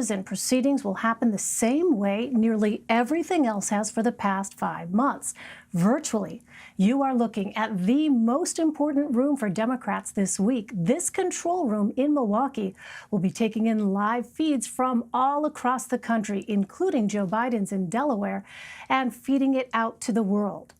changes and proceedings will happen the same way nearly everything else has for the past 5 months, virtually. You are looking at the most important room for Democrats this week. This control room in Milwaukee will be taking in live feeds from all across the country, including Joe Biden's in Delaware, and feeding it out to the world.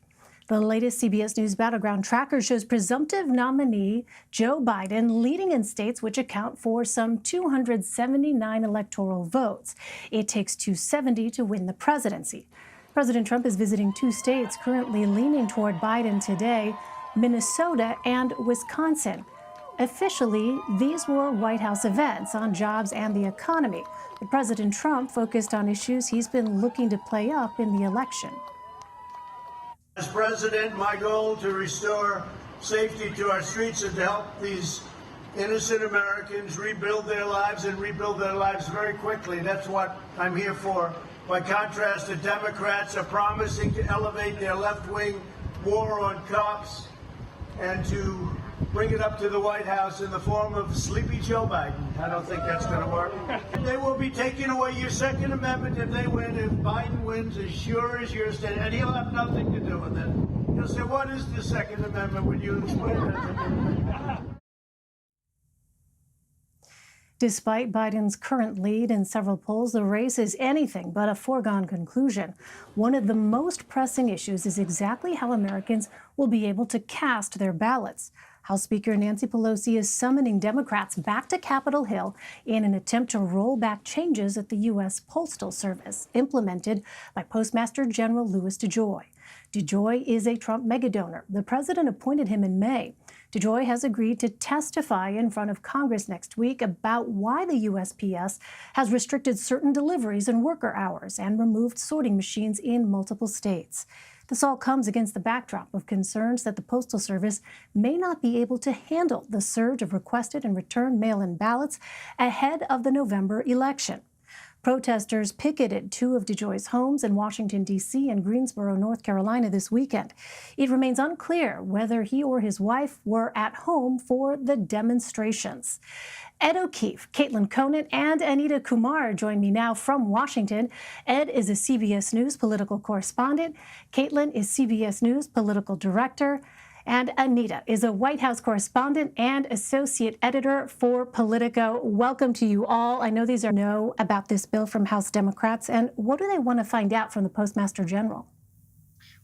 The latest CBS News Battleground Tracker shows presumptive nominee Joe Biden leading in states which account for some 279 electoral votes. It takes 270 to win the presidency. President Trump is visiting 2 states currently leaning toward Biden today, Minnesota and Wisconsin. Officially, these were White House events on jobs and the economy. But President Trump focused on issues he's been looking to play up in the election. As president, my goal to restore safety to our streets and to help these innocent Americans rebuild their lives and rebuild their lives very quickly. That's what I'm here for. By contrast, the Democrats are promising to elevate their left-wing war on cops and to bring it up to the White House in the form of sleepy Joe Biden. I don't think that's going to work. They will be taking away your Second Amendment if they win. If Biden wins, as sure as you're standing, and he'll have nothing to do with it. He'll say, what is the Second Amendment? Would you explain it? Despite Biden's current lead in several polls, the race is anything but a foregone conclusion. One of the most pressing issues is exactly how Americans will be able to cast their ballots. House Speaker Nancy Pelosi is summoning Democrats back to Capitol Hill in an attempt to roll back changes at the U.S. Postal Service implemented by Postmaster General Louis DeJoy. DeJoy is a Trump megadonor. The president appointed him in May. DeJoy has agreed to testify in front of Congress next week about why the USPS has restricted certain deliveries and worker hours and removed sorting machines in multiple states. This all comes against the backdrop of concerns that the Postal Service may not be able to handle the surge of requested and returned mail-in ballots ahead of the November election. Protesters picketed 2 of DeJoy's homes in Washington, D.C. and Greensboro, North Carolina this weekend. It remains unclear whether he or his wife were at home for the demonstrations. Ed O'Keefe, Caitlin Conant, and Anita Kumar join me now from Washington. Ed is a CBS News political correspondent. Caitlin is CBS News political director. And Anita is a White House correspondent and associate editor for Politico. Welcome to you all. I know these are know about this bill from House Democrats. And what do they want to find out from the Postmaster General?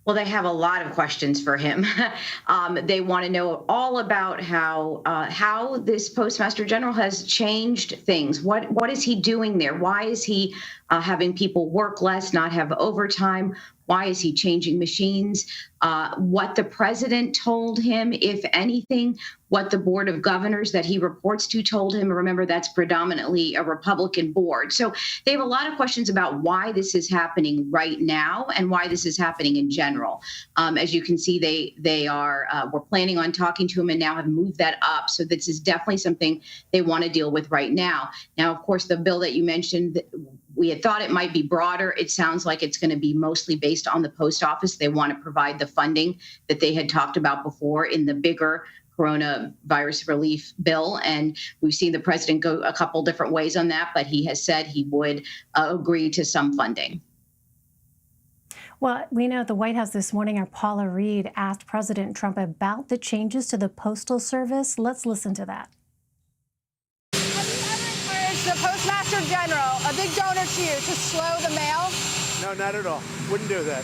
Well, they have a lot of questions for him. They want to know all about how this Postmaster General has changed things. What is he doing there? Why is he having people work less, not have overtime? Why is he changing machines? What the president told him, if anything, what the Board of Governors that he reports to told him. Remember, that's predominantly a Republican board. So they have a lot of questions about why this is happening right now and why this is happening in general. As you can see, they were planning on talking to him and now have moved that up. So this is definitely something they want to deal with right now. Now, of course, the bill that you mentioned, we had thought it might be broader. It sounds like it's going to be mostly based on the post office. They want to provide the funding that they had talked about before in the bigger coronavirus relief bill. And we've seen the president go a couple different ways on that, but he has said he would agree to some funding. Well, we know at the White House this morning, our Paula Reed asked President Trump about the changes to the Postal Service. Let's listen to that. The Postmaster General, a big donor to you, to slow the mail? No, not at all. Wouldn't do that.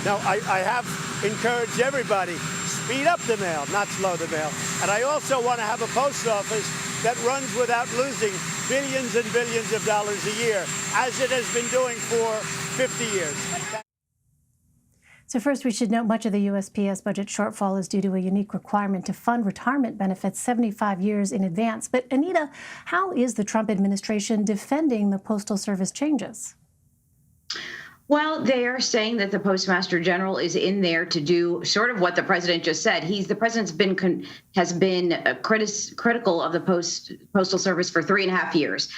No, I have encouraged everybody, speed up the mail, not slow the mail. And I also want to have a post office that runs without losing billions and billions of dollars a year, as it has been doing for 50 years. So first, we should note much of the USPS budget shortfall is due to a unique requirement to fund retirement benefits 75 years in advance. But Anita, how is the Trump administration defending the Postal Service changes? Well, they are saying that the Postmaster General is in there to do sort of what the president just said. The president's been has been critical of the Postal Service for 3.5 years.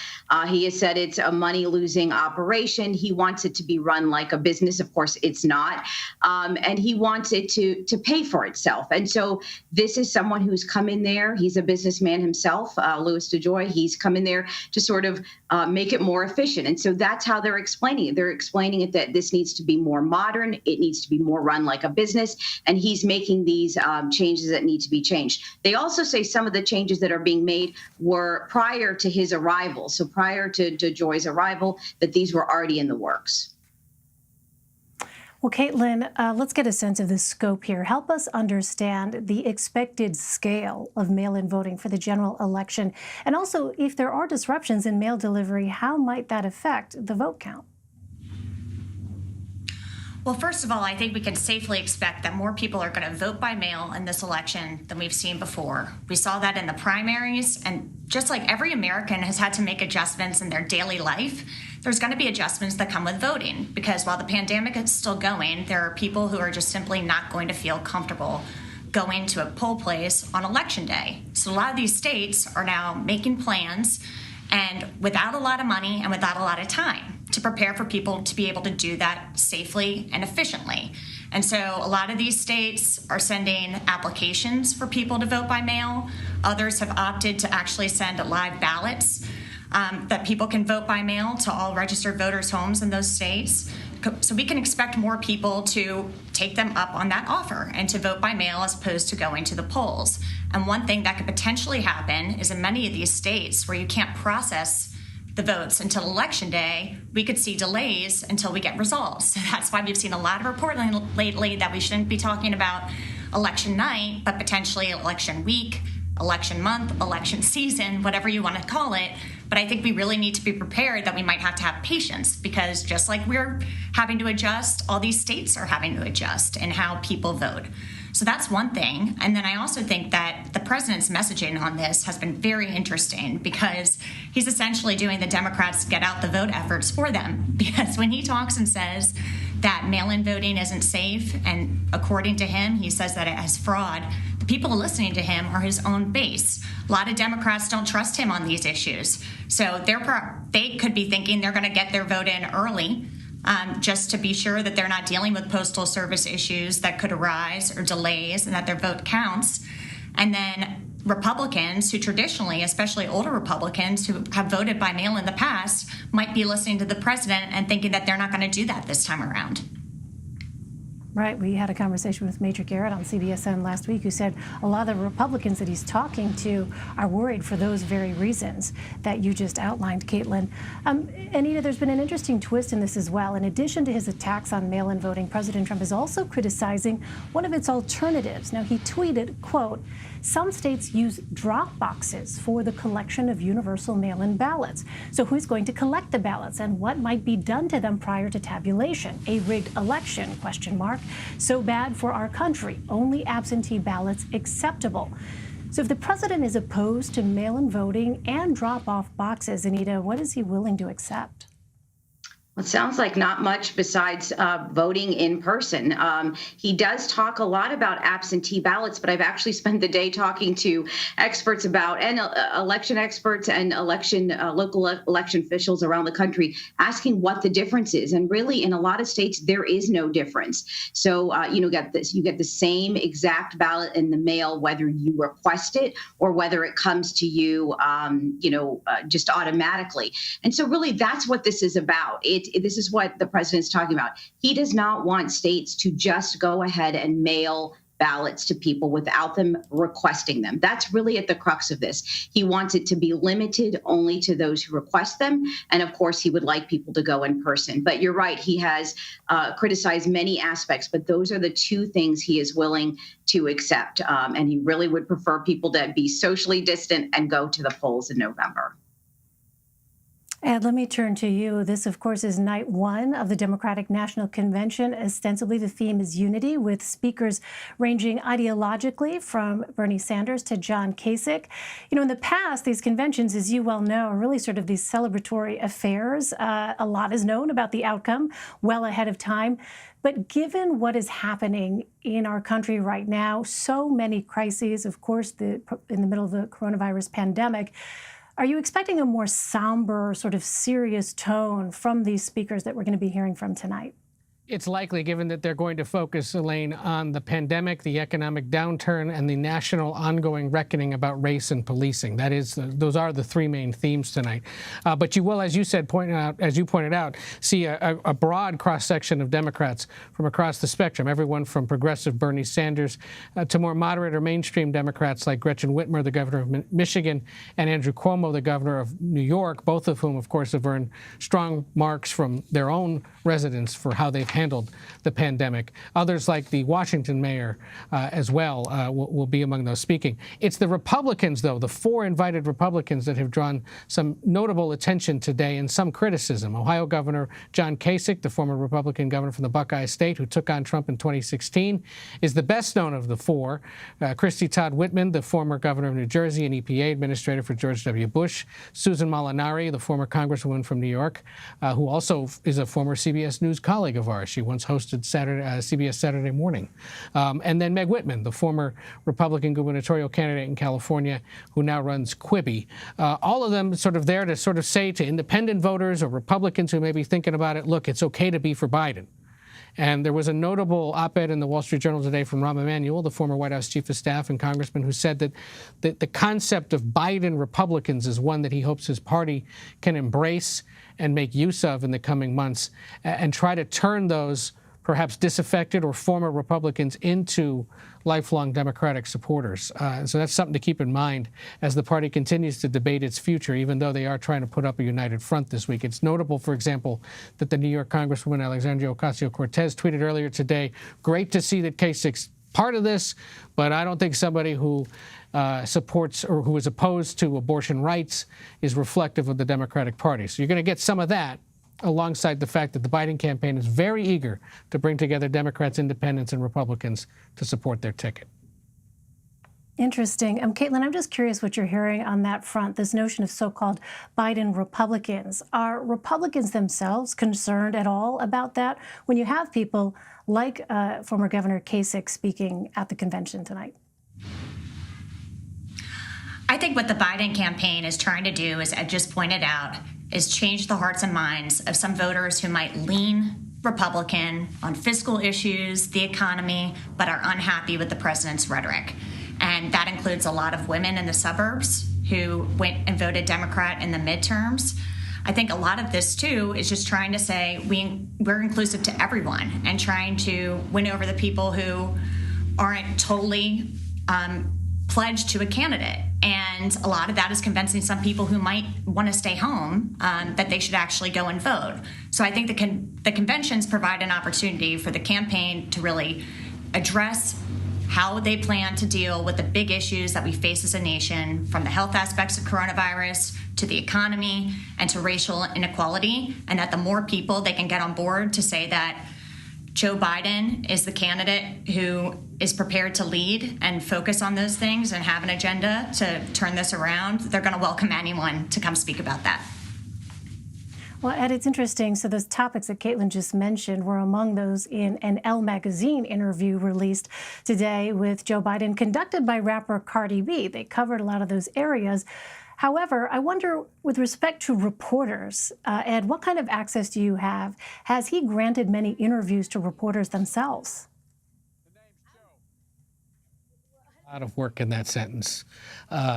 He has said it's a money losing operation. He wants it to be run like a business. Of course, it's not, and he wants it to pay for itself. And so this is someone who's come in there. He's a businessman himself, Louis DeJoy. He's come in there to sort of make it more efficient. And so that's how they're explaining it. They're explaining it that this needs to be more modern. It needs to be more run like a business. And he's making these changes that need to be changed. They also say some of the changes that are being made were prior to his arrival. So prior to DeJoy's arrival, that these were already in the works. Well, Caitlin, let's get a sense of the scope here. Help us understand the expected scale of mail-in voting for the general election. And also, if there are disruptions in mail delivery, how might that affect the vote count? Well, first of all, I think we can safely expect that more people are going to vote by mail in this election than we've seen before. We saw that in the primaries, and just like every American has had to make adjustments in their daily life, there's going to be adjustments that come with voting, because while the pandemic is still going, there are people who are just simply not going to feel comfortable going to a poll place on Election Day. So a lot of these states are now making plans, and without a lot of money and without a lot of time, to prepare for people to be able to do that safely and efficiently. And so a lot of these states are sending applications for people to vote by mail. Others have opted to actually send live ballots that people can vote by mail to all registered voters' homes in those states. So we can expect more people to take them up on that offer and to vote by mail as opposed to going to the polls. And one thing that could potentially happen is in many of these states where you can't process the votes until Election Day, we could see delays until we get results. So that's why we've seen a lot of reporting lately that we shouldn't be talking about election night, but potentially election week, election month, election season, whatever you want to call it. But I think we really need to be prepared that we might have to have patience, because just like we're having to adjust, all these states are having to adjust in how people vote. So that's one thing. And then I also think that the president's messaging on this has been very interesting, because he's essentially doing the Democrats' get out the vote efforts for them. Because when he talks and says that mail-in voting isn't safe, and according to him, he says that it has fraud, the people listening to him are his own base. A lot of Democrats don't trust him on these issues. So they could be thinking they're going to get their vote in early, just to be sure that they're not dealing with Postal Service issues that could arise or delays, and that their vote counts. And then Republicans who traditionally, especially older Republicans who have voted by mail in the past, might be listening to the president and thinking that they're not going to do that this time around. Right. We had a conversation with Major Garrett on CBSN last week, who said a lot of the Republicans that he's talking to are worried for those very reasons that you just outlined, Caitlin. Anita, there's been an interesting twist in this as well. In addition to his attacks on mail-in voting, President Trump is also criticizing one of its alternatives. Now, he tweeted, quote, "Some states use drop boxes for the collection of universal mail-in ballots. So who's going to collect the ballots, and what might be done to them prior to tabulation? A rigged election, question mark. So bad for our country. Only absentee ballots acceptable." So if the president is opposed to mail-in voting and drop-off boxes, Anita, what is he willing to accept? It sounds like not much besides voting in person. He does talk a lot about absentee ballots, but I've actually spent the day talking to experts about, and election experts and local election officials around the country, asking what the difference is. And really, in a lot of states, there is no difference. So you get the same exact ballot in the mail, whether you request it or whether it comes to you, just automatically. And so really, that's what this is about. This is what the president's talking about. He does not want states to just go ahead and mail ballots to people without them requesting them. That's really at the crux of this. He wants it to be limited only to those who request them. And of course, he would like people to go in person. But you're right, he has criticized many aspects, but those are the two things he is willing to accept. And he really would prefer people to be socially distant and go to the polls in November. Ed, let me turn to you. This, of course, is night one of the Democratic National Convention. Ostensibly, the theme is unity, with speakers ranging ideologically from Bernie Sanders to John Kasich. You know, in the past, these conventions, as you well know, are really sort of these celebratory affairs. A lot is known about the outcome well ahead of time. But given what is happening in our country right now, so many crises, of course, in the middle of the coronavirus pandemic, are you expecting a more somber, sort of serious tone from these speakers that we're going to be hearing from tonight? It's likely, given that they're going to focus, Elaine, on the pandemic, the economic downturn, and the national ongoing reckoning about race and policing. That is, those are the three main themes tonight. But you will, as you pointed out, see a broad cross-section of Democrats from across the spectrum, everyone from progressive Bernie Sanders to more moderate or mainstream Democrats like Gretchen Whitmer, the governor of Michigan, and Andrew Cuomo, the governor of New York, both of whom, of course, have earned strong marks from their own residents for how they've handled the pandemic. Others, like the Washington mayor as well, will be among those speaking. It's the Republicans, though, the four invited Republicans, that have drawn some notable attention today and some criticism. Ohio Governor John Kasich, the former Republican governor from the Buckeye State, who took on Trump in 2016, is the best known of the four. Christy Todd Whitman, the former governor of New Jersey and EPA administrator for George W. Bush. Susan Molinari, the former congresswoman from New York, who also is a former CBS News colleague of ours. She once hosted CBS Saturday Morning. And then Meg Whitman, the former Republican gubernatorial candidate in California, who now runs Quibi. All of them sort of there to sort of say to independent voters or Republicans who may be thinking about it, look, it's okay to be for Biden. And there was a notable op-ed in the Wall Street Journal today from Rahm Emanuel, the former White House chief of staff and congressman, who said that the concept of Biden Republicans is one that he hopes his party can embrace and make use of in the coming months, and try to turn those perhaps disaffected or former Republicans into lifelong Democratic supporters. So that's something to keep in mind as the party continues to debate its future, even though they are trying to put up a united front this week. It's notable, for example, that the New York Congresswoman Alexandria Ocasio-Cortez tweeted earlier today, "Great to see that Kasich's part of this, but I don't think somebody who supports or who is opposed to abortion rights is reflective of the Democratic Party." So you're going to get some of that, alongside the fact that the Biden campaign is very eager to bring together Democrats, independents, and Republicans to support their ticket. Interesting. Caitlin, I'm just curious what you're hearing on that front, this notion of so-called Biden Republicans. Are Republicans themselves concerned at all about that when you have people like former Governor Kasich speaking at the convention tonight? I think what the Biden campaign is trying to do, as Ed just pointed out, is change the hearts and minds of some voters who might lean Republican on fiscal issues, the economy, but are unhappy with the president's rhetoric. And that includes a lot of women in the suburbs who went and voted Democrat in the midterms. I think a lot of this, too, is just trying to say we're inclusive to everyone and trying to win over the people who aren't totally pledged to a candidate. And a lot of that is convincing some people who might want to stay home that they should actually go and vote. So I think the conventions provide an opportunity for the campaign to really address how they plan to deal with the big issues that we face as a nation, from the health aspects of coronavirus to the economy and to racial inequality, and that the more people they can get on board to say that Joe Biden is the candidate who is prepared to lead and focus on those things and have an agenda to turn this around, they're going to welcome anyone to come speak about that. Well, Ed, it's interesting. So those topics that Caitlin just mentioned were among those in an Elle magazine interview released today with Joe Biden, conducted by rapper Cardi B. They covered a lot of those areas. However, I wonder, with respect to reporters, Ed, what kind of access do you have? Has he granted many interviews to reporters themselves? A lot of work in that sentence.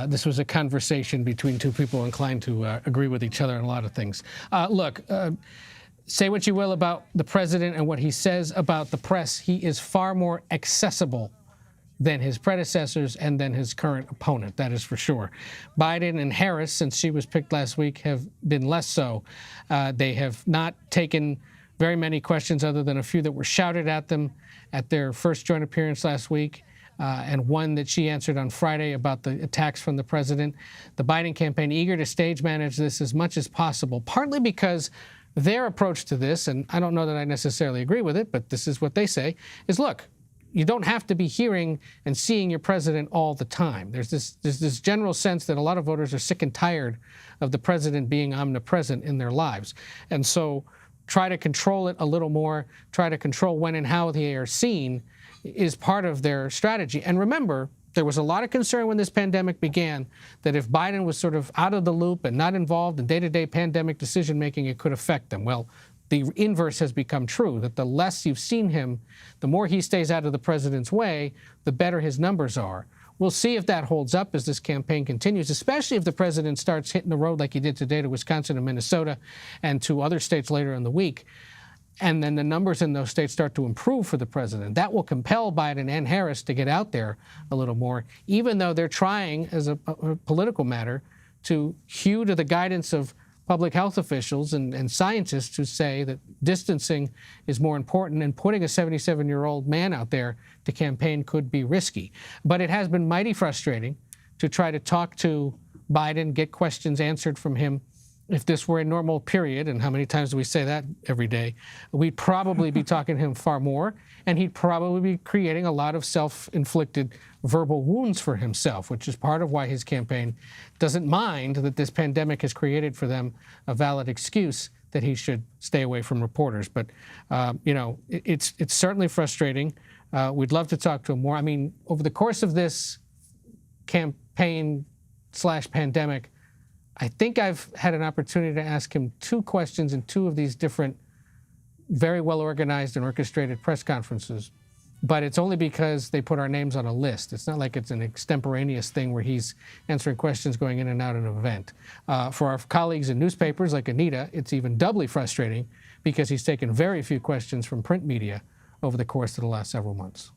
This was a conversation between two people inclined to agree with each other on a lot of things. Look, say what you will about the president and what he says about the press. He is far more accessible than his predecessors and than his current opponent, that is for sure. Biden and Harris, since she was picked last week, have been less so. They have not taken very many questions other than a few that were shouted at them at their first joint appearance last week. and one that she answered on Friday about the attacks from the president. The Biden campaign eager to stage manage this as much as possible, partly because their approach to this, and I don't know that I necessarily agree with it, but this is what they say, is look, you don't have to be hearing and seeing your president all the time. There's this general sense that a lot of voters are sick and tired of the president being omnipresent in their lives. And so try to control it a little more, try to control when and how they are seen is part of their strategy. And remember, there was a lot of concern when this pandemic began that if Biden was sort of out of the loop and not involved in day-to-day pandemic decision-making, it could affect them. Well, the inverse has become true, that the less you've seen him, the more he stays out of the president's way, the better his numbers are. We'll see if that holds up as this campaign continues, especially if the president starts hitting the road like he did today to Wisconsin and Minnesota and to other states later in the week. And then the numbers in those states start to improve for the president. That will compel Biden and Harris to get out there a little more, even though they're trying, as a political matter, to hew to the guidance of public health officials and scientists who say that distancing is more important, and putting a 77-year-old man out there to campaign could be risky. But it has been mighty frustrating to try to talk to Biden, get questions answered from him. If this were a normal period, and how many times do we say that every day, we'd probably be talking to him far more, and he'd probably be creating a lot of self-inflicted verbal wounds for himself, which is part of why his campaign doesn't mind that this pandemic has created for them a valid excuse that he should stay away from reporters. But, it's certainly frustrating. We'd love to talk to him more. I mean, over the course of this campaign/pandemic, I think I've had an opportunity to ask him 2 questions in 2 of these different very well-organized and orchestrated press conferences, but it's only because they put our names on a list. It's not like it's an extemporaneous thing where he's answering questions going in and out of an event. For our colleagues in newspapers like Anita, it's even doubly frustrating because he's taken very few questions from print media over the course of the last several months.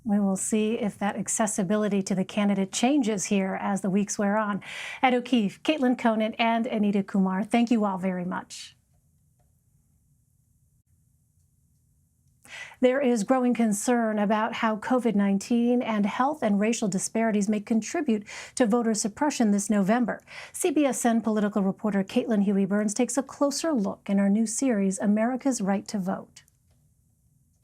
We will see if that accessibility to the candidate changes here as the weeks wear on. Ed O'Keefe, Caitlin Conant, and Anita Kumar, thank you all very much. There is growing concern about how COVID-19 and health and racial disparities may contribute to voter suppression this November. CBSN political reporter Caitlin Huey-Burns takes a closer look in our new series, America's Right to Vote.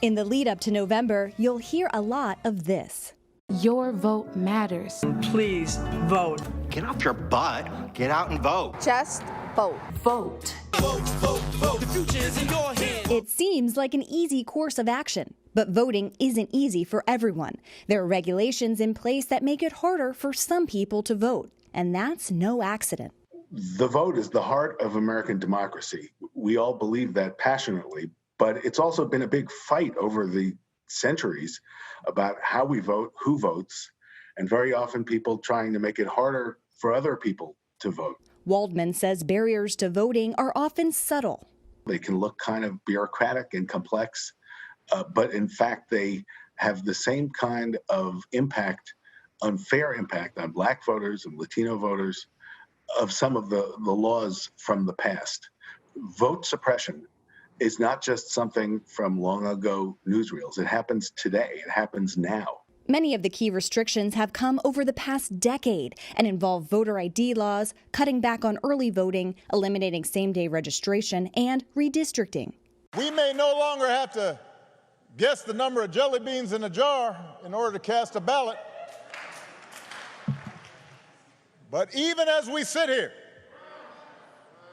In the lead up to November, you'll hear a lot of this. Your vote matters. Please vote. Get off your butt. Get out and vote. Just vote. Vote. Vote, vote, vote. The future is in your hands. It seems like an easy course of action, but voting isn't easy for everyone. There are regulations in place that make it harder for some people to vote, and that's no accident. The vote is the heart of American democracy. We all believe that passionately. But it's also been a big fight over the centuries about how we vote, who votes, and very often people trying to make it harder for other people to vote. Waldman says barriers to voting are often subtle. They can look kind of bureaucratic and complex, but in fact, they have the same kind of impact, unfair impact on Black voters and Latino voters of some of the laws from the past. Vote suppression is not just something from long ago newsreels. It happens today. It happens now. Many of the key restrictions have come over the past decade and involve voter ID laws, cutting back on early voting, eliminating same-day registration, and redistricting. We may no longer have to guess the number of jelly beans in a jar in order to cast a ballot. But even as we sit here,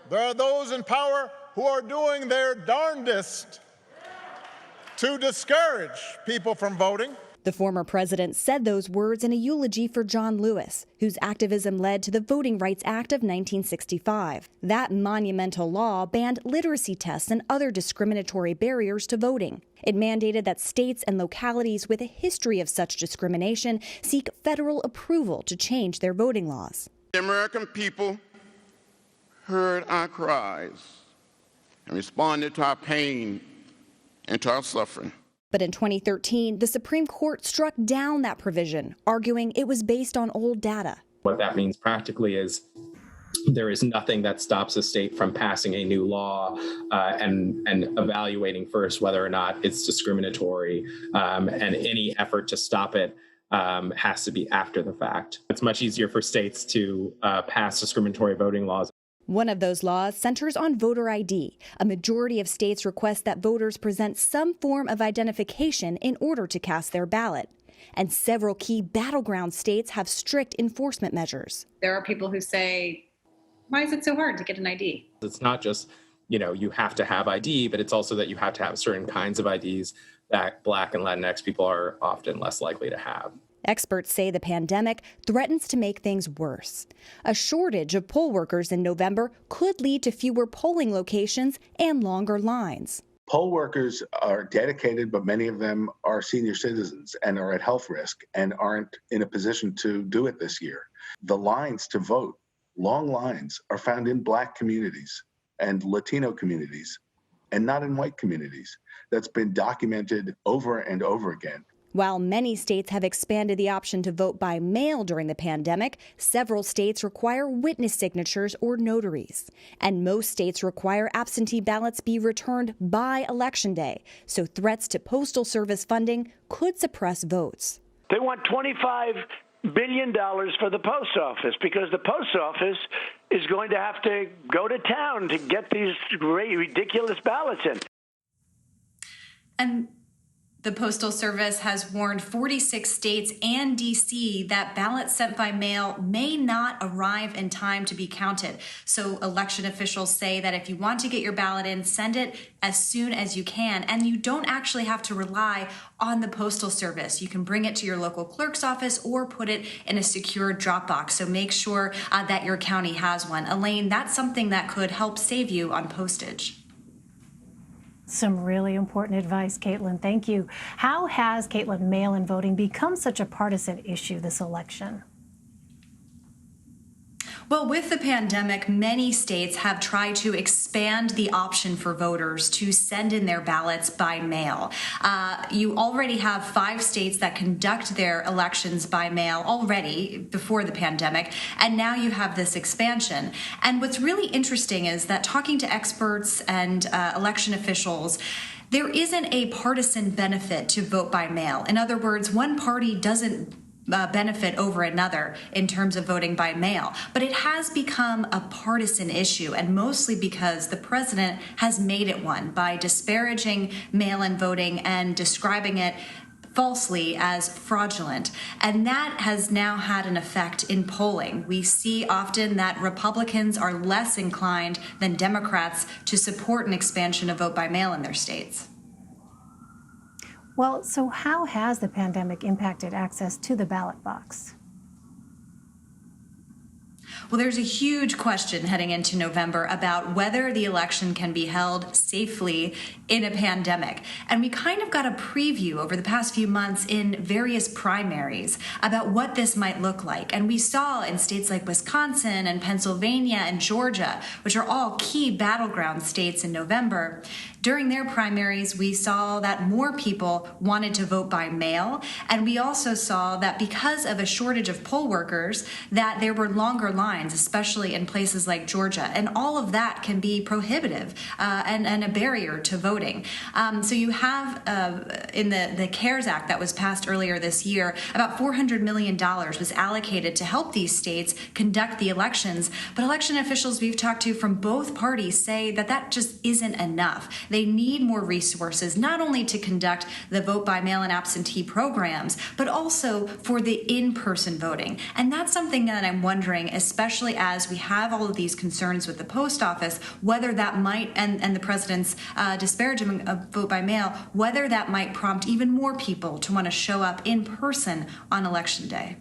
there are those in power who are doing their darndest to discourage people from voting. The former president said those words in a eulogy for John Lewis, whose activism led to the Voting Rights Act of 1965. That monumental law banned literacy tests and other discriminatory barriers to voting. It mandated that states and localities with a history of such discrimination seek federal approval to change their voting laws. The American people heard our cries and responded to our pain and to our suffering. But in 2013, the Supreme Court struck down that provision, arguing it was based on old data. What that means practically is There is nothing that stops a state from passing a new law and evaluating first whether or not it's discriminatory, and any effort to stop it has to be after the fact. It's much easier for states to pass discriminatory voting laws. One of those laws centers on voter ID. A majority of states request that voters present some form of identification in order to cast their ballot. And several key battleground states have strict enforcement measures. There are people who say, why is it so hard to get an ID? It's not just, you have to have ID, but it's also that you have to have certain kinds of IDs that Black and Latinx people are often less likely to have. Experts say the pandemic threatens to make things worse. A shortage of poll workers in November could lead to fewer polling locations and longer lines. Poll workers are dedicated, but many of them are senior citizens and are at health risk and aren't in a position to do it this year. The lines to vote, long lines, are found in Black communities and Latino communities and not in white communities. That's been documented over and over again. While many states have expanded the option to vote by mail during the pandemic, several states require witness signatures or notaries. And most states require absentee ballots be returned by Election Day, so threats to Postal Service funding could suppress votes. They want $25 billion for the post office because the post office is going to have to go to town to get these ridiculous ballots in. And the Postal Service has warned 46 states and D.C. that ballots sent by mail may not arrive in time to be counted. So election officials say that if you want to get your ballot in, send it as soon as you can. And you don't actually have to rely on the Postal Service. You can bring it to your local clerk's office or put it in a secure drop box. So make sure that your county has one. Elaine, that's something that could help save you on postage. Some really important advice, Caitlin. Thank you. How has, Caitlin, mail-in voting become such a partisan issue this election? Well, with the pandemic, many states have tried to expand the option for voters to send in their ballots by mail. You already have 5 states that conduct their elections by mail already before the pandemic, and now you have this expansion. And what's really interesting is that talking to experts and election officials, there isn't a partisan benefit to vote by mail. In other words, one party doesn't benefit over another in terms of voting by mail. But it has become a partisan issue, and mostly because the president has made it one by disparaging mail-in voting and describing it falsely as fraudulent. And that has now had an effect in polling. We see often that Republicans are less inclined than Democrats to support an expansion of vote by mail in their states. Well, so how has the pandemic impacted access to the ballot box? Well, there's a huge question heading into November about whether the election can be held safely in a pandemic. And we kind of got a preview over the past few months in various primaries about what this might look like. And we saw in states like Wisconsin and Pennsylvania and Georgia, which are all key battleground states in November, during their primaries, we saw that more people wanted to vote by mail. And we also saw that because of a shortage of poll workers, that there were longer lines, especially in places like Georgia. And all of that can be prohibitive and a barrier to voting. So you have in the CARES Act that was passed earlier this year, about $400 million was allocated to help these states conduct the elections. But election officials we've talked to from both parties say that that just isn't enough. They need more resources, not only to conduct the vote by mail and absentee programs, but also for the in-person voting. And that's something that I'm wondering, especially as we have all of these concerns with the post office, whether that might, and the president's disparagement of vote by mail, whether that might prompt even more people to want to show up in person on Election Day.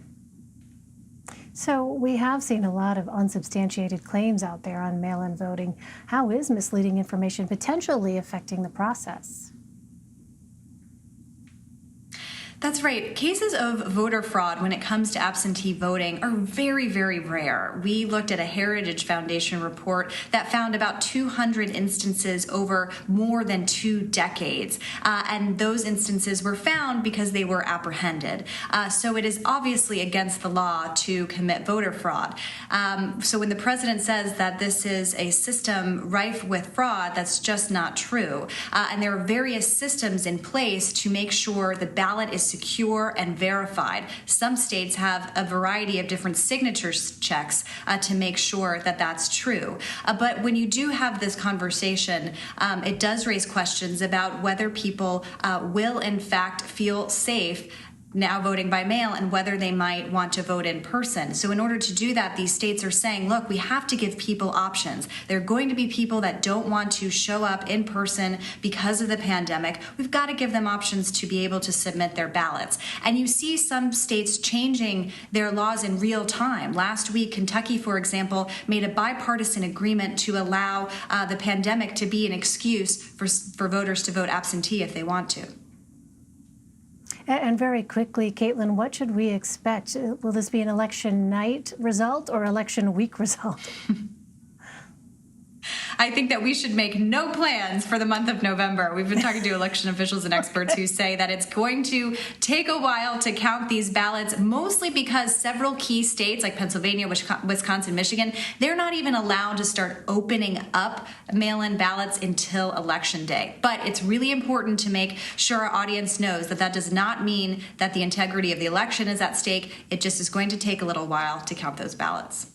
So we have seen a lot of unsubstantiated claims out there on mail-in voting. How is misleading information potentially affecting the process? That's right. Cases of voter fraud when it comes to absentee voting are very, very rare. We looked at a Heritage Foundation report that found about 200 instances over more than 2 decades. And those instances were found because they were apprehended. So it is obviously against the law to commit voter fraud. So when the president says that this is a system rife with fraud, that's just not true. And there are various systems in place to make sure the ballot is secure and verified. Some states have a variety of different signatures checks to make sure that that's true. But when you do have this conversation, it does raise questions about whether people will in fact feel safe now voting by mail and whether they might want to vote in person. So in order to do that, these states are saying, look, we have to give people options. There are going to be people that don't want to show up in person because of the pandemic. We've got to give them options to be able to submit their ballots. And you see some states changing their laws in real time. Last week, Kentucky, for example, made a bipartisan agreement to allow the pandemic to be an excuse for voters to vote absentee if they want to. And very quickly, Caitlin, what should we expect? Will this be an election night result or election week result? I think that we should make no plans for the month of November. We've been talking to election officials and experts who say that it's going to take a while to count these ballots, mostly because several key states like Pennsylvania, Wisconsin, Michigan, they're not even allowed to start opening up mail-in ballots until Election Day. But it's really important to make sure our audience knows that that does not mean that the integrity of the election is at stake. It just is going to take a little while to count those ballots.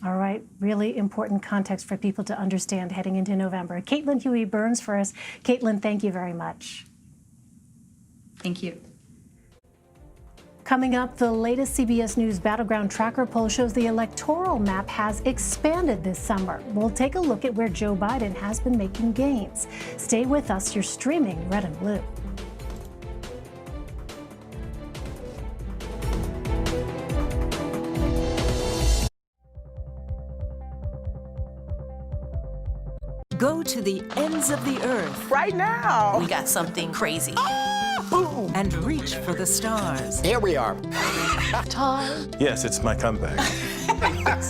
All right, really important context for people to understand heading into November. Caitlin Huey-Burns for us. Caitlin, thank you very much. Thank you. Coming up, the latest CBS News Battleground Tracker poll shows the electoral map has expanded this summer. We'll take a look at where Joe Biden has been making gains. Stay with us. You're streaming Red and Blue. Go to the ends of the earth. Right now. We got something crazy. And reach for the stars. Here we are. Time. Yes, it's my comeback.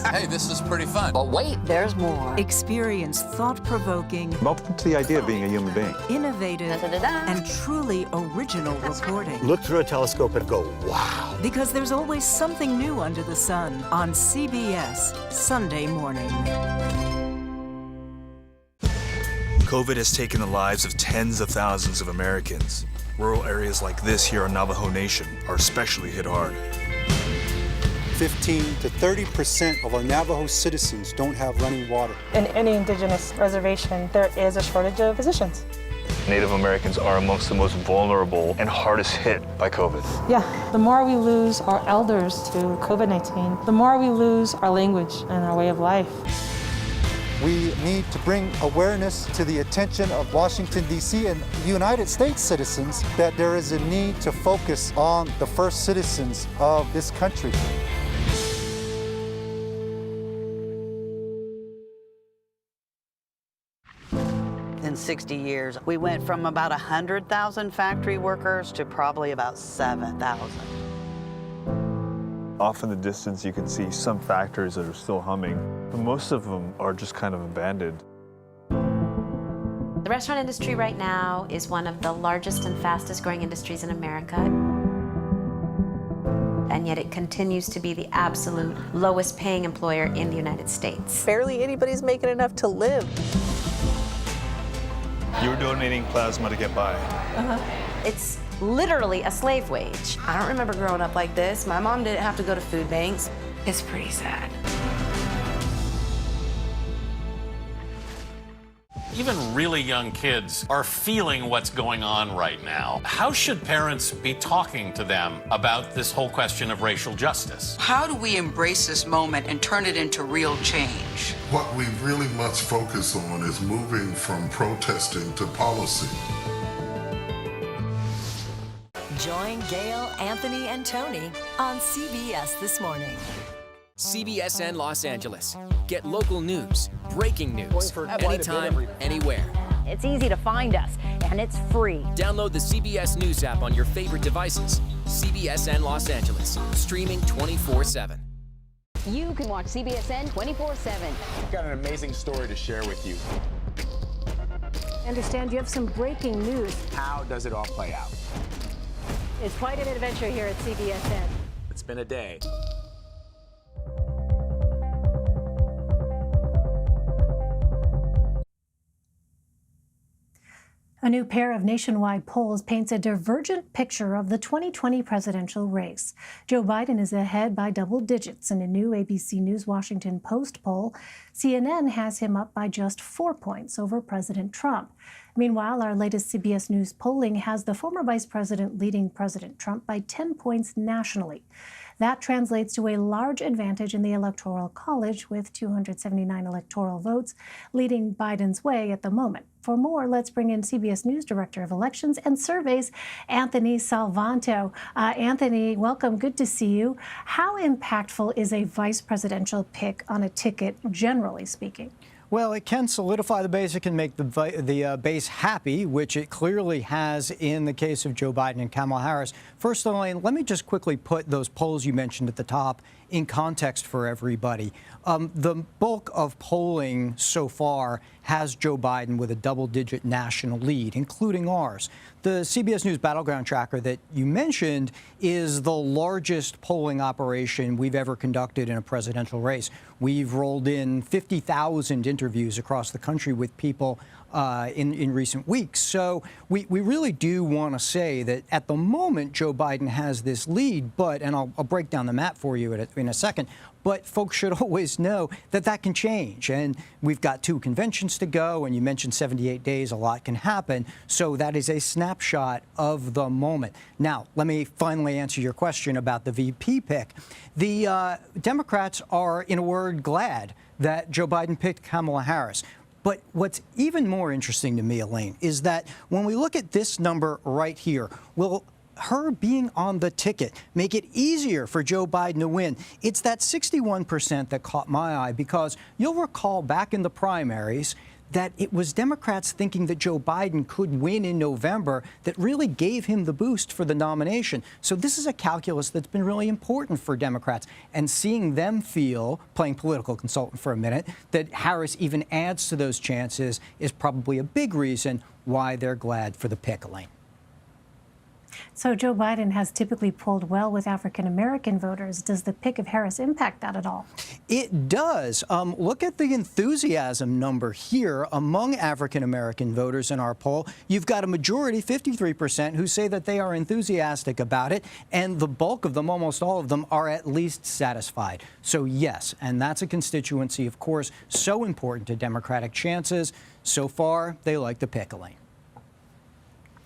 Hey, this is pretty fun. But wait, there's more. Experience thought-provoking. Welcome to the idea of being a human being. Innovative and truly original reporting. Look through a telescope and go, wow. Because there's always something new under the sun on CBS Sunday morning. COVID has taken the lives of tens of thousands of Americans. Rural areas like this here on Navajo Nation are especially hit hard. 15 to 30% of our Navajo citizens don't have running water. In any indigenous reservation, there is a shortage of physicians. Native Americans are amongst the most vulnerable and hardest hit by COVID. Yeah, the more we lose our elders to COVID-19, the more we lose our language and our way of life. We need to bring awareness to the attention of Washington, D.C. and United States citizens that there is a need to focus on the first citizens of this country. In 60 years, we went from about 100,000 factory workers to probably about 7,000. Off in the distance, you can see some factories that are still humming, but most of them are just kind of abandoned. The restaurant industry right now is one of the largest and fastest growing industries in America. And yet it continues to be the absolute lowest paying employer in the United States. Barely anybody's making enough to live. You're donating plasma to get by. It's literally a slave wage. I don't remember growing up like this. My mom didn't have to go to food banks. It's pretty sad. Even really young kids are feeling what's going on right now. How should parents be talking to them about this whole question of racial justice? How do we embrace this moment and turn it into real change? What we really must focus on is moving from protesting to policy. Join Gail, Anthony, and Tony on CBS This Morning. CBSN Los Angeles. Get local news, breaking news, anytime, anywhere. It's easy to find us. and it's free. Download the CBS News app on your favorite devices. CBSN Los Angeles, streaming 24/7. You can watch CBSN 24/7. I've got an amazing story to share with you. I understand you have some breaking news. How does it all play out? It's quite an adventure here at CBSN. It's been a day. A new pair of nationwide polls paints a divergent picture of the 2020 presidential race. Joe Biden is ahead by double digits in a new ABC News Washington Post poll. CNN has him up by just 4 points over President Trump. Meanwhile, our latest CBS News polling has the former vice president leading President Trump by 10 points nationally. That translates to a large advantage in the Electoral College, with 279 electoral votes leading Biden's way at the moment. For more, let's bring in CBS News Director of Elections and Surveys, Anthony Salvanto. Anthony, welcome. Good to see you. How impactful is a vice presidential pick on a ticket, generally speaking? Well, it can solidify the base. It can make the base happy, which it clearly has in the case of Joe Biden and Kamala Harris. First, Elaine, let me just quickly put those polls you mentioned at the top in context for everybody. The bulk of polling so far has Joe Biden with a double-digit national lead, including ours. The CBS News Battleground Tracker that you mentioned is the largest polling operation we've ever conducted in a presidential race. We've rolled in 50,000 interviews across the country with people in recent weeks. So we really do want to say that at the moment, Joe Biden has this lead, but, and I'll break down the map for you in a second, but folks should always know that that can change. And we've got 2 conventions to go, and you mentioned 78 days, a lot can happen. So that is a snapshot of the moment. Now, let me finally answer your question about the VP pick. The Democrats are, in a word, glad that Joe Biden picked Kamala Harris. But what's even more interesting to me, Elaine, is that when we look at this number right here, will her being on the ticket make it easier for Joe Biden to win? It's that 61% that caught my eye, because you'll recall back in the primaries that it was Democrats thinking that Joe Biden could win in November that really gave him the boost for the nomination. So this is a calculus that's been really important for Democrats. And seeing them feel, playing political consultant for a minute, that Harris even adds to those chances is probably a big reason why they're glad for the pick, Elaine. So Joe Biden has typically polled well with African-American voters. Does the pick of Harris impact that at all? It does. Look at the enthusiasm number here among African-American voters in our poll. You've got a majority, 53%, who say that they are enthusiastic about it, and the bulk of them, almost all of them, are at least satisfied. So yes, and that's a constituency, of course, so important to Democratic chances. So far, they like the pick, Elaine.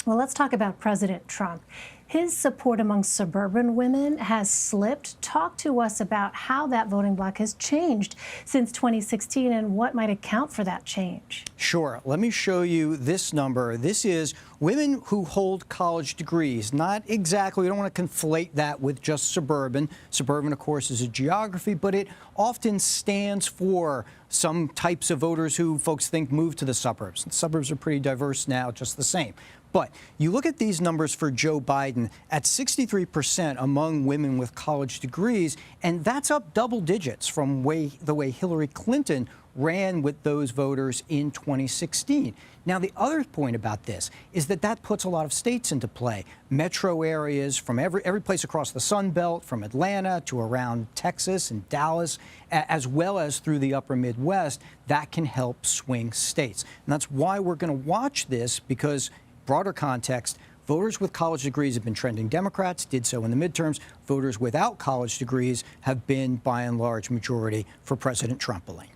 Well, let's talk about President Trump. His support among suburban women has slipped. Talk to us about how that voting bloc has changed since 2016 and what might account for that change. Sure. Let me show you this number. This is women who hold college degrees. Not exactly, we don't want to conflate that with just suburban. Suburban, of course, is a geography, but it often stands for some types of voters who folks think move to the suburbs. The suburbs are pretty diverse now, just the same. But you look at these numbers for Joe Biden at 63% among women with college degrees, and that's up double digits from the way Hillary Clinton ran with those voters in 2016. Now, the other point about this is that that puts a lot of states into play. Metro areas from every place across the Sun Belt, from Atlanta to around Texas and Dallas, as well as through the upper Midwest, that can help swing states. And that's why we're going to watch this, because broader context, voters with college degrees have been trending Democrats, did so in the midterms. Voters without college degrees have been, by and large, majority for President Trump. Elaine.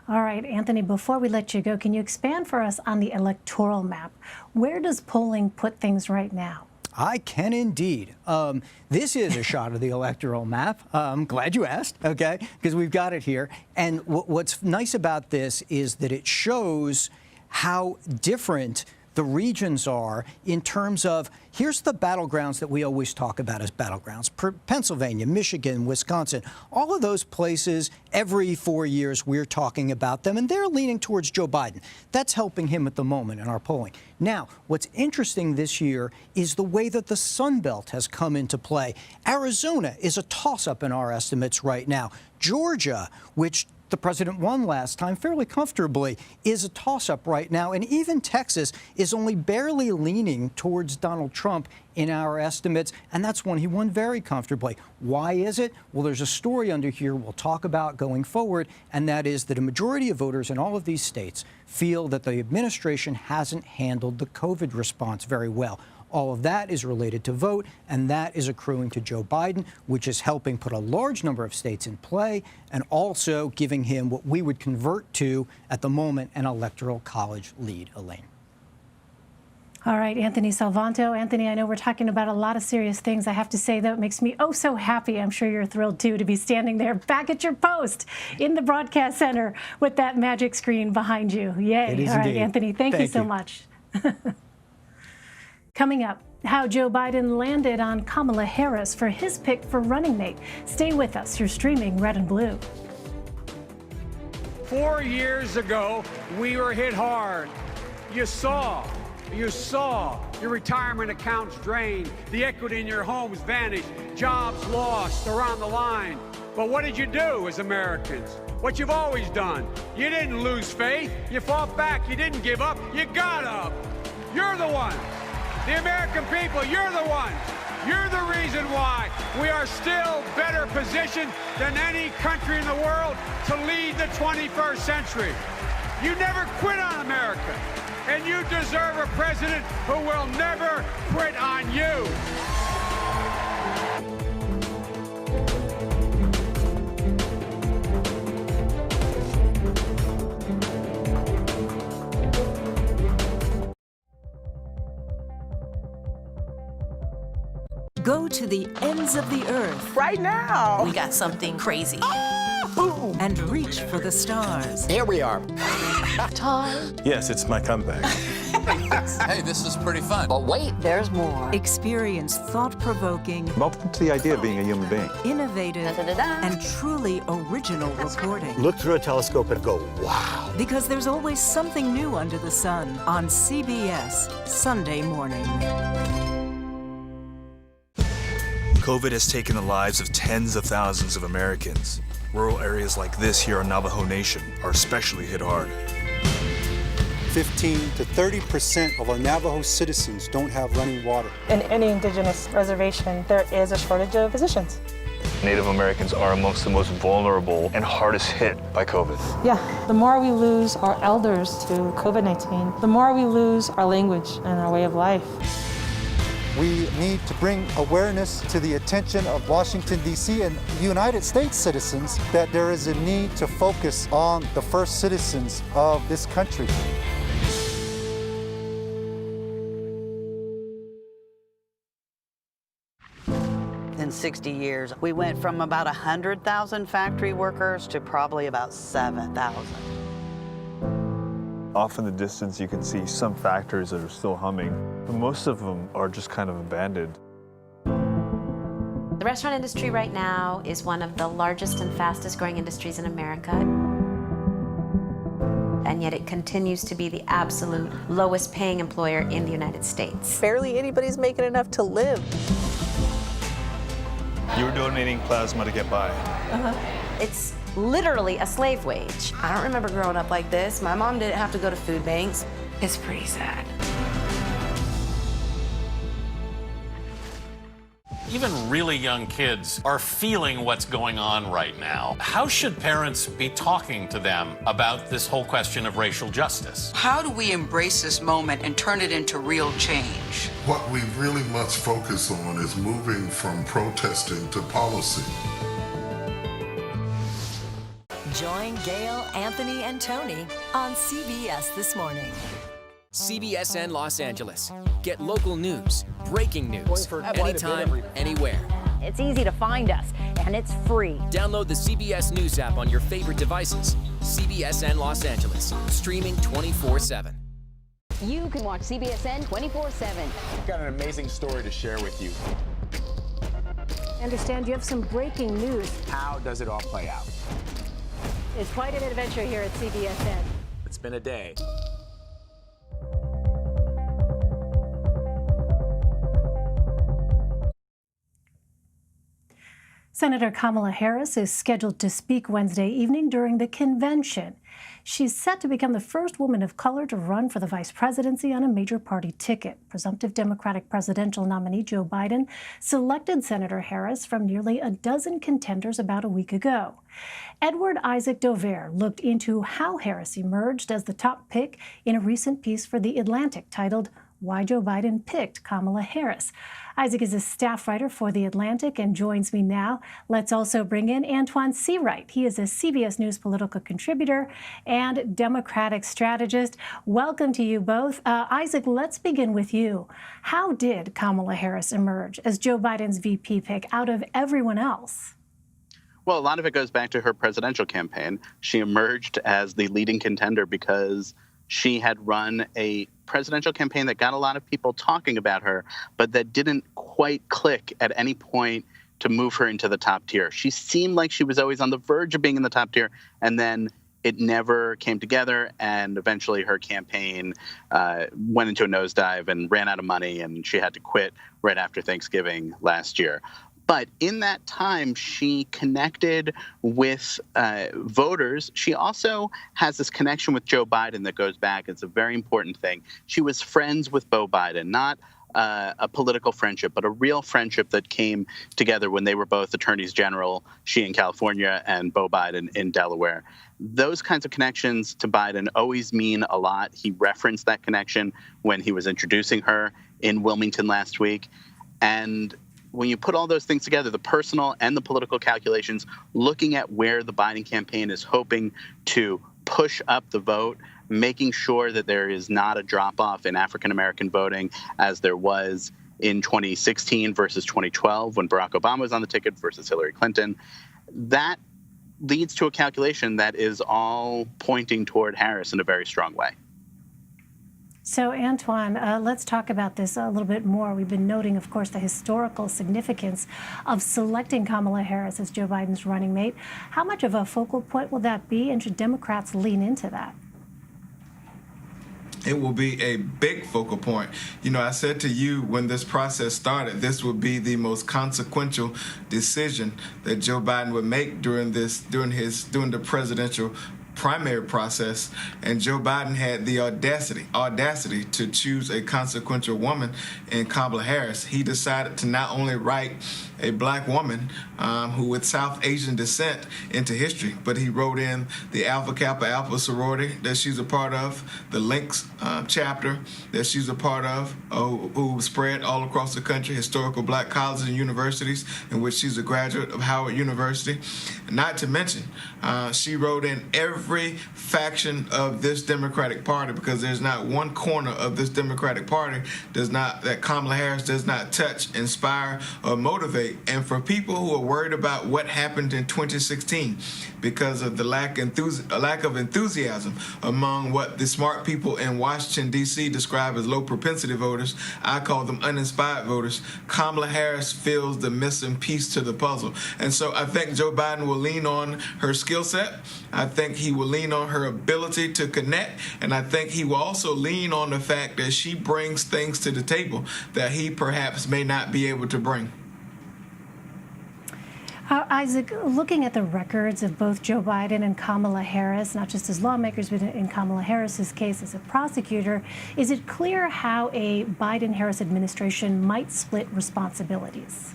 All right, Anthony, before we let you go, can you expand for us on the electoral map? Where does polling put things right now? I can indeed. This is a shot of the electoral map. I'm glad you asked, okay, because we've got it here. And what's nice about this is that it shows how different the regions are in terms of, here's the battlegrounds that we always talk about as battlegrounds. Pennsylvania, Michigan, Wisconsin, all of those places, every 4 years we're talking about them, and they're leaning towards Joe Biden. That's helping him at the moment in our polling. Now, what's interesting this year is the way that the Sun Belt has come into play. Arizona is a toss-up in our estimates right now. Georgia, which the president won last time fairly comfortably, is a toss-up right now. And even Texas is only barely leaning towards Donald Trump in our estimates, and that's one he won very comfortably. Why is it? Well, there's a story under here we'll talk about going forward, and that is that a majority of voters in all of these states feel that the administration hasn't handled the COVID response very well. All of that is related to vote, and that is accruing to Joe Biden, which is helping put a large number of states in play and also giving him what we would convert to, at the moment, an electoral college lead. Elaine. All right, Anthony Salvanto. Anthony, I know we're talking about a lot of serious things. I have to say, though, it makes me oh so happy. I'm sure you're thrilled, too, to be standing there back at your post in the broadcast center with that magic screen behind you. Yay. It is All right, indeed. Anthony, thank you so much. Coming up, how Joe Biden landed on Kamala Harris for his pick for running mate. Stay with us. You're streaming Red and Blue. 4 years ago, we were hit hard. You saw your retirement accounts drained, the equity in your homes vanished, jobs lost around the line. But what did you do as Americans? What you've always done. You didn't lose faith. You fought back. You didn't give up. You got up. You're the ones. The American people, you're the ones. You're the reason why we are still better positioned than any country in the world to lead the 21st century. You never quit on America, and you deserve a president who will never quit on you. Go to the ends of the earth. Right now. We got something crazy. And reach for the stars. Here we are. Time. Yes, it's my comeback. Hey, this is pretty fun. But wait, there's more. Experience thought-provoking, Welcome to the idea of being a human being. innovative, and truly original reporting. Look through a telescope and go, wow. Because there's always something new under the sun on CBS Sunday morning. COVID has taken the lives of tens of thousands of Americans. Rural areas like this here on Navajo Nation are especially hit hard. 15 to 30% of our Navajo citizens don't have running water. In any indigenous reservation, there is a shortage of physicians. Native Americans are amongst the most vulnerable and hardest hit by COVID. Yeah, the more we lose our elders to COVID-19, the more we lose our language and our way of life. We need to bring awareness to the attention of Washington, D.C. and United States citizens that there is a need to focus on the first citizens of this country. In 60 years, we went from about 100,000 factory workers to probably about 7,000. Off in the distance, you can see some factories that are still humming, but most of them are just kind of abandoned. The restaurant industry right now is one of the largest and fastest growing industries in America. And yet it continues to be the absolute lowest paying employer in the United States. Barely anybody's making enough to live. You were donating plasma to get by. It's literally a slave wage. I don't remember growing up like this. My mom didn't have to go to food banks. It's pretty sad. Even really young kids are feeling what's going on right now. How should parents be talking to them about this whole question of racial justice? How do we embrace this moment and turn it into real change? What we really must focus on is moving from protesting to policy. Join Gail, Anthony, and Tony on CBS This Morning. CBSN Los Angeles. Get local news, breaking news, anytime, anywhere. It's easy to find us, and it's free. Download the CBS News app on your favorite devices. CBSN Los Angeles, streaming 24/7. You can watch CBSN 24/7. We've got an amazing story to share with you. I understand you have some breaking news. How does it all play out? It's quite an adventure here at CBSN. It's been a day. Senator Kamala Harris is scheduled to speak Wednesday evening during the convention. She's set to become the first woman of color to run for the vice presidency on a major party ticket. Presumptive Democratic presidential nominee Joe Biden selected Senator Harris from nearly a dozen contenders about a week ago. Edward Isaac Dover looked into how Harris emerged as the top pick in a recent piece for The Atlantic titled Why Joe Biden Picked Kamala Harris. Isaac is a staff writer for The Atlantic and joins me now. Let's also bring in Antoine Seawright. He is a CBS News political contributor and Democratic strategist. Welcome to you both. Isaac, let's begin with you. How did Kamala Harris emerge as Joe Biden's VP pick out of everyone else? Well, a lot of it goes back to her presidential campaign. She emerged as the leading contender because she had run a presidential campaign that got a lot of people talking about her, but that didn't quite click at any point to move her into the top tier. She seemed like she was always on the verge of being in the top tier, and then it never came together, and eventually her campaign went into a nosedive and ran out of money, and she had to quit right after Thanksgiving last year. But in that time, she connected with voters. She also has this connection with Joe Biden that goes back. It's a very important thing. She was friends with Beau Biden, not a political friendship, but a real friendship that came together when they were both attorneys general, she in California and Beau Biden in Delaware. Those kinds of connections to Biden always mean a lot. He referenced that connection when he was introducing her in Wilmington last week. And when you put all those things together, the personal and the political calculations, looking at where the Biden campaign is hoping to push up the vote, making sure that there is not a drop-off in African-American voting as there was in 2016 versus 2012 when Barack Obama was on the ticket versus Hillary Clinton, that leads to a calculation that is all pointing toward Harris in a very strong way. So, Antoine, let's talk about this a little bit more. We've been noting, of course, the historical significance of selecting Kamala Harris as Joe Biden's running mate. How much of a focal point will that be, and should Democrats lean into that? It will be a big focal point. You know, I said to you when this process started, this would be the most consequential decision that Joe Biden would make during the presidential primary process, and Joe Biden had the audacity to choose a consequential woman in Kamala Harris. He decided to not only write a black woman who with South Asian descent into history, but he wrote in the Alpha Kappa Alpha sorority that she's a part of, the Links chapter that she's a part of, who spread all across the country, historical black colleges and universities, in which she's a graduate of Howard University. Not to mention, she wrote in every faction of this Democratic Party, because there's not one corner of this Democratic Party that Kamala Harris does not touch, inspire, or motivate. And for people who are worried about what happened in 2016 because of the lack of enthusiasm among what the smart people in Washington, D.C. describe as low propensity voters, I call them uninspired voters, Kamala Harris fills the missing piece to the puzzle. And so I think Joe Biden will lean on her skill set. I think he will lean on her ability to connect. And I think he will also lean on the fact that she brings things to the table that he perhaps may not be able to bring. Isaac, looking at the records of both Joe Biden and Kamala Harris, not just as lawmakers, but in Kamala Harris's case as a prosecutor, is it clear how a Biden-Harris administration might split responsibilities?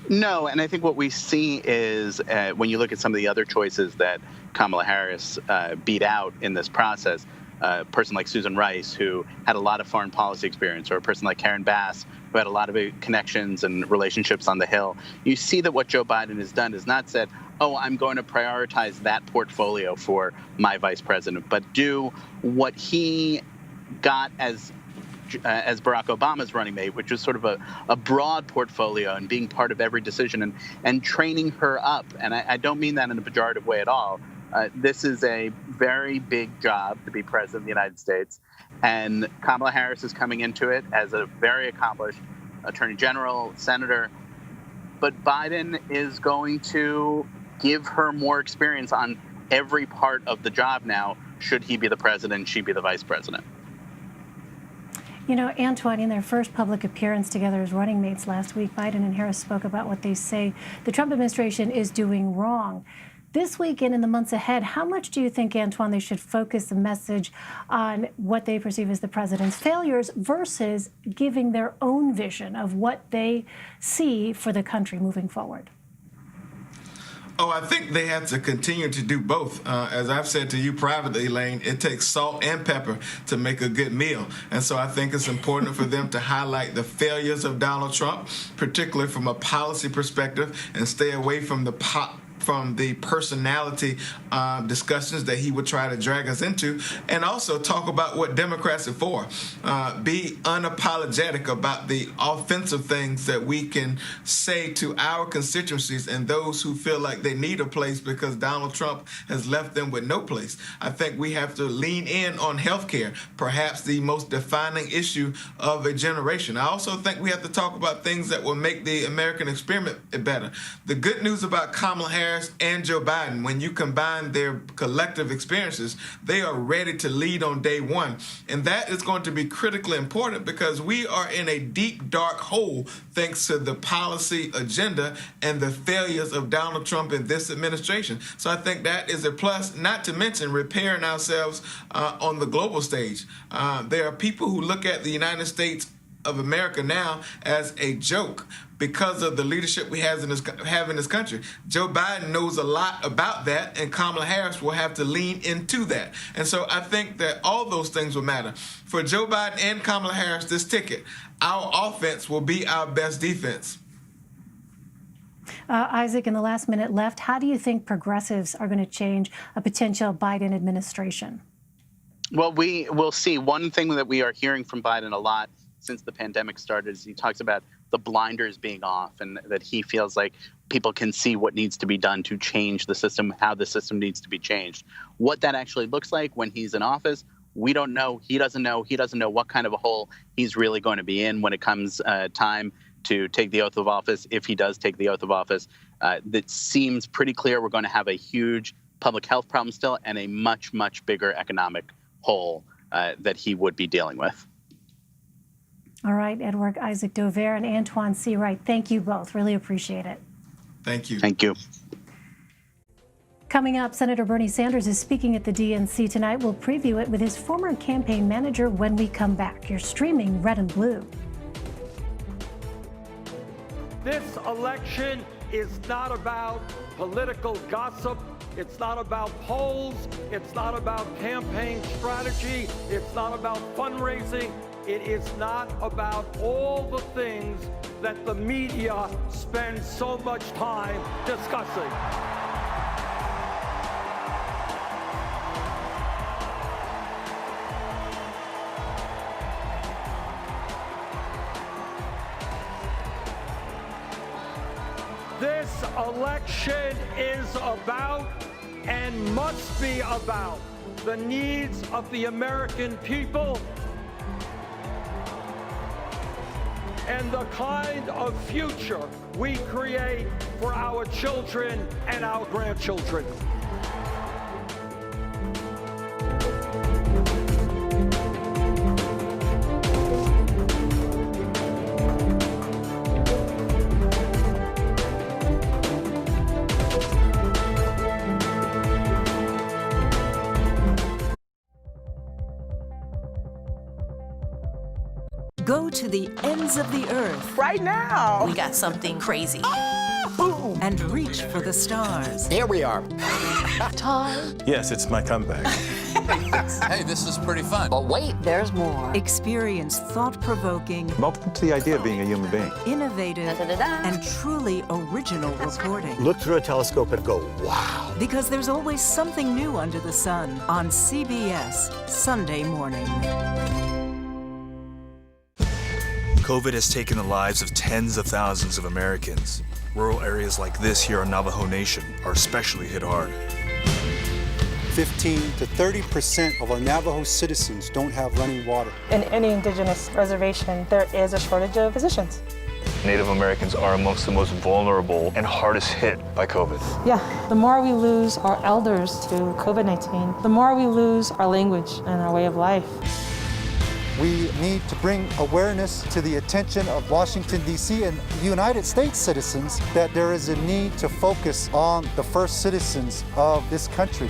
No, and I think what we see is when you look at some of the other choices that Kamala Harris beat out in this process, a person like Susan Rice, who had a lot of foreign policy experience, or a person like Karen Bass, who had a lot of connections and relationships on the Hill, you see that what Joe Biden has done is not said, oh, I'm going to prioritize that portfolio for my vice president, but do what he got as Barack Obama's running mate, which was sort of a broad portfolio and being part of every decision and training her up. And I don't mean that in a pejorative way at all. This is a very big job to be president of the United States. And Kamala Harris is coming into it as a very accomplished attorney general, senator. But Biden is going to give her more experience on every part of the job now, should he be the president, she be the vice president. You know, Antoine, in their first public appearance together as running mates last week, Biden and Harris spoke about what they say the Trump administration is doing wrong. This weekend, in the months ahead, how much do you think, Antoine, they should focus the message on what they perceive as the president's failures versus giving their own vision of what they see for the country moving forward? Oh, I think they have to continue to do both. As I've said to you privately, Elaine, it takes salt and pepper to make a good meal. And so I think it's important for them to highlight the failures of Donald Trump, particularly from a policy perspective, and stay away from the personality discussions that he would try to drag us into, and also talk about what Democrats are for. Be unapologetic about the offensive things that we can say to our constituencies and those who feel like they need a place because Donald Trump has left them with no place. I think we have to lean in on health care, perhaps the most defining issue of a generation. I also think we have to talk about things that will make the American experiment better. The good news about Kamala Harris and Joe Biden, when you combine their collective experiences, they are ready to lead on day one. And that is going to be critically important because we are in a deep, dark hole thanks to the policy agenda and the failures of Donald Trump and this administration. So I think that is a plus, not to mention repairing ourselves on the global stage. There are people who look at the United States of America now as a joke because of the leadership we have in this country. Joe Biden knows a lot about that, and Kamala Harris will have to lean into that. And so I think that all those things will matter. For Joe Biden and Kamala Harris, this ticket, our offense will be our best defense. Isaac, in the last minute left, how do you think progressives are going to change a potential Biden administration? Well, we will see. One thing that we are hearing from Biden a lot since the pandemic started is he talks about the blinders being off and that he feels like people can see what needs to be done to change the system, how the system needs to be changed. What that actually looks like when he's in office, we don't know. He doesn't know. He doesn't know what kind of a hole he's really going to be in when it comes time to take the oath of office. If he does take the oath of office, that seems pretty clear we're going to have a huge public health problem still and a much, much bigger economic hole that he would be dealing with. All right, Edward Isaac Dovere and Antoine C. Wright, thank you both. Really appreciate it. Thank you. Thank you. Coming up, Senator Bernie Sanders is speaking at the DNC tonight. We'll preview it with his former campaign manager when we come back. You're streaming Red and Blue. This election is not about political gossip. It's not about polls. It's not about campaign strategy. It's not about fundraising. It is not about all the things that the media spends so much time discussing. This election is about and must be about the needs of the American people and the kind of future we create for our children and our grandchildren. Go to the ends of the earth. Right now. We got something crazy. And reach for the stars. Here we are. Time. Yes, it's my comeback. Hey, this is pretty fun. But wait, there's more. Experience thought-provoking, I'm open to the idea of being a human being. innovative, and truly original reporting. Look through a telescope and go, wow. Because there's always something new under the sun on CBS Sunday morning. COVID has taken the lives of tens of thousands of Americans. Rural areas like this here on Navajo Nation are especially hit hard. 15 to 30% of our Navajo citizens don't have running water. In any indigenous reservation, there is a shortage of physicians. Native Americans are amongst the most vulnerable and hardest hit by COVID. Yeah, the more we lose our elders to COVID-19, the more we lose our language and our way of life. We need to bring awareness to the attention of Washington, D.C. and United States citizens that there is a need to focus on the first citizens of this country.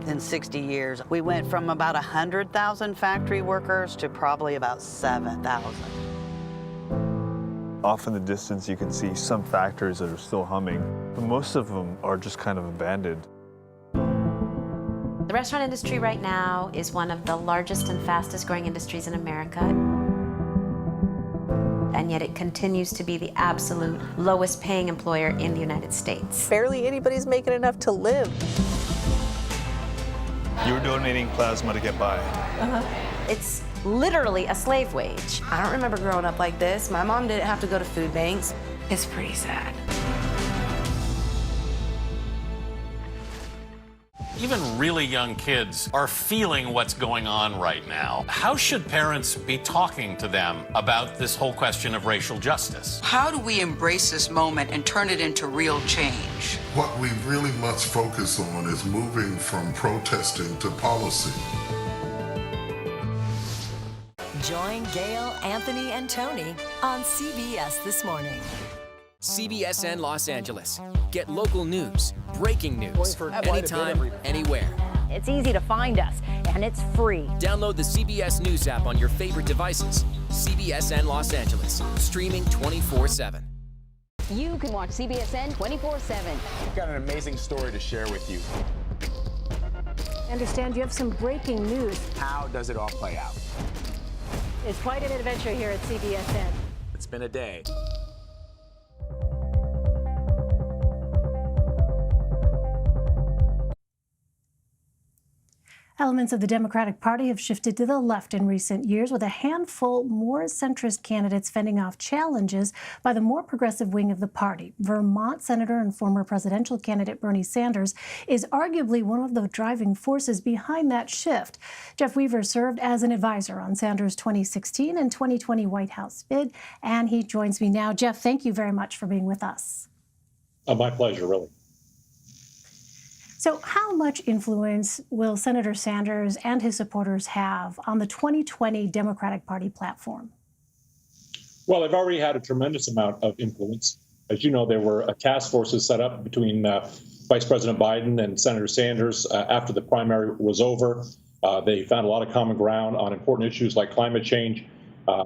In 60 years, we went from about 100,000 factory workers to probably about 7,000. Off in the distance, you can see some factories that are still humming, but most of them are just kind of abandoned. The restaurant industry right now is one of the largest and fastest growing industries in America. And yet it continues to be the absolute lowest paying employer in the United States. Barely anybody's making enough to live. You were donating plasma to get by. It's literally a slave wage. I don't remember growing up like this. My mom didn't have to go to food banks. It's pretty sad. Even really young kids are feeling what's going on right now. How should parents be talking to them about this whole question of racial justice? How do we embrace this moment and turn it into real change? What we really must focus on is moving from protesting to policy. Join Gail, Anthony, and Tony on CBS This Morning. CBSN Los Angeles. Get local news, breaking news, anytime, anywhere. It's easy to find us, and it's free. Download the CBS News app on your favorite devices. CBSN Los Angeles, streaming 24/7. You can watch CBSN 24/7. We've got an amazing story to share with you. I understand you have some breaking news. How does it all play out? It's quite an adventure here at CBSN. It's been a day. Elements of the Democratic Party have shifted to the left in recent years, with a handful more centrist candidates fending off challenges by the more progressive wing of the party. Vermont Senator and former presidential candidate Bernie Sanders is arguably one of the driving forces behind that shift. Jeff Weaver served as an advisor on Sanders' 2016 and 2020 White House bid, and he joins me now. Jeff, thank you very much for being with us. My pleasure, really. So how much influence will Senator Sanders and his supporters have on the 2020 Democratic Party platform? Well, they've already had a tremendous amount of influence. As you know, there were task forces set up between Vice President Biden and Senator Sanders after the primary was over. They found a lot of common ground on important issues like climate change, the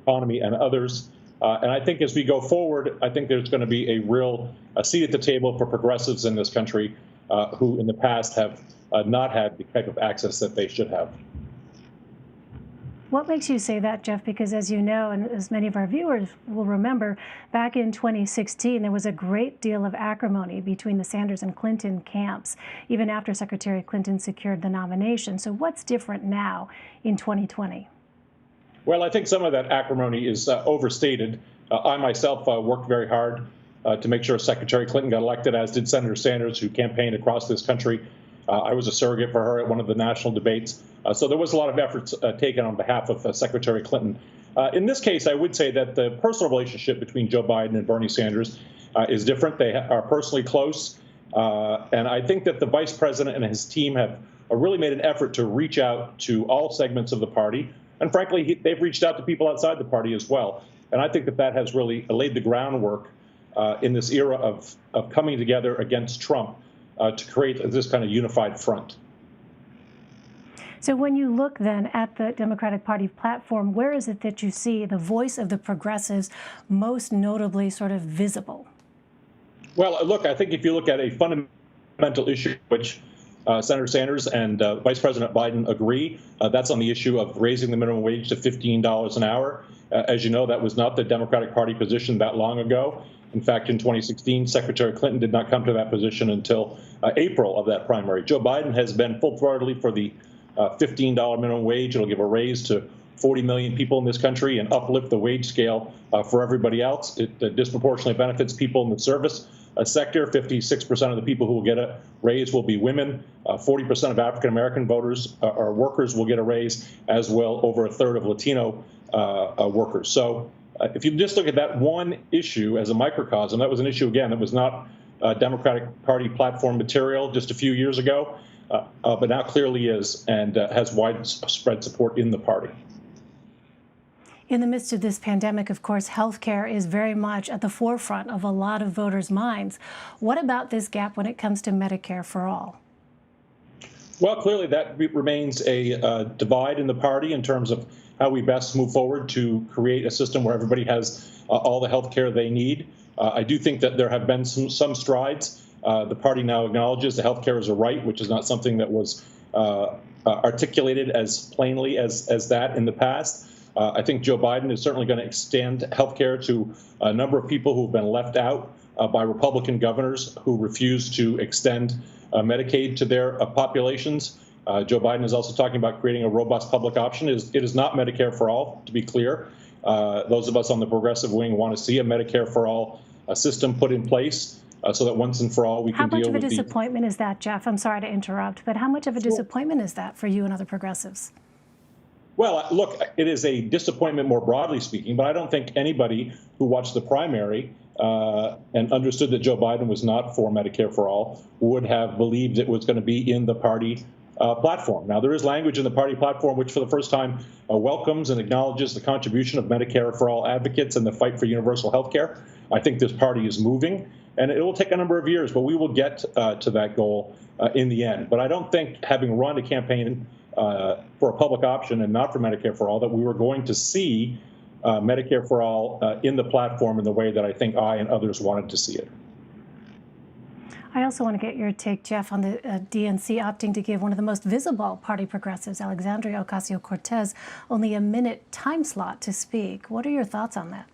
economy, and others. And I think as we go forward, I think there's going to be a real seat at the table for progressives in this country who in the past have not had the type of access that they should have. What makes you say that, Jeff? Because as you know, and as many of our viewers will remember, back in 2016, there was a great deal of acrimony between the Sanders and Clinton camps, even after Secretary Clinton secured the nomination. So what's different now in 2020? Well, I think some of that acrimony is overstated. I myself worked very hard to make sure Secretary Clinton got elected, as did Senator Sanders, who campaigned across this country. I was a surrogate for her at one of the national debates. So there was a lot of efforts taken on behalf of Secretary Clinton. In this case, I would say that the personal relationship between Joe Biden and Bernie Sanders is different. They are personally close. And I think that the vice president and his team have really made an effort to reach out to all segments of the party. And frankly, they've reached out to people outside the party as well. And I think that that has really laid the groundwork in this era of coming together against Trump to create this kind of unified front. So when you look then at the Democratic Party platform, where is it that you see the voice of the progressives most notably sort of visible? Well, look, I think if you look at a fundamental issue, which Senator Sanders and Vice President Biden agree, that's on the issue of raising the minimum wage to $15 an hour. As you know, that was not the Democratic Party position that long ago. In fact, in 2016, Secretary Clinton did not come to that position until April of that primary. Joe Biden has been full-throatedly for the $15 minimum wage. It'll give a raise to 40 million people in this country and uplift the wage scale for everybody else. It disproportionately benefits people in the service sector. 56% of the people who will get a raise will be women. 40% of African-American voters or workers will get a raise, as well over a third of Latino workers. So if you just look at that one issue as a microcosm, that was an issue, again, that was not Democratic Party platform material just a few years ago, but now clearly is and has widespread support in the party. In the midst of this pandemic, of course, healthcare is very much at the forefront of a lot of voters' minds. What about this gap when it comes to Medicare for all? Well, clearly that remains a divide in the party in terms of how we best move forward to create a system where everybody has all the health care they need. I do think that there have been some strides. The party now acknowledges the health care is a right, which is not something that was articulated as plainly as that in the past. I think Joe Biden is certainly going to extend health care to a number of people who have been left out by Republican governors who refuse to extend Medicaid to their populations. Joe Biden is also talking about creating a robust public option. It is not Medicare for all, to be clear. Those of us on the progressive wing want to see a Medicare for all system put in place so that once and for all we can deal with How much of a disappointment is that, Jeff? I'm sorry to interrupt, but how much of a disappointment is that for you and other progressives? Well, look, it is a disappointment more broadly speaking, but I don't think anybody who watched the primary and understood that Joe Biden was not for Medicare for all would have believed it was going to be in the party platform. Now, there is language in the party platform which for the first time welcomes and acknowledges the contribution of Medicare for all advocates and the fight for universal health care. I think this party is moving, and it will take a number of years, but we will get to that goal in the end. But I don't think, having run a campaign for a public option and not for Medicare for all, that we were going to see Medicare for all in the platform in the way that I think I and others wanted to see it. I also want to get your take, Jeff, on the DNC opting to give one of the most visible party progressives, Alexandria Ocasio-Cortez, only a minute time slot to speak. What are your thoughts on that?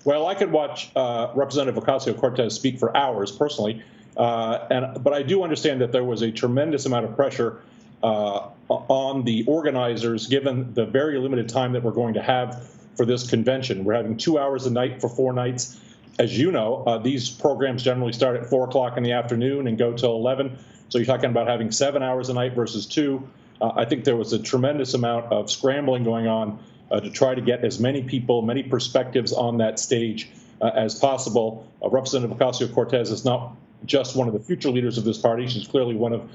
Well, I could watch Representative Ocasio-Cortez speak for hours personally, but I do understand that there was a tremendous amount of pressure on the organizers, given the very limited time that we're going to have for this convention. We're having 2 hours a night for 4 nights. As you know, these programs generally start at 4 o'clock in the afternoon and go till 11. So you're talking about having 7 hours a night versus 2. I think there was a tremendous amount of scrambling going on to try to get as many people, many perspectives on that stage as possible. Representative Ocasio-Cortez is not just one of the future leaders of this party. She's clearly one of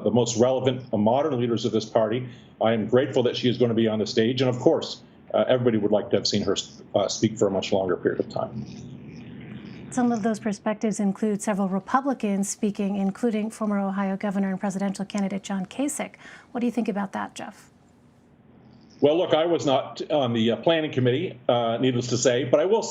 the most relevant modern leaders of this party. I am grateful that she is going to be on the stage. And of course, everybody would like to have seen her speak for a much longer period of time. Some of those perspectives include several Republicans speaking, including former Ohio governor and presidential candidate John Kasich. What do you think about that, Jeff? Well, look, I was not on the planning committee, needless to say, but I will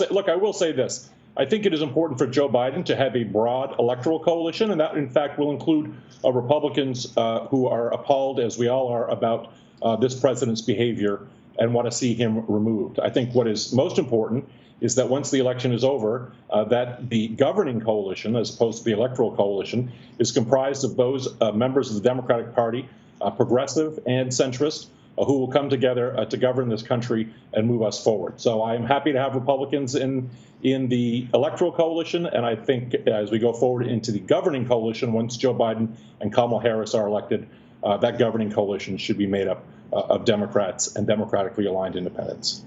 say this. I think it is important for Joe Biden to have a broad electoral coalition, and that, in fact, will include Republicans who are appalled, as we all are, about this president's behavior and want to see him removed. I think what is most important is that once the election is over, that the governing coalition, as opposed to the electoral coalition, is comprised of those members of the Democratic Party, progressive and centrist, who will come together to govern this country and move us forward. So I am happy to have Republicans in the electoral coalition, and I think as we go forward into the governing coalition, once Joe Biden and Kamala Harris are elected, that governing coalition should be made up of Democrats and democratically aligned independents.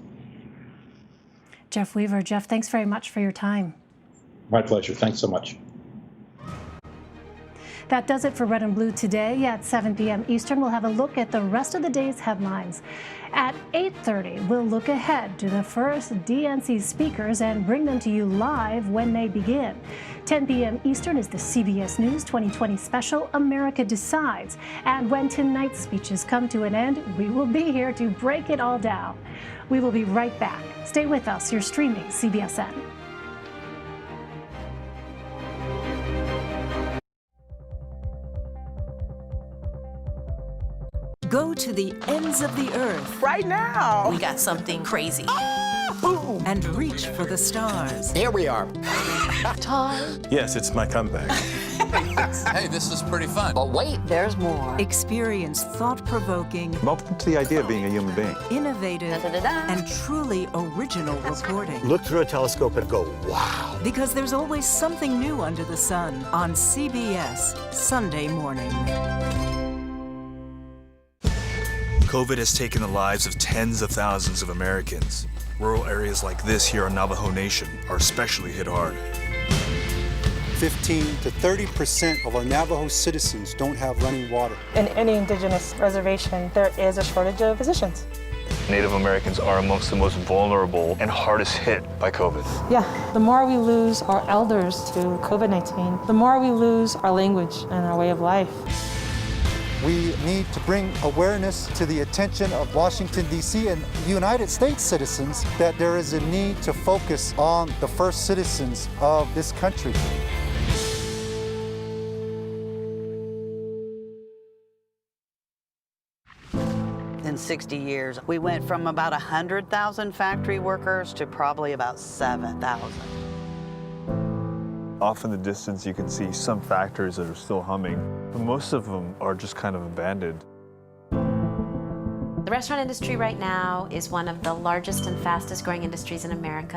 Jeff Weaver. Jeff, thanks very much for your time. My pleasure. Thanks so much. That does it for Red and Blue today. At 7 p.m. Eastern, we'll have a look at the rest of the day's headlines. At 8:30, we'll look ahead to the first DNC speakers and bring them to you live when they begin. 10 p.m. Eastern is the CBS News 2020 special, America Decides. And when tonight's speeches come to an end, we will be here to break it all down. We will be right back. Stay with us. You're streaming CBSN. Go to the ends of the earth. Right now. We got something crazy. And and reach for the stars. Here we are. Time. Yes, it's my comeback. Hey, this is pretty fun. But wait, there's more. Experience thought-provoking, Welcome to the idea of being a human being. innovative, and truly original reporting. Look through a telescope and go, wow. Because there's always something new under the sun on CBS Sunday morning. COVID has taken the lives of tens of thousands of Americans. Rural areas like this here on Navajo Nation are especially hit hard. 15 to 30% of our Navajo citizens don't have running water. In any indigenous reservation, there is a shortage of physicians. Native Americans are amongst the most vulnerable and hardest hit by COVID. Yeah, the more we lose our elders to COVID-19, the more we lose our language and our way of life. We need to bring awareness to the attention of Washington, D.C. and United States citizens that there is a need to focus on the first citizens of this country. In 60 years, we went from about 100,000 factory workers to probably about 7,000. Off in the distance, you can see some factories that are still humming, but most of them are just kind of abandoned. The restaurant industry right now is one of the largest and fastest growing industries in America.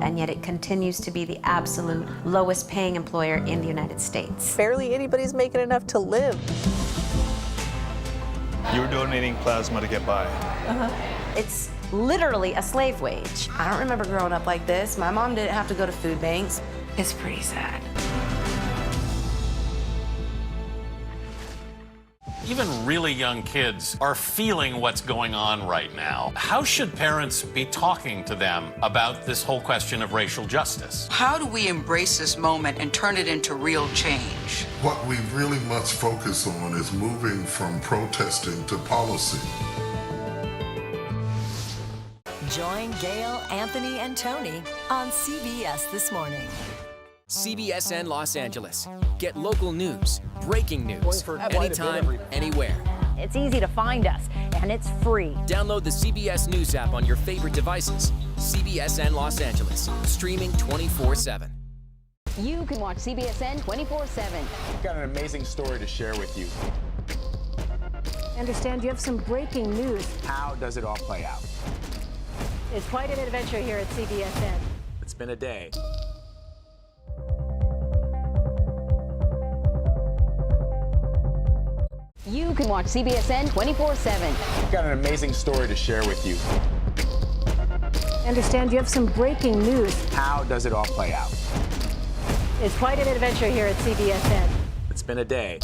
And yet it continues to be the absolute lowest paying employer in the United States. Barely anybody's making enough to live. You were donating plasma to get by. It's literally a slave wage. I don't remember growing up like this. My mom didn't have to go to food banks. It's pretty sad. Even really young kids are feeling what's going on right now. How should parents be talking to them about this whole question of racial justice? How do we embrace this moment and turn it into real change? What we really must focus on is moving from protesting to policy. Join Gail, Anthony, and Tony on CBS This Morning. CBSN Los Angeles. Get local news, breaking news, anytime, anywhere. It's easy to find us, and it's free. Download the CBS News app on your favorite devices. CBSN Los Angeles, streaming 24/7. You can watch CBSN 24/7. We've got an amazing story to share with you. I understand you have some breaking news. How does it all play out? It's quite an adventure here at CBSN. It's been a day. You can watch CBSN 24/7. We've got an amazing story to share with you. I understand you have some breaking news. How does it all play out? It's quite an adventure here at CBSN. It's been a day.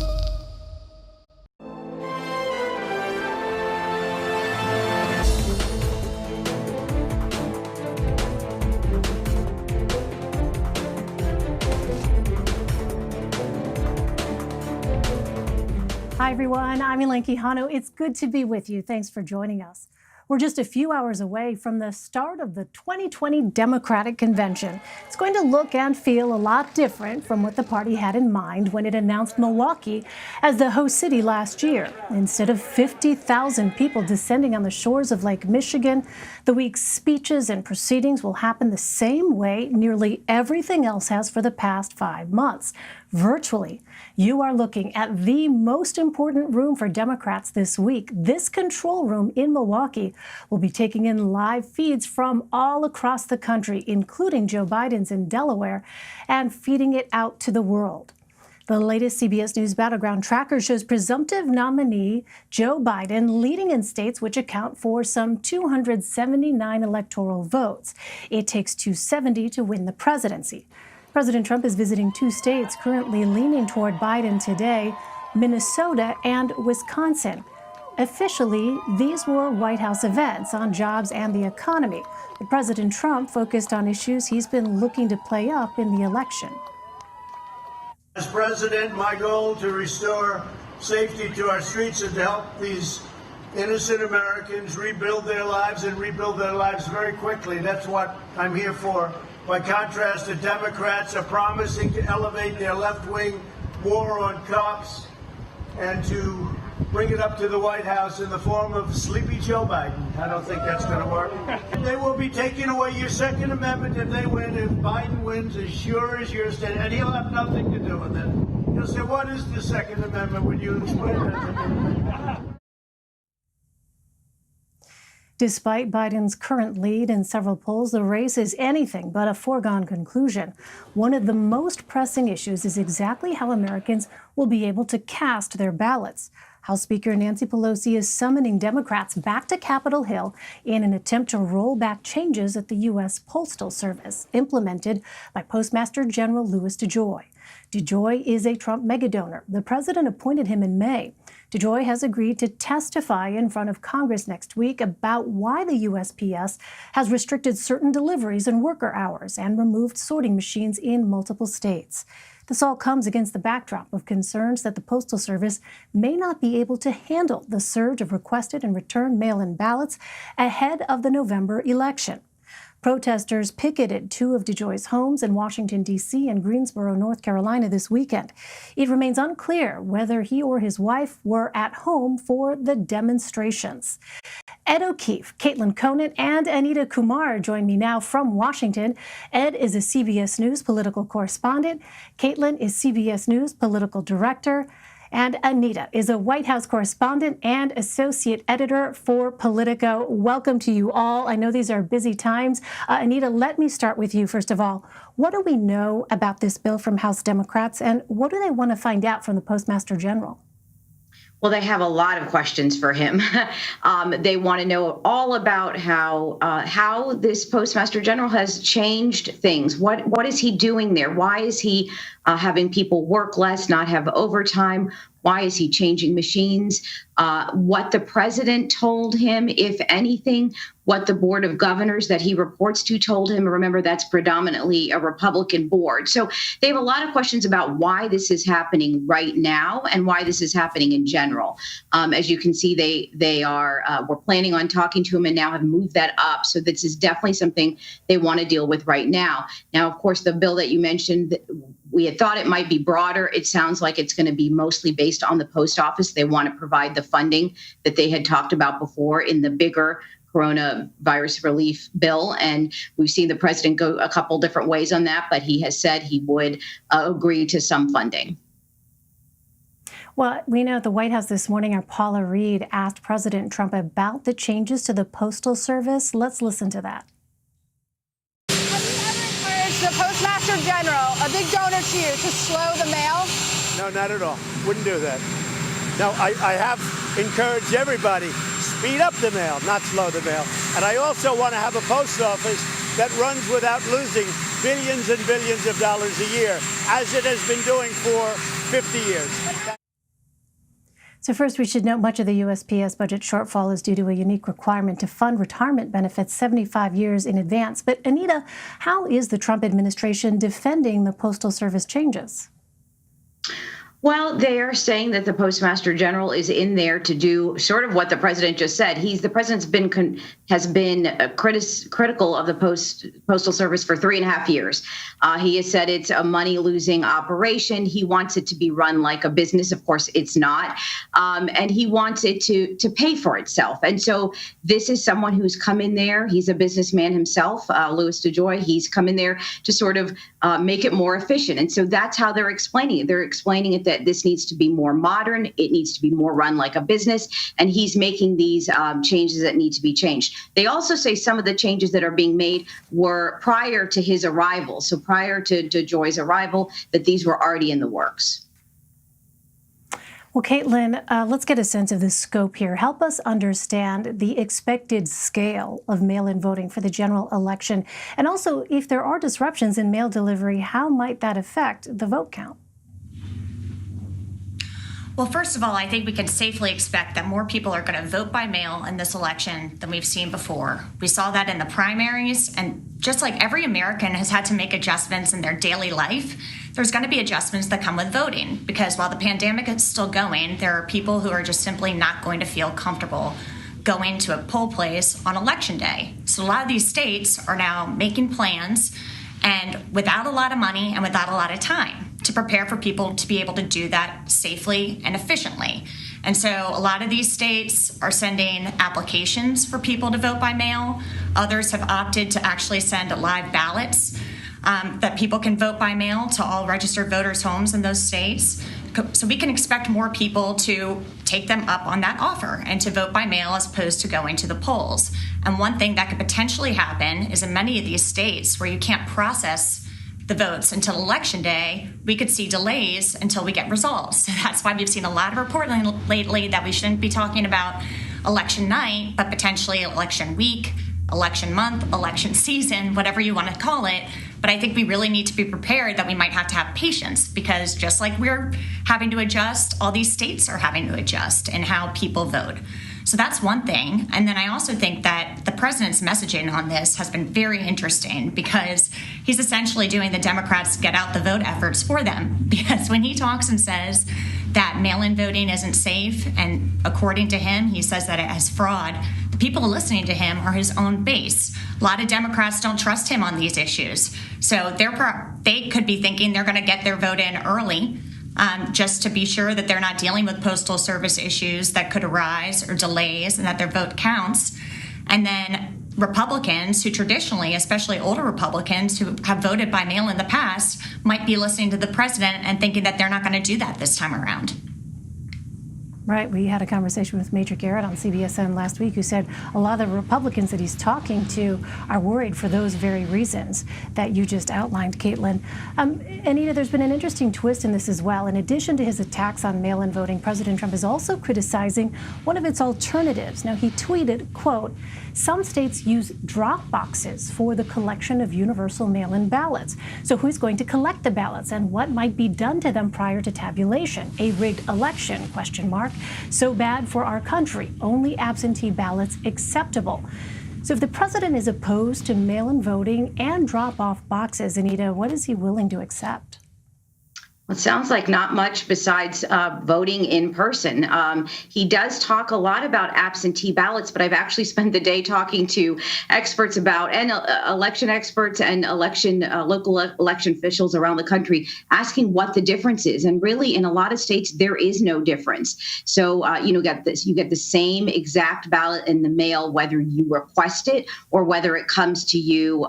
Hi, everyone. I'm Elaine Quijano. It's good to be with you. Thanks for joining us. We're just a few hours away from the start of the 2020 Democratic Convention. It's going to look and feel a lot different from what the party had in mind when it announced Milwaukee as the host city last year. Instead of 50,000 people descending on the shores of Lake Michigan, the week's speeches and proceedings will happen the same way nearly everything else has for the past 5 months, virtually. You are looking at the most important room for Democrats this week. This control room in Milwaukee will be taking in live feeds from all across the country, including Joe Biden's in Delaware, and feeding it out to the world. The latest CBS News Battleground Tracker shows presumptive nominee Joe Biden leading in states which account for some 279 electoral votes. It takes 270 to win the presidency. President Trump is visiting 2 states currently leaning toward Biden today, Minnesota and Wisconsin. Officially, these were White House events on jobs and the economy. But President Trump focused on issues he's been looking to play up in the election. As president, my goal to restore safety to our streets and to help these innocent Americans rebuild their lives and rebuild their lives very quickly. That's what I'm here for. By contrast, the Democrats are promising to elevate their left-wing war on cops and to bring it up to the White House in the form of Sleepy Joe Biden. I don't think that's going to work. They will be taking away your Second Amendment if they win. If Biden wins, as sure as you're standing, and he'll have nothing to do with it. He'll say, what is the Second Amendment? Would you explain that to me? Despite Biden's current lead in several polls, the race is anything but a foregone conclusion. One of the most pressing issues is exactly how Americans will be able to cast their ballots. House Speaker Nancy Pelosi is summoning Democrats back to Capitol Hill in an attempt to roll back changes at the U.S. Postal Service implemented by Postmaster General Louis DeJoy. DeJoy is a Trump megadonor. The president appointed him in May. DeJoy has agreed to testify in front of Congress next week about why the USPS has restricted certain deliveries and worker hours and removed sorting machines in multiple states. This all comes against the backdrop of concerns that the Postal Service may not be able to handle the surge of requested and returned mail-in ballots ahead of the November election. Protesters picketed two of DeJoy's homes in Washington, D.C. and Greensboro, North Carolina this weekend. It remains unclear whether he or his wife were at home for the demonstrations. Ed O'Keefe, Caitlin Conan, and Anita Kumar join me now from Washington. Ed is a CBS News political correspondent. Caitlin is CBS News political director. And Anita is a White House correspondent and associate editor for Politico. Welcome to you all. I know these are busy times. Anita, let me start with you, first of all. What do we know about this bill from House Democrats, and what do they want to find out from the Postmaster General? Well, they have a lot of questions for him. They want to know all about how this Postmaster General has changed things. What is he doing there? Why is he having people work less, not have overtime? Why is he changing machines? What the president told him, if anything, what the Board of Governors that he reports to told him. Remember, that's predominantly a Republican board. So they have a lot of questions about why this is happening right now and why this is happening in general. As you can see, they were planning on talking to him and now have moved that up. So this is definitely something they want to deal with right now. Now, of course, the bill that you mentioned, we had thought it might be broader. It sounds like it's going to be mostly based on the post office. They want to provide the funding that they had talked about before in the bigger coronavirus relief bill. And we've seen the president go a couple different ways on that, but he has said he would agree to some funding. Well, we know at the White House this morning, our Paula Reed asked President Trump about the changes to the Postal Service. Let's listen to that. The Postmaster General, a big donor to you, to slow the mail? No, not at all. Wouldn't do that. No, I have encouraged everybody, speed up the mail, not slow the mail. And I also want to have a post office that runs without losing billions and billions of dollars a year, as it has been doing for 50 years. So first, we should note much of the USPS budget shortfall is due to a unique requirement to fund retirement benefits 75 years in advance. But Anita, how is the Trump administration defending the Postal Service changes? Well, they are saying that the Postmaster General is in there to do sort of what the president just said. The president's has been critical of the Postal Service for 3.5 years. He has said it's a money-losing operation. He wants it to be run like a business. Of course, it's not. And he wants it to pay for itself. And so this is someone who's come in there. He's a businessman himself, Louis DeJoy. He's come in there to sort of make it more efficient. And so that's how they're explaining it. They're explaining it that this needs to be more modern. It needs to be more run like a business. And he's making these changes that need to be changed. They also say some of the changes that are being made were prior to his arrival. So prior to DeJoy's arrival, that these were already in the works. Well, Caitlin, let's get a sense of the scope here. Help us understand the expected scale of mail-in voting for the general election. And also, if there are disruptions in mail delivery, how might that affect the vote count? Well, first of all, I think we can safely expect that more people are going to vote by mail in this election than we've seen before. We saw that in the primaries, and just like every American has had to make adjustments in their daily life, there's going to be adjustments that come with voting, because while the pandemic is still going, there are people who are just simply not going to feel comfortable going to a poll place on election day. So a lot of these states are now making plans, and without a lot of money and without a lot of time, to prepare for people to be able to do that safely and efficiently. And so a lot of these states are sending applications for people to vote by mail. Others have opted to actually send live ballots that people can vote by mail to all registered voters' homes in those states. So we can expect more people to take them up on that offer and to vote by mail as opposed to going to the polls. And one thing that could potentially happen is in many of these states where you can't process the votes until election day, we could see delays until we get results. So that's why we've seen a lot of reporting lately that we shouldn't be talking about election night, but potentially election week, election month, election season, whatever you want to call it. But I think we really need to be prepared that we might have to have patience, because just like we're having to adjust, all these states are having to adjust in how people vote. So that's one thing. And then I also think that the president's messaging on this has been very interesting, because he's essentially doing the Democrats' get out the vote efforts for them. Because when he talks and says that mail-in voting isn't safe, and according to him, he says that it has fraud, the people listening to him are his own base. A lot of Democrats don't trust him on these issues. So they could be thinking they're going to get their vote in early, just to be sure that they're not dealing with Postal Service issues that could arise or delays, and that their vote counts. And then Republicans who traditionally, especially older Republicans who have voted by mail in the past, might be listening to the president and thinking that they're not going to do that this time around. Right. We had a conversation with Major Garrett on CBSN last week, who said a lot of the Republicans that he's talking to are worried for those very reasons that you just outlined, Caitlin. Anita, there's been an interesting twist in this as well. In addition to his attacks on mail-in voting, President Trump is also criticizing one of its alternatives. Now, he tweeted, quote, "Some states use drop boxes for the collection of universal mail-in ballots. So who's going to collect the ballots, and what might be done to them prior to tabulation? A rigged election, question mark. So bad for our country. Only absentee ballots acceptable." So if the president is opposed to mail-in voting and drop-off boxes, Anita, what is he willing to accept? It sounds like not much besides voting in person. He does talk a lot about absentee ballots, but I've actually spent the day talking to experts about, and election experts and local election officials around the country, asking what the difference is. And really, in a lot of states, there is no difference. So you get the same exact ballot in the mail, whether you request it or whether it comes to you,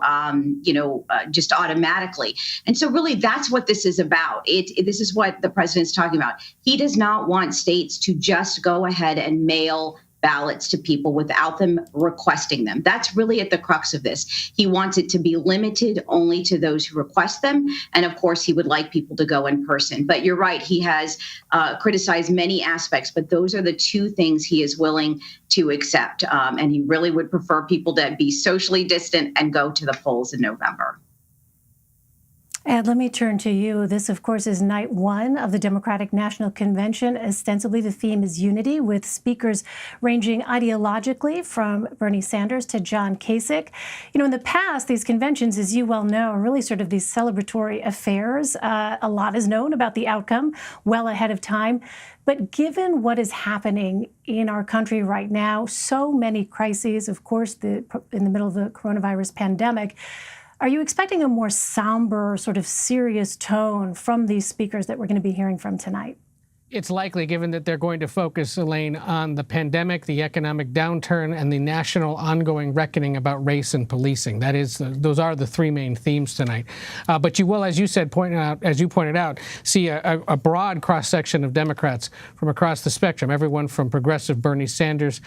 just automatically. And so really, that's what this is about. This is what the president's talking about. He does not want states to just go ahead and mail ballots to people without them requesting them. That's really at the crux of this. He wants it to be limited only to those who request them. And of course, he would like people to go in person. But you're right, he has criticized many aspects, but those are the two things he is willing to accept. And he really would prefer people to be socially distant and go to the polls in November. Ed, let me turn to you. This, of course, is night one of the Democratic National Convention. Ostensibly, the theme is unity, with speakers ranging ideologically from Bernie Sanders to John Kasich. In the past, these conventions, as you well know, are really sort of these celebratory affairs. A lot is known about the outcome well ahead of time. But given what is happening in our country right now, so many crises, of course, in the middle of the coronavirus pandemic, are you expecting a more somber, sort of serious tone from these speakers that we're going to be hearing from tonight? It's likely, given that they're going to focus, Elaine, on the pandemic, the economic downturn, and the national ongoing reckoning about race and policing. Those are the three main themes tonight. But you will, as you pointed out, see a broad cross-section of Democrats from across the spectrum, everyone from progressive Bernie Sanders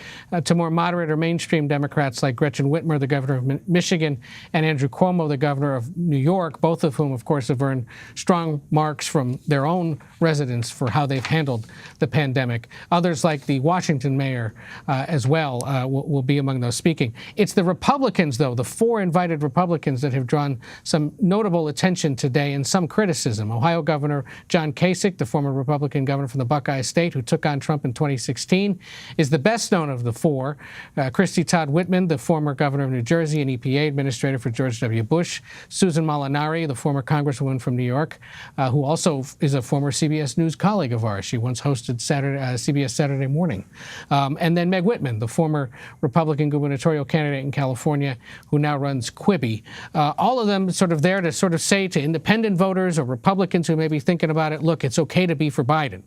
to more moderate or mainstream Democrats like Gretchen Whitmer, the governor of Michigan, and Andrew Cuomo, the governor of New York, both of whom, of course, have earned strong marks from their own residents for how they've handled the pandemic. Others, like the Washington mayor as well, will be among those speaking. It's the Republicans, though, the four invited Republicans, that have drawn some notable attention today and some criticism. Ohio Governor John Kasich, the former Republican governor from the Buckeye State, who took on Trump in 2016, is the best known of the four. Christy Todd Whitman, the former governor of New Jersey and EPA administrator for George W. Bush. Susan Molinari, the former congresswoman from New York, who also is a former CBS News colleague of ours. She once hosted CBS Saturday Morning. And then Meg Whitman, the former Republican gubernatorial candidate in California, who now runs Quibi. All of them sort of there to sort of say to independent voters or Republicans who may be thinking about it, look, it's okay to be for Biden.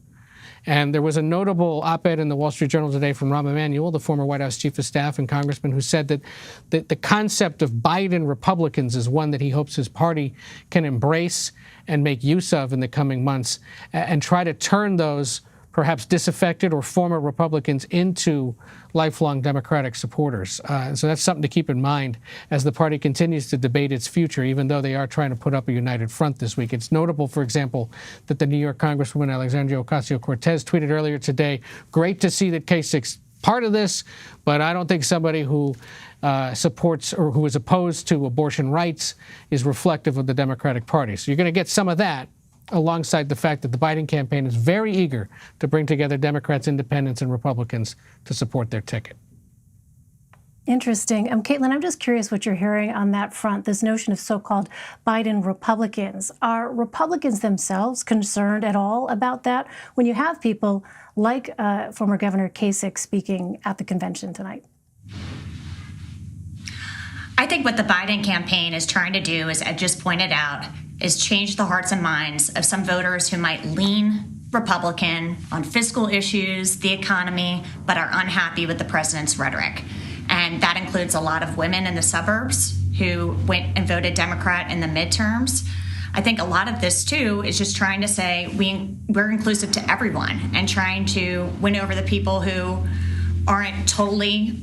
And there was a notable op-ed in the Wall Street Journal today from Rahm Emanuel, the former White House chief of staff and congressman, who said that the concept of Biden Republicans is one that he hopes his party can embrace and make use of in the coming months and try to turn those perhaps disaffected or former Republicans into lifelong Democratic supporters. So that's something to keep in mind as the party continues to debate its future, even though they are trying to put up a united front this week. It's notable, for example, that the New York Congresswoman Alexandria Ocasio-Cortez tweeted earlier today, "Great to see that Kasich part of this, but I don't think somebody who supports or who is opposed to abortion rights is reflective of the Democratic Party." So you're going to get some of that, alongside the fact that the Biden campaign is very eager to bring together Democrats, independents, and Republicans to support their ticket. Interesting. Caitlin, I'm just curious what you're hearing on that front, this notion of so-called Biden Republicans. Are Republicans themselves concerned at all about that when you have people like former Governor Kasich speaking at the convention tonight? I think what the Biden campaign is trying to do, as Ed just pointed out, is change the hearts and minds of some voters who might lean Republican on fiscal issues, the economy, but are unhappy with the president's rhetoric. And that includes a lot of women in the suburbs who went and voted Democrat in the midterms. I think a lot of this, too, is just trying to say we're inclusive to everyone and trying to win over the people who aren't totally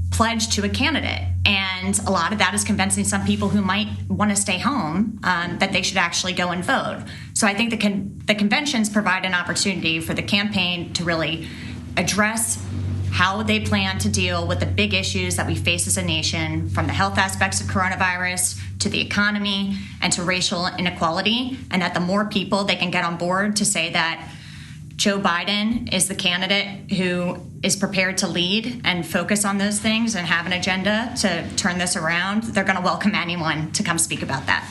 pledged to a candidate. And a lot of that is convincing some people who might want to stay home that they should actually go and vote. So I think the conventions provide an opportunity for the campaign to really address how they plan to deal with the big issues that we face as a nation, from the health aspects of coronavirus to the economy and to racial inequality, and that the more people they can get on board to say that Joe Biden is the candidate who is prepared to lead and focus on those things and have an agenda to turn this around, they're going to welcome anyone to come speak about that.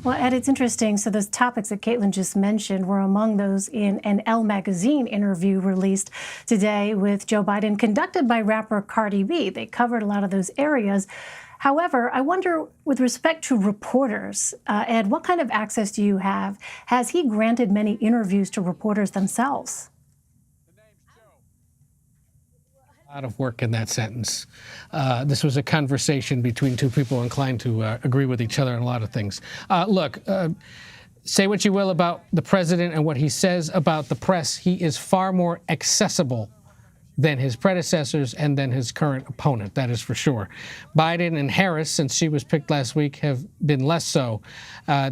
Well, Ed, it's interesting. So those topics that Caitlin just mentioned were among those in an Elle magazine interview released today with Joe Biden, conducted by rapper Cardi B. They covered a lot of those areas. However, I wonder, with respect to reporters, Ed, what kind of access do you have? Has he granted many interviews to reporters themselves? A lot of work in that sentence. This was a conversation between two people inclined to agree with each other on a lot of things. Look, say what you will about the president and what he says about the press. He is far more accessible than his predecessors and than his current opponent, that is for sure. Biden and Harris, since she was picked last week, have been less so.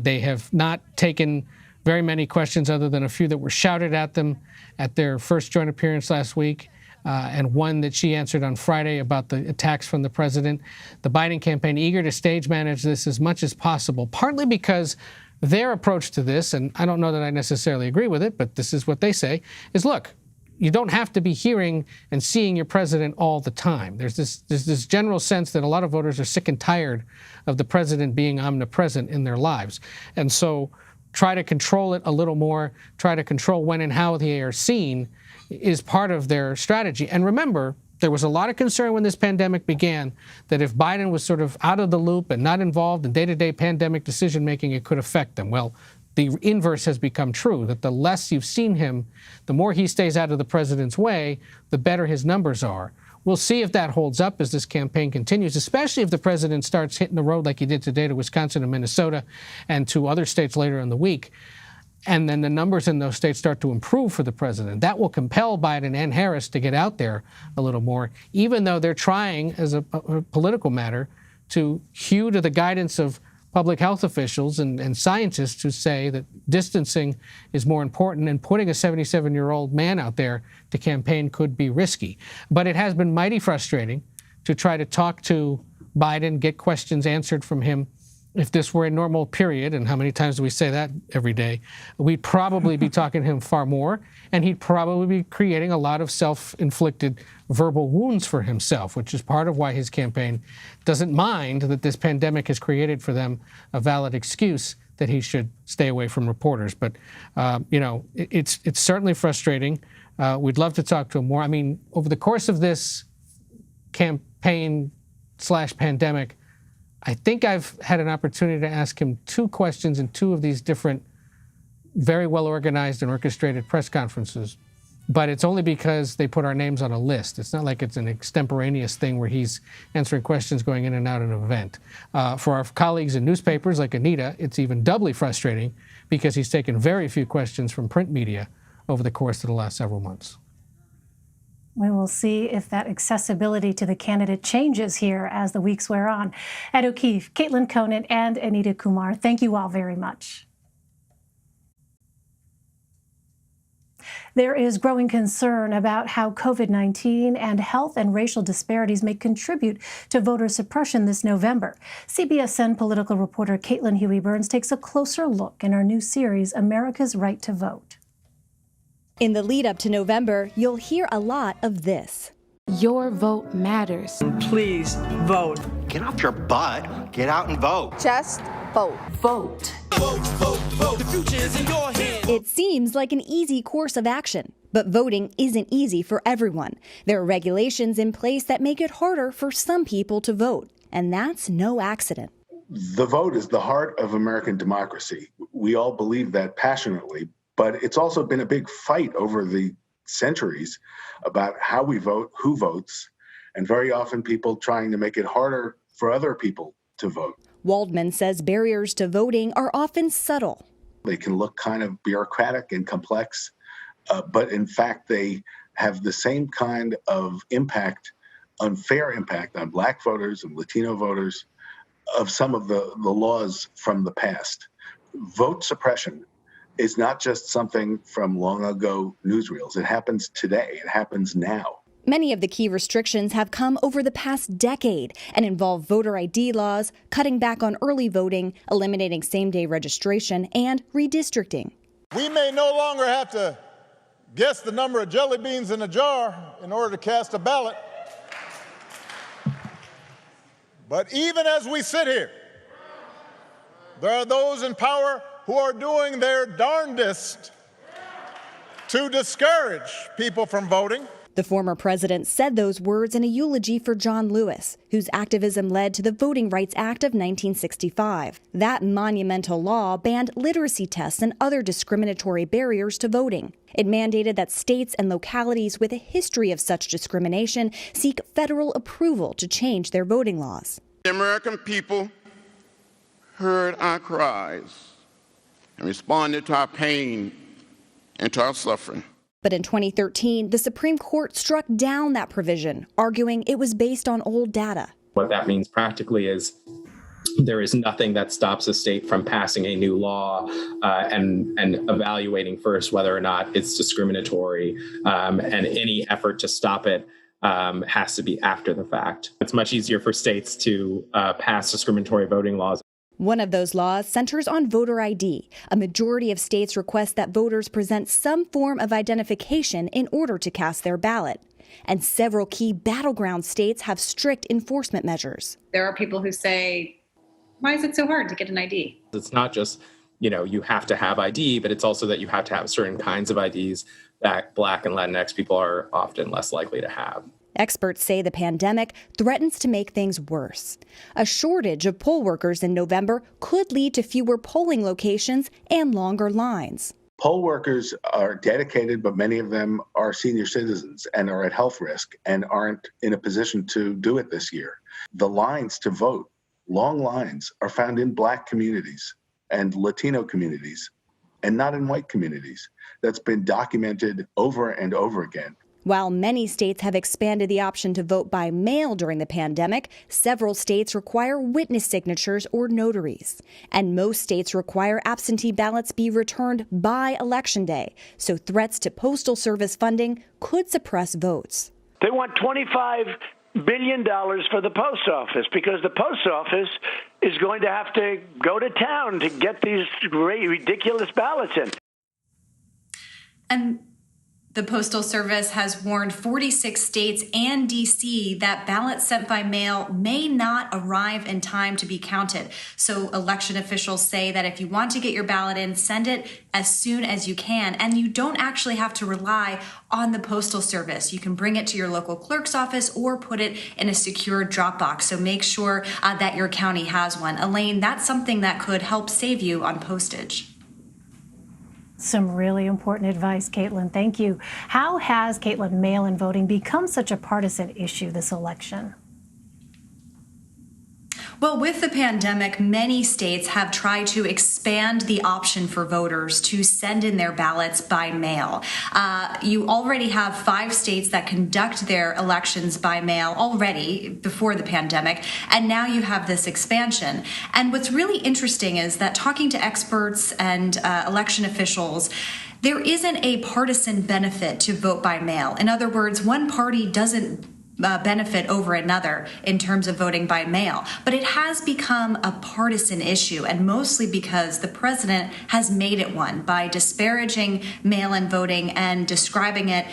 They have not taken very many questions other than a few that were shouted at them at their first joint appearance last week, and one that she answered on Friday about the attacks from the president. The Biden campaign eager to stage manage this as much as possible, partly because their approach to this, and I don't know that I necessarily agree with it, but this is what they say, is look, you don't have to be hearing and seeing your president all the time. There's this general sense that a lot of voters are sick and tired of the president being omnipresent in their lives. And so try to control it a little more, try to control when and how they are seen is part of their strategy. And remember, there was a lot of concern when this pandemic began that if Biden was sort of out of the loop and not involved in day-to-day pandemic decision-making, it could affect them. Well, the inverse has become true, that the less you've seen him, the more he stays out of the president's way, the better his numbers are. We'll see if that holds up as this campaign continues, especially if the president starts hitting the road like he did today to Wisconsin and Minnesota and to other states later in the week. And then the numbers in those states start to improve for the president. That will compel Biden and Harris to get out there a little more, even though they're trying, as a political matter, to hew to the guidance of public health officials and scientists who say that distancing is more important, and putting a 77-year-old man out there to campaign could be risky. But it has been mighty frustrating to try to talk to Biden, get questions answered from him. If this were a normal period, and how many times do we say that every day, we'd probably be talking to him far more, and he'd probably be creating a lot of self-inflicted verbal wounds for himself, which is part of why his campaign doesn't mind that this pandemic has created for them a valid excuse that he should stay away from reporters. But, it's certainly frustrating. We'd love to talk to him more. I mean, over the course of this campaign/pandemic, I think I've had an opportunity to ask him two questions in two of these different very well organized and orchestrated press conferences, but it's only because they put our names on a list. It's not like it's an extemporaneous thing where he's answering questions going in and out of an event. For our colleagues in newspapers like Anita, it's even doubly frustrating because he's taken very few questions from print media over the course of the last several months. We will see if that accessibility to the candidate changes here as the weeks wear on. Ed O'Keefe, Caitlin Conant, and Anita Kumar, thank you all very much. There is growing concern about how COVID-19 and health and racial disparities may contribute to voter suppression this November. CBSN political reporter Caitlin Huey-Burns takes a closer look in our new series, America's Right to Vote. In the lead up to November, you'll hear a lot of this. Your vote matters. Please vote. Get off your butt. Get out and vote. Just vote. Vote. Vote, vote, vote. The future is in your hands. It seems like an easy course of action, but voting isn't easy for everyone. There are regulations in place that make it harder for some people to vote, and that's no accident. The vote is the heart of American democracy. We all believe that passionately, but it's also been a big fight over the centuries about how we vote, who votes, and very often people trying to make it harder for other people to vote. Waldman says barriers to voting are often subtle. They can look kind of bureaucratic and complex, but in fact, they have the same kind of impact, unfair impact on Black voters and Latino voters of some of the laws from the past. Vote suppression is not just something from long ago newsreels. It happens today. It happens now. Many of the key restrictions have come over the past decade and involve voter ID laws, cutting back on early voting, eliminating same-day registration, and redistricting. We may no longer have to guess the number of jelly beans in a jar in order to cast a ballot. But even as we sit here, there are those in power who are doing their darndest to discourage people from voting. The former president said those words in a eulogy for John Lewis, whose activism led to the Voting Rights Act of 1965. That monumental law banned literacy tests and other discriminatory barriers to voting. It mandated that states and localities with a history of such discrimination seek federal approval to change their voting laws. The American people heard our cries and responded to our pain and to our suffering. But in 2013, the Supreme Court struck down that provision, arguing it was based on old data. What that means practically is there is nothing that stops a state from passing a new law and evaluating first whether or not it's discriminatory, and any effort to stop it has to be after the fact. It's much easier for states to pass discriminatory voting laws. One of those laws centers on voter ID. A majority of states request that voters present some form of identification in order to cast their ballot. And several key battleground states have strict enforcement measures. There are people who say, why is it so hard to get an ID? It's not just, you have to have ID, but it's also that you have to have certain kinds of IDs that Black and Latinx people are often less likely to have. Experts say the pandemic threatens to make things worse. A shortage of poll workers in November could lead to fewer polling locations and longer lines. Poll workers are dedicated, but many of them are senior citizens and are at health risk and aren't in a position to do it this year. The lines to vote, long lines, are found in Black communities and Latino communities and not in white communities. That's been documented over and over again. While many states have expanded the option to vote by mail during the pandemic, several states require witness signatures or notaries. And most states require absentee ballots be returned by Election Day, so threats to Postal Service funding could suppress votes. They want $25 billion for the post office because the post office is going to have to go to town to get these ridiculous ballots in. And the Postal Service has warned 46 states and D.C. that ballots sent by mail may not arrive in time to be counted. So election officials say that if you want to get your ballot in, send it as soon as you can. And you don't actually have to rely on the Postal Service. You can bring it to your local clerk's office or put it in a secure drop box. So make sure that your county has one. Elaine, that's something that could help save you on postage. Some really important advice, Caitlin. Thank you. How has, Caitlin, mail-in voting become such a partisan issue this election? Well, with the pandemic, many states have tried to expand the option for voters to send in their ballots by mail. You already have 5 states that conduct their elections by mail already before the pandemic, and now you have this expansion. And what's really interesting is that talking to experts and election officials, there isn't a partisan benefit to vote by mail. In other words, one party doesn't benefit over another in terms of voting by mail. But it has become a partisan issue, and mostly because the president has made it one by disparaging mail-in voting and describing it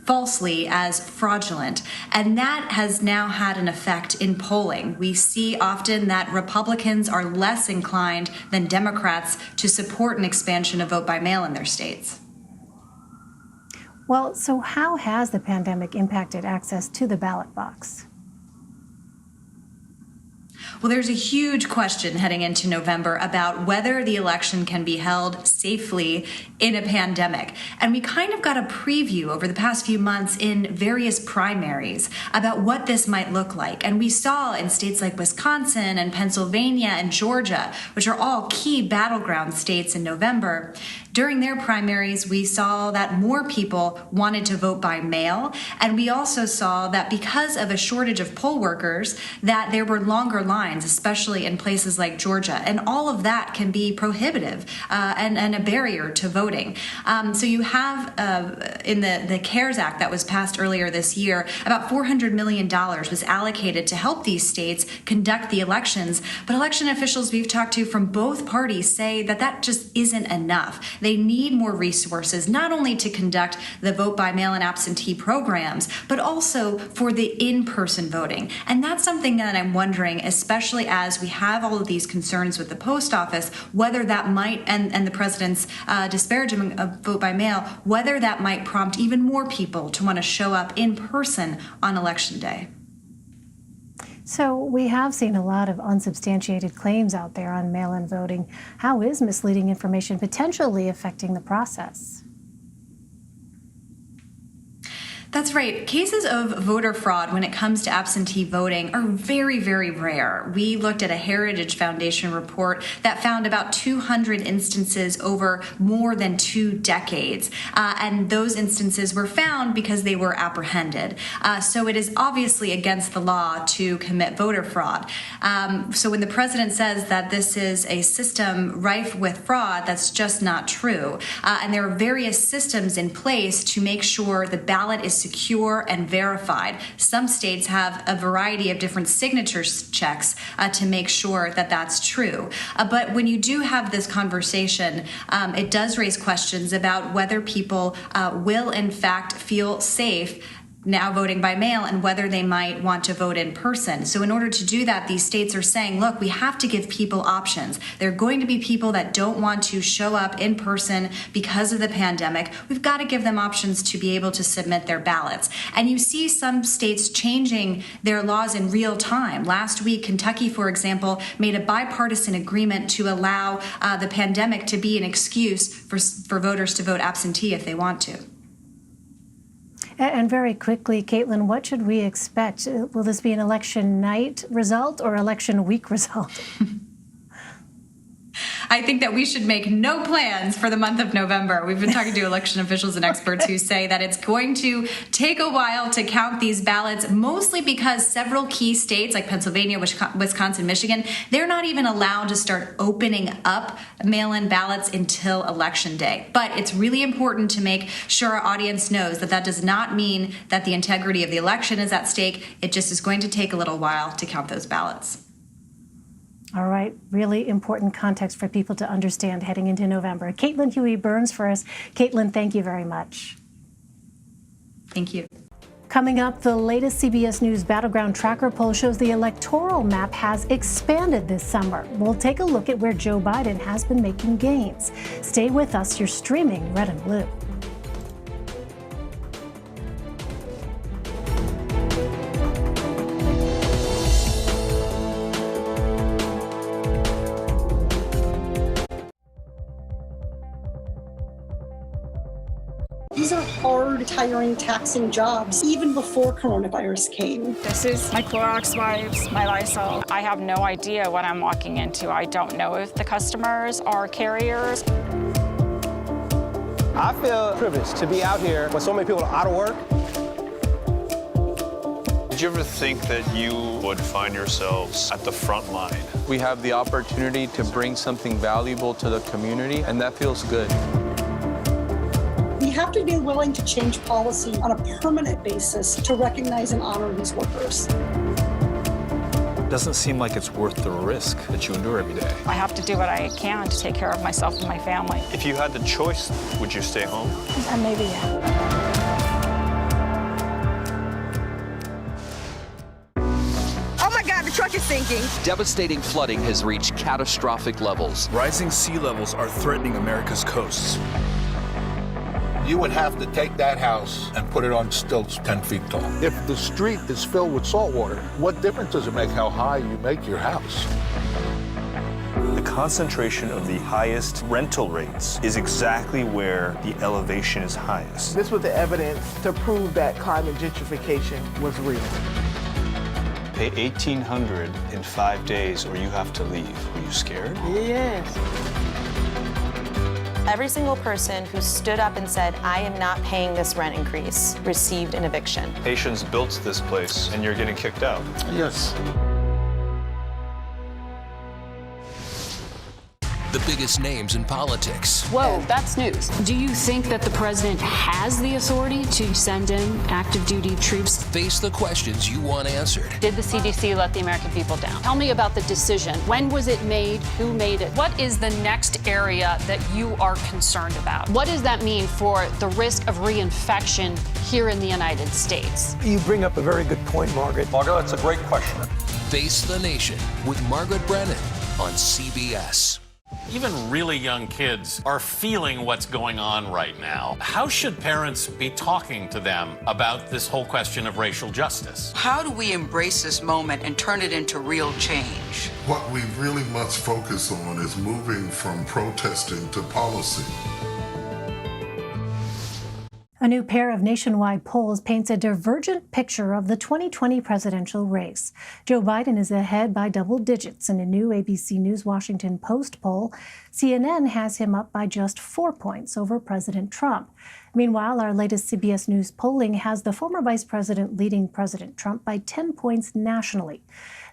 falsely as fraudulent. And that has now had an effect in polling. We see often that Republicans are less inclined than Democrats to support an expansion of vote by mail in their states. Well, so how has the pandemic impacted access to the ballot box? Well, there's a huge question heading into November about whether the election can be held safely in a pandemic. And we kind of got a preview over the past few months in various primaries about what this might look like. And we saw in states like Wisconsin and Pennsylvania and Georgia, which are all key battleground states in November, during their primaries, we saw that more people wanted to vote by mail. And we also saw that because of a shortage of poll workers, that there were longer lines, especially in places like Georgia. And all of that can be prohibitive and a barrier to voting. So you have in the CARES Act that was passed earlier this year, about $400 million was allocated to help these states conduct the elections. But election officials we've talked to from both parties say that that just isn't enough. They need more resources, not only to conduct the vote by mail and absentee programs, but also for the in-person voting. And that's something that I'm wondering, especially as we have all of these concerns with the post office, whether that might, and the president's disparagement of vote by mail, whether that might prompt even more people to want to show up in person on Election Day. So we have seen a lot of unsubstantiated claims out there on mail-in voting. How is misleading information potentially affecting the process? That's right. Cases of voter fraud when it comes to absentee voting are very, very rare. We looked at a Heritage Foundation report that found about 200 instances over more than 2 decades. And those instances were found because they were apprehended. So it is obviously against the law to commit voter fraud. So when the president says that this is a system rife with fraud, that's just not true. And there are various systems in place to make sure the ballot is secure and verified. Some states have a variety of different signatures checks to make sure that that's true. But when you do have this conversation, it does raise questions about whether people will in fact feel safe now voting by mail and whether they might want to vote in person. So in order to do that, these states are saying, look, we have to give people options. There are going to be people that don't want to show up in person because of the pandemic. We've got to give them options to be able to submit their ballots. And you see some states changing their laws in real time. Last week, Kentucky, for example, made a bipartisan agreement to allow the pandemic to be an excuse for voters to vote absentee if they want to. And very quickly, Caitlin, what should we expect? Will this be an election night result or election week result? I think that we should make no plans for the month of November. We've been talking to election officials and experts who say that it's going to take a while to count these ballots, mostly because several key states like Pennsylvania, Wisconsin, Michigan, they're not even allowed to start opening up mail-in ballots until Election Day. But it's really important to make sure our audience knows that that does not mean that the integrity of the election is at stake. It just is going to take a little while to count those ballots. All right, really important context for people to understand heading into November. Caitlin Huey-Burns for us. Caitlin, thank you very much. Thank you. Coming up, the latest CBS News Battleground Tracker poll shows the electoral map has expanded this summer. We'll take a look at where Joe Biden has been making gains. Stay with us. You're streaming Red and Blue. These are hard, tiring, taxing jobs, even before coronavirus came. This is my Clorox wipes, my Lysol. I have no idea what I'm walking into. I don't know if the customers are carriers. I feel privileged to be out here when so many people are out of work. Did you ever think that you would find yourselves at the front line? We have the opportunity to bring something valuable to the community, and that feels good. We have to be willing to change policy on a permanent basis to recognize and honor these workers. Doesn't seem like it's worth the risk that you endure every day. I have to do what I can to take care of myself and my family. If you had the choice, would you stay home? Maybe, yeah. The truck is sinking. Devastating flooding has reached catastrophic levels. Rising sea levels are threatening America's coasts. You would have to take that house and put it on stilts 10 feet tall. If the street is filled with salt water, what difference does it make how high you make your house? The concentration of the highest rental rates is exactly where the elevation is highest. This was the evidence to prove that climate gentrification was real. Pay $1,800 in 5 days or you have to leave. Were you scared? Yes. Every single person who stood up and said, I am not paying this rent increase, received an eviction. Haitians built this place and you're getting kicked out. Yes. The biggest names in politics. Whoa, that's news. Do you think that the president has the authority to send in active duty troops? Face the questions you want answered. Did the CDC let the American people down? Tell me about the decision. When was it made? Who made it? What is the next area that you are concerned about? What does that mean for the risk of reinfection here in the United States? You bring up a very good point, Margaret. Margaret, that's a great question. Face the Nation with Margaret Brennan on CBS. Even really young kids are feeling what's going on right now. How should parents be talking to them about this whole question of racial justice? How do we embrace this moment and turn it into real change? What we really must focus on is moving from protesting to policy. A new pair of nationwide polls paints a divergent picture of the 2020 presidential race. Joe Biden is ahead by double digits in a new ABC News Washington Post poll. CNN has him up by just 4 points over President Trump. Meanwhile, our latest CBS News polling has the former vice president leading President Trump by 10 points nationally.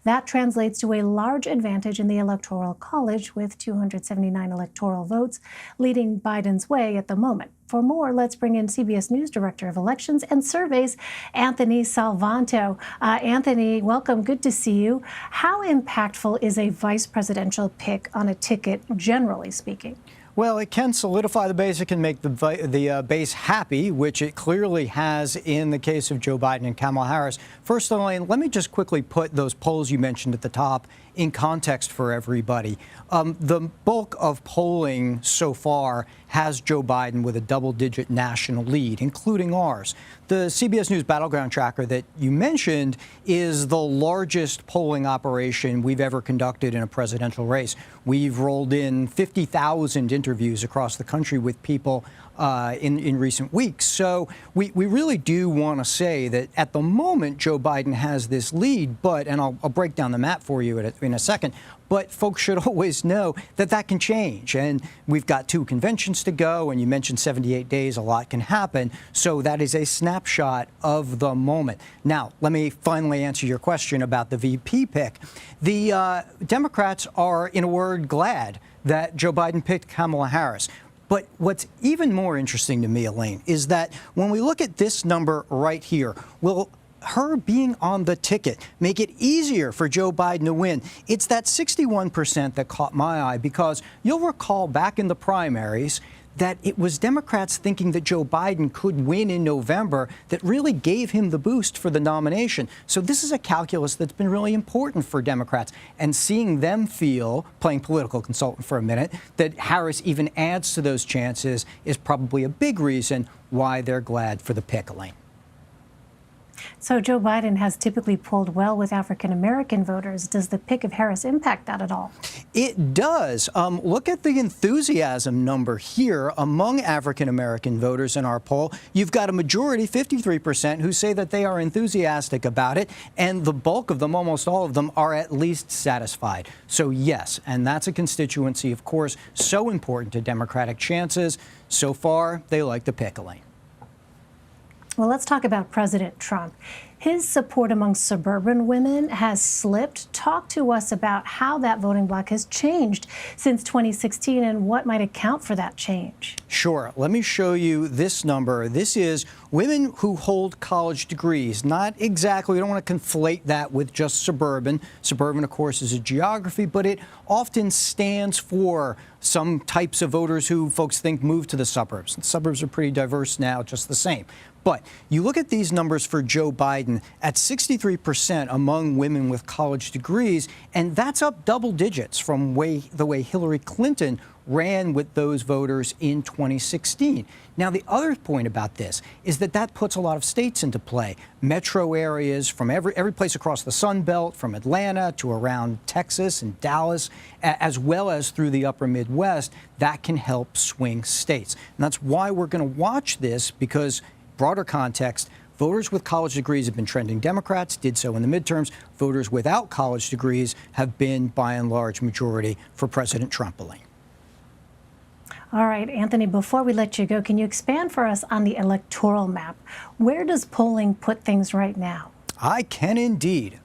That translates to a large advantage in the Electoral College, with 279 electoral votes leading Biden's way at the moment. For more, let's bring in CBS News Director of Elections and Surveys, Anthony Salvanto. Anthony, welcome. Good to see you. How impactful is a vice presidential pick on a ticket, generally speaking? Well, it can solidify the base. It can make the base happy, which it clearly has in the case of Joe Biden and Kamala Harris. First, Elaine, let me just quickly put those polls you mentioned at the top in context for everybody. The bulk of polling so far has Joe Biden with a double-digit national lead, including ours. The CBS News Battleground Tracker that you mentioned is the largest polling operation we've ever conducted in a presidential race. We've rolled in 50,000 interviews across the country with people in recent weeks. So we really do want to say that at the moment, Joe Biden has this lead, but, and I'll break down the map for you in a second, but folks should always know that that can change. And we've got 2 conventions to go, and you mentioned 78 days, a lot can happen. So that is a snapshot of the moment. Now, let me finally answer your question about the VP pick. The Democrats are, in a word, glad that Joe Biden picked Kamala Harris. But what's even more interesting to me, Elaine, is that when we look at this number right here, will her being on the ticket make it easier for Joe Biden to win? It's that 61% that caught my eye, because you'll recall back in the primaries that it was Democrats thinking that Joe Biden could win in November that really gave him the boost for the nomination. So this is a calculus that's been really important for Democrats. And seeing them feel, playing political consultant for a minute, that Harris even adds to those chances is probably a big reason why they're glad for the pick, Elaine. So Joe Biden has typically polled well with African American voters. Does the pick of Harris impact that at all? It does. Look at the enthusiasm number here among African American voters in our poll. You've got a majority, 53%, who say that they are enthusiastic about it, and the bulk of them, almost all of them, are at least satisfied. So yes, and that's a constituency, of course, so important to Democratic chances. So far, they like the pick, Elaine. Well, let's talk about President Trump. His support among suburban women has slipped. Talk to us about how that voting bloc has changed since 2016 and what might account for that change. Sure. Let me show you this number. This is women who hold college degrees. Not exactly, we don't want to conflate that with just suburban. Suburban, of course, is a geography, but it often stands for some types of voters who folks think move to the suburbs. The suburbs are pretty diverse now, just the same. But you look at these numbers for Joe Biden at 63% among women with college degrees, and that's up double digits from the way Hillary Clinton ran with those voters in 2016. Now, the other point about this is that that puts a lot of states into play. Metro areas from every place across the Sun Belt, from Atlanta to around Texas and Dallas, as well as through the upper Midwest, that can help swing states. And that's why we're going to watch this, because broader context, voters with college degrees have been trending Democrats, did so in the midterms. Voters without college degrees have been, by and large, majority for President Trump. Elaine. All right, Anthony, before we let you go, can you expand for us on the electoral map? Where does polling put things right now? I can indeed.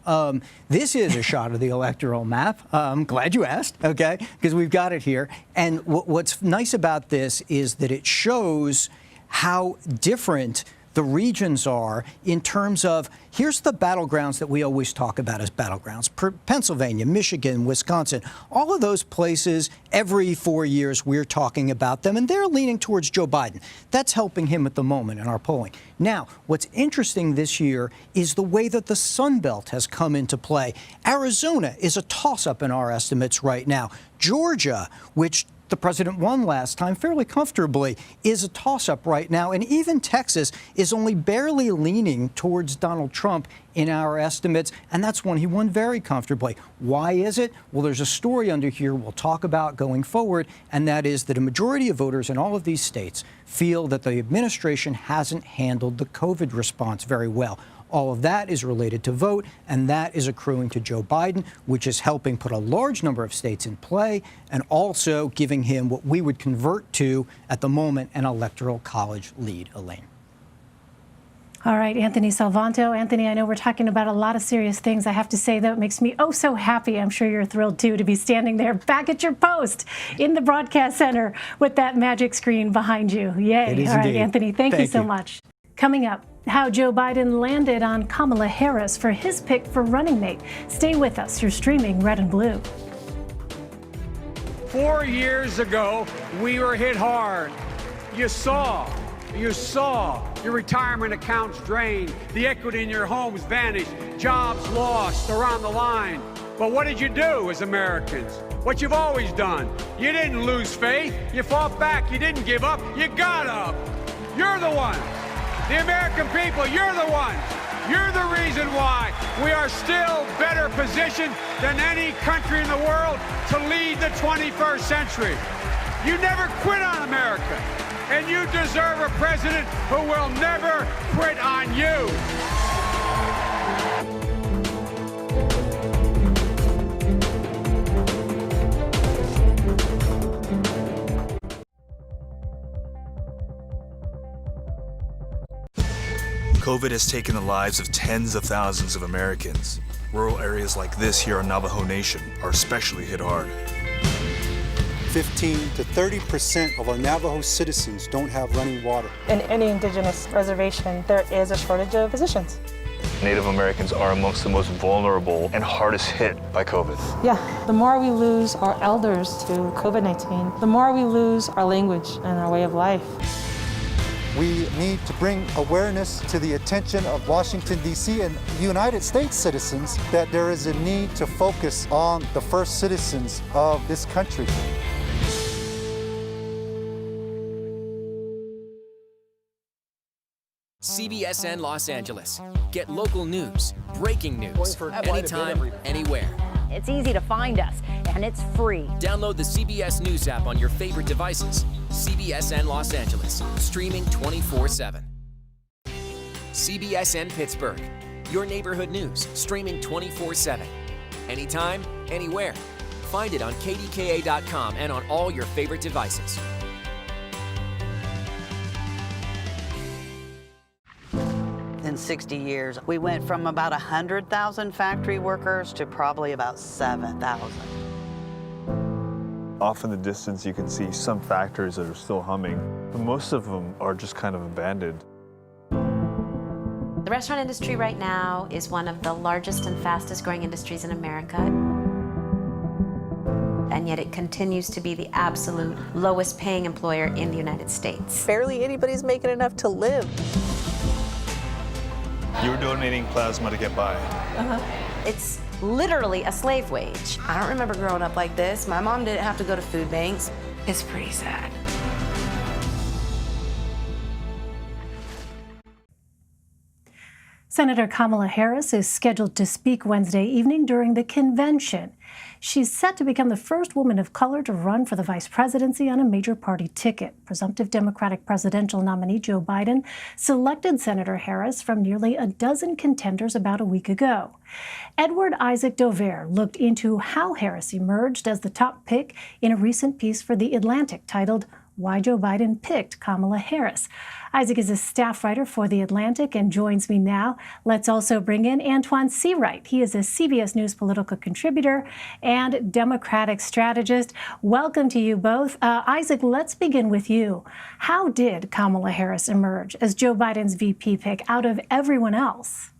This is a shot of the electoral map. I'm glad you asked, okay, because we've got it here. And what's nice about this is that it shows how different the regions are in terms of, here's the battlegrounds that we always talk about as battlegrounds. Pennsylvania, Michigan, Wisconsin, all of those places, every 4 years we're talking about them, and they're leaning towards Joe Biden. That's helping him at the moment in our polling. Now, what's interesting this year is the way that the Sun Belt has come into play. Arizona is a toss-up in our estimates right now. Georgia, which the president won last time fairly comfortably, is a toss-up right now. And even Texas is only barely leaning towards Donald Trump in our estimates, and that's one he won very comfortably. Why is it? Well, there's a story under here we'll talk about going forward, and that is that a majority of voters in all of these states feel that the administration hasn't handled the COVID response very well. All of that is related to vote, and that is accruing to Joe Biden, which is helping put a large number of states in play and also giving him what we would convert to, at the moment, an electoral college lead. Elaine. All right, Anthony Salvanto. Anthony, I know we're talking about a lot of serious things. I have to say, though, it makes me oh so happy. I'm sure you're thrilled, too, to be standing there back at your post in the broadcast center with that magic screen behind you. Yay. It is All right, indeed. Anthony, thank you so much. Coming up, how Joe Biden landed on Kamala Harris for his pick for running mate. Stay with us. You're streaming Red and Blue. 4 years ago, we were hit hard. You saw your retirement accounts drained, the equity in your homes vanished, jobs lost, they're on the line. But what did you do as Americans? What you've always done. You didn't lose faith. You fought back. You didn't give up. You got up. You're the one. The American people, you're the ones. You're the reason why we are still better positioned than any country in the world to lead the 21st century. You never quit on America, and you deserve a president who will never quit on you. COVID has taken the lives of tens of thousands of Americans. Rural areas like this here on Navajo Nation are especially hit hard. 15 to 30% of our Navajo citizens don't have running water. In any indigenous reservation, there is a shortage of physicians. Native Americans are amongst the most vulnerable and hardest hit by COVID. Yeah, the more we lose our elders to COVID-19, the more we lose our language and our way of life. We need to bring awareness to the attention of Washington, D.C. and United States citizens that there is a need to focus on the first citizens of this country. CBSN Los Angeles. Get local news, breaking news, anytime, anywhere. It's easy to find us, and it's free. Download the CBS News app on your favorite devices. CBSN Los Angeles, streaming 24/7. CBSN Pittsburgh, your neighborhood news, streaming 24/7. Anytime, anywhere. Find it on kdka.com and on all your favorite devices. In 60 years, we went from about 100,000 factory workers to probably about 7,000. Off in the distance, you can see some factories that are still humming, but most of them are just kind of abandoned. The restaurant industry right now is one of the largest and fastest growing industries in America. And yet it continues to be the absolute lowest paying employer in the United States. Barely anybody's making enough to live. You're donating plasma to get by. It's literally a slave wage. I don't remember growing up like this. My mom didn't have to go to food banks. It's pretty sad. Senator Kamala Harris is scheduled to speak Wednesday evening during the convention. She's set to become the first woman of color to run for the vice presidency on a major party ticket. Presumptive Democratic presidential nominee Joe Biden selected Senator Harris from nearly a dozen contenders about a week ago. Edward Isaac Dover looked into how Harris emerged as the top pick in a recent piece for The Atlantic titled Why Joe Biden Picked Kamala Harris. Isaac is a staff writer for The Atlantic and joins me now. Let's also bring in Antoine Seawright. He is a CBS News political contributor and Democratic strategist. Welcome to you both. Isaac, let's begin with you. How did Kamala Harris emerge as Joe Biden's VP pick out of everyone else?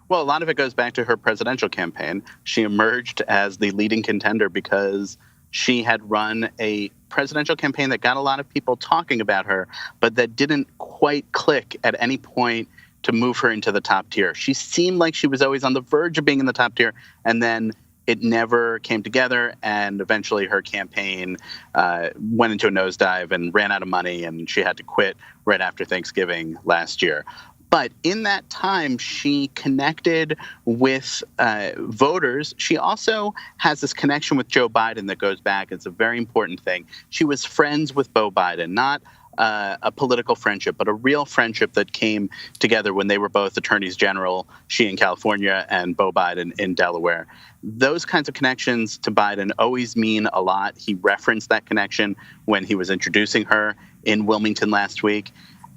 Well, a lot of it goes back to her presidential campaign. She emerged as the leading contender because she had run a presidential campaign that got a lot of people talking about her, but that didn't quite click at any point to move her into the top tier. She seemed like she was always on the verge of being in the top tier, and then it never came together, and eventually her campaign went into a nosedive and ran out of money, and she had to quit right after Thanksgiving last year. But in that time, she connected with voters. She also has this connection with Joe Biden that goes back. It's a very important thing. She was friends with Beau Biden, not a political friendship, but a real friendship that came together when they were both attorneys general, she in California and Beau Biden in Delaware. Those kinds of connections to Biden always mean a lot. He referenced that connection when he was introducing her in Wilmington last week.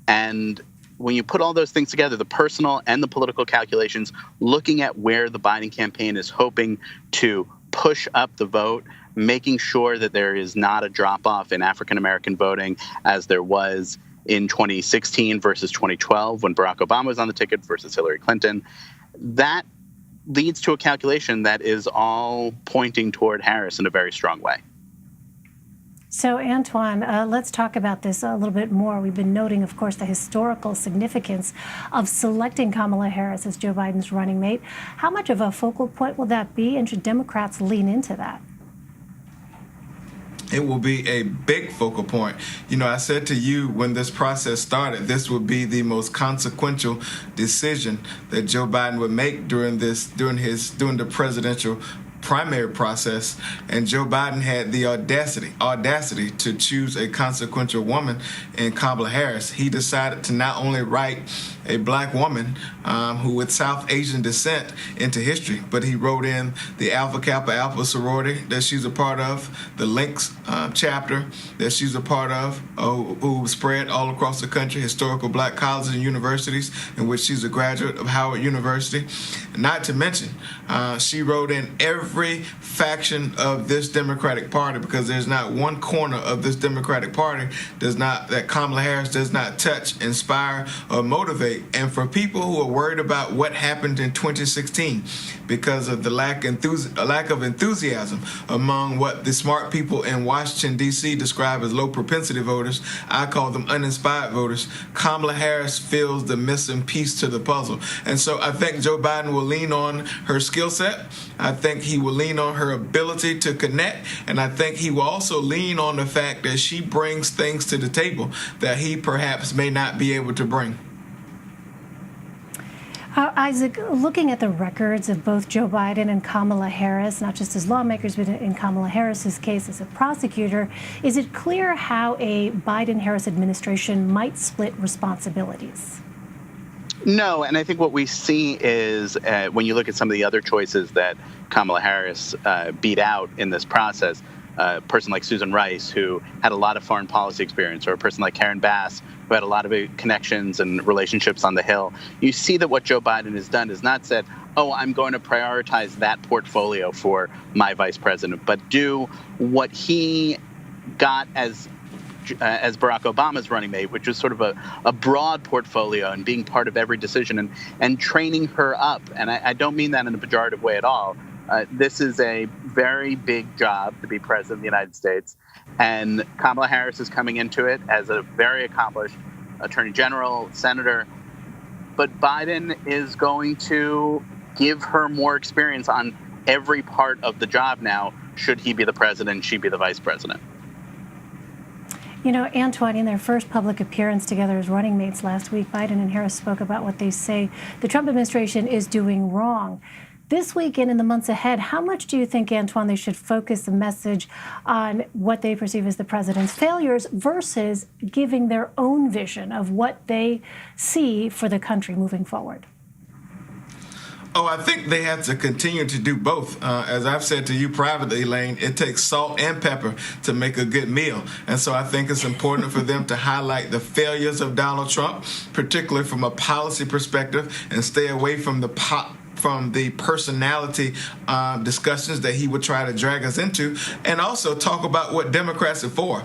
And when you put all those things together, the personal and the political calculations, looking at where the Biden campaign is hoping to push up the vote, making sure that there is not a drop-off in African-American voting as there was in 2016 versus 2012 when Barack Obama was on the ticket versus Hillary Clinton, that leads to a calculation that is all pointing toward Harris in a very strong way. So, Antoine, let's talk about this a little bit more. We've been noting, of course, the historical significance of selecting Kamala Harris as Joe Biden's running mate. How much of a focal point will that be, and should Democrats lean into that? It will be a big focal point. You know, I said to you when this process started, this would be the most consequential decision that Joe Biden would make during the presidential primary process, and Joe Biden had the audacity to choose a consequential woman in Kamala Harris. He decided to not only write a black woman who with South Asian descent into history, but he wrote in the Alpha Kappa Alpha sorority that she's a part of, the Links chapter that she's a part of, who spread all across the country, historical black colleges and universities, in which she's a graduate of Howard University. Not to mention, she wrote in every faction of this Democratic Party, because there's not one corner of this Democratic Party that Kamala Harris does not touch, inspire, or motivate. And for people who are worried about what happened in 2016 because of the lack of enthusiasm among what the smart people in Washington, D.C. describe as low propensity voters, I call them uninspired voters, Kamala Harris fills the missing piece to the puzzle. And so I think Joe Biden will lean on her skill set. I think he will lean on her ability to connect. And I think he will also lean on the fact that she brings things to the table that he perhaps may not be able to bring. Isaac, looking at the records of both Joe Biden and Kamala Harris, not just as lawmakers, but in Kamala Harris's case as a prosecutor, is it clear how a Biden-Harris administration might split responsibilities? No, and I think what we see is when you look at some of the other choices that Kamala Harris beat out in this process, a person like Susan Rice, who had a lot of foreign policy experience, or a person like Karen Bass, who had a lot of connections and relationships on the Hill, you see that what Joe Biden has done is not said, oh, I'm going to prioritize that portfolio for my vice president, but do what he got as Barack Obama's running mate, which was sort of a broad portfolio and being part of every decision and training her up. And I don't mean that in a pejorative way at all. This is a very big job to be president of the United States. And Kamala Harris is coming into it as a very accomplished attorney general, senator. But Biden is going to give her more experience on every part of the job now, should he be the president, she be the vice president. You know, Antoine, in their first public appearance together as running mates last week, Biden and Harris spoke about what they say the Trump administration is doing wrong. This weekend and in the months ahead, how much do you think, Antoine, they should focus the message on what they perceive as the president's failures versus giving their own vision of what they see for the country moving forward? Oh, I think they have to continue to do both. As I've said to you privately, Elaine, it takes salt and pepper to make a good meal. And so I think it's important for them to highlight the failures of Donald Trump, particularly from a policy perspective, and stay away from the personality discussions that he would try to drag us into, and also talk about what Democrats are for.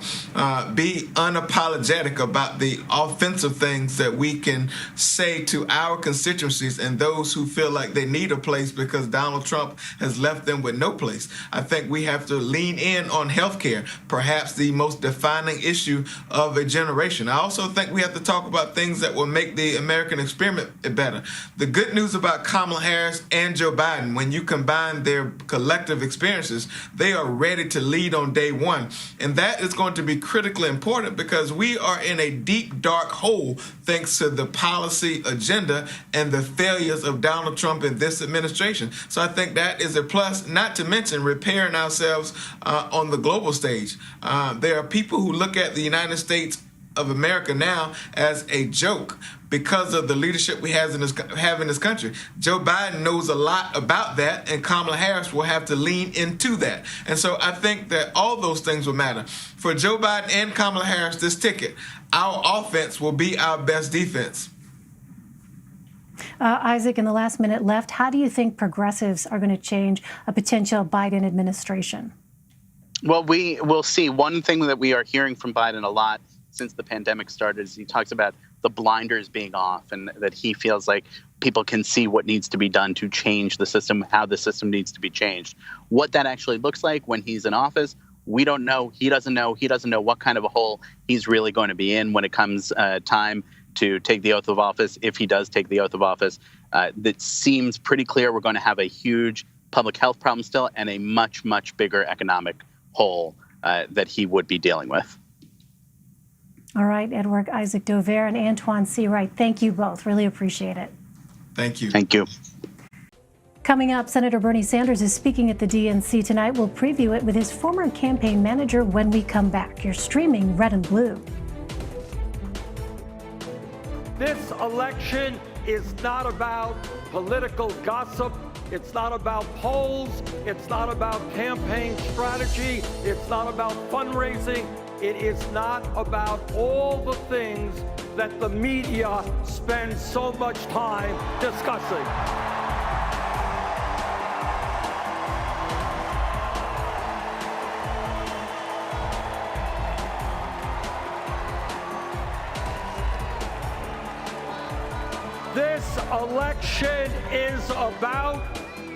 Be unapologetic about the offensive things that we can say to our constituencies and those who feel like they need a place because Donald Trump has left them with no place. I think we have to lean in on healthcare, perhaps the most defining issue of a generation. I also think we have to talk about things that will make the American experiment better. The good news about Kamala Harris and Joe Biden, when you combine their collective experiences, they are ready to lead on day one. And that is going to be critically important because we are in a deep, dark hole thanks to the policy agenda and the failures of Donald Trump and this administration. So I think that is a plus, not to mention repairing ourselves on the global stage. There are people who look at the United States of America now as a joke because of the leadership we have in this country. Joe Biden knows a lot about that, and Kamala Harris will have to lean into that. And so I think that all those things will matter. For Joe Biden and Kamala Harris, this ticket, our offense will be our best defense. Isaac, in the last minute left, how do you think progressives are going to change a potential Biden administration? Well, we will see. One thing that we are hearing from Biden a lot since the pandemic started is he talks about the blinders being off and that he feels like people can see what needs to be done to change the system, how the system needs to be changed. What that actually looks like when he's in office, we don't know. He doesn't know. He doesn't know what kind of a hole he's really going to be in when it comes time to take the oath of office. If he does take the oath of office, that seems pretty clear. We're going to have a huge public health problem still and a much, much bigger economic hole that he would be dealing with. All right, Edward Isaac Dovere and Antoine C. Wright, thank you both. Really appreciate it. Thank you. Thank you. Coming up, Senator Bernie Sanders is speaking at the DNC tonight. We'll preview it with his former campaign manager when we come back. You're streaming Red and Blue. This election is not about political gossip. It's not about polls. It's not about campaign strategy. It's not about fundraising. It is not about all the things that the media spends so much time discussing. This election is about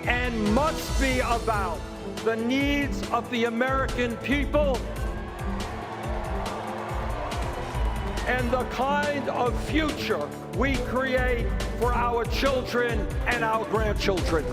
and must be about the needs of the American people and the kind of future we create for our children and our grandchildren.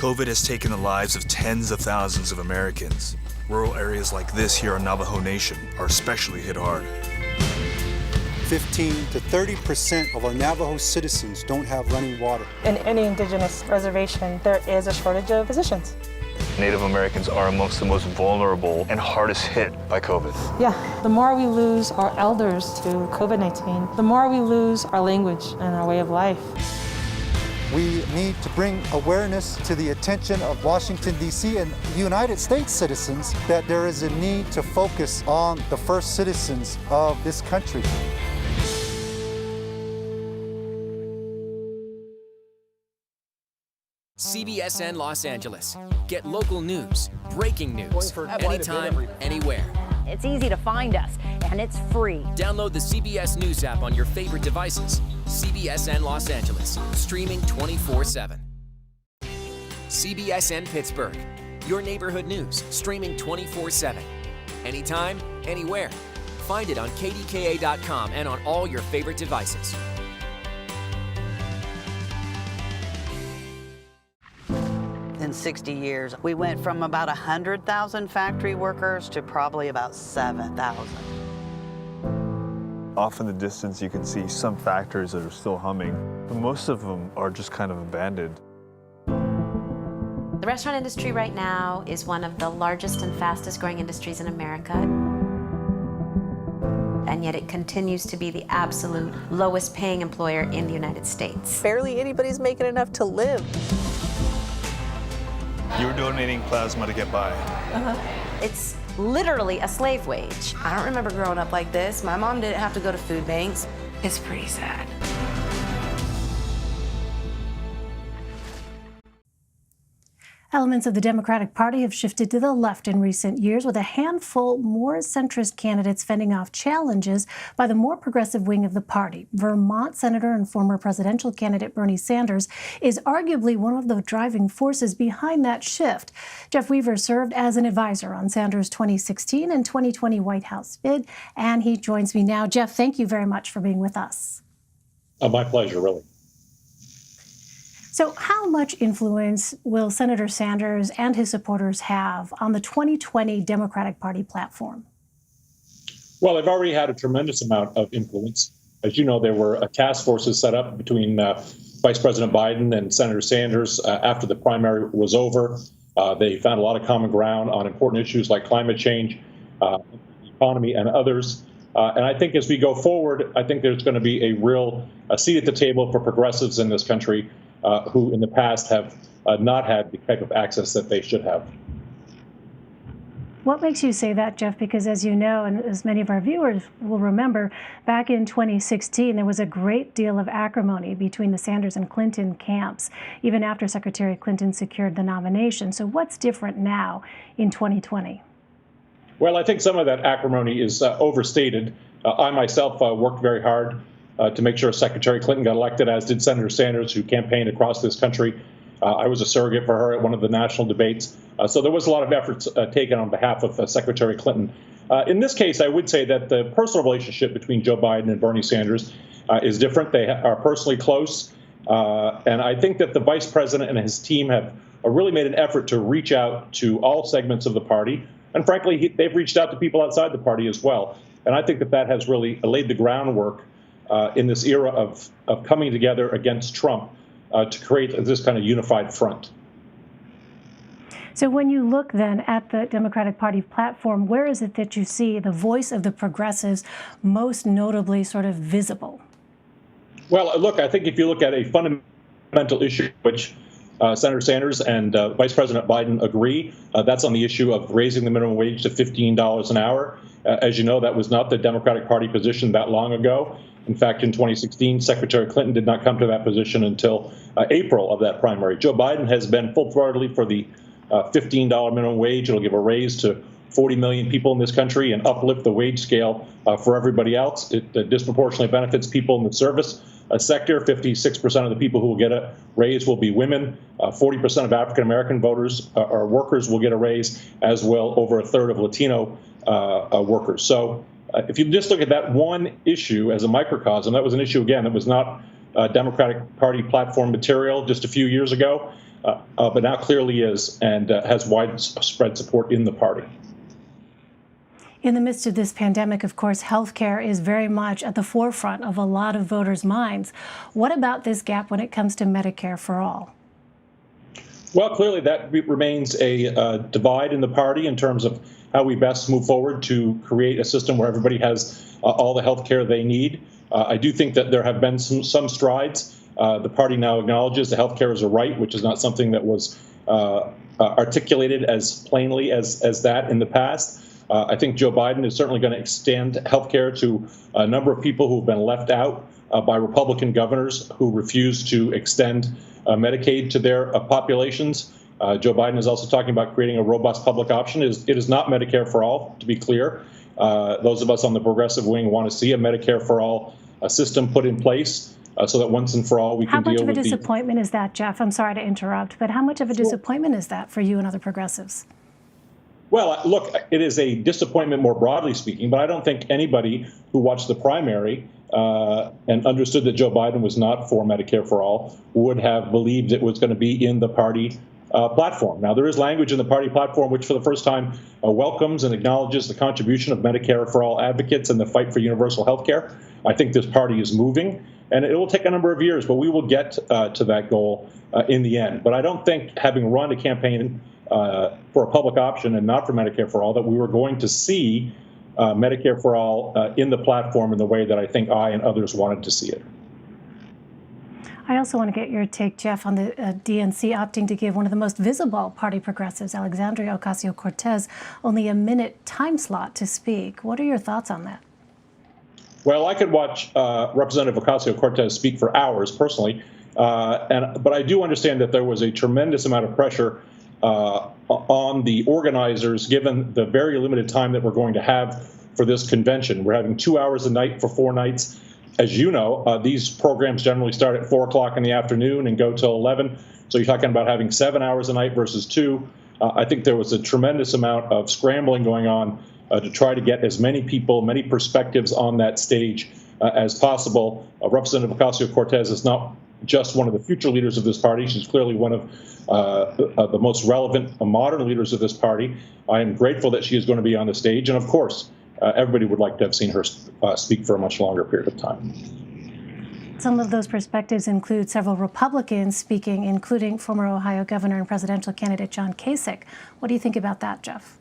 COVID has taken the lives of tens of thousands of Americans. Rural areas like this here on Navajo Nation are especially hit hard. 15 to 30% of our Navajo citizens don't have running water. In any indigenous reservation, there is a shortage of physicians. Native Americans are amongst the most vulnerable and hardest hit by COVID. Yeah, the more we lose our elders to COVID-19, the more we lose our language and our way of life. We need to bring awareness to the attention of Washington, D.C. and United States citizens that there is a need to focus on the first citizens of this country. CBSN Los Angeles. Get local news, breaking news, anytime, anywhere. It's easy to find us, and it's free. Download the CBS News app on your favorite devices. CBSN Los Angeles, streaming 24/7. CBSN Pittsburgh, your neighborhood news, streaming 24/7. Anytime, anywhere. Find it on KDKA.com and on all your favorite devices. In 60 years, we went from about 100,000 factory workers to probably about 7,000. Off in the distance, you can see some factories that are still humming, but most of them are just kind of abandoned. The restaurant industry right now is one of the largest and fastest growing industries in America. And yet it continues to be the absolute lowest paying employer in the United States. Barely anybody's making enough to live. You're donating plasma to get by. It's literally a slave wage. I don't remember growing up like this. My mom didn't have to go to food banks. It's pretty sad. Elements of the Democratic Party have shifted to the left in recent years, with a handful more centrist candidates fending off challenges by the more progressive wing of the party. Vermont Senator and former presidential candidate Bernie Sanders is arguably one of the driving forces behind that shift. Jeff Weaver served as an advisor on Sanders' 2016 and 2020 White House bid, and he joins me now. Jeff, thank you very much for being with us. My pleasure, really. So how much influence will Senator Sanders and his supporters have on the 2020 Democratic Party platform? Well, they've already had a tremendous amount of influence. As you know, there were task forces set up between Vice President Biden and Senator Sanders after the primary was over. They found a lot of common ground on important issues like climate change, economy, and others. And I think as we go forward, I think there's going to be a real seat at the table for progressives in this country who in the past have not had the type of access that they should have. What makes you say that, Jeff? Because as you know, and as many of our viewers will remember, back in 2016, there was a great deal of acrimony between the Sanders and Clinton camps, even after Secretary Clinton secured the nomination. So what's different now in 2020? Well, I think some of that acrimony is overstated. I myself worked very hard to make sure Secretary Clinton got elected, as did Senator Sanders, who campaigned across this country. I was a surrogate for her at one of the national debates. So there was a lot of efforts taken on behalf of Secretary Clinton. In this case, I would say that the personal relationship between Joe Biden and Bernie Sanders is different. They are personally close. And I think that the vice president and his team have really made an effort to reach out to all segments of the party. And frankly, they've reached out to people outside the party as well. And I think that that has really laid the groundwork in this era of coming together against Trump to create this kind of unified front. So when you look then at the Democratic Party platform, where is it that you see the voice of the progressives most notably sort of visible? Well, look, I think if you look at a fundamental issue, which Senator Sanders and Vice President Biden agree, that's on the issue of raising the minimum wage to $15 an hour. As you know, that was not the Democratic Party position that long ago. In fact, in 2016, Secretary Clinton did not come to that position until April of that primary. Joe Biden has been full-throttedly for the $15 minimum wage. It'll give a raise to 40 million people in this country and uplift the wage scale for everybody else. It disproportionately benefits people in the service sector. 56% of the people who will get a raise will be women. 40% of African-American voters or workers will get a raise, as will over a third of Latino workers. So if you just look at that one issue as a microcosm, that was an issue, again, that was not Democratic Party platform material just a few years ago. but now clearly is and has widespread support in the party. In the midst of this pandemic, of course, healthcare is very much at the forefront of a lot of voters' minds. What about this gap when it comes to Medicare for all? Well, clearly that remains a divide in the party in terms of how we best move forward to create a system where everybody has all the health care they need. I do think that there have been some strides. The party now acknowledges that health care is a right, which is not something that was articulated as plainly as that in the past. I think Joe Biden is certainly going to extend health care to a number of people who have been left out by Republican governors who refuse to extend Medicaid to their populations. Joe Biden is also talking about creating a robust public option. It is not Medicare for all, to be clear. Those of us on the progressive wing want to see a Medicare for all system put in place so that once and for all we can deal with How much of a disappointment is that, Jeff? I'm sorry to interrupt, but how much of a disappointment is that for you and other progressives? Well, look, it is a disappointment more broadly speaking, but I don't think anybody who watched the primary and understood that Joe Biden was not for Medicare for all would have believed it was going to be in the party platform. Now, there is language in the party platform which for the first time welcomes and acknowledges the contribution of Medicare for all advocates and the fight for universal health care. I think this party is moving, and it will take a number of years, but we will get to that goal in the end. But I don't think, having run a campaign for a public option and not for Medicare for all, that we were going to see Medicare for all in the platform in the way that I think I and others wanted to see it. I also want to get your take, Jeff, on the DNC opting to give one of the most visible party progressives, Alexandria Ocasio-Cortez, only a minute time slot to speak. What are your thoughts on that? Well, I could watch Representative Ocasio-Cortez speak for hours personally, but I do understand that there was a tremendous amount of pressure on the organizers, given the very limited time that we're going to have for this convention. We're having 2 hours a night for 4 nights. As you know, these programs generally start at 4 o'clock in the afternoon and go till 11. So you're talking about having 7 hours a night versus 2. I think there was a tremendous amount of scrambling going on to try to get as many people, many perspectives on that stage as possible. Representative Ocasio-Cortez is not just one of the future leaders of this party. She's clearly one of the most relevant modern leaders of this party. I am grateful that she is going to be on the stage. And of course, everybody would like to have seen her speak for a much longer period of time. Some of those perspectives include several Republicans speaking, including former Ohio governor and presidential candidate John Kasich. What do you think about that, Jeff?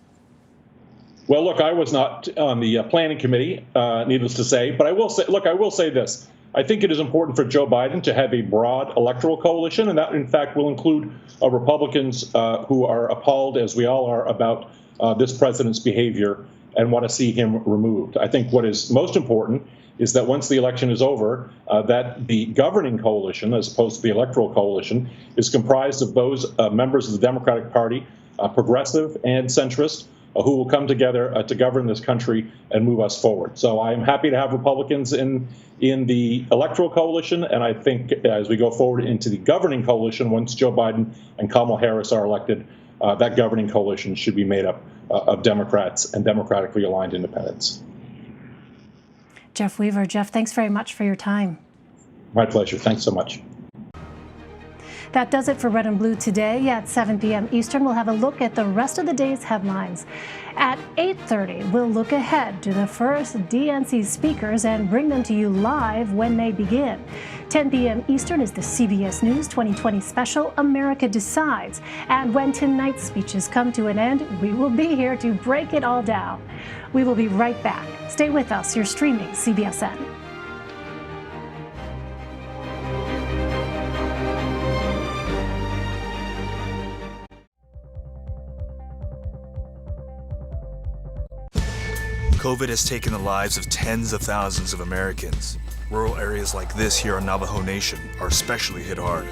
Well, look, I was not on the planning committee, needless to say, but I will say this. I think it is important for Joe Biden to have a broad electoral coalition, and that, in fact, will include Republicans who are appalled, as we all are, about this president's behavior and want to see him removed. I think what is most important is that once the election is over, that the governing coalition, as opposed to the electoral coalition, is comprised of those members of the Democratic Party, progressive and centrist, who will come together to govern this country and move us forward. So I am happy to have Republicans in the electoral coalition, and I think as we go forward into the governing coalition, once Joe Biden and Kamala Harris are elected, that governing coalition should be made up of Democrats and democratically aligned independents. Jeff Weaver. Jeff, thanks very much for your time. My pleasure. Thanks so much. That does it for Red and Blue today. At 7 p.m. Eastern, we'll have a look at the rest of the day's headlines. At 8:30, we'll look ahead to the first DNC speakers and bring them to you live when they begin. 10 p.m. Eastern is the CBS News 2020 special, America Decides. And when tonight's speeches come to an end, we will be here to break it all down. We will be right back. Stay with us. You're streaming CBSN. COVID has taken the lives of tens of thousands of Americans. Rural areas like this here on Navajo Nation are especially hit hard.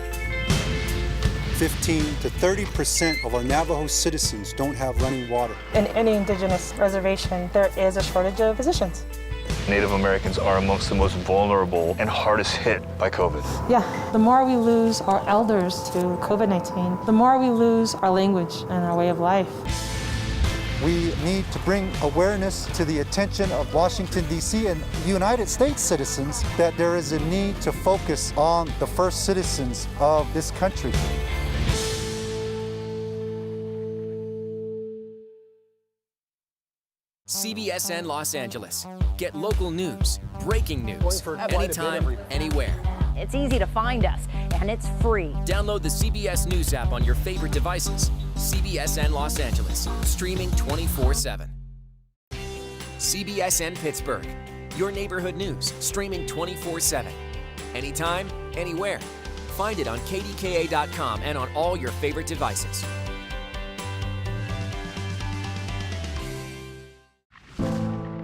15 to 30% of our Navajo citizens don't have running water. In any indigenous reservation, there is a shortage of physicians. Native Americans are amongst the most vulnerable and hardest hit by COVID. Yeah, the more we lose our elders to COVID-19, the more we lose our language and our way of life. We need to bring awareness to the attention of Washington, D.C. and United States citizens that there is a need to focus on the first citizens of this country. CBSN Los Angeles. Get local news, breaking news, anytime, anywhere. It's easy to find us, and it's free. Download the CBS News app on your favorite devices. CBSN Los Angeles, streaming 24/7. CBSN Pittsburgh, your neighborhood news, streaming 24/7. Anytime, anywhere. Find it on kdka.com and on all your favorite devices.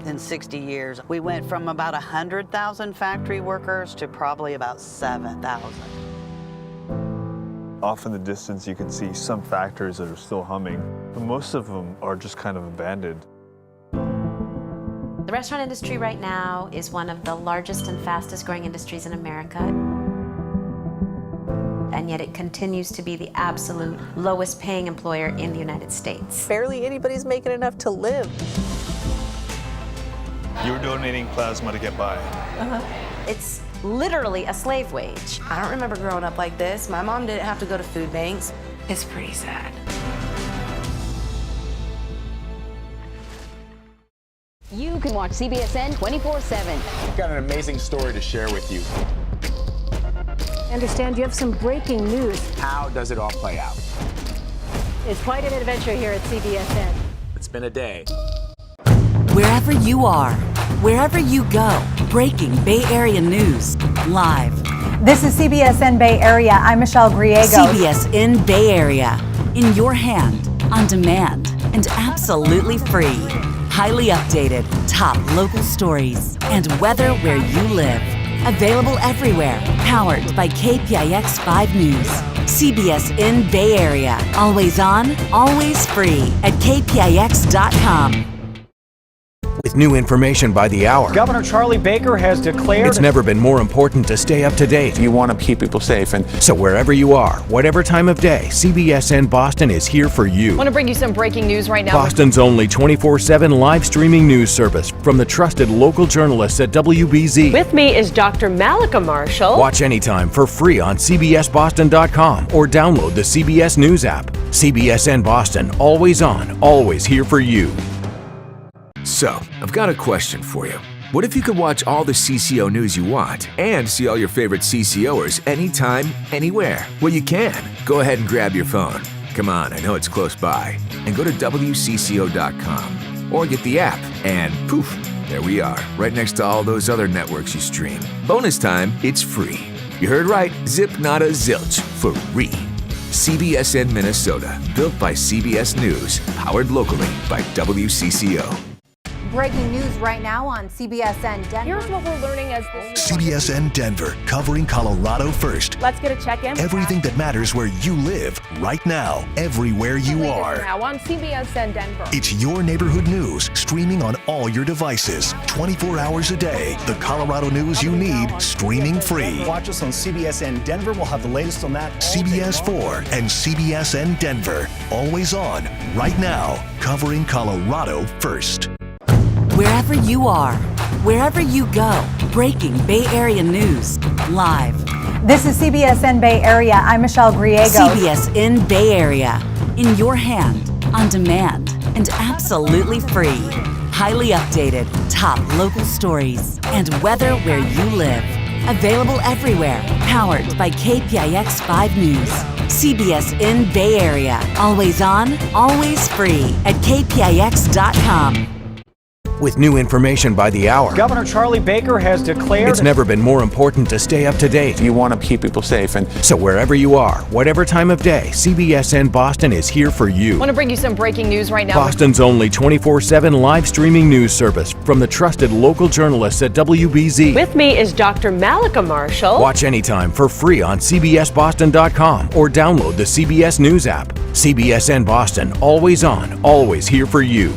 In 60 years, we went from about 100,000 factory workers to probably about 7,000. Off in the distance, you can see some factories that are still humming, but most of them are just kind of abandoned. The restaurant industry right now is one of the largest and fastest growing industries in America. And yet it continues to be the absolute lowest paying employer in the United States. Barely anybody's making enough to live. You're donating plasma to get by. It's literally a slave wage. I don't remember growing up like this. My mom didn't have to go to food banks. It's pretty sad. You can watch CBSN 24/7. I've got an amazing story to share with you. I understand you have some breaking news. How does it all play out? It's quite an adventure here at CBSN. It's been a day. Wherever you are, wherever you go, breaking Bay Area news, live. This is CBSN Bay Area. I'm Michelle Griego. CBSN Bay Area, in your hand, on demand, and absolutely free. Highly updated, top local stories, and weather where you live. Available everywhere, powered by KPIX 5 News. CBSN Bay Area, always on, always free at kpix.com. With new information by the hour, Governor Charlie Baker has declared it's never been more important to stay up to date. You want to keep people safe, and so wherever you are, whatever time of day, CBSN Boston is here for you. I want to bring you some breaking news right now. Boston's only 24/7 live streaming news service from the trusted local journalists at WBZ. With me is Dr. Malika Marshall. Watch anytime for free on CBSBoston.com or download the CBS News app. CBSN Boston, always on, always here for you. So, I've got a question for you. What if you could watch all the CCO news you want and see all your favorite CCOers anytime, anywhere? Well, you can. Go ahead and grab your phone. Come on, I know it's close by. And go to WCCO.com or get the app and poof, there we are, right next to all those other networks you stream. Bonus time, it's free. You heard right, zip nada zilch, for free. CBSN Minnesota, built by CBS News, powered locally by WCCO. Breaking news right now on CBSN Denver. Here's what we're learning as this CBSN Denver, covering Colorado first. Let's get a check-in. Everything that matters where you live, right now, everywhere you are. Now on CBSN Denver. It's your neighborhood news, streaming on all your devices, 24 hours a day. The Colorado news you need, streaming free. Watch us on CBSN Denver. We'll have the latest on that. CBS 4 and CBSN Denver, always on, right now, covering Colorado first. Wherever you are, wherever you go, breaking Bay Area news, live. This is CBSN Bay Area. I'm Michelle Griego. CBSN Bay Area, in your hand, on demand, and absolutely free. Highly updated, top local stories, and weather where you live. Available everywhere, powered by KPIX 5 News. CBSN Bay Area, always on, always free at kpix.com. With new information by the hour, Governor Charlie Baker has declared it's never been more important to stay up to date. You want to keep people safe, and so wherever you are, whatever time of day, CBSN Boston is here for you. I want to bring you some breaking news right now. Boston's only 24/7 live streaming news service from the trusted local journalists at WBZ. With me is Dr. Malika Marshall. Watch anytime for free on CBSBoston.com or download the CBS News app. CBSN Boston, always on, always here for you.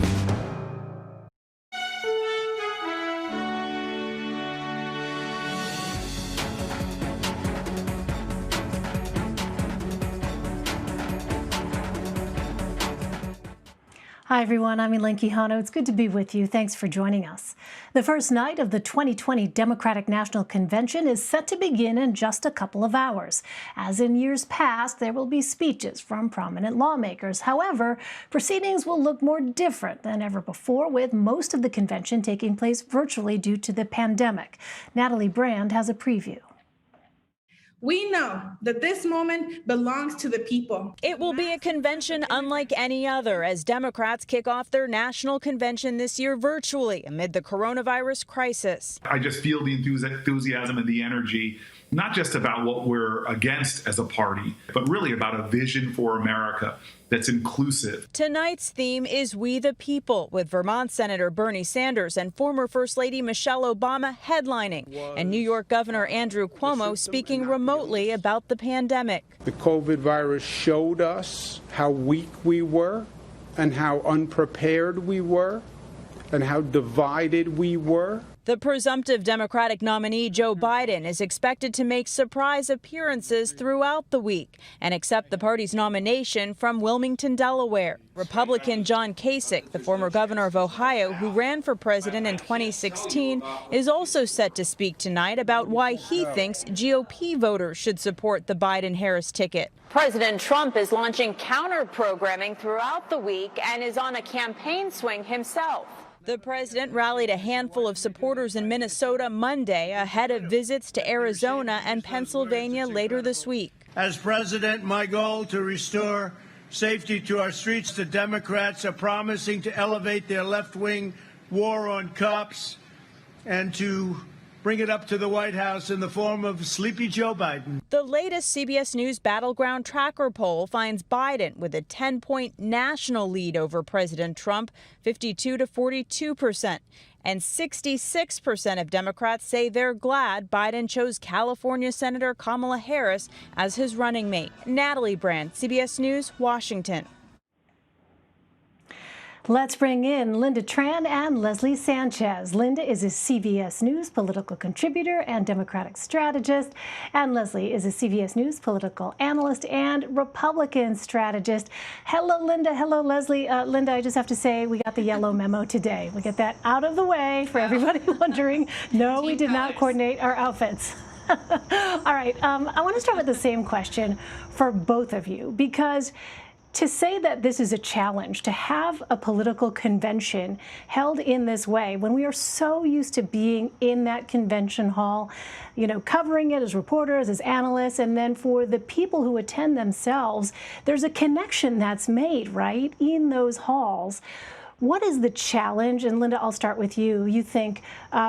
Hi, everyone. I'm Elaine Quijano. It's good to be with you. Thanks for joining us. The first night of the 2020 Democratic National Convention is set to begin in just a couple of hours. As in years past, there will be speeches from prominent lawmakers. However, proceedings will look more different than ever before, with most of the convention taking place virtually due to the pandemic. Natalie Brand has a preview. We know that this moment belongs to the people. It will be a convention unlike any other as Democrats kick off their national convention this year virtually amid the coronavirus crisis. I just feel the enthusiasm and the energy, not just about what we're against as a party, but really about a vision for America that's inclusive. Tonight's theme is We the People, with Vermont Senator Bernie Sanders and former First Lady Michelle Obama headlining, and New York Governor Andrew Cuomo speaking remotely about the pandemic. The COVID virus showed us how weak we were and how unprepared we were and how divided we were. The presumptive Democratic nominee Joe Biden is expected to make surprise appearances throughout the week and accept the party's nomination from Wilmington, Delaware. Republican John Kasich, the former governor of Ohio who ran for president in 2016, is also set to speak tonight about why he thinks GOP voters should support the Biden-Harris ticket. President Trump is launching counter-programming throughout the week and is on a campaign swing himself. The president rallied a handful of supporters in Minnesota Monday ahead of visits to Arizona and Pennsylvania later this week. As president, my goal to restore safety to our streets. The Democrats are promising to elevate their left-wing war on cops and to bring it up to the White House in the form of Sleepy Joe Biden. The latest CBS News Battleground Tracker poll finds Biden with a 10-point national lead over President Trump, 52 to 42%. And 66% of Democrats say they're glad Biden chose California Senator Kamala Harris as his running mate. Natalie Brand, CBS News, Washington. Let's bring in Linda Tran and Leslie Sanchez. Linda is a CBS News political contributor and Democratic strategist, and Leslie is a CBS News political analyst and Republican strategist. Hello, Linda. Hello, Leslie. Linda, I just have to say we got the yellow memo today. We get that out of the way for everybody wondering. No, we did not coordinate our outfits. All right. I want to start with the same question for both of you, because to say that this is a challenge, to have a political convention held in this way, when we are so used to being in that convention hall, you know, covering it as reporters, as analysts, and then for the people who attend themselves, there's a connection that's made, right, in those halls. What is the challenge? And Linda, I'll start with you. You think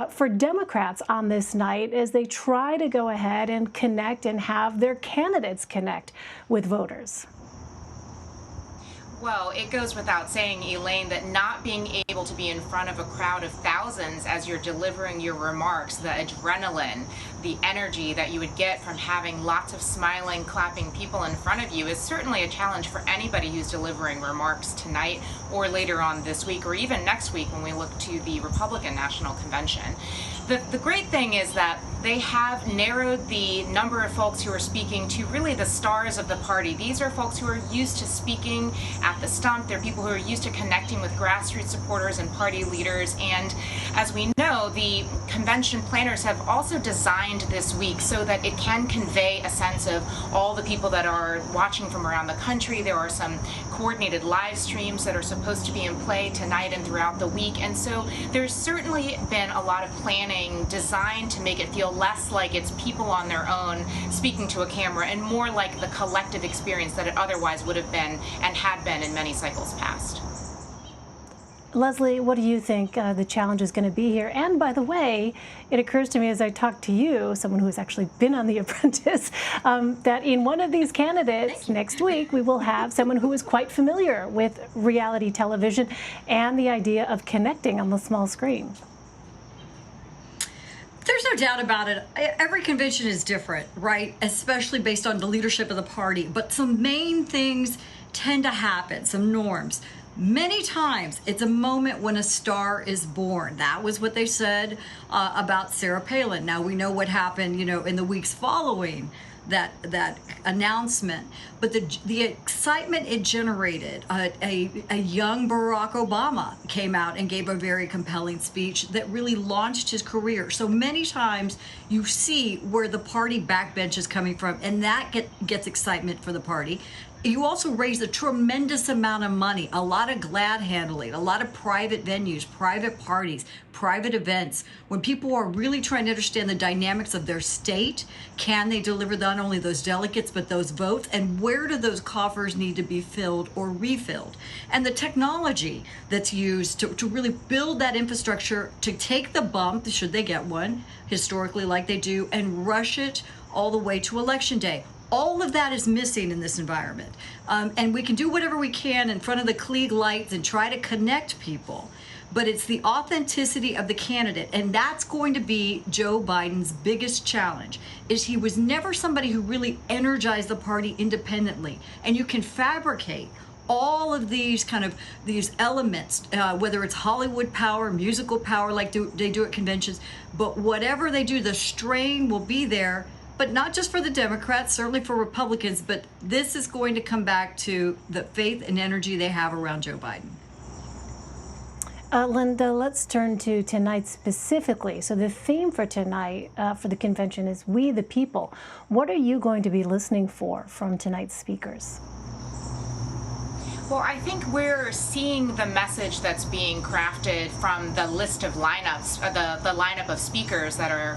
for Democrats on this night as they try to go ahead and connect and have their candidates connect with voters? Well, it goes without saying, Elaine, that not being able to be in front of a crowd of thousands as you're delivering your remarks, the adrenaline, the energy that you would get from having lots of smiling, clapping people in front of you is certainly a challenge for anybody who's delivering remarks tonight or later on this week or even next week when we look to the Republican National Convention. The great thing is that they have narrowed the number of folks who are speaking to really the stars of the party. These are folks who are used to speaking at the stump. They're people who are used to connecting with grassroots supporters and party leaders. And as we know, the convention planners have also designed this week so that it can convey a sense of all the people that are watching from around the country. There are some coordinated live streams that are supposed to be in play tonight and throughout the week. And so there's certainly been a lot of planning designed to make it feel less like it's people on their own speaking to a camera and more like the collective experience that it otherwise would have been and had been in many cycles past. Leslie, what do you think the challenge is going to be here? And by the way, it occurs to me as I talk to you, someone who has actually been on The Apprentice, that in one of these candidates next week, we will have someone who is quite familiar with reality television and the idea of connecting on the small screen. There's no doubt about it. Every convention is different, right? Especially based on the leadership of the party. But some main things tend to happen, some norms. Many times, it's a moment when a star is born. That was what they said about Sarah Palin. Now, we know what happened, in the weeks following that announcement, but the excitement it generated. A young Barack Obama came out and gave a very compelling speech that really launched his career. So many times you see where the party backbench is coming from, and that gets excitement for the party. You also raise a tremendous amount of money, a lot of glad handling, a lot of private venues, private parties, private events. When people are really trying to understand the dynamics of their state, can they deliver not only those delegates, but those votes? And where do those coffers need to be filled or refilled? And the technology that's used to really build that infrastructure to take the bump, should they get one, historically like they do, and rush it all the way to Election Day. All of that is missing in this environment. And we can do whatever we can in front of the Klieg lights and try to connect people. But it's the authenticity of the candidate. And that's going to be Joe Biden's biggest challenge, is he was never somebody who really energized the party independently. And you can fabricate all of these these elements, whether it's Hollywood power, musical power like they do at conventions, but whatever they do, the strain will be there. But not just for the Democrats, certainly for Republicans, but this is going to come back to the faith and energy they have around Joe Biden. Linda, let's turn to tonight specifically. So the theme for tonight for the convention is We the People. What are you going to be listening for from tonight's speakers? Well, I think we're seeing the message that's being crafted from the list of lineups, the lineup of speakers that are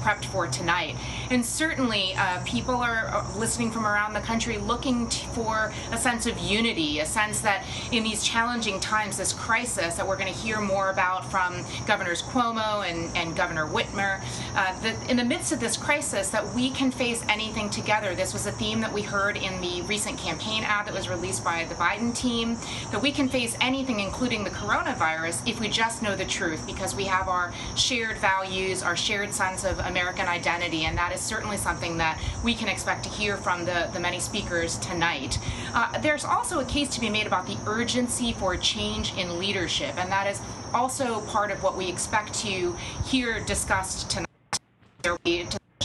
prepped for tonight. And certainly people are listening from around the country looking for a sense of unity, a sense that in these challenging times, this crisis that we're going to hear more about from Governors Cuomo and Governor Whitmer, that in the midst of this crisis, that we can face anything together. This was a theme that we heard in the recent campaign ad that was released by the Biden team, that we can face anything, including the coronavirus, if we just know the truth, because we have our shared values, our shared sense of American identity, and that is certainly something that we can expect to hear from the many speakers tonight. There's also a case to be made about the urgency for change in leadership, and that is also part of what we expect to hear discussed tonight.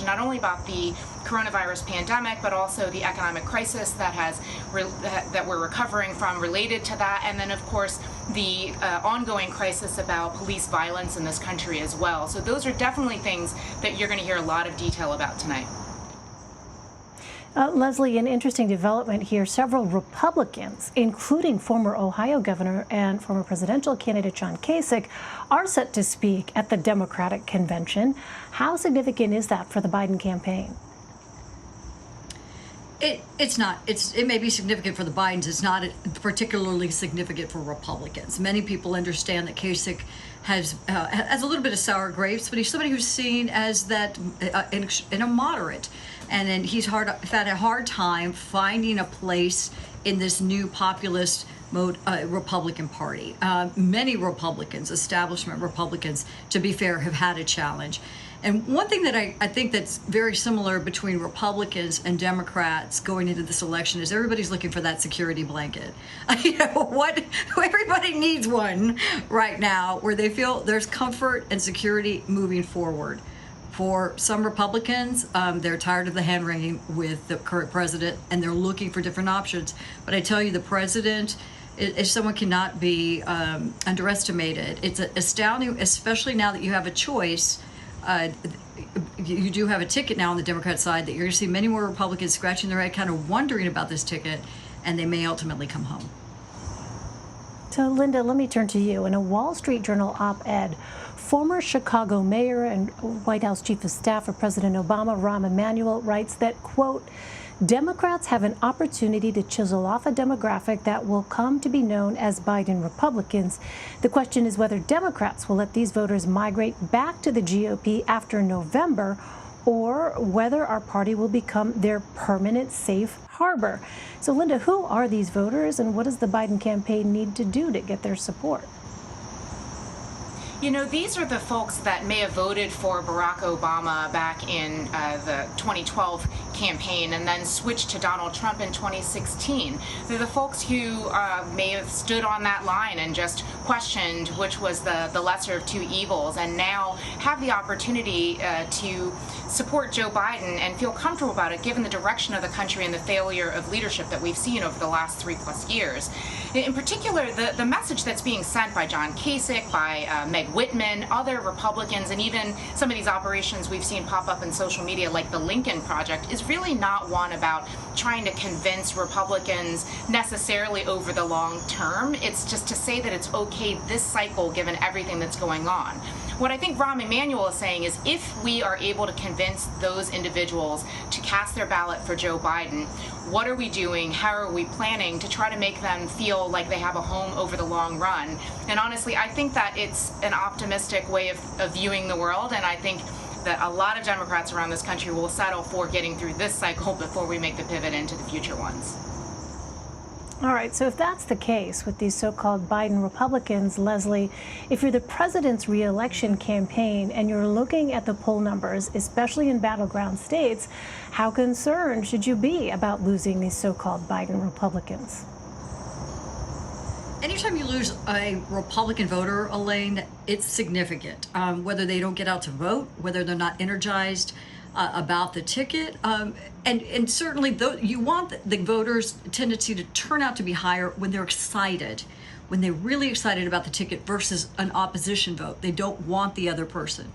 Not only about the coronavirus pandemic, but also the economic crisis that we're recovering from related to that, and then of course the ongoing crisis about police violence in this country as well. So those are definitely things that you're going to hear a lot of detail about tonight. Leslie, an interesting development here. Several Republicans, including former Ohio governor and former presidential candidate John Kasich, are set to speak at the Democratic convention. How significant is that for the Biden campaign? It's not. It may be significant for the Bidens. It's not particularly significant for Republicans. Many people understand that Kasich has a little bit of sour grapes, but he's somebody who's seen as that in a moderate. And then he's had a hard time finding a place in this new populist mode Republican Party. Many Republicans, establishment Republicans, to be fair, have had a challenge. And one thing that I think that's very similar between Republicans and Democrats going into this election is everybody's looking for that security blanket. Everybody needs one right now where they feel there's comfort and security moving forward. For some Republicans, they're tired of the hand-wringing with the current president, and they're looking for different options. But I tell you, the president, if someone cannot be underestimated. It's astounding, especially now that you have a choice. You do have a ticket now on the Democrat side that you're going to see many more Republicans scratching their head, kind of wondering about this ticket, and they may ultimately come home. So, Linda, let me turn to you. In a Wall Street Journal op-ed, former Chicago mayor and White House chief of staff for President Obama, Rahm Emanuel, writes that, quote, Democrats have an opportunity to chisel off a demographic that will come to be known as Biden Republicans. The question is whether Democrats will let these voters migrate back to the GOP after November, or whether our party will become their permanent safe harbor. So, Linda, who are these voters, and what does the Biden campaign need to do to get their support? You know, these are the folks that may have voted for Barack Obama back in the 2012 campaign and then switched to Donald Trump in 2016. They're the folks who may have stood on that line and just questioned which was the lesser of two evils, and now have the opportunity to support Joe Biden and feel comfortable about it given the direction of the country and the failure of leadership that we've seen over the last 3+ years. In particular, the message that's being sent by John Kasich, by Meg Whitman, other Republicans, and even some of these operations we've seen pop up in social media like the Lincoln Project is really not one about trying to convince Republicans necessarily over the long term. It's just to say that it's okay this cycle given everything that's going on. What I think Rahm Emanuel is saying is if we are able to convince those individuals to cast their ballot for Joe Biden, what are we doing? How are we planning to try to make them feel like they have a home over the long run? And honestly, I think that it's an optimistic way of viewing the world, and I think that a lot of Democrats around this country will settle for getting through this cycle before we make the pivot into the future ones. All right, so if that's the case with these so-called Biden Republicans, Leslie, if you're the president's reelection campaign and you're looking at the poll numbers, especially in battleground states, how concerned should you be about losing these so-called Biden Republicans? Anytime you lose a Republican voter, Elaine, it's significant. Whether they don't get out to vote, whether they're not energized about the ticket, and certainly you want the voters' tendency to turn out to be higher when they're excited, when they're really excited about the ticket versus an opposition vote. They don't want the other person.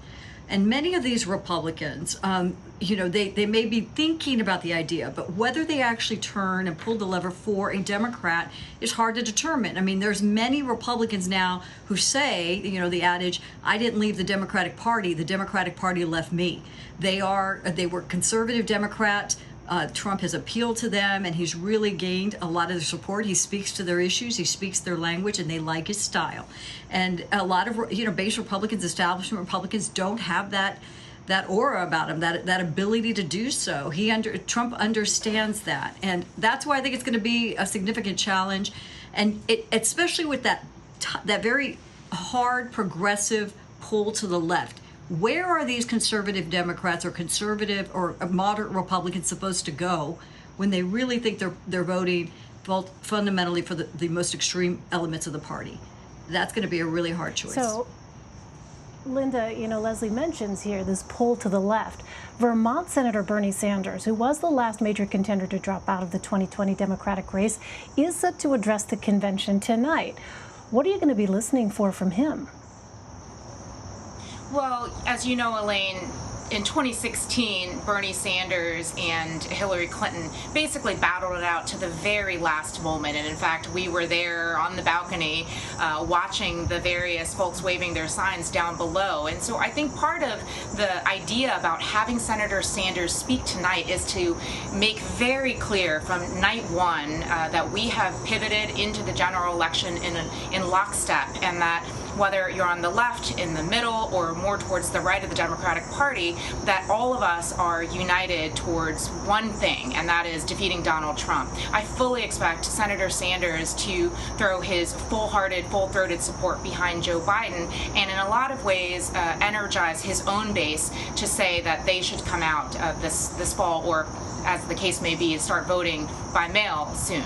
And many of these Republicans, they may be thinking about the idea, but whether they actually turn and pull the lever for a Democrat is hard to determine. I mean, there's many Republicans now who say, the adage, I didn't leave the Democratic Party left me. They were conservative Democrats. Trump has appealed to them, and he's really gained a lot of their support. He speaks to their issues, he speaks their language, and they like his style. And a lot of base Republicans, establishment Republicans, don't have that aura about him, that ability to do so. Trump understands that, and that's why I think it's going to be a significant challenge, and especially with that very hard progressive pull to the left. Where are these conservative Democrats or conservative or moderate Republicans supposed to go when they really think they're voting fundamentally for the most extreme elements of the party? That's going to be a really hard choice. So, Linda, Leslie mentions here this pull to the left. Vermont Senator Bernie Sanders, who was the last major contender to drop out of the 2020 Democratic race, is set to address the convention tonight. What are you going to be listening for from him? Well, as you know, Elaine, in 2016, Bernie Sanders and Hillary Clinton basically battled it out to the very last moment. And in fact, we were there on the balcony watching the various folks waving their signs down below. And so I think part of the idea about having Senator Sanders speak tonight is to make very clear from night one that we have pivoted into the general election in lockstep, and that whether you're on the left, in the middle, or more towards the right of the Democratic Party, that all of us are united towards one thing, and that is defeating Donald Trump. I fully expect Senator Sanders to throw his full-hearted, full-throated support behind Joe Biden, and in a lot of ways energize his own base to say that they should come out this fall, or as the case may be, start voting by mail soon.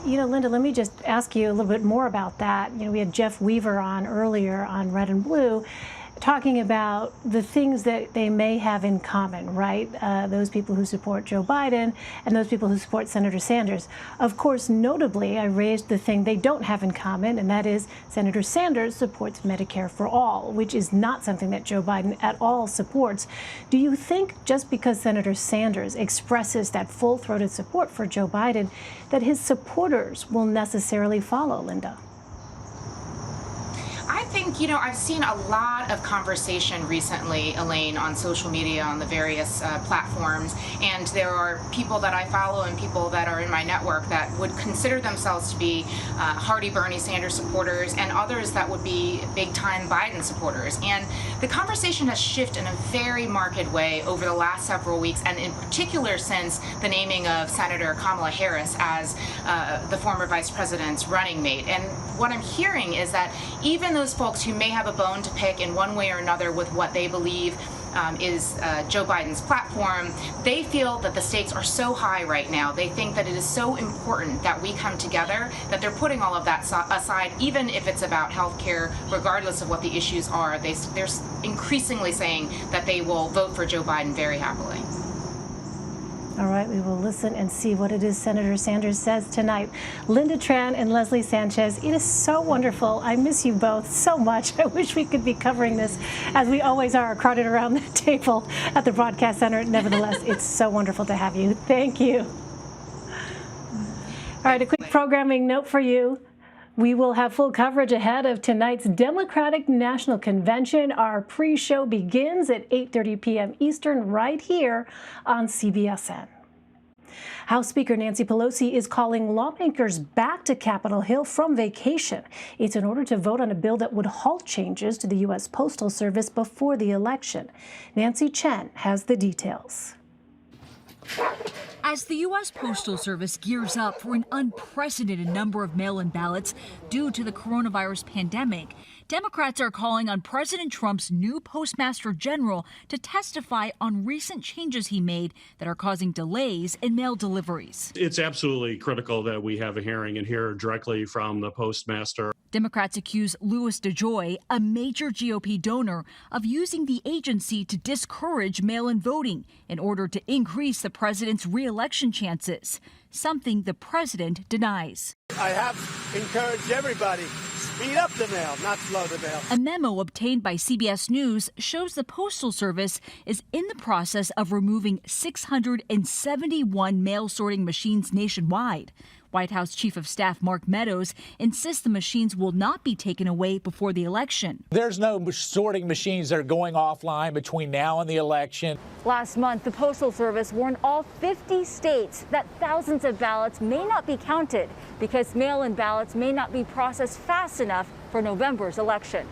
Linda, let me just ask you a little bit more about that. We had Jeff Weaver on earlier on Red and Blue talking about the things that they may have in common, right? Those people who support Joe Biden and those people who support Senator Sanders. Of course, notably, I raised the thing they don't have in common, and that is Senator Sanders supports Medicare for all, which is not something that Joe Biden at all supports. Do you think just because Senator Sanders expresses that full-throated support for Joe Biden, that his supporters will necessarily follow, Linda? I think, I've seen a lot of conversation recently, Elaine, on social media, on the various platforms, and there are people that I follow and people that are in my network that would consider themselves to be hearty Bernie Sanders supporters, and others that would be big-time Biden supporters. And the conversation has shifted in a very marked way over the last several weeks, and in particular since the naming of Senator Kamala Harris as the former vice president's running mate. And what I'm hearing is that even those folks who may have a bone to pick in one way or another with what they believe is Joe Biden's platform. They feel that the stakes are so high right now. They think that it is so important that we come together that they're putting all of that aside, even if it's about health care, regardless of what the issues are. They're increasingly saying that they will vote for Joe Biden very happily. All right, we will listen and see what it is Senator Sanders says tonight. Linda Tran and Leslie Sanchez, it is so wonderful. I miss you both so much. I wish we could be covering this, as we always are, crowded around the table at the Broadcast Center. Nevertheless, it's so wonderful to have you. Thank you. All right, a quick programming note for you. We will have full coverage ahead of tonight's Democratic National Convention. Our pre-show begins at 8:30 p.m. Eastern right here on CBSN. House Speaker Nancy Pelosi is calling lawmakers back to Capitol Hill from vacation. It's in order to vote on a bill that would halt changes to the U.S. Postal Service before the election. Nancy Chen has the details. As the U.S. Postal Service gears up for an unprecedented number of mail-in ballots due to the coronavirus pandemic, Democrats are calling on President Trump's new Postmaster General to testify on recent changes he made that are causing delays in mail deliveries. It's absolutely critical that we have a hearing and hear directly from the postmaster. Democrats accuse Louis DeJoy, a major GOP donor, of using the agency to discourage mail-in voting in order to increase the president's re-election chances, something the president denies. I have encouraged everybody, speed up the mail, not slow the mail. A memo obtained by CBS News shows the Postal Service is in the process of removing 671 mail sorting machines nationwide. White House Chief of Staff Mark Meadows insists the machines will not be taken away before the election. There's no sorting machines that are going offline between now and the election. Last month, the Postal Service warned all 50 states that thousands of ballots may not be counted because mail-in ballots may not be processed fast enough for November's election.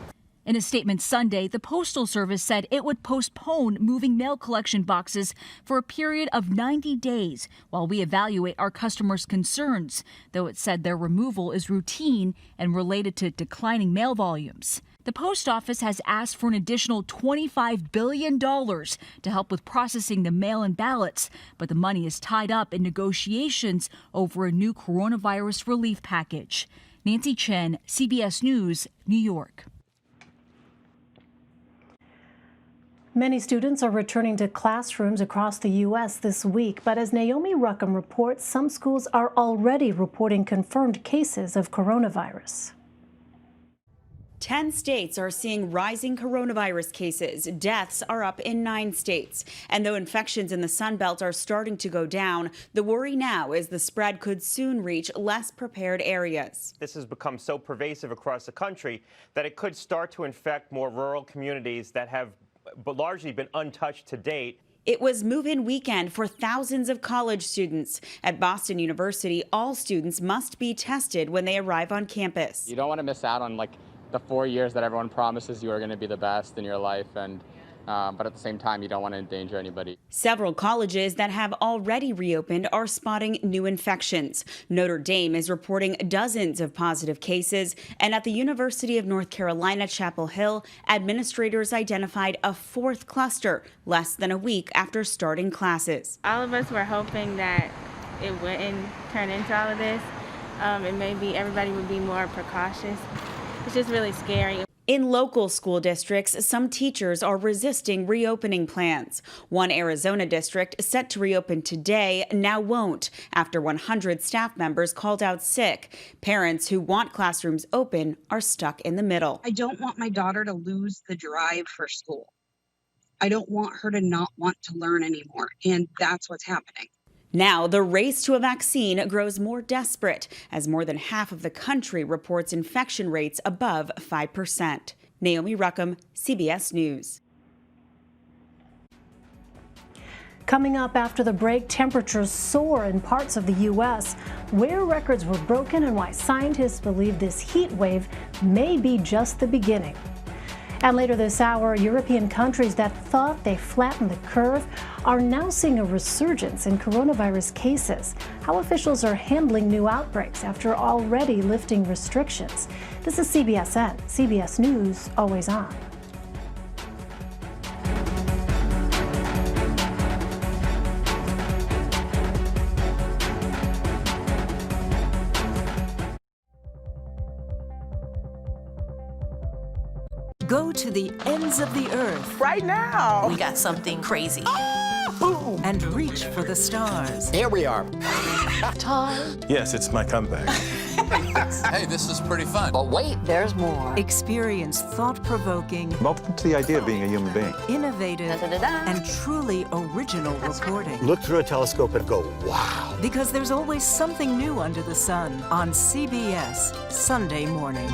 In a statement Sunday, the Postal Service said it would postpone moving mail collection boxes for a period of 90 days while we evaluate our customers' concerns, though it said their removal is routine and related to declining mail volumes. The post office has asked for an additional $25 billion to help with processing the mail-in ballots, but the money is tied up in negotiations over a new coronavirus relief package. Nancy Chen, CBS News, New York. Many students are returning to classrooms across the U.S. this week, but as Naomi Ruckham reports, some schools are already reporting confirmed cases of coronavirus. 10 states are seeing rising coronavirus cases. Deaths are up in 9 states. And though infections in the Sun Belt are starting to go down, the worry now is the spread could soon reach less prepared areas. This has become so pervasive across the country that it could start to infect more rural communities that have largely been untouched to date. It was move-in weekend for thousands of college students. At Boston University, all students must be tested when they arrive on campus. You don't want to miss out on the 4 years that everyone promises you are going to be the best in your life, but at the same time, you don't want to endanger anybody. Several colleges that have already reopened are spotting new infections. Notre Dame is reporting dozens of positive cases, and at the University of North Carolina, Chapel Hill, administrators identified a 4th cluster less than a week after starting classes. All of us were hoping that it wouldn't turn into all of this, and maybe everybody would be more precautious. It's just really scary. In local school districts, some teachers are resisting reopening plans. One Arizona district set to reopen today now won't after 100 staff members called out sick. Parents who want classrooms open are stuck in the middle. I don't want my daughter to lose the drive for school. I don't want her to not want to learn anymore, and that's what's happening. Now, the race to a vaccine grows more desperate as more than half of the country reports infection rates above 5%. Naomi Ruckham, CBS News. Coming up after the break, temperatures soar in parts of the U.S. where records were broken and why scientists believe this heat wave may be just the beginning. And later this hour, European countries that thought they flattened the curve are now seeing a resurgence in coronavirus cases. How officials are handling new outbreaks after already lifting restrictions. This is CBSN, CBS News, always on. Go to the ends of the earth. Right now. We got something crazy. And reach for the stars. Here we are. Time. Yes, it's my comeback. Hey, this is pretty fun. But wait, there's more. Experience thought-provoking. I'm open to the idea of being a human being. Innovative and truly original reporting. Look through a telescope and go, wow. Because there's always something new under the sun on CBS Sunday morning.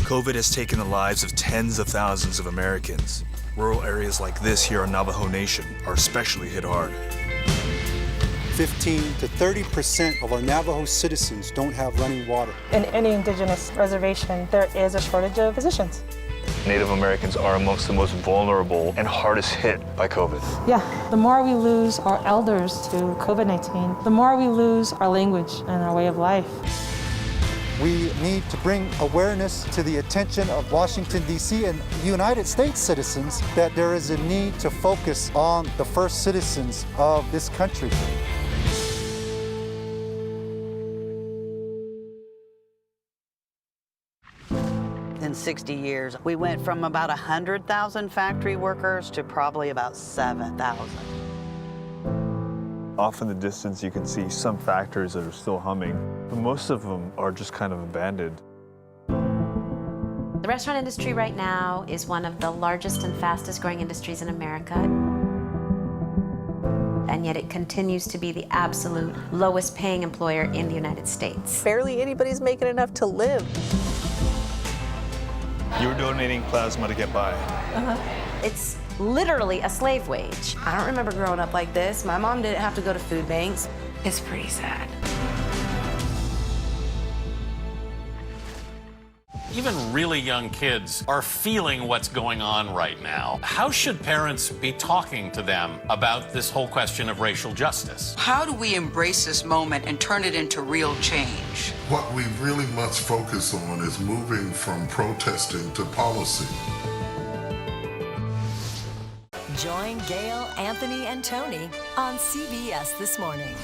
COVID has taken the lives of tens of thousands of Americans. Rural areas like this here on Navajo Nation are especially hit hard. 15 to 30% of our Navajo citizens don't have running water. In any indigenous reservation, there is a shortage of physicians. Native Americans are amongst the most vulnerable and hardest hit by COVID. Yeah, the more we lose our elders to COVID-19, the more we lose our language and our way of life. We need to bring awareness to the attention of Washington, D.C. and United States citizens that there is a need to focus on the first citizens of this country. In 60 years, we went from about 100,000 factory workers to probably about 7,000. Off in the distance, you can see some factories that are still humming, but most of them are just kind of abandoned. The restaurant industry right now is one of the largest and fastest growing industries in America. And yet it continues to be the absolute lowest paying employer in the United States. Barely anybody's making enough to live. You were donating plasma to get by. It's literally a slave wage. I don't remember growing up like this. My mom didn't have to go to food banks. It's pretty sad. Even really young kids are feeling what's going on right now. How should parents be talking to them about this whole question of racial justice? How do we embrace this moment and turn it into real change? What we really must focus on is moving from protesting to policy. Join Gail, Anthony, and Tony on CBS This Morning.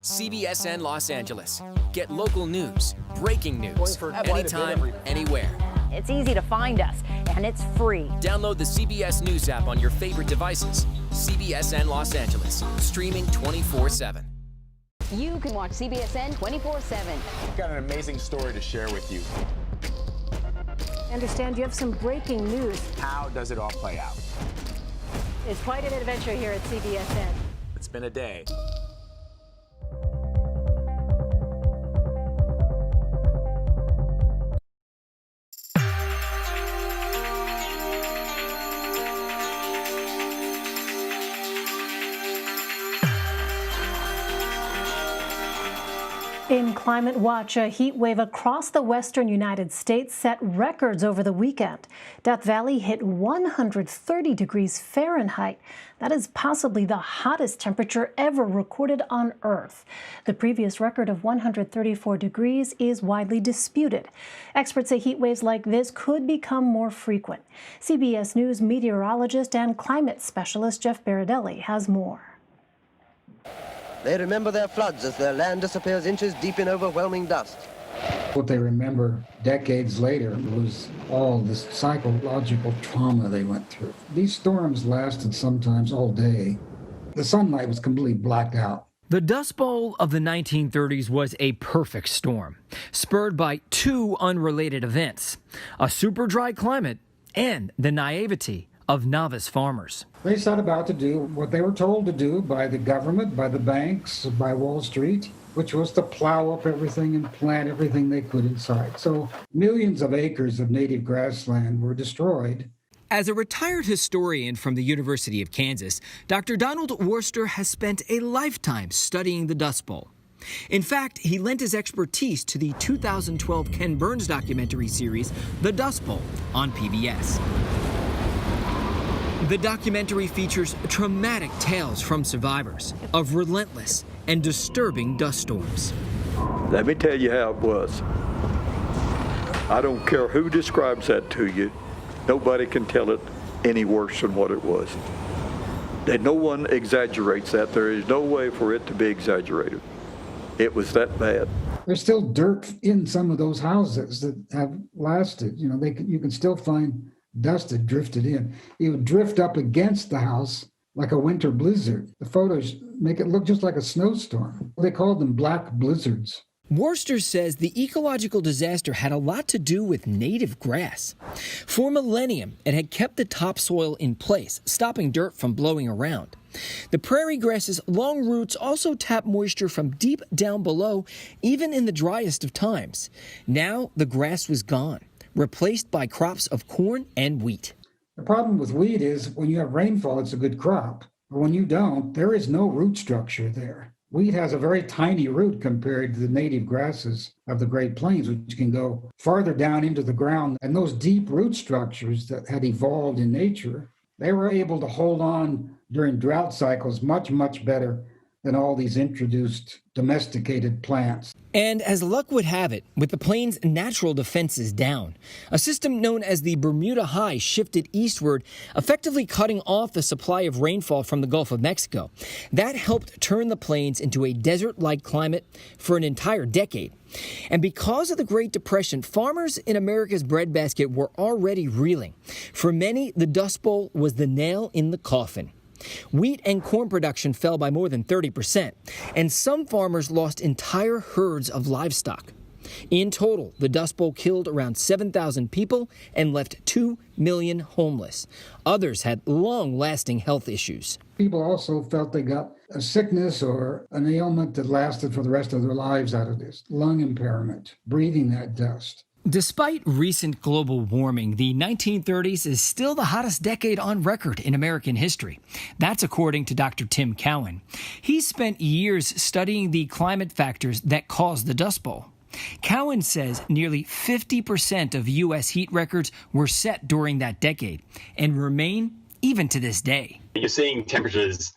CBSN Los Angeles. Get local news, breaking news, anytime, anywhere. It's easy to find us, and it's free. Download the CBS News app on your favorite devices. CBSN Los Angeles, streaming 24/7. You can watch CBSN 24/7. We've got an amazing story to share with you. I understand you have some breaking news. How does it all play out? It's quite an adventure here at CBSN. It's been a day. In Climate Watch, a heat wave across the western United States set records over the weekend. Death Valley hit 130 degrees Fahrenheit. That is possibly the hottest temperature ever recorded on Earth. The previous record of 134 degrees is widely disputed. Experts say heat waves like this could become more frequent. CBS News meteorologist and climate specialist Jeff Berardelli has more. They remember their floods as their land disappears inches deep in overwhelming dust. What they remember decades later was all this psychological trauma they went through. These storms lasted sometimes all day. The sunlight was completely blacked out. The Dust Bowl of the 1930s was a perfect storm, spurred by two unrelated events: a super dry climate and the naivety of novice farmers. They set about to do what they were told to do by the government, by the banks, by Wall Street, which was to plow up everything and plant everything they could inside. So millions of acres of native grassland were destroyed. As a retired historian from the University of Kansas, Dr. Donald Worster has spent a lifetime studying the Dust Bowl. In fact, he lent his expertise to the 2012 Ken Burns documentary series, The Dust Bowl, on PBS. The documentary features traumatic tales from survivors of relentless and disturbing dust storms. Let me tell you how it was. I don't care who describes that to you. Nobody can tell it any worse than what it was. That no one exaggerates that. There is no way for it to be exaggerated. It was that bad. There's still dirt in some of those houses that have lasted. You know, you can still find dust that drifted in. It would drift up against the house like a winter blizzard. The photos make it look just like a snowstorm. They called them black blizzards. Worster says the ecological disaster had a lot to do with native grass. For a millennium, it had kept the topsoil in place, stopping dirt from blowing around. The prairie grass's long roots also tap moisture from deep down below, even in the driest of times. Now the grass was gone, replaced by crops of corn and wheat. The problem with wheat is when you have rainfall, it's a good crop. But when you don't, there is no root structure there. Wheat has a very tiny root compared to the native grasses of the Great Plains, which can go farther down into the ground. And those deep root structures that had evolved in nature, they were able to hold on during drought cycles much, much better than all these introduced domesticated plants. And as luck would have it, with the plains' natural defenses down, a system known as the Bermuda High shifted eastward, effectively cutting off the supply of rainfall from the Gulf of Mexico. That helped turn the plains into a desert-like climate for an entire decade. And because of the Great Depression, farmers in America's breadbasket were already reeling. For many, the Dust Bowl was the nail in the coffin. Wheat and corn production fell by more than 30%, and some farmers lost entire herds of livestock. In total, the Dust Bowl killed around 7,000 people and left 2 million homeless. Others had long-lasting health issues. People also felt they got a sickness or an ailment that lasted for the rest of their lives out of this. Lung impairment, breathing that dust. Despite recent global warming, the 1930s is still the hottest decade on record in American history. That's according to Dr. Tim Cowan. He's spent years studying the climate factors that caused the Dust Bowl. Cowan says nearly 50% of U.S. heat records were set during that decade and remain even to this day. You're seeing temperatures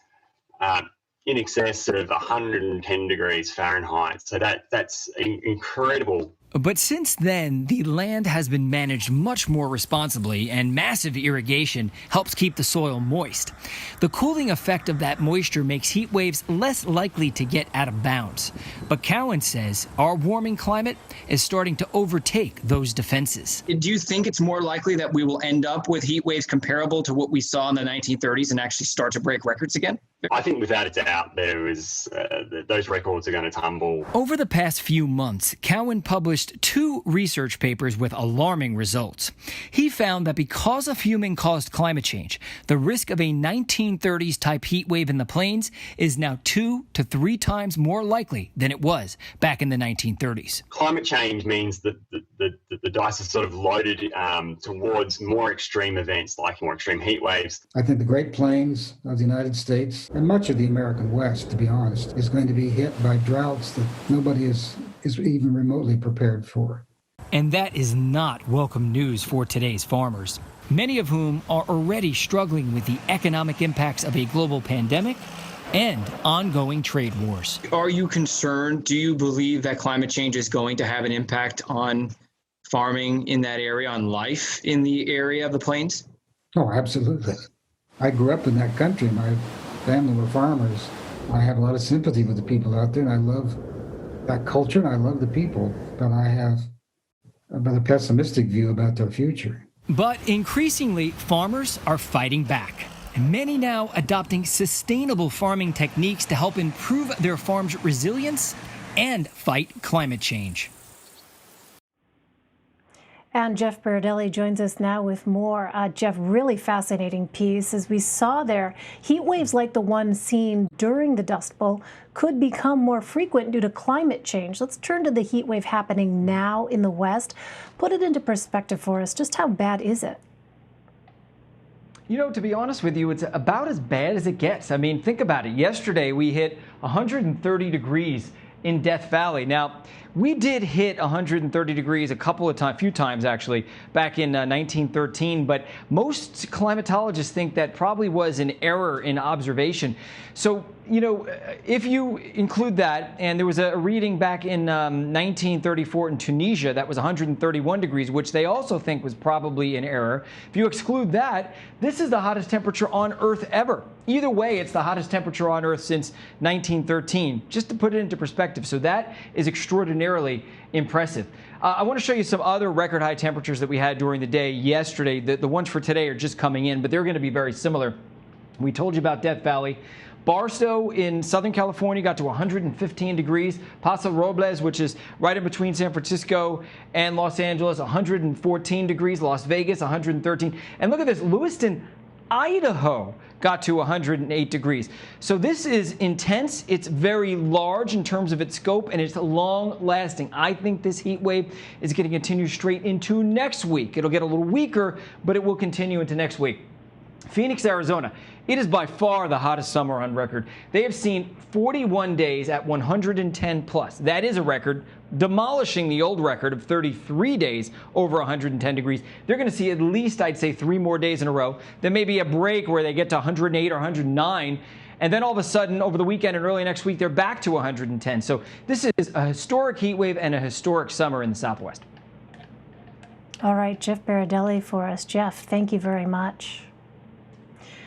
in excess of 110 degrees Fahrenheit. So that's incredible. But since then, the land has been managed much more responsibly, and massive irrigation helps keep the soil moist. The cooling effect of that moisture makes heat waves less likely to get out of bounds. But Cowan says our warming climate is starting to overtake those defenses. Do you think it's more likely that we will end up with heat waves comparable to what we saw in the 1930s and actually start to break records again? I think without a doubt those records are going to tumble. Over the past few months, Cowan published 2 research papers with alarming results. He found that because of human-caused climate change, the risk of a 1930s-type heat wave in the plains is now 2 to 3 times more likely than it was back in the 1930s. Climate change means that the dice is sort of loaded towards more extreme events like more extreme heat waves. I think the Great Plains of the United States and much of the American West, to be honest, is going to be hit by droughts that nobody is even remotely prepared for. And that is not welcome news for today's farmers, many of whom are already struggling with the economic impacts of a global pandemic and ongoing trade wars. Are you concerned? Do you believe that climate change is going to have an impact on farming in that area, on life in the area of the plains? Oh, absolutely. I grew up in that country. My family were farmers. I have a lot of sympathy with the people out there, and I love that culture, and I love the people, but I have a pessimistic view about their future. But increasingly, farmers are fighting back, and many now adopting sustainable farming techniques to help improve their farm's resilience and fight climate change. And Jeff Berardelli joins us now with more. Jeff, really fascinating piece. As we saw there, heat waves like the one seen during the Dust Bowl could become more frequent due to climate change. Let's turn to the heat wave happening now in the West. Put it into perspective for us. Just how bad is it? You know, to be honest with you, it's about as bad as it gets. I mean, think about it. Yesterday, we hit 130 degrees in Death Valley. Now, We did hit 130 degrees few times actually, back in 1913, but most climatologists think that probably was an error in observation. So, you know, if you include that, and there was a reading back in 1934 in Tunisia that was 131 degrees, which they also think was probably an error. If you exclude that, this is the hottest temperature on Earth ever. Either way, it's the hottest temperature on Earth since 1913, just to put it into perspective. So that is extraordinarily impressive. I want to show you some other record high temperatures that we had during the day yesterday. The ones for today are just coming in, but they're going to be very similar. We told you about Death Valley. Barstow in Southern California got to 115 degrees. Paso Robles, which is right in between San Francisco and Los Angeles, 114 degrees. Las Vegas, 113. And look at this, Lewiston, Idaho got to 108 degrees. So this is intense. It's very large in terms of its scope, and it's long lasting. I think this heat wave is going to continue straight into next week. It'll get a little weaker, but it will continue into next week. Phoenix, Arizona. It is by far the hottest summer on record. They have seen 41 days at 110 plus. That is a record, demolishing the old record of 33 days over 110 degrees. They're going to see at least, I'd say, 3 more days in a row. There may be a break where they get to 108 or 109. And then all of a sudden, over the weekend and early next week, they're back to 110. So this is a historic heat wave and a historic summer in the Southwest. All right, Jeff Baradelli for us. Jeff, thank you very much.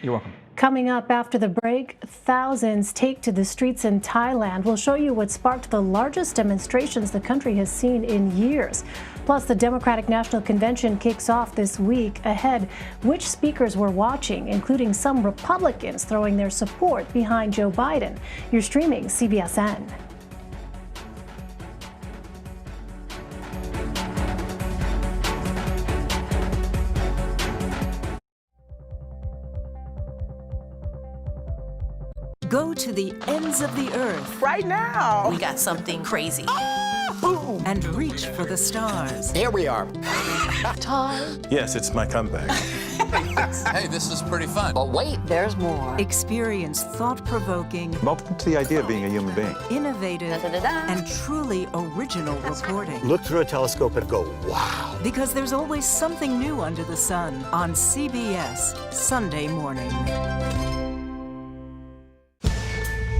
You're welcome. Coming up after the break, thousands take to the streets in Thailand. We'll show you what sparked the largest demonstrations the country has seen in years. Plus, the Democratic National Convention kicks off this week. Ahead, which speakers we're watching, including some Republicans throwing their support behind Joe Biden. You're streaming CBSN. Go to the ends of the earth. Right now. We got something crazy. And reach for the stars. Here we are. Time. Yes, it's my comeback. Hey, this is pretty fun. But wait, there's more. Experience thought-provoking, I'm open to the idea of being a human being. innovative, and truly original reporting. Look through a telescope and go, wow. Because there's always something new under the sun on CBS Sunday morning.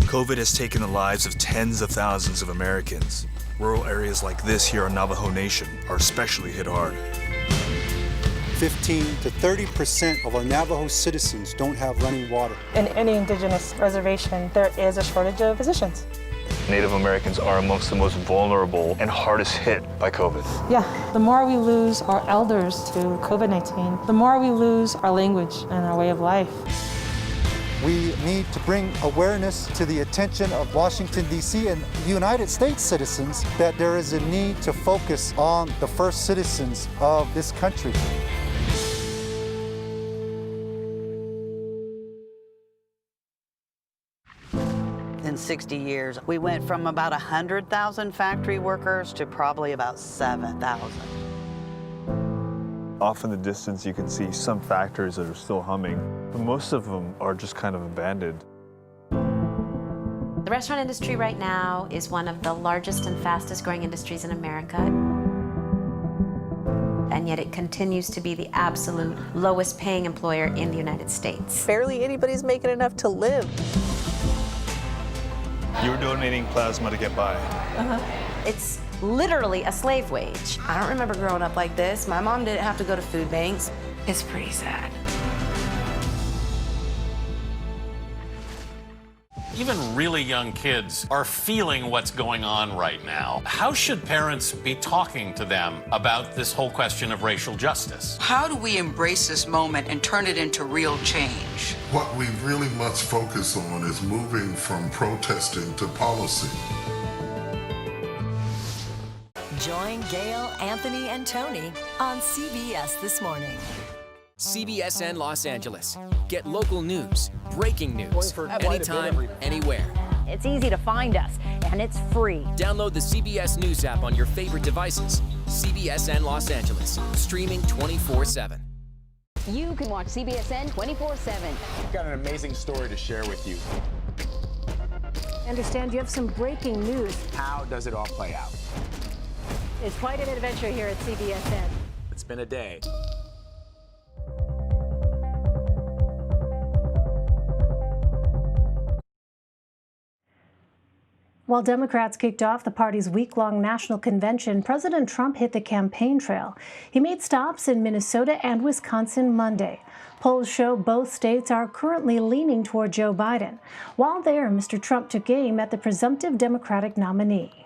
COVID has taken the lives of tens of thousands of Americans. Rural areas like this here on Navajo Nation are especially hit hard. 15 to 30% of our Navajo citizens don't have running water. In any indigenous reservation, there is a shortage of physicians. Native Americans are amongst the most vulnerable and hardest hit by COVID. Yeah, the more we lose our elders to COVID-19, the more we lose our language and our way of life. We need to bring awareness to the attention of Washington, D.C. and United States citizens that there is a need to focus on the first citizens of this country. In 60 years, we went from about 100,000 factory workers to probably about 7,000. Off in the distance, you can see some factories that are still humming, but most of them are just kind of abandoned. The restaurant industry right now is one of the largest and fastest growing industries in America. And yet it continues to be the absolute lowest paying employer in the United States. Barely anybody's making enough to live. You're donating plasma to get by. It's literally a slave wage. I don't remember growing up like this. My mom didn't have to go to food banks. It's pretty sad. Even really young kids are feeling what's going on right now. How should parents be talking to them about this whole question of racial justice? How do we embrace this moment and turn it into real change? What we really must focus on is moving from protesting to policy. Join Gail, Anthony, and Tony on CBS This Morning. CBSN Los Angeles. Get local news, breaking news, anytime, anywhere. It's easy to find us, and it's free. Download the CBS News app on your favorite devices. CBSN Los Angeles, streaming 24/7. You can watch CBSN 24/7. We've got an amazing story to share with you. I understand you have some breaking news. How does it all play out? It's quite an adventure here at CBSN. It's been a day. While Democrats kicked off the party's week-long national convention, President Trump hit the campaign trail. He made stops in Minnesota and Wisconsin Monday. Polls show both states are currently leaning toward Joe Biden. While there, Mr. Trump took aim at the presumptive Democratic nominee.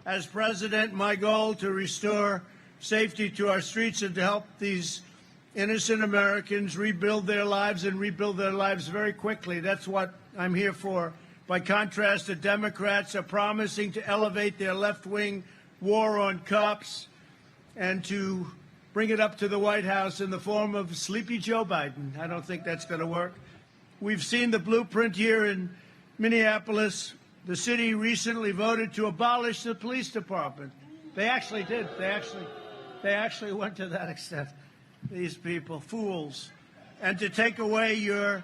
As president, my goal to restore safety to our streets and to help these innocent Americans rebuild their lives and rebuild their lives very quickly. That's what I'm here for. By contrast, the Democrats are promising to elevate their left-wing war on cops and to bring it up to the White House in the form of Sleepy Joe Biden. I don't think that's going to work. We've seen the blueprint here in Minneapolis. The city recently voted to abolish the police department. They actually did. They actually went to that extent. These people, fools. And to take away your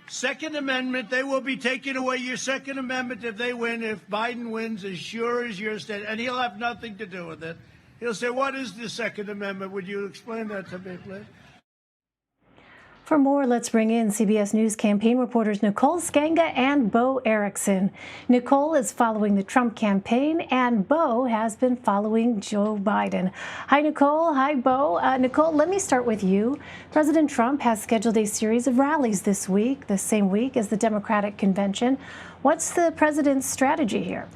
Second Amendment, they will be taking away your Second Amendment if they win, if Biden wins, as sure as your state, and he'll have nothing to do with it. He'll say, what is the Second Amendment? Would you explain that to me, please? For more, let's bring in CBS News campaign reporters Nicole Skanga and Bo Erickson. Nicole is following the Trump campaign, and Bo has been following Joe Biden. Hi, Nicole. Hi, Bo. Nicole, let me start with you. President Trump has scheduled a series of rallies this week, the same week as the Democratic convention. What's the president's strategy here?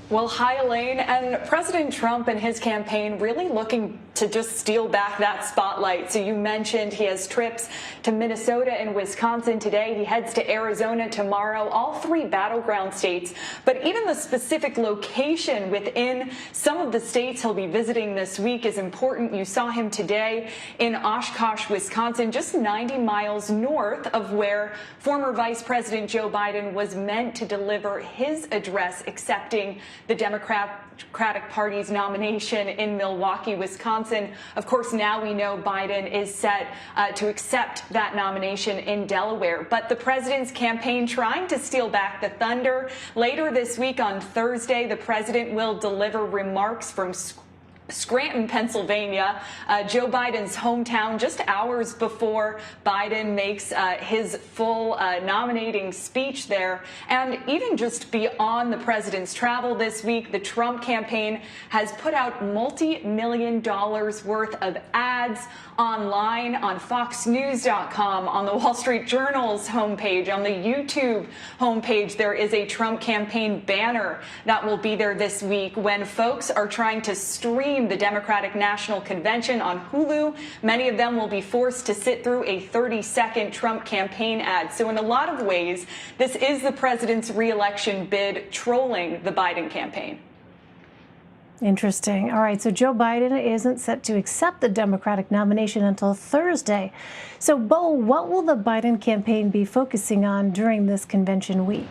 Well, hi, Elaine. And President Trump and his campaign really looking to just steal back that spotlight. So you mentioned he has trips to Minnesota and Wisconsin today. He heads to Arizona tomorrow, all three battleground states. But even the specific location within some of the states he'll be visiting this week is important. You saw him today in Oshkosh, Wisconsin, just 90 miles north of where former Vice President Joe Biden was meant to deliver his address accepting the Democratic Party's nomination in Milwaukee, Wisconsin. Of course, now we know Biden is set to accept that nomination in Delaware. But the president's campaign trying to steal back the thunder. Later this week on Thursday, the president will deliver remarks from Scranton, Pennsylvania, Joe Biden's hometown, just hours before Biden makes his full nominating speech there. And even just beyond the president's travel this week, the Trump campaign has put out multi-million dollars worth of ads online on FoxNews.com, on the Wall Street Journal's homepage, on the YouTube homepage. There is a Trump campaign banner that will be there this week when folks are trying to stream the Democratic National Convention on Hulu. Many of them will be forced to sit through a 30-second Trump campaign ad. So in a lot of ways, this is the president's re-election bid trolling the Biden campaign. Interesting. All right, so Joe Biden isn't set to accept the Democratic nomination until Thursday. So, Bo, what will the Biden campaign be focusing on during this convention week?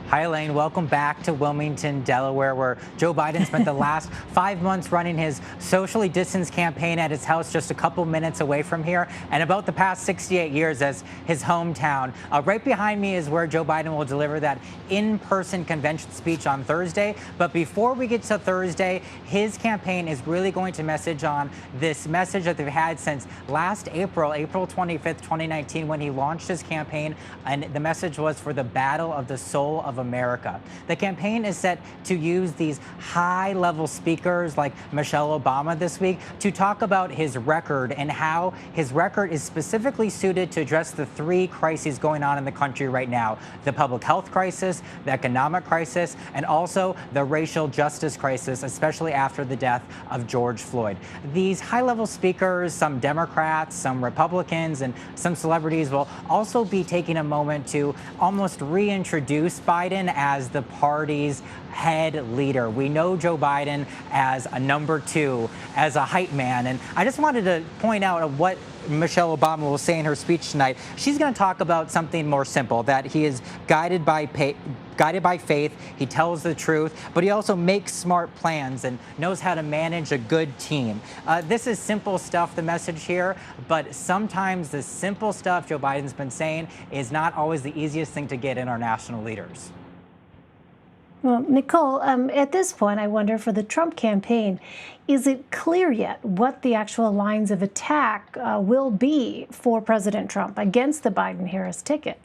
Hi, Elaine. Welcome back to Wilmington, Delaware, where Joe Biden spent the last 5 months running his socially distanced campaign at his house just a couple minutes away from here, and about the past 68 years as his hometown. Right behind me is where Joe Biden will deliver that in-person convention speech on Thursday. But before we get to Thursday, his campaign is really going to message on this message that they've had since last April, April 25th, 2019, when he launched his campaign, and the message was for the battle of the soul of America. The campaign is set to use these high-level speakers like Michelle Obama this week to talk about his record and how his record is specifically suited to address the three crises going on in the country right now: the public health crisis, the economic crisis, and also the racial justice crisis, especially after the death of George Floyd. These high-level speakers, some Democrats, some Republicans, and some celebrities will also be taking a moment to almost reintroduce Biden as the party's head leader. We know Joe Biden as a number two, as a hype man. And I just wanted to point out what Michelle Obama will say in her speech tonight. She's going to talk about something more simple, that he is guided by faith, he tells the truth, but he also makes smart plans and knows how to manage a good team. This is simple stuff, the message here, but sometimes the simple stuff Joe Biden's been saying is not always the easiest thing to get in our national leaders. Well, Nicole, at this point, I wonder, for the Trump campaign, is it clear yet what the actual lines of attack will be for President Trump against the Biden-Harris ticket?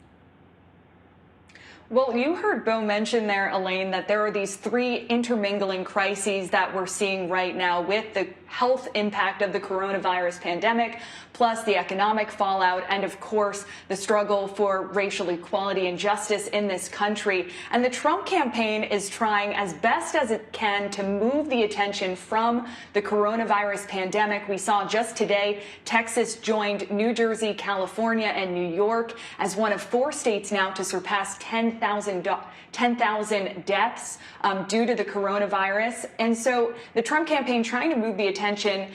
Well, you heard Beau mention there, Elaine, that there are these three intermingling crises that we're seeing right now with the health impact of the coronavirus pandemic, plus the economic fallout, and of course, the struggle for racial equality and justice in this country. And the Trump campaign is trying as best as it can to move the attention from the coronavirus pandemic. We saw just today, Texas joined New Jersey, California, and New York as one of 4 states now to surpass 10,000 deaths due to the coronavirus. And so the Trump campaign trying to move the attention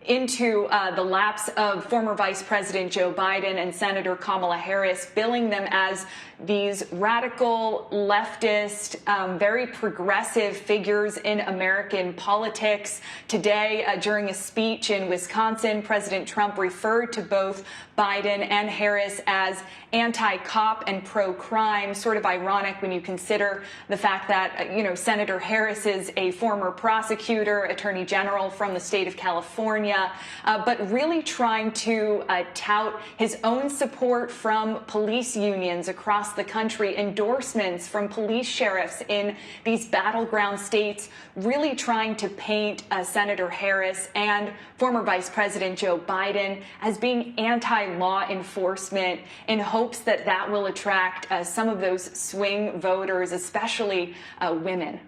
into the laps of former Vice President Joe Biden and Senator Kamala Harris, billing them as these radical, leftist, very progressive figures in American politics. Today, during a speech in Wisconsin, President Trump referred to both Biden and Harris as anti-cop and pro-crime, sort of ironic when you consider the fact that, Senator Harris is a former prosecutor, attorney general from the state of California, but really trying to tout his own support from police unions across the country, endorsements from police sheriffs in these battleground states, really trying to paint Senator Harris and former Vice President Joe Biden as being anti-law enforcement in hopes that that will attract some of those swing voters, especially women.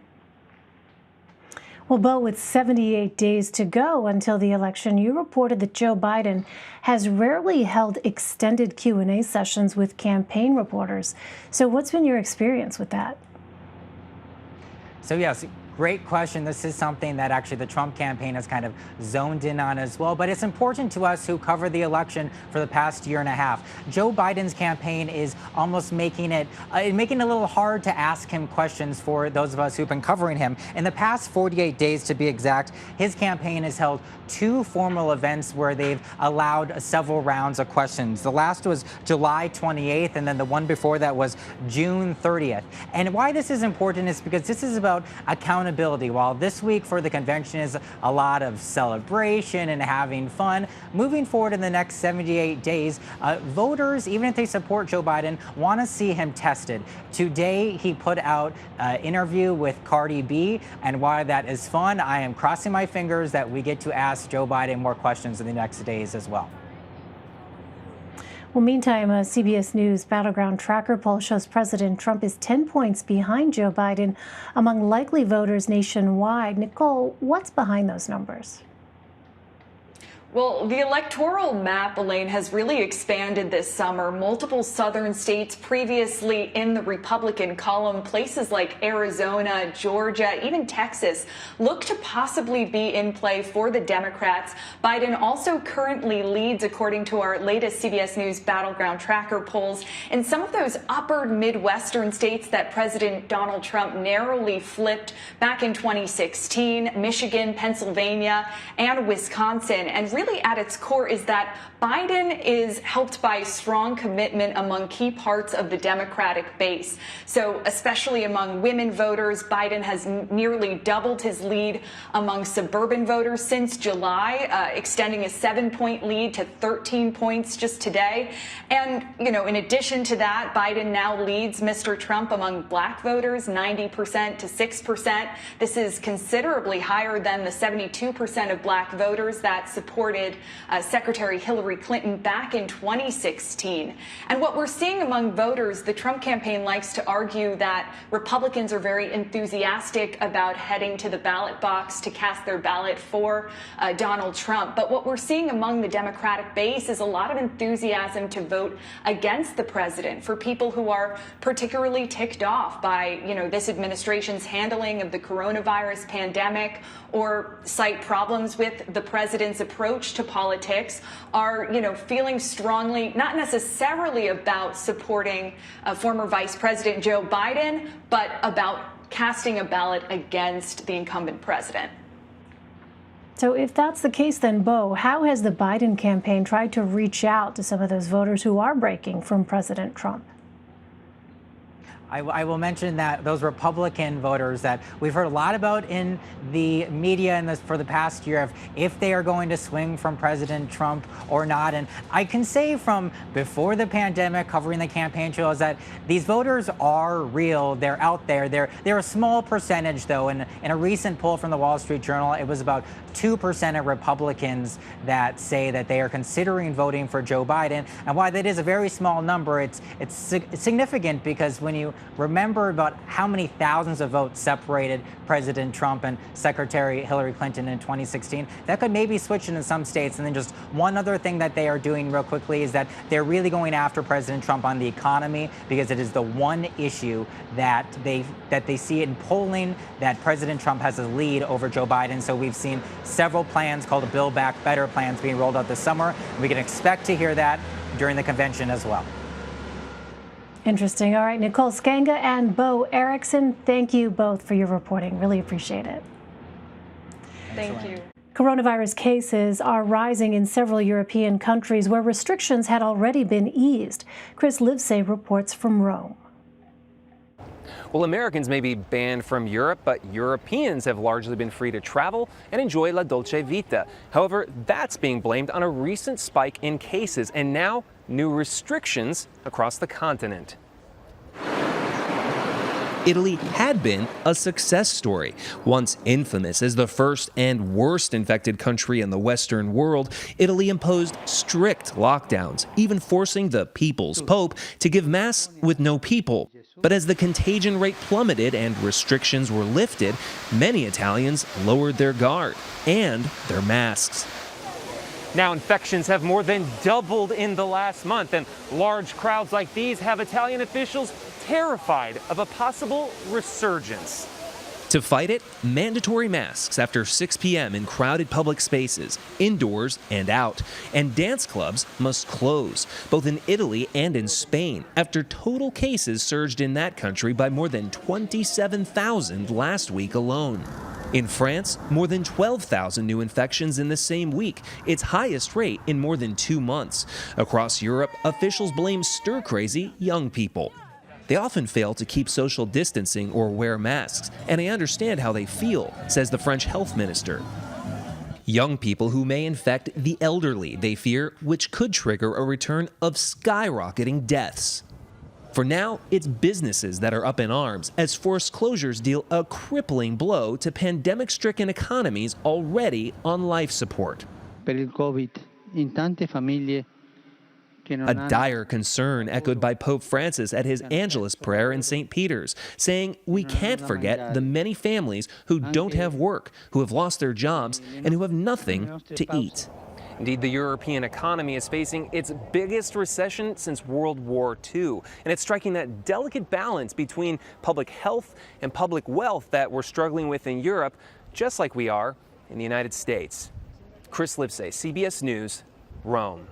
Well, Beau, with 78 days to go until the election, you reported that Joe Biden has rarely held extended Q&A sessions with campaign reporters. So what's been your experience with that? So, yes, great question. This is something that actually the Trump campaign has kind of zoned in on as well. But it's important to us who cover the election for the past year and a half. Joe Biden's campaign is almost making it a little hard to ask him questions for those of us who've been covering him. In the past 48 days, to be exact, his campaign has held 2 formal events where they've allowed several rounds of questions. The last was July 28th, and then the one before that was June 30th. And why this is important is because this is about accountability. While this week for the convention is a lot of celebration and having fun, moving forward in the next 78 days, voters, even if they support Joe Biden, want to see him tested. Today, he put out an interview with Cardi B, and while that is fun, I am crossing my fingers that we get to ask Joe Biden more questions in the next days as well. Well, meantime, a CBS News Battleground Tracker poll shows President Trump is 10 points behind Joe Biden among likely voters nationwide. Nicole, what's behind those numbers? Well, the electoral map, Elaine, has really expanded this summer. Multiple southern states previously in the Republican column, places like Arizona, Georgia, even Texas, look to possibly be in play for the Democrats. Biden also currently leads, according to our latest CBS News Battleground Tracker polls, in some of those upper Midwestern states that President Donald Trump narrowly flipped back in 2016, Michigan, Pennsylvania, and Wisconsin. And really at its core is that Biden is helped by strong commitment among key parts of the Democratic base. So especially among women voters, Biden has nearly doubled his lead among suburban voters since July, extending a 7-point lead to 13 points just today. And, in addition to that, Biden now leads Mr. Trump among black voters, 90% to 6%. This is considerably higher than the 72% of black voters that supported Secretary Hillary Clinton back in 2016. And what we're seeing among voters, the Trump campaign likes to argue that Republicans are very enthusiastic about heading to the ballot box to cast their ballot for Donald Trump. But what we're seeing among the Democratic base is a lot of enthusiasm to vote against the president, for people who are particularly ticked off by, this administration's handling of the coronavirus pandemic, or cite problems with the president's approach to politics, are, feeling strongly, not necessarily about supporting former Vice President Joe Biden, but about casting a ballot against the incumbent president. So if that's the case, then, Beau, how has the Biden campaign tried to reach out to some of those voters who are breaking from President Trump? I will mention that those Republican voters that we've heard a lot about in the media for the past year of if they are going to swing from President Trump or not. And I can say from before the pandemic, covering the campaign trails, that these voters are real. They're out there. They're a small percentage, though. In a recent poll from the Wall Street Journal, it was about 2% of Republicans that say that they are considering voting for Joe Biden. And while that is a very small number, it's significant because when you remember about how many thousands of votes separated President Trump and Secretary Hillary Clinton in 2016, that could maybe switch in some states. And then just one other thing that they are doing real quickly is that they're really going after President Trump on the economy because it is the one issue that they see in polling that President Trump has a lead over Joe Biden. So we've seen several plans called the Build Back Better plans being rolled out this summer. We can expect to hear that during the convention as well. Interesting. All right, Nicole Sganga and Bo Erickson, thank you both for your reporting. Really appreciate it. Thank you. Coronavirus cases are rising in several European countries where restrictions had already been eased. Chris Livesay reports from Rome. Well, Americans may be banned from Europe, but Europeans have largely been free to travel and enjoy La Dolce Vita. However, that's being blamed on a recent spike in cases and now new restrictions across the continent. Italy had been a success story. Once infamous as the first and worst infected country in the Western world, Italy imposed strict lockdowns, even forcing the People's Pope to give Mass with no people. But as the contagion rate plummeted and restrictions were lifted, many Italians lowered their guard and their masks. Now infections have more than doubled in the last month, and large crowds like these have Italian officials terrified of a possible resurgence. To fight it, mandatory masks after 6 p.m. in crowded public spaces, indoors and out. And dance clubs must close, both in Italy and in Spain, after total cases surged in that country by more than 27,000 last week alone. In France, more than 12,000 new infections in the same week, its highest rate in more than 2 months. Across Europe, officials blame stir-crazy young people. They often fail to keep social distancing or wear masks, and I understand how they feel, says the French health minister. Young people who may infect the elderly, they fear, which could trigger a return of skyrocketing deaths. For now, it's businesses that are up in arms as forced closures deal a crippling blow to pandemic-stricken economies already on life support. Per il Covid, in tante famiglie. A dire concern echoed by Pope Francis at his Angelus prayer in St. Peter's, saying we can't forget the many families who don't have work, who have lost their jobs, and who have nothing to eat. Indeed, the European economy is facing its biggest recession since World War II, and it's striking that delicate balance between public health and public wealth that we're struggling with in Europe, just like we are in the United States. Chris Livesay, CBS News, Rome.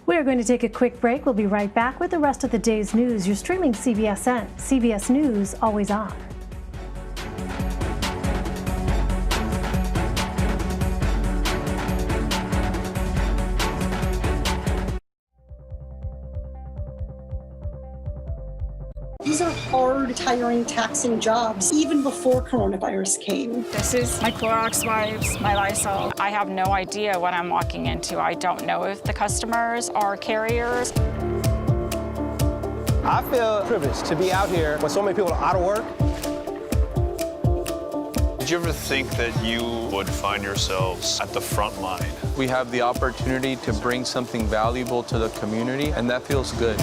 We're going to take a quick break. We'll be right back with the rest of the day's news. You're streaming CBSN. CBS News, always on. These are hard, tiring, taxing jobs, even before coronavirus came. This is my Clorox wipes, my Lysol. I have no idea what I'm walking into. I don't know if the customers are carriers. I feel privileged to be out here when so many people are out of work. Did you ever think that you would find yourselves at the front line? We have the opportunity to bring something valuable to the community, and that feels good.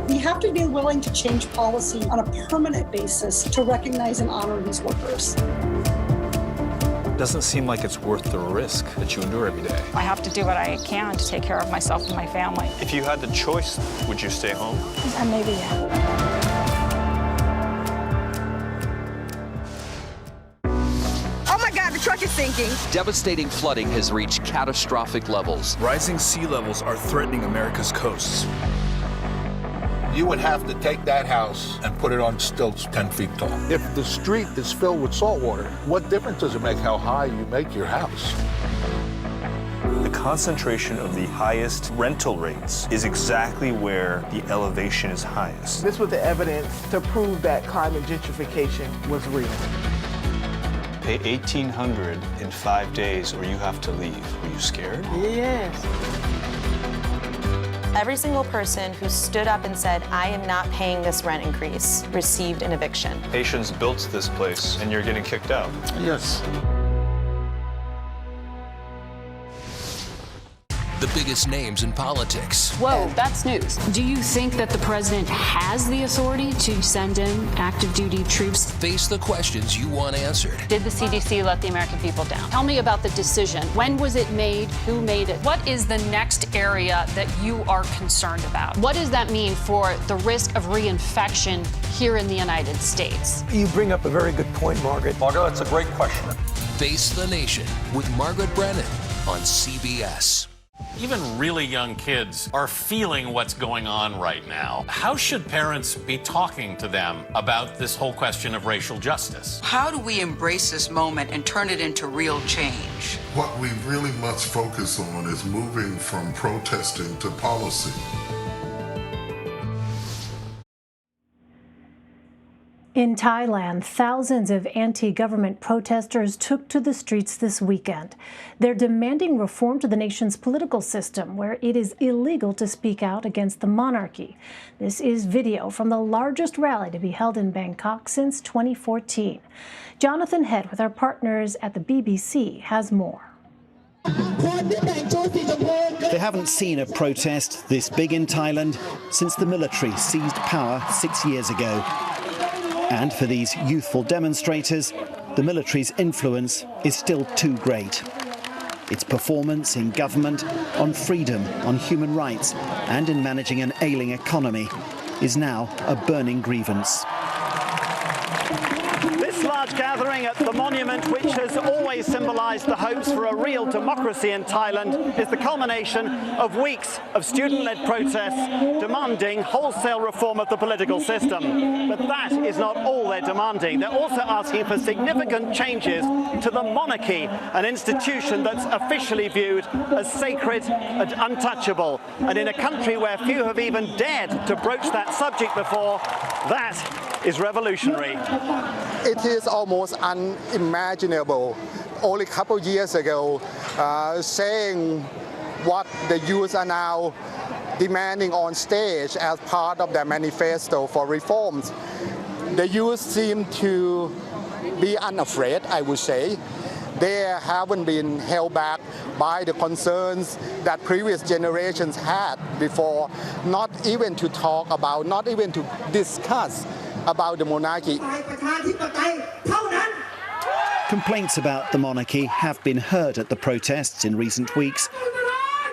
We have to be willing to change policy on a permanent basis to recognize and honor these workers. It doesn't seem like it's worth the risk that you endure every day. I have to do what I can to take care of myself and my family. If you had the choice, would you stay home? Maybe, yeah. The truck is sinking. Devastating flooding has reached catastrophic levels. Rising sea levels are threatening America's coasts. You would have to take that house and put it on stilts 10 feet tall. If the street is filled with salt water, what difference does it make how high you make your house? The concentration of the highest rental rates is exactly where the elevation is highest. This was the evidence to prove that climate gentrification was real. Pay $1,800 in 5 days or you have to leave. Were you scared? Yes. Every single person who stood up and said, I am not paying this rent increase, received an eviction. Haitians built this place and you're getting kicked out. Yes. The biggest names in politics. Whoa, that's news. Do you think that the president has the authority to send in active duty troops? Face the questions you want answered. Did the CDC let the American people down? Tell me about the decision. When was it made? Who made it? What is the next area that you are concerned about? What does that mean for the risk of reinfection here in the United States? You bring up a very good point, Margaret. Margaret, that's a great question. Face the Nation with Margaret Brennan on CBS. Even really young kids are feeling what's going on right now. How should parents be talking to them about this whole question of racial justice? How do we embrace this moment and turn it into real change? What we really must focus on is moving from protesting to policy. In Thailand, thousands of anti-government protesters took to the streets this weekend. They're demanding reform to the nation's political system, where it is illegal to speak out against the monarchy. This is video from the largest rally to be held in Bangkok since 2014. Jonathan Head, with our partners at the BBC, has more. They haven't seen a protest this big in Thailand since the military seized power 6 years ago. And for these youthful demonstrators, the military's influence is still too great. Its performance in government, on freedom, on human rights, and in managing an ailing economy is now a burning grievance. This large gathering at the monument, which has always symbolised the hopes for a real democracy in Thailand, is the culmination of weeks of student-led protests demanding wholesale reform of the political system. But that is not all they're demanding. They're also asking for significant changes to the monarchy, an institution that's officially viewed as sacred and untouchable. And in a country where few have even dared to broach that subject before, that is revolutionary. It is almost unimaginable. Only a couple of years ago, saying what the youth are now demanding on stage as part of their manifesto for reforms. The youth seem to be unafraid, I would say. They haven't been held back by the concerns that previous generations had before, not even to talk about, not even to discuss about the monarchy. Complaints about the monarchy have been heard at the protests in recent weeks,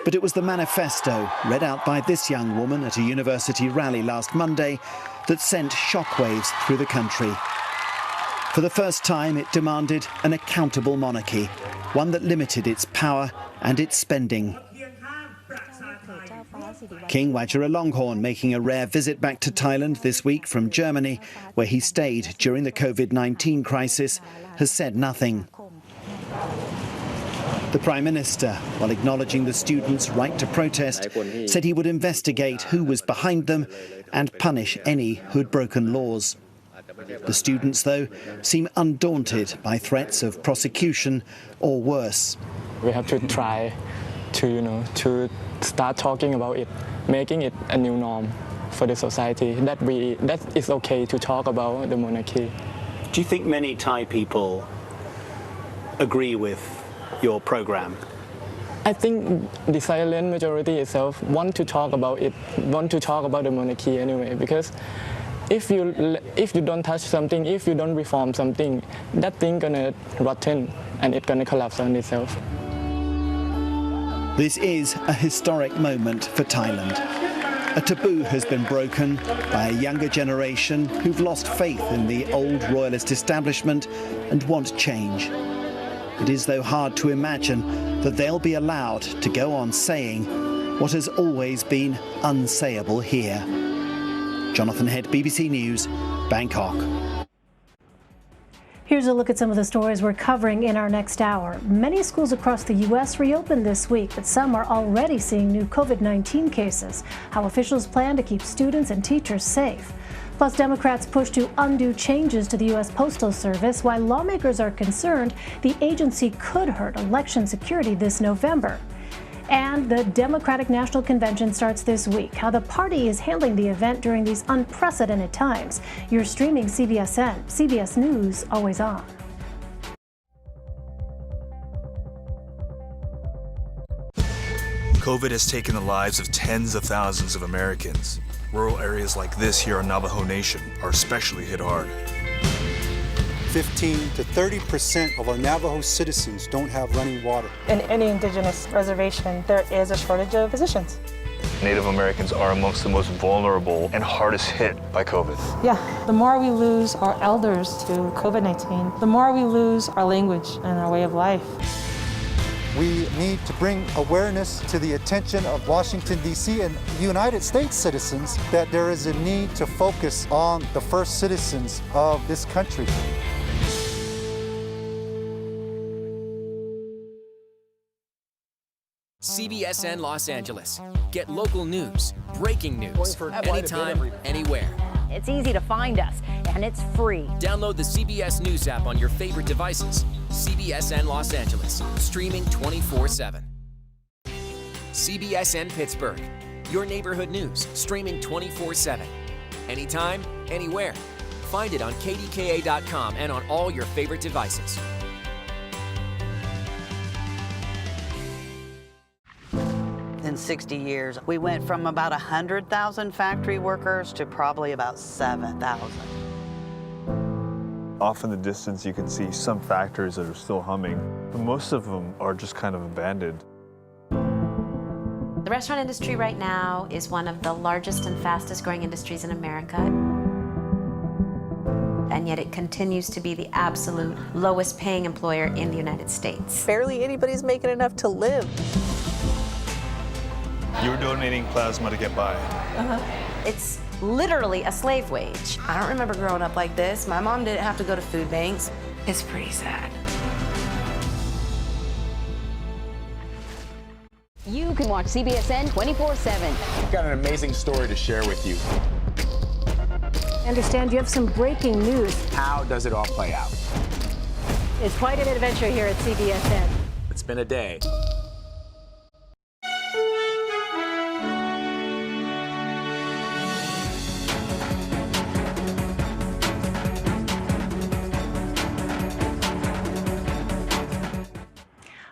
but it was the manifesto read out by this young woman at a university rally last Monday that sent shockwaves through the country. For the first time, it demanded an accountable monarchy, one that limited its power and its spending. King Vajiralongkorn, making a rare visit back to Thailand this week from Germany, where he stayed during the COVID-19 crisis, has said nothing. The Prime Minister, while acknowledging the students' right to protest, said he would investigate who was behind them and punish any who'd broken laws. The students, though, seem undaunted by threats of prosecution or worse. We have to try to, to start talking about it, making it a new norm for the society, that it's okay to talk about the monarchy. Do you think many Thai people agree with your program? I think the silent majority itself want to talk about it, want to talk about the monarchy anyway, because if you don't touch something, if you don't reform something, that thing gonna rotten and it's gonna collapse on itself. This is a historic moment for Thailand. A taboo has been broken by a younger generation who've lost faith in the old royalist establishment and want change. It is, though, hard to imagine that they'll be allowed to go on saying what has always been unsayable here. Jonathan Head, BBC News, Bangkok. Here's a look at some of the stories we're covering in our next hour. Many schools across the U.S. reopened this week, but some are already seeing new COVID-19 cases. How officials plan to keep students and teachers safe. Plus, Democrats push to undo changes to the U.S. Postal Service, while lawmakers are concerned the agency could hurt election security this November. And the Democratic National Convention starts this week. How the party is handling the event during these unprecedented times. You're streaming CBS News, always on. COVID has taken the lives of tens of thousands of Americans. Rural areas like this here on Navajo Nation are especially hit hard. 15 to 30% of our Navajo citizens don't have running water. In any indigenous reservation, there is a shortage of physicians. Native Americans are amongst the most vulnerable and hardest hit by COVID. Yeah, the more we lose our elders to COVID-19, the more we lose our language and our way of life. We need to bring awareness to the attention of Washington, D.C. and United States citizens that there is a need to focus on the first citizens of this country. CBSN Los Angeles. Get local news, breaking news, anytime, anywhere. It's easy to find us, and it's free. Download the CBS News app on your favorite devices. CBSN Los Angeles, streaming 24/7. CBSN Pittsburgh, your neighborhood news, streaming 24/7. Anytime, anywhere. Find it on KDKA.com and on all your favorite devices. In 60 years, we went from about 100,000 factory workers to probably about 7,000. Off in the distance, you can see some factories that are still humming, but most of them are just kind of abandoned. The restaurant industry right now is one of the largest and fastest growing industries in America. And yet it continues to be the absolute lowest paying employer in the United States. Barely anybody's making enough to live. You're donating plasma to get by. It's literally a slave wage. I don't remember growing up like this. My mom didn't have to go to food banks. It's pretty sad. You can watch CBSN 24/7. I've got an amazing story to share with you. I understand you have some breaking news. How does it all play out? It's quite an adventure here at CBSN. It's been a day.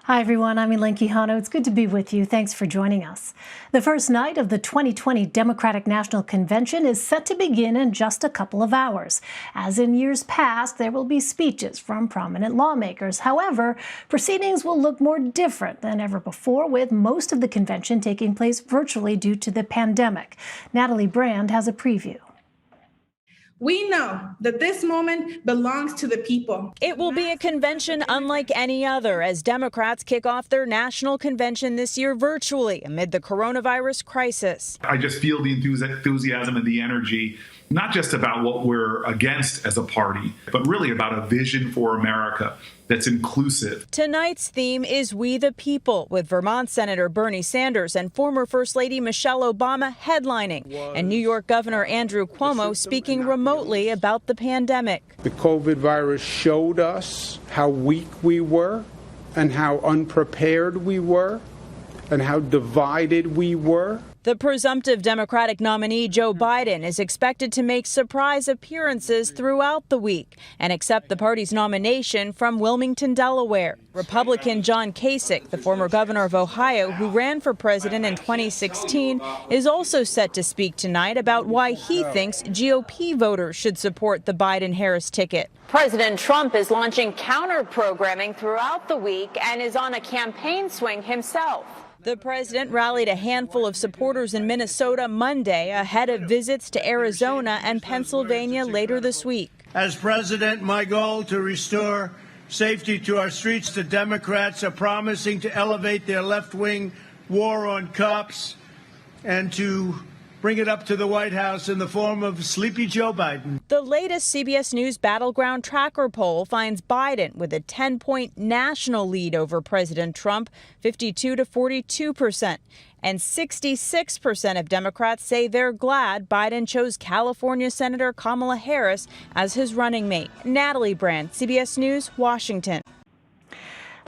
Hi, everyone. I'm Elaine Quijano. It's good to be with you. Thanks for joining us. The first night of the 2020 Democratic National Convention is set to begin in just a couple of hours. As in years past, there will be speeches from prominent lawmakers. However, proceedings will look more different than ever before, with most of the convention taking place virtually due to the pandemic. Natalie Brand has a preview. We know that this moment belongs to the people. It will be a convention unlike any other as Democrats kick off their national convention this year virtually amid the coronavirus crisis. I just feel the enthusiasm and the energy, not just about what we're against as a party, but really about a vision for America that's inclusive. Tonight's theme is We the People, with Vermont Senator Bernie Sanders and former First Lady Michelle Obama headlining, and New York Governor Andrew Cuomo speaking remotely about the pandemic. The COVID virus showed us how weak we were and how unprepared we were and how divided we were. The presumptive Democratic nominee Joe Biden is expected to make surprise appearances throughout the week and accept the party's nomination from Wilmington, Delaware. Republican John Kasich, the former governor of Ohio who ran for president in 2016, is also set to speak tonight about why he thinks GOP voters should support the Biden-Harris ticket. President Trump is launching counter-programming throughout the week and is on a campaign swing himself. The president rallied a handful of supporters in Minnesota Monday ahead of visits to Arizona and Pennsylvania later this week. As president, my goal to restore safety to our streets. The Democrats are promising to elevate their left-wing war on cops and to bring it up to the White House in the form of Sleepy Joe Biden. The latest CBS News Battleground Tracker poll finds Biden with a 10-point national lead over President Trump, 52 to 42%. And 66% of Democrats say they're glad Biden chose California Senator Kamala Harris as his running mate. Natalie Brand, CBS News, Washington.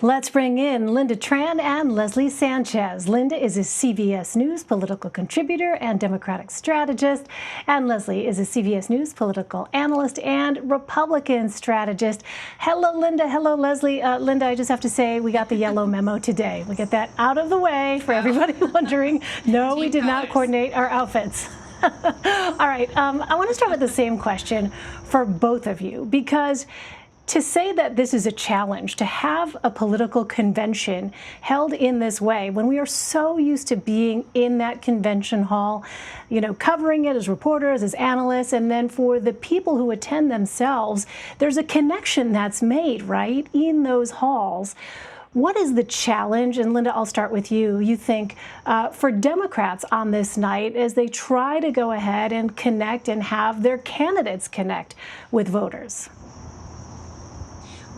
Let's bring in Linda Tran and Leslie Sanchez. Linda is a CBS News political contributor and Democratic strategist, and Leslie is a CBS News political analyst and Republican strategist. Hello, Linda. Hello, Leslie. Linda, I just have to say we got the yellow memo today. We get that out of the way for everybody wondering. No, we did not coordinate our outfits. All right. I want to start with the same question for both of you, because to say that this is a challenge, to have a political convention held in this way, when we are so used to being in that convention hall, you know, covering it as reporters, as analysts, and then for the people who attend themselves, there's a connection that's made, right, in those halls. What is the challenge? And Linda, I'll start with you. You think for Democrats on this night as they try to go ahead and connect and have their candidates connect with voters?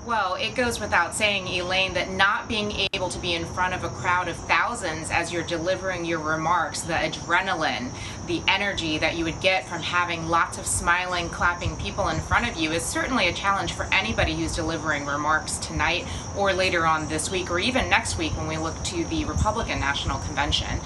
Well, it goes without saying, Elaine, that not being able to be in front of a crowd of thousands as you're delivering your remarks, the adrenaline, the energy that you would get from having lots of smiling, clapping people in front of you is certainly a challenge for anybody who's delivering remarks tonight or later on this week or even next week when we look to the Republican National Convention.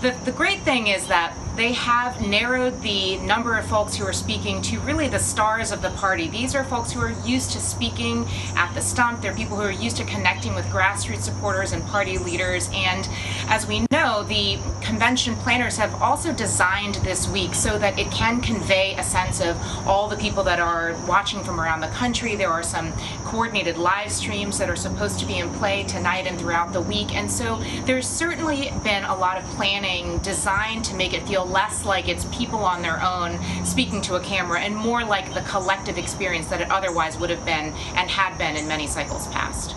The great thing is that they have narrowed the number of folks who are speaking to really the stars of the party. These are folks who are used to speaking at the stump. They're people who are used to connecting with grassroots supporters and party leaders. And as we know, the convention planners have also designed this week so that it can convey a sense of all the people that are watching from around the country. There are some coordinated live streams that are supposed to be in play tonight and throughout the week. And so there's certainly been a lot of planning designed to make it feel less like it's people on their own speaking to a camera and more like the collective experience that it otherwise would have been and had been in many cycles past.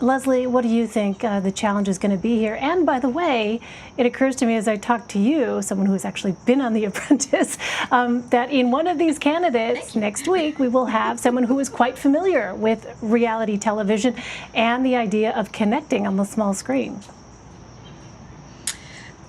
Leslie, what do you think the challenge is going to be here? And by the way, it occurs to me as I talk to you, someone who has actually been on The Apprentice, that in one of these candidates next week, we will have someone who is quite familiar with reality television and the idea of connecting on the small screen.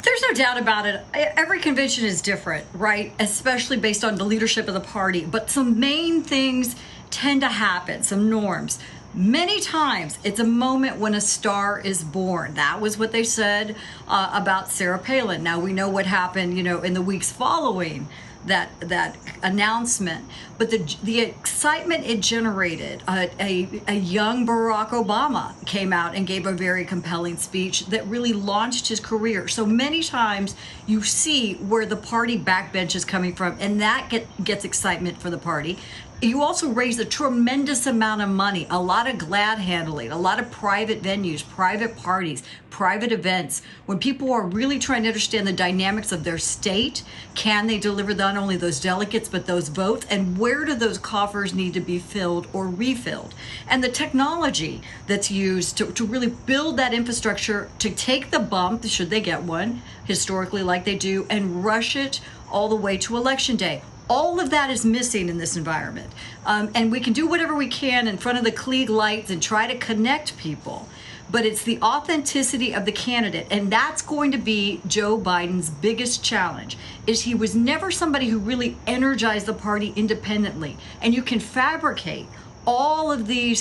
There's no doubt about it. Every convention is different, right? Especially based on the leadership of the party. But some main things tend to happen, some norms. Many times it's a moment when a star is born. That was what they said about Sarah Palin. Now we know what happened, you know, in the weeks following that announcement, but the excitement it generated, a young Barack Obama came out and gave a very compelling speech that really launched his career. So many times you see where the party backbench is coming from, and that gets excitement for the party. You also raise a tremendous amount of money, a lot of glad handling, a lot of private venues, private parties, private events. When people are really trying to understand the dynamics of their state, can they deliver not only those delegates, but those votes? And where do those coffers need to be filled or refilled? And the technology that's used to really build that infrastructure to take the bump, should they get one, historically like they do, and rush it all the way to Election Day. All of that is missing in this environment. And we can do whatever we can in front of the Klieg lights and try to connect people. But it's the authenticity of the candidate. And that's going to be Joe Biden's biggest challenge, is he was never somebody who really energized the party independently. And you can fabricate all of these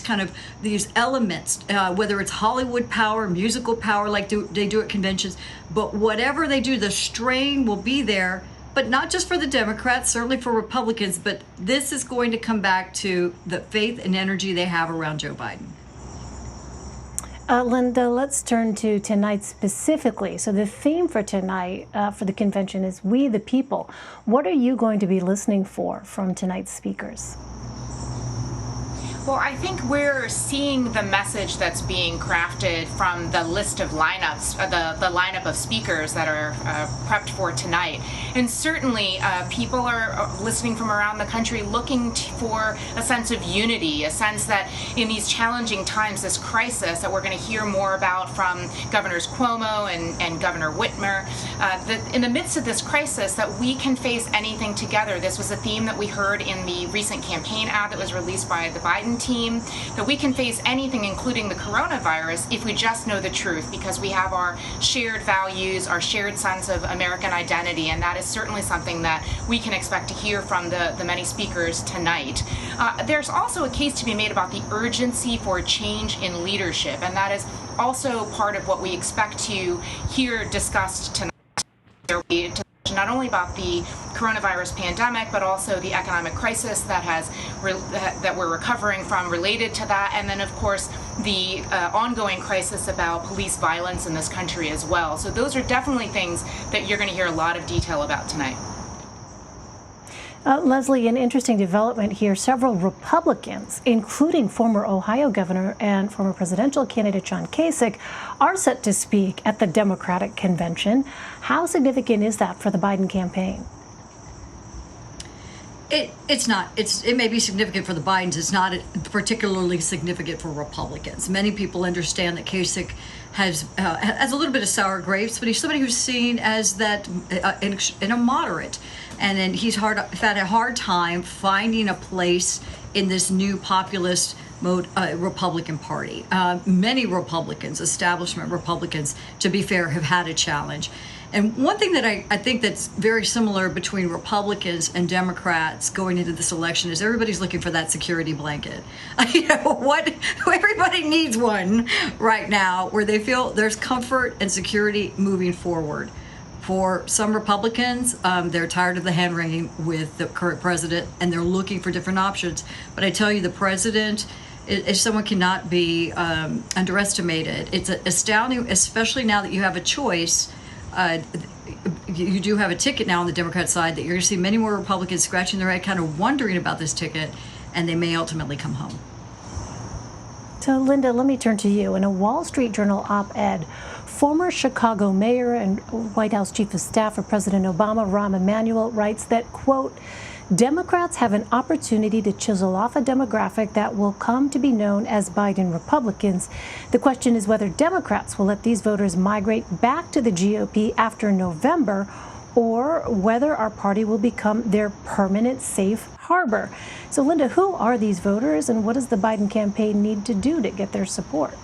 these elements, whether it's Hollywood power, musical power like they do at conventions, but whatever they do, the strain will be there. But not just for the Democrats, certainly for Republicans, but this is going to come back to the faith and energy they have around Joe Biden. Linda, let's turn to tonight specifically. So the theme for tonight for the convention is We the People. What are you going to be listening for from tonight's speakers? Well, I think we're seeing the message that's being crafted from the list of lineups, the lineup of speakers that are prepped for tonight. And certainly people are listening from around the country looking for a sense of unity, a sense that in these challenging times, this crisis that we're going to hear more about from Governors Cuomo and Governor Whitmer, that in the midst of this crisis, that we can face anything together. This was a theme that we heard in the recent campaign ad that was released by the Biden team, that we can face anything, including the coronavirus, if we just know the truth, because we have our shared values, our shared sense of American identity, and that is certainly something that we can expect to hear from the many speakers tonight. There's also a case to be made about the urgency for change in leadership, and that is also part of what we expect to hear discussed tonight. Not only about the coronavirus pandemic, but also the economic crisis that we're recovering from related to that, and then of course the ongoing crisis about police violence in this country as well. So those are definitely things that you're going to hear a lot of detail about tonight. Leslie, an interesting development here. Several Republicans, including former Ohio governor and former presidential candidate John Kasich, are set to speak at the Democratic convention. How significant is that for the Biden campaign? It's not. It may be significant for the Bidens. It's not particularly significant for Republicans. Many people understand that Kasich has a little bit of sour grapes, but he's somebody who's seen as that in a moderate. And then he's had a hard time finding a place in this new populist mode Republican Party. Many Republicans, establishment Republicans, to be fair, have had a challenge. And one thing that I think that's very similar between Republicans and Democrats going into this election is everybody's looking for that security blanket. Everybody needs one right now where they feel there's comfort and security moving forward. For some Republicans, they're tired of the hand-wringing with the current president, and they're looking for different options. But I tell you, the president is someone cannot be underestimated. It's astounding, especially now that you have a choice. You do have a ticket now on the Democrat side that you're going to see many more Republicans scratching their head, kind of wondering about this ticket, and they may ultimately come home. So, Linda, let me turn to you. In a Wall Street Journal op-ed, former Chicago mayor and White House chief of staff for President Obama, Rahm Emanuel, writes that, quote, Democrats have an opportunity to chisel off a demographic that will come to be known as Biden Republicans. The question is whether Democrats will let these voters migrate back to the GOP after November, or whether our party will become their permanent safe harbor. So, Linda, who are these voters, and what does the Biden campaign need to do to get their support?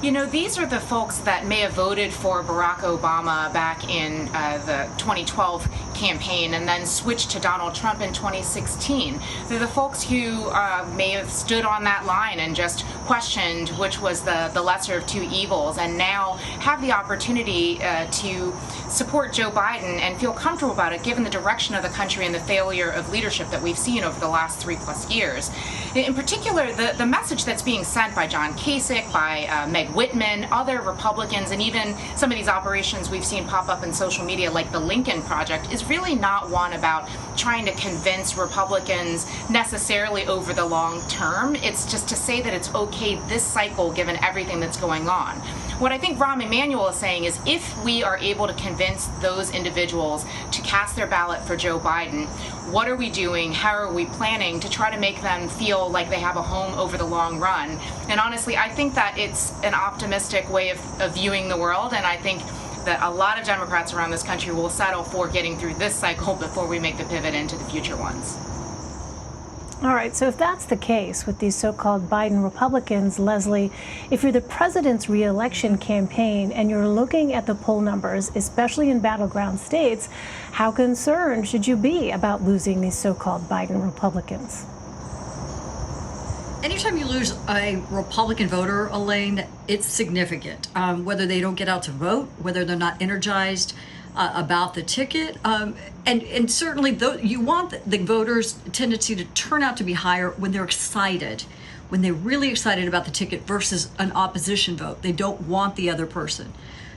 You know, these are the folks that may have voted for Barack Obama back in the 2012 campaign and then switched to Donald Trump in 2016. They're the folks who may have stood on that line and just questioned which was the lesser of two evils, and now have the opportunity to support Joe Biden and feel comfortable about it given the direction of the country and the failure of leadership that we've seen over the last 3+ years. In particular, the message that's being sent by John Kasich, by Meg Whitman, other Republicans, and even some of these operations we've seen pop up in social media like the Lincoln Project is really not one about trying to convince Republicans necessarily over the long term. It's just to say that it's okay this cycle given everything that's going on. What I think Rahm Emanuel is saying is if we are able to convince those individuals to cast their ballot for Joe Biden, what are we doing? How are we planning to try to make them feel like they have a home over the long run? And honestly, I think that it's an optimistic way of viewing the world, and I think that a lot of Democrats around this country will settle for getting through this cycle before we make the pivot into the future ones. All right, so if that's the case with these so-called Biden Republicans, Leslie, if you're the president's re-election campaign and you're looking at the poll numbers, especially in battleground states, how concerned should you be about losing these so-called Biden Republicans? Anytime you lose a Republican voter, Elaine, it's significant. Whether they don't get out to vote, whether they're not energized about the ticket, and certainly you want the voters' tendency to turn out to be higher when they're excited, when they're really excited about the ticket versus an opposition vote. They don't want the other person.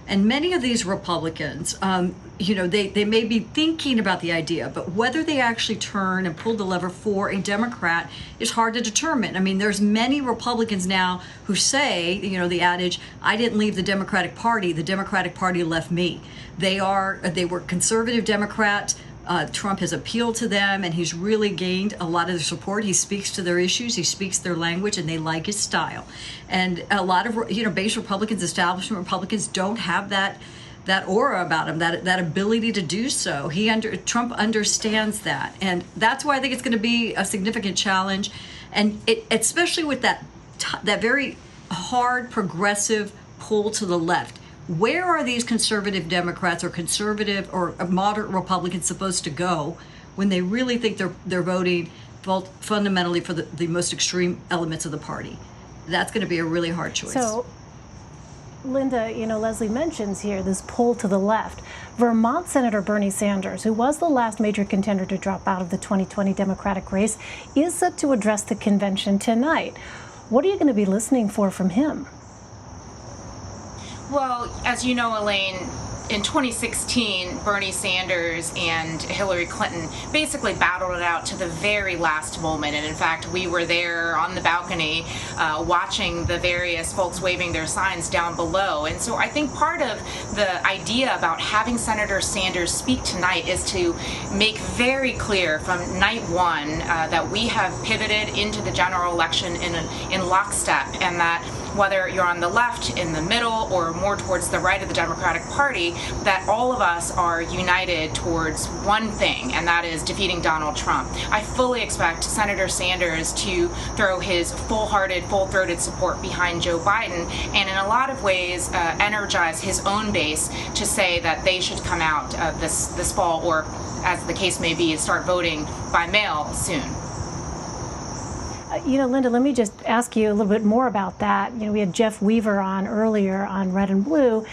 And many of these Republicans, they may be thinking about the idea, but whether they actually turn and pull the lever for a Democrat is hard to determine. I mean, there's many Republicans now who say, the adage, I didn't leave the Democratic Party left me. They were conservative Democrats. Trump has appealed to them, and he's really gained a lot of their support. He speaks to their issues, he speaks their language, and they like his style. And a lot of base Republicans, establishment Republicans, don't have that aura about him, that ability to do so. Trump understands that, and that's why I think it's going to be a significant challenge, and especially with that very hard progressive pull to the left. Where are these conservative Democrats or conservative or moderate Republicans supposed to go when they really think they're voting fundamentally for the most extreme elements of the party? That's going to be a really hard choice. So, Linda, Leslie mentions here this pull to the left. Vermont Senator Bernie Sanders, who was the last major contender to drop out of the 2020 Democratic race, is set to address the convention tonight. What are you going to be listening for from him? Well, as you know, Elaine, in 2016, Bernie Sanders and Hillary Clinton basically battled it out to the very last moment. And in fact, we were there on the balcony watching the various folks waving their signs down below. And so I think part of the idea about having Senator Sanders speak tonight is to make very clear from night one that we have pivoted into the general election in lockstep, and that whether you're on the left, in the middle, or more towards the right of the Democratic Party, that all of us are united towards one thing, and that is defeating Donald Trump. I fully expect Senator Sanders to throw his full-hearted, full-throated support behind Joe Biden, and in a lot of ways energize his own base to say that they should come out this fall, or as the case may be, start voting by mail soon. Linda, let me just ask you a little bit more about that. We had Jeff Weaver on earlier on Red and Blue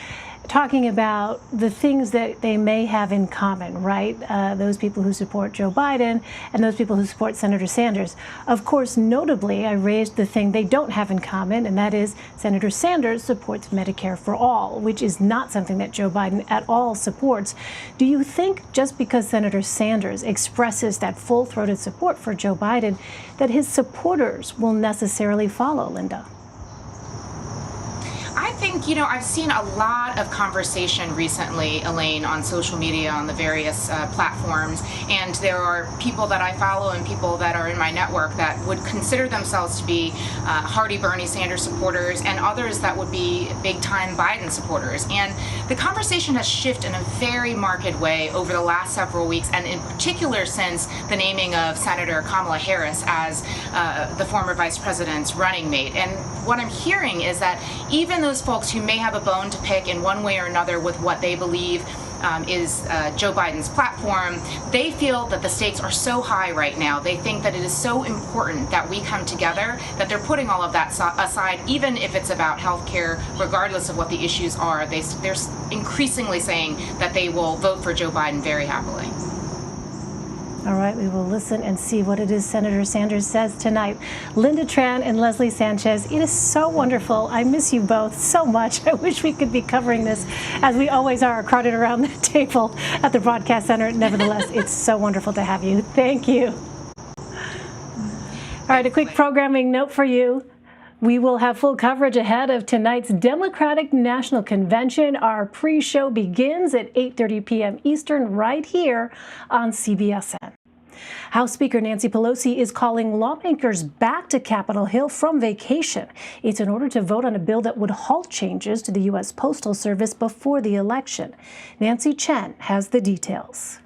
talking about the things that they may have in common, right? Those people who support Joe Biden and those people who support Senator Sanders. Of course, notably, I raised the thing they don't have in common, and that is Senator Sanders supports Medicare for all, which is not something that Joe Biden at all supports. Do you think just because Senator Sanders expresses that full-throated support for Joe Biden, that his supporters will necessarily follow, Linda? I think, I've seen a lot of conversation recently, Elaine, on social media, on the various platforms, and there are people that I follow and people that are in my network that would consider themselves to be hearty Bernie Sanders supporters, and others that would be big-time Biden supporters. And the conversation has shifted in a very marked way over the last several weeks, and in particular since the naming of Senator Kamala Harris as the former vice president's running mate. And what I'm hearing is that even those folks who may have a bone to pick in one way or another with what they believe is Joe Biden's platform, they feel that the stakes are so high right now. They think that it is so important that we come together that they're putting all of that aside, even if it's about health care, regardless of what the issues are. They're increasingly saying that they will vote for Joe Biden very happily. All right, we will listen and see what it is Senator Sanders says tonight. Linda Tran and Leslie Sanchez, it is so wonderful. I miss you both so much. I wish we could be covering this, as we always are, crowded around the table at the Broadcast Center. Nevertheless, it's so wonderful to have you. Thank you. All right, a quick programming note for you. We will have full coverage ahead of tonight's Democratic National Convention. Our pre-show begins at 8:30 p.m. Eastern right here on CBSN. House Speaker Nancy Pelosi is calling lawmakers back to Capitol Hill from vacation. It's in order to vote on a bill that would halt changes to the U.S. Postal Service before the election. Nancy Chen has the details.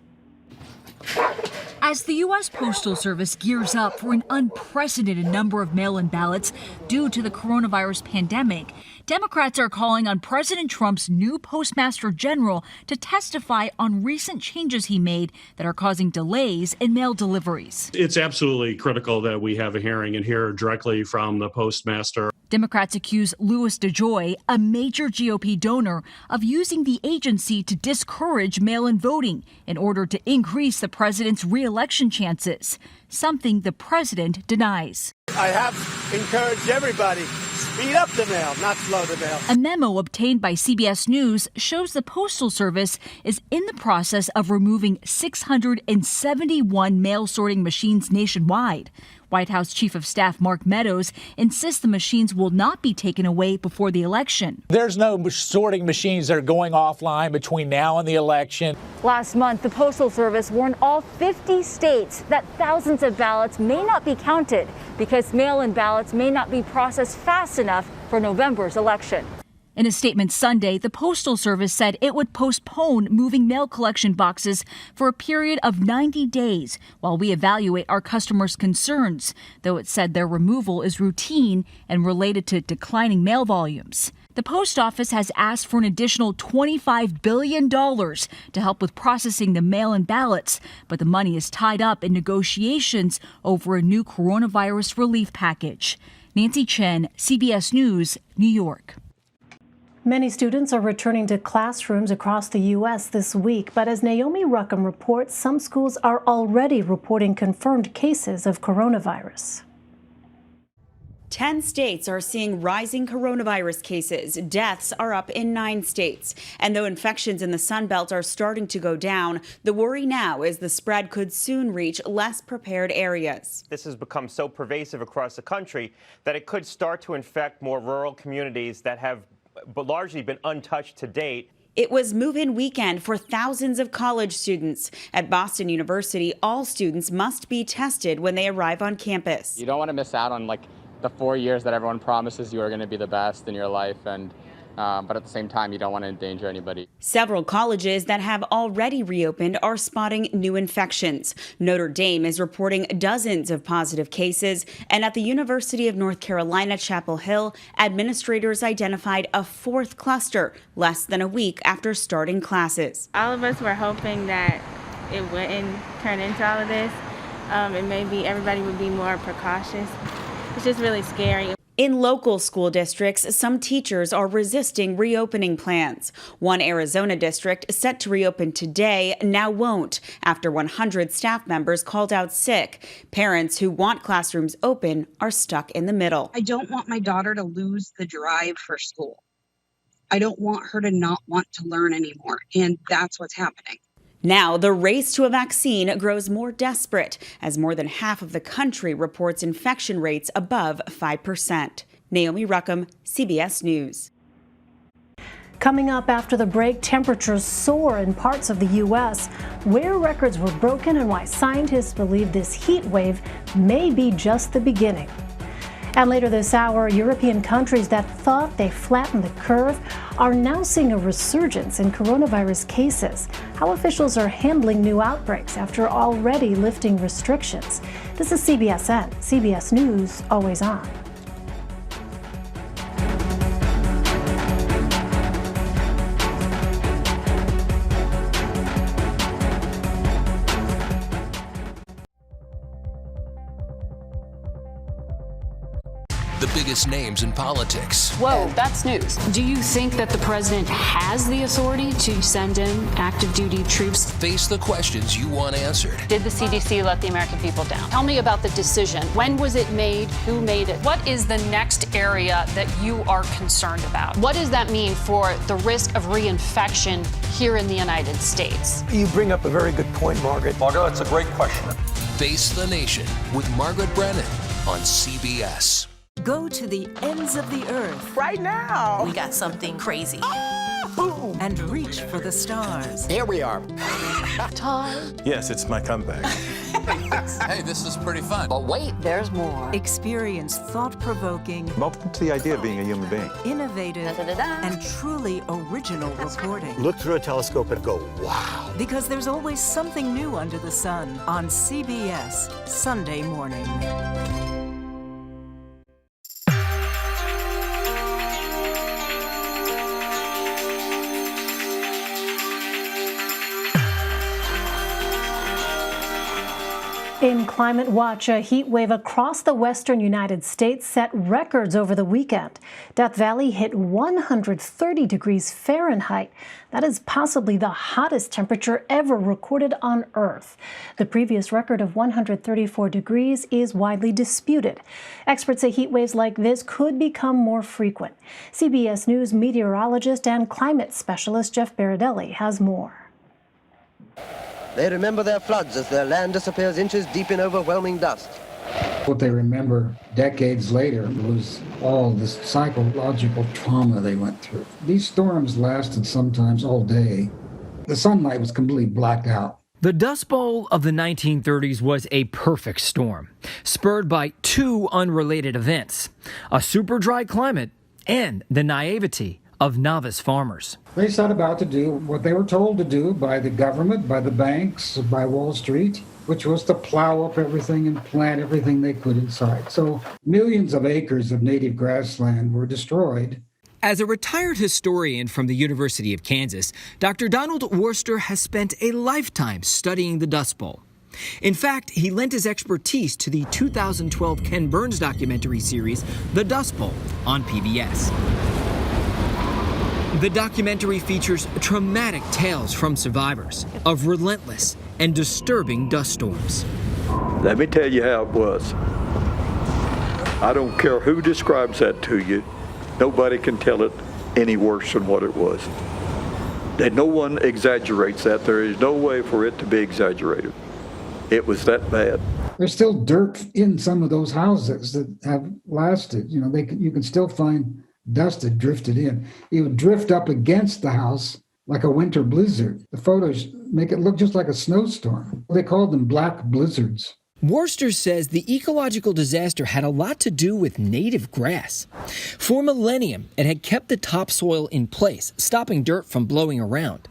As the U.S. Postal Service gears up for an unprecedented number of mail-in ballots due to the coronavirus pandemic, Democrats are calling on President Trump's new Postmaster General to testify on recent changes he made that are causing delays in mail deliveries. It's absolutely critical that we have a hearing and hear directly from the Postmaster. Democrats accuse Louis DeJoy, a major GOP donor, of using the agency to discourage mail-in voting in order to increase the president's re-election chances, something the president denies. I have encouraged everybody Speed up the mail, not slow the mail. A memo obtained by CBS News shows the Postal Service is in the process of removing 671 mail sorting machines nationwide. White House Chief of Staff Mark Meadows insists the machines will not be taken away before the election. There's no sorting machines that are going offline between now and the election. Last month, the Postal Service warned all 50 states that thousands of ballots may not be counted because mail-in ballots may not be processed fast enough for November's election. In a statement Sunday, the Postal Service said it would postpone moving mail collection boxes for a period of 90 days while we evaluate our customers' concerns, though it said their removal is routine and related to declining mail volumes. The post office has asked for an additional $25 billion to help with processing the mail-in ballots, but the money is tied up in negotiations over a new coronavirus relief package. Nancy Chen, CBS News, New York. Many students are returning to classrooms across the U.S. this week, but as Naomi Ruckham reports, some schools are already reporting confirmed cases of coronavirus. 10 states are seeing rising coronavirus cases. Deaths are up in 9 states. And though infections in the Sun Belt are starting to go down, the worry now is the spread could soon reach less prepared areas. This has become so pervasive across the country that it could start to infect more rural communities that have largely been untouched to date. It was move-in weekend for thousands of college students. At Boston University, all students must be tested when they arrive on campus. You don't want to miss out on the 4 years that everyone promises you are going to be the best in your life, but at the same time, you don't want to endanger anybody. Several colleges that have already reopened are spotting new infections. Notre Dame is reporting dozens of positive cases, and at the University of North Carolina, Chapel Hill, administrators identified a 4th cluster less than a week after starting classes. All of us were hoping that it wouldn't turn into all of this, and maybe everybody would be more precautious. It's just really scary. In local school districts, some teachers are resisting reopening plans. One Arizona district set to reopen today now won't after 100 staff members called out sick. Parents who want classrooms open are stuck in the middle. I don't want my daughter to lose the drive for school. I don't want her to not want to learn anymore, and that's what's happening. Now, the race to a vaccine grows more desperate as more than half of the country reports infection rates above 5%. Naomi Ruckham, CBS News. Coming up after the break, temperatures soar in parts of the U.S. where records were broken and why scientists believe this heat wave may be just the beginning. And later this hour, European countries that thought they flattened the curve are now seeing a resurgence in coronavirus cases. How officials are handling new outbreaks after already lifting restrictions. This is CBSN, CBS News, always on. The biggest names in politics. Whoa, that's news. Do you think that the president has the authority to send in active duty troops? Face the questions you want answered. Did the CDC let the American people down? Tell me about the decision. When was it made? Who made it? What is the next area that you are concerned about? What does that mean for the risk of reinfection here in the United States? You bring up a very good point, Margaret. Margaret, that's a great question. Face the Nation with Margaret Brennan on CBS. Go to the ends of the earth. Right now. We got something crazy. Oh! And reach for the stars. Here we are. Time. Yes, it's my comeback. Hey, this is pretty fun. But wait, there's more. Experience thought-provoking. Welcome to the idea of being a human being. Innovative and truly original reporting. Look through a telescope and go, wow. Because there's always something new under the sun on CBS Sunday morning. In Climate Watch, a heat wave across the western United States set records over the weekend. Death Valley hit 130 degrees Fahrenheit. That is possibly the hottest temperature ever recorded on Earth. The previous record of 134 degrees is widely disputed. Experts say heat waves like this could become more frequent. CBS News meteorologist and climate specialist Jeff Berardelli has more. They remember their floods as their land disappears inches deep in overwhelming dust. What they remember decades later was all this psychological trauma they went through. These storms lasted sometimes all day. The sunlight was completely blacked out. The Dust Bowl of the 1930s was a perfect storm, spurred by two unrelated events: a super dry climate and the naivety of novice farmers. They set about to do what they were told to do by the government, by the banks, by Wall Street, which was to plow up everything and plant everything they could inside. So millions of acres of native grassland were destroyed. As a retired historian from the University of Kansas, Dr. Donald Worster has spent a lifetime studying the Dust Bowl. In fact, he lent his expertise to the 2012 Ken Burns documentary series, The Dust Bowl, on PBS. The documentary features traumatic tales from survivors of relentless and disturbing dust storms. Let me tell you how it was. I don't care who describes that to you. Nobody can tell it any worse than what it was. That no one exaggerates that. There is no way for it to be exaggerated. It was that bad. There's still dirt in some of those houses that have lasted. You know, you can still find dust that drifted in. It would drift up against the house like a winter blizzard. The photos make it look just like a snowstorm. They called them black blizzards. Worster says the ecological disaster had a lot to do with native grass. For millennium, it had kept the topsoil in place, stopping dirt from blowing around.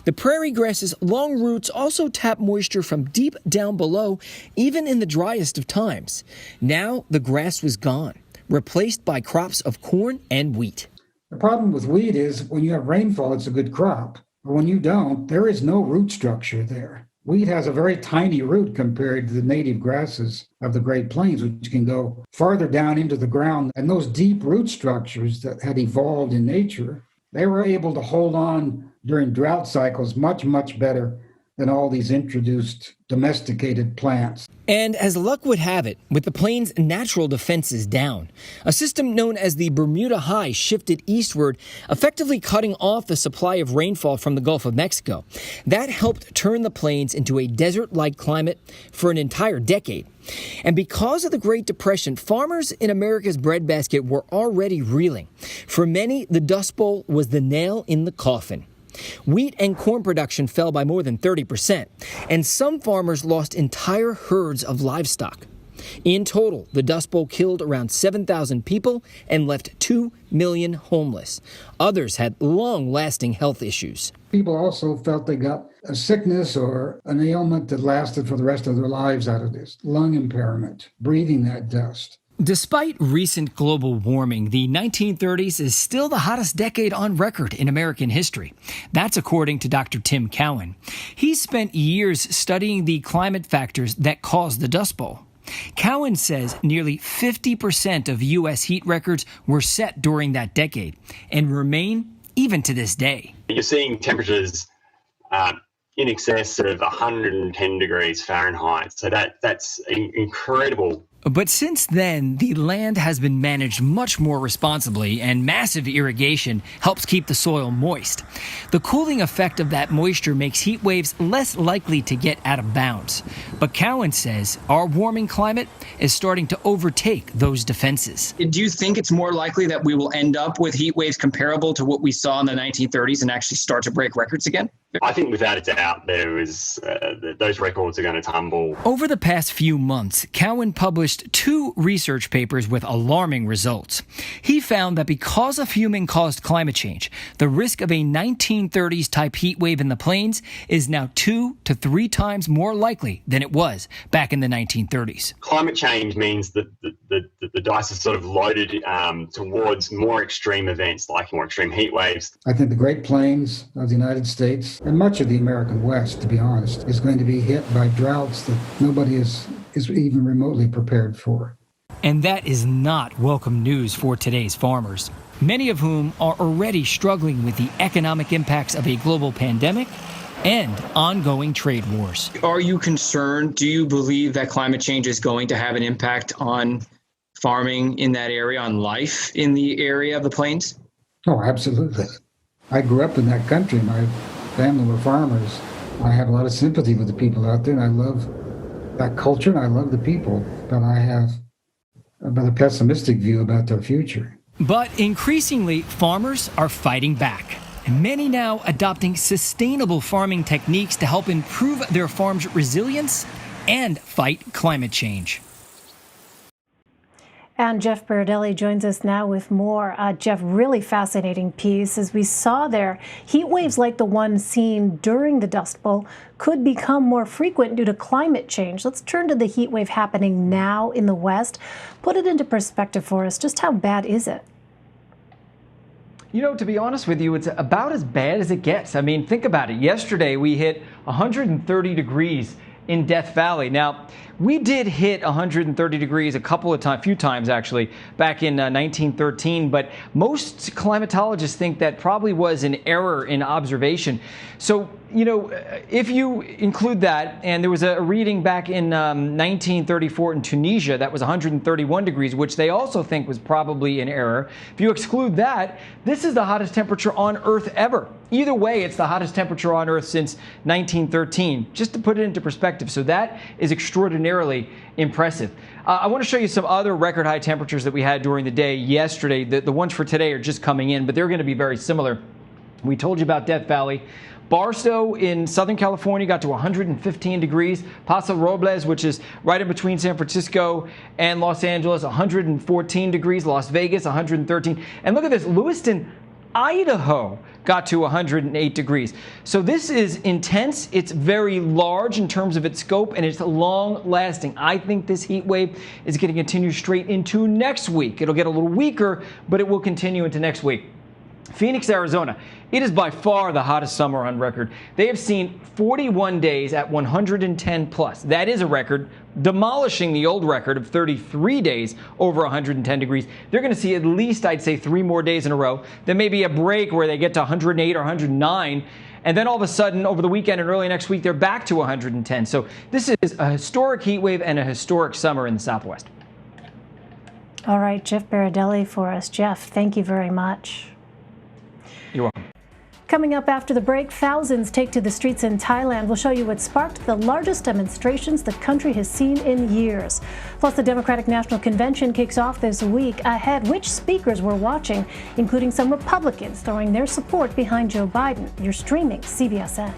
The prairie grass's long roots also tap moisture from deep down below, even in the driest of times. Now the grass was gone, replaced by crops of corn and wheat. The problem with wheat is when you have rainfall, it's a good crop. But when you don't, there is no root structure there. Wheat has a very tiny root compared to the native grasses of the Great Plains, which can go farther down into the ground. And those deep root structures that had evolved in nature, they were able to hold on during drought cycles much, much better than all these introduced domesticated plants. And as luck would have it, with the plains' natural defenses down, a system known as the Bermuda High shifted eastward, effectively cutting off the supply of rainfall from the Gulf of Mexico. That helped turn the plains into a desert-like climate for an entire decade. And because of the Great Depression, farmers in America's breadbasket were already reeling. For many, the Dust Bowl was the nail in the coffin. Wheat and corn production fell by more than 30%, and some farmers lost entire herds of livestock. In total, the Dust Bowl killed around 7,000 people and left 2 million homeless. Others had long-lasting health issues. People also felt they got a sickness or an ailment that lasted for the rest of their lives out of this. Lung impairment, breathing that dust. Despite recent global warming, the 1930s is still the hottest decade on record in American history. That's according to Dr. Tim Cowan. He spent years studying the climate factors that caused the Dust Bowl. Cowan says nearly 50% of U.S. heat records were set during that decade and remain even to this day. You're seeing temperatures in excess of 110 degrees Fahrenheit. So that's incredible. But since then, the land has been managed much more responsibly, and massive irrigation helps keep the soil moist. The cooling effect of that moisture makes heat waves less likely to get out of bounds. But Cowan says our warming climate is starting to overtake those defenses. Do you think it's more likely that we will end up with heat waves comparable to what we saw in the 1930s and actually start to break records again? I think without a doubt, those records are going to tumble. Over the past few months, Cowan published 2 research papers with alarming results. He found that because of human-caused climate change, the risk of a 1930s-type heat wave in the plains is now 2 to 3 times more likely than it was back in the 1930s. Climate change means that the dice is sort of loaded towards more extreme events, like more extreme heat waves. I think the Great Plains of the United States And much of the American West, to be honest, is going to be hit by droughts that nobody is even remotely prepared for. And that is not welcome news for today's farmers, many of whom are already struggling with the economic impacts of a global pandemic and ongoing trade wars. Are you concerned? Do you believe that climate change is going to have an impact on farming in that area, on life in the area of the plains? Oh, absolutely. I grew up in that country. My family were farmers. I have a lot of sympathy with the people out there, and I love that culture, and I love the people, but I have a pessimistic view about their future. But increasingly, farmers are fighting back. Many now adopting sustainable farming techniques to help improve their farm's resilience and fight climate change. And Jeff Berardelli joins us now with more. Jeff, really fascinating piece. As we saw there, heat waves like the one seen during the Dust Bowl could become more frequent due to climate change. Let's turn to the heat wave happening now in the West. Put it into perspective for us. Just how bad is it? You know, to be honest with you, it's about as bad as it gets. I mean, think about it. Yesterday, we hit 130 degrees in Death Valley. Now, we did hit 130 degrees a few times actually, back in 1913, but most climatologists think that probably was an error in observation. So, you know, if you include that, and there was a reading back in 1934 in Tunisia that was 131 degrees, which they also think was probably an error. If you exclude that, this is the hottest temperature on Earth ever. Either way, it's the hottest temperature on Earth since 1913, just to put it into perspective. So that is extraordinarily impressive. I want to show you some other record high temperatures that we had during the day yesterday. The ones for today are just coming in, but they're going to be very similar. We told you about Death Valley. Barstow in Southern California got to 115 degrees. Paso Robles, which is right in between San Francisco and Los Angeles, 114 degrees. Las Vegas, 113. And look at this, Lewiston, Idaho got to 108 degrees. So this is intense. It's very large in terms of its scope, and it's long lasting. I think this heat wave is going to continue straight into next week. It'll get a little weaker, but it will continue into next week. Phoenix, Arizona. It is by far the hottest summer on record. They have seen 41 days at 110 plus. That is a record, demolishing the old record of 33 days over 110 degrees. They're going to see at least, I'd say, 3 more days in a row. There may be a break where they get to 108 or 109. And then all of a sudden, over the weekend and early next week, they're back to 110. So this is a historic heat wave and a historic summer in the Southwest. All right, Jeff Berardelli for us. Jeff, thank you very much. You're welcome. Coming up after the break, thousands take to the streets in Thailand. We'll show you what sparked the largest demonstrations the country has seen in years. Plus, the Democratic National Convention kicks off this week. Ahead, which speakers we're watching, including some Republicans throwing their support behind Joe Biden. You're streaming CBSN.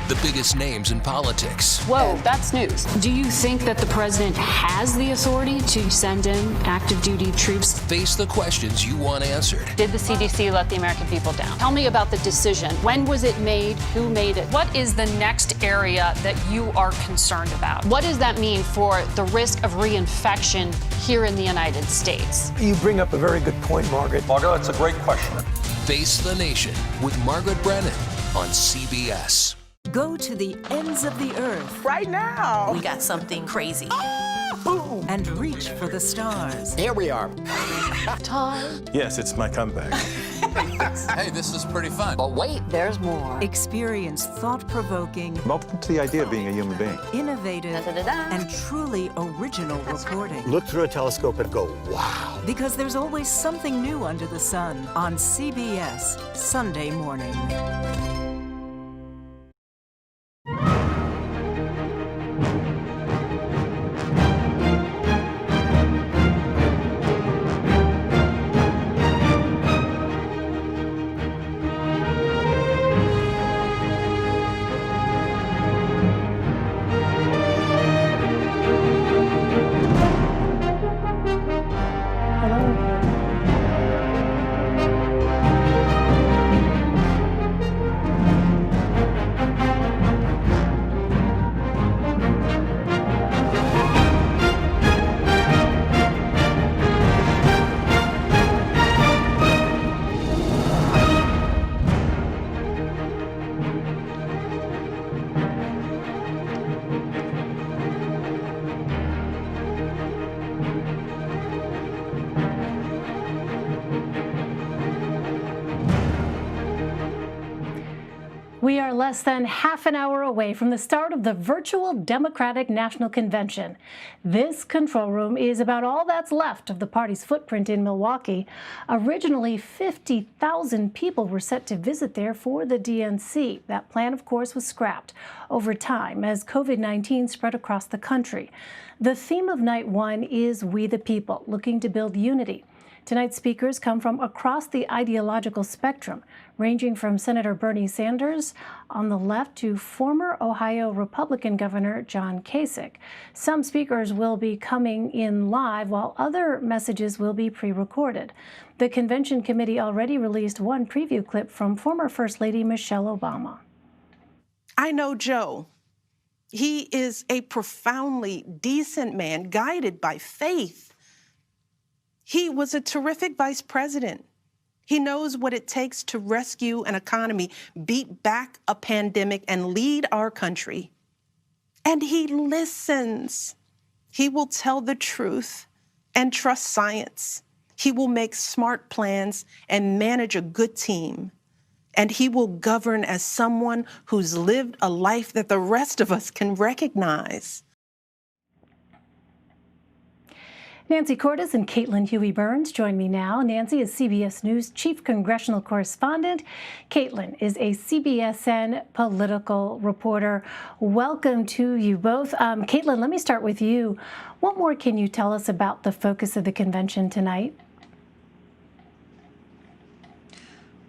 The biggest names in politics. Whoa, that's news. Do you think that the president has the authority to send in active duty troops? Face the questions you want answered. Did the CDC let the American people down? Tell me about the decision. When was it made? Who made it? What is the next area that you are concerned about? What does that mean for the risk of reinfection here in the United States? You bring up a very good point, Margaret. Margaret, that's a great question. Face the Nation with Margaret Brennan on CBS. Go to the ends of the earth. Right now. We got something crazy. Oh! And reach for the stars. Here we are. Time. Yes, it's my comeback. Hey, this is pretty fun. But wait, there's more. Experience thought-provoking, I'm open to the idea of being a human being. innovative, and truly original reporting. Look through a telescope and go, wow. Because there's always something new under the sun on CBS Sunday morning. We are less than half an hour away from the start of the virtual Democratic National Convention. This control room is about all that's left of the party's footprint in Milwaukee. Originally, 50,000 people were set to visit there for the DNC. That plan, of course, was scrapped over time as COVID-19 spread across the country. The theme of night one is We the People, looking to build unity. Tonight's speakers come from across the ideological spectrum, ranging from Senator Bernie Sanders on the left to former Ohio Republican Governor John Kasich. Some speakers will be coming in live, while other messages will be pre-recorded. The convention committee already released one preview clip from former First Lady Michelle Obama. I know Joe. He is a profoundly decent man, guided by faith. He was a terrific vice president. He knows what it takes to rescue an economy, beat back a pandemic, and lead our country. And he listens. He will tell the truth and trust science. He will make smart plans and manage a good team. And he will govern as someone who's lived a life that the rest of us can recognize. Nancy Cordes and Caitlin Huey-Burns join me now. Nancy is CBS News Chief Congressional Correspondent. Caitlin is a CBSN political reporter. Welcome to you both. Caitlin, let me start with you. What more can you tell us about the focus of the convention tonight?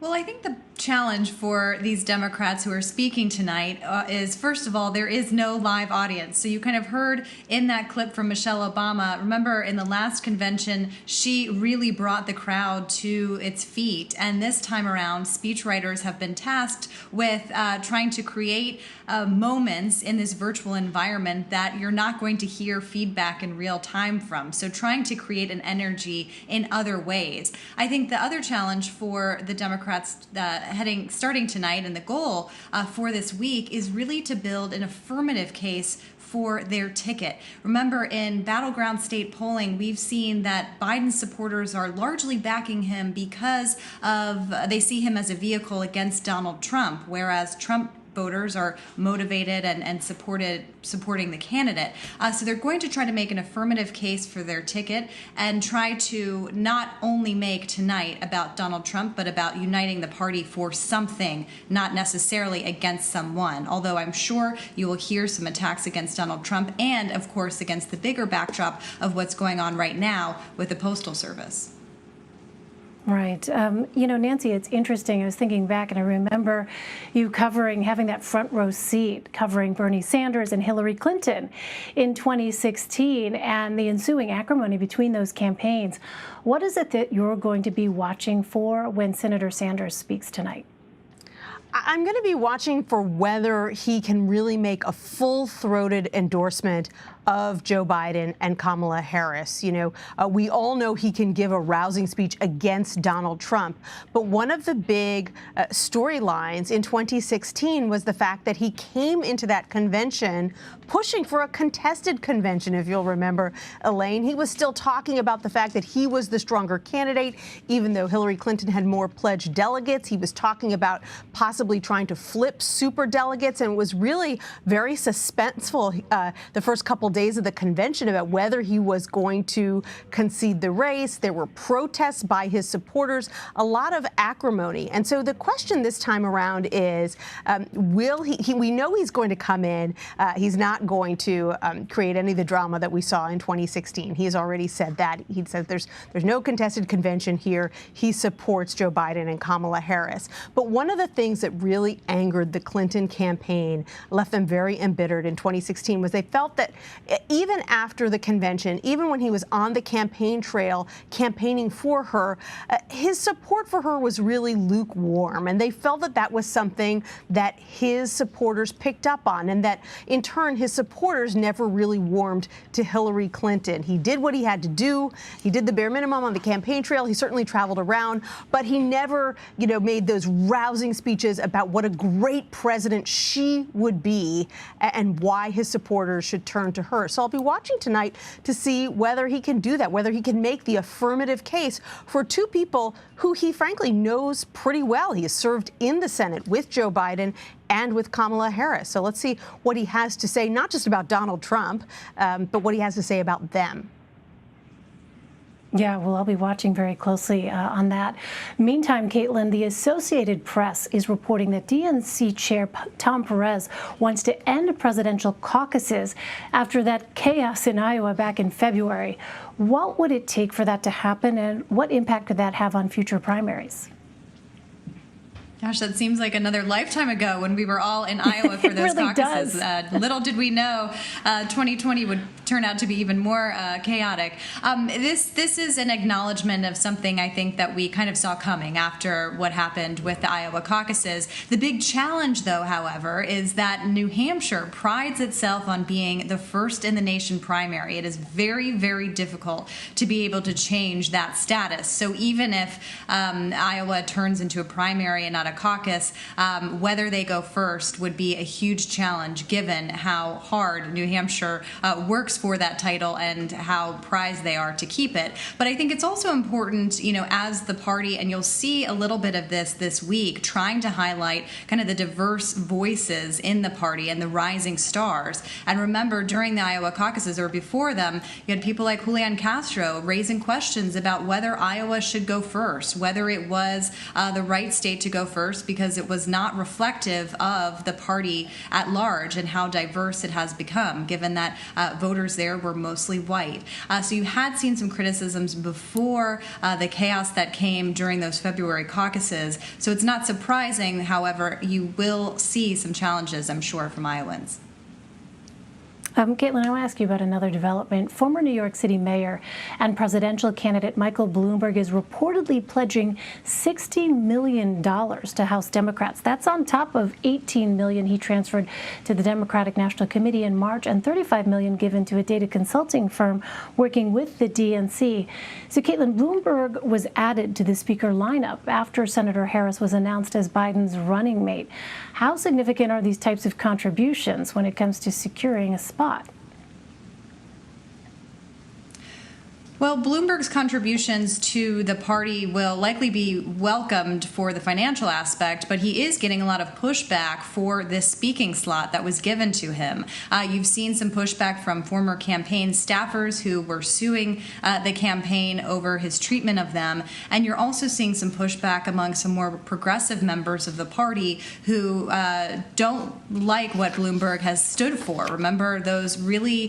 Well, I think the challenge for these Democrats who are speaking tonight is, first of all, there is no live audience. So you kind of heard in that clip from Michelle Obama, remember in the last convention, she really brought the crowd to its feet. And this time around, speechwriters have been tasked with trying to create moments in this virtual environment that you're not going to hear feedback in real time from. So trying to create an energy in other ways. I think the other challenge for the Democrats starting tonight, and the goal for this week is really to build an affirmative case for their ticket. Remember, in battleground state polling, we've seen that Biden's supporters are largely backing him because they see him as a vehicle against Donald Trump, whereas Trump voters are motivated and supporting the candidate. So they're going to try to make an affirmative case for their ticket and try to not only make tonight about Donald Trump, but about uniting the party for something, not necessarily against someone. Although I'm sure you will hear some attacks against Donald Trump and, of course, against the bigger backdrop of what's going on right now with the Postal Service. Right. You know, Nancy, it's interesting. I was thinking back and I remember you having that front row seat covering Bernie Sanders and Hillary Clinton in 2016 and the ensuing acrimony between those campaigns. What is it that you're going to be watching for when Senator Sanders speaks tonight? I'm going to be watching for whether he can really make a full-throated endorsement of Joe Biden and Kamala Harris. You know, we all know he can give a rousing speech against Donald Trump. But one of the big storylines in 2016 was the fact that he came into that convention pushing for a contested convention, if you'll remember, Elaine. He was still talking about the fact that he was the stronger candidate, even though Hillary Clinton had more pledged delegates. He was talking about possibly trying to flip super delegates, and it was really very suspenseful the first couple days of the convention about whether he was going to concede the race. There were protests by his supporters, a lot of acrimony. And so the question this time around is, will he we know he's going to come in. He's not going to create any of the drama that we saw in 2016. He's already said that. He said there's no contested convention here. He supports Joe Biden and Kamala Harris. But one of the things that really angered the Clinton campaign, left them very embittered in 2016, was they felt that even after the convention, even when he was on the campaign trail campaigning for her, his support for her was really lukewarm. And they felt that that was something that his supporters picked up on, and that in turn his supporters never really warmed to Hillary Clinton. He did what he had to do. He did the bare minimum on the campaign trail. He certainly traveled around, but he never, made those rousing speeches about what a great president she would be and why his supporters should turn to her. So I'll be watching tonight to see whether he can do that, whether he can make the affirmative case for two people who he frankly knows pretty well. He has served in the Senate with Joe Biden and with Kamala Harris. So let's see what he has to say, not just about Donald Trump, but what he has to say about them. Yeah, well, I'll be watching very closely on that. Meantime, Caitlin, the Associated Press is reporting that DNC Chair Tom Perez wants to end presidential caucuses after that chaos in Iowa back in February. What would it take for that to happen, and what impact could that have on future primaries? Gosh, that seems like another lifetime ago when we were all in Iowa for those really caucuses. Little did we know 2020 would turn out to be even more chaotic. This is an acknowledgement of something I think that we kind of saw coming after what happened with the Iowa caucuses. The big challenge, though, however, is that New Hampshire prides itself on being the first in the nation primary. It is very, very difficult to be able to change that status. So even if Iowa turns into a primary and not a caucus, whether they go first would be a huge challenge given how hard New Hampshire works for that title and how prized they are to keep it. But I think it's also important, as the party, and you'll see a little bit of this week, trying to highlight kind of the diverse voices in the party and the rising stars. And remember, during the Iowa caucuses or before them, you had people like Julian Castro raising questions about whether Iowa should go first, whether it was the right state to go first, because it was not reflective of the party at large and how diverse it has become, given that voters there were mostly white. So you had seen some criticisms before the chaos that came during those February caucuses. So it's not surprising, however, you will see some challenges, I'm sure, from Iowans. Caitlin, I want to ask you about another development. Former New York City mayor and presidential candidate Michael Bloomberg is reportedly pledging $60 million to House Democrats. That's on top of $18 million he transferred to the Democratic National Committee in March and $35 million given to a data consulting firm working with the DNC. So, Caitlin, Bloomberg was added to the speaker lineup after Senator Harris was announced as Biden's running mate. How significant are these types of contributions when it comes to securing a spot? Well, Bloomberg's contributions to the party will likely be welcomed for the financial aspect, but he is getting a lot of pushback for this speaking slot that was given to him. You've seen some pushback from former campaign staffers who were suing the campaign over his treatment of them, and you're also seeing some pushback among some more progressive members of the party who don't like what Bloomberg has stood for. Remember those really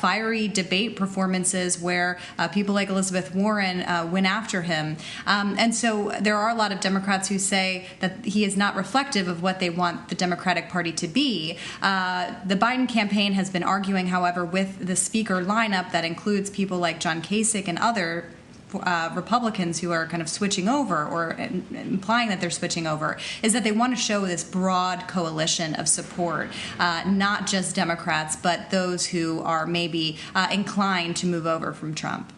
fiery debate performances where people like Elizabeth Warren went after him. And so there are a lot of Democrats who say that he is not reflective of what they want the Democratic Party to be. The Biden campaign has been arguing, however, with the speaker lineup that includes people like John Kasich and other Republicans who are kind of switching over or implying that they're switching over, is that they want to show this broad coalition of support, not just Democrats, but those who are maybe inclined to move over from Trump.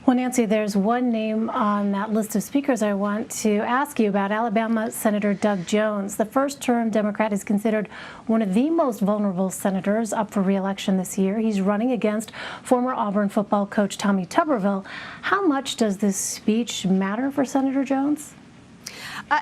Well, Nancy, there's one name on that list of speakers I want to ask you about, Alabama Senator Doug Jones. The first-term Democrat is considered one of the most vulnerable senators up for re-election this year. He's running against former Auburn football coach Tommy Tuberville. How much does this speech matter for Senator Jones?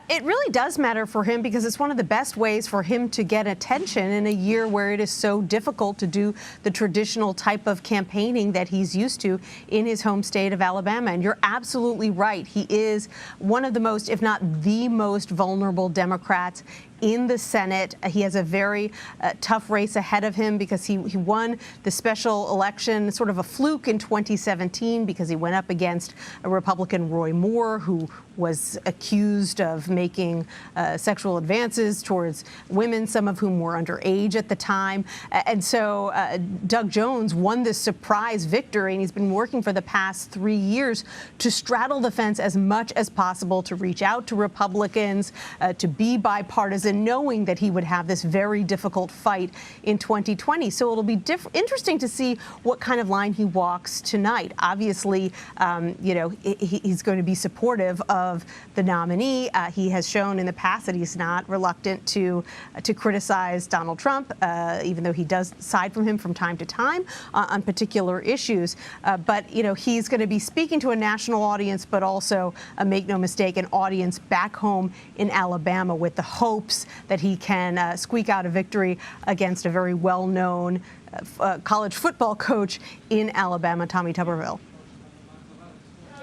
It really does matter for him because it's one of the best ways for him to get attention in a year where it is so difficult to do the traditional type of campaigning that he's used to in his home state of Alabama. And you're absolutely right. He is one of the most, if not the most vulnerable Democrats in the Senate. He has a very tough race ahead of him because he won the special election, sort of a fluke in 2017 because he went up against a Republican, Roy Moore, who was accused of making sexual advances towards women, some of whom were underage at the time. And so Doug Jones won this surprise victory, and he's been working for the past 3 years to straddle the fence as much as possible, to reach out to Republicans, to be bipartisan, and knowing that he would have this very difficult fight in 2020. So it'll be interesting to see what kind of line he walks tonight. Obviously, he's going to be supportive of the nominee. He has shown in the past that he's not reluctant to criticize Donald Trump, even though he does side from him from time to time on particular issues. But he's going to be speaking to a national audience, but also, make no mistake, an audience back home in Alabama with the hopes that he can squeak out a victory against a very well-known college football coach in Alabama, Tommy Tuberville.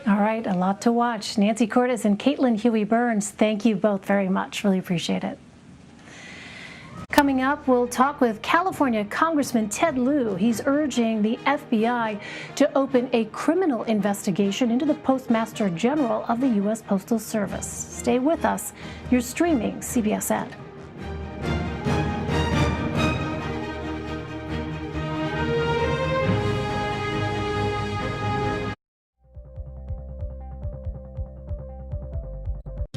All right, a lot to watch. Nancy Cordes and Caitlin Huey-Burns, thank you both very much. Really appreciate it. Coming up, we'll talk with California Congressman Ted Lieu. He's urging the FBI to open a criminal investigation into the Postmaster General of the U.S. Postal Service. Stay with us. You're streaming CBS Ed.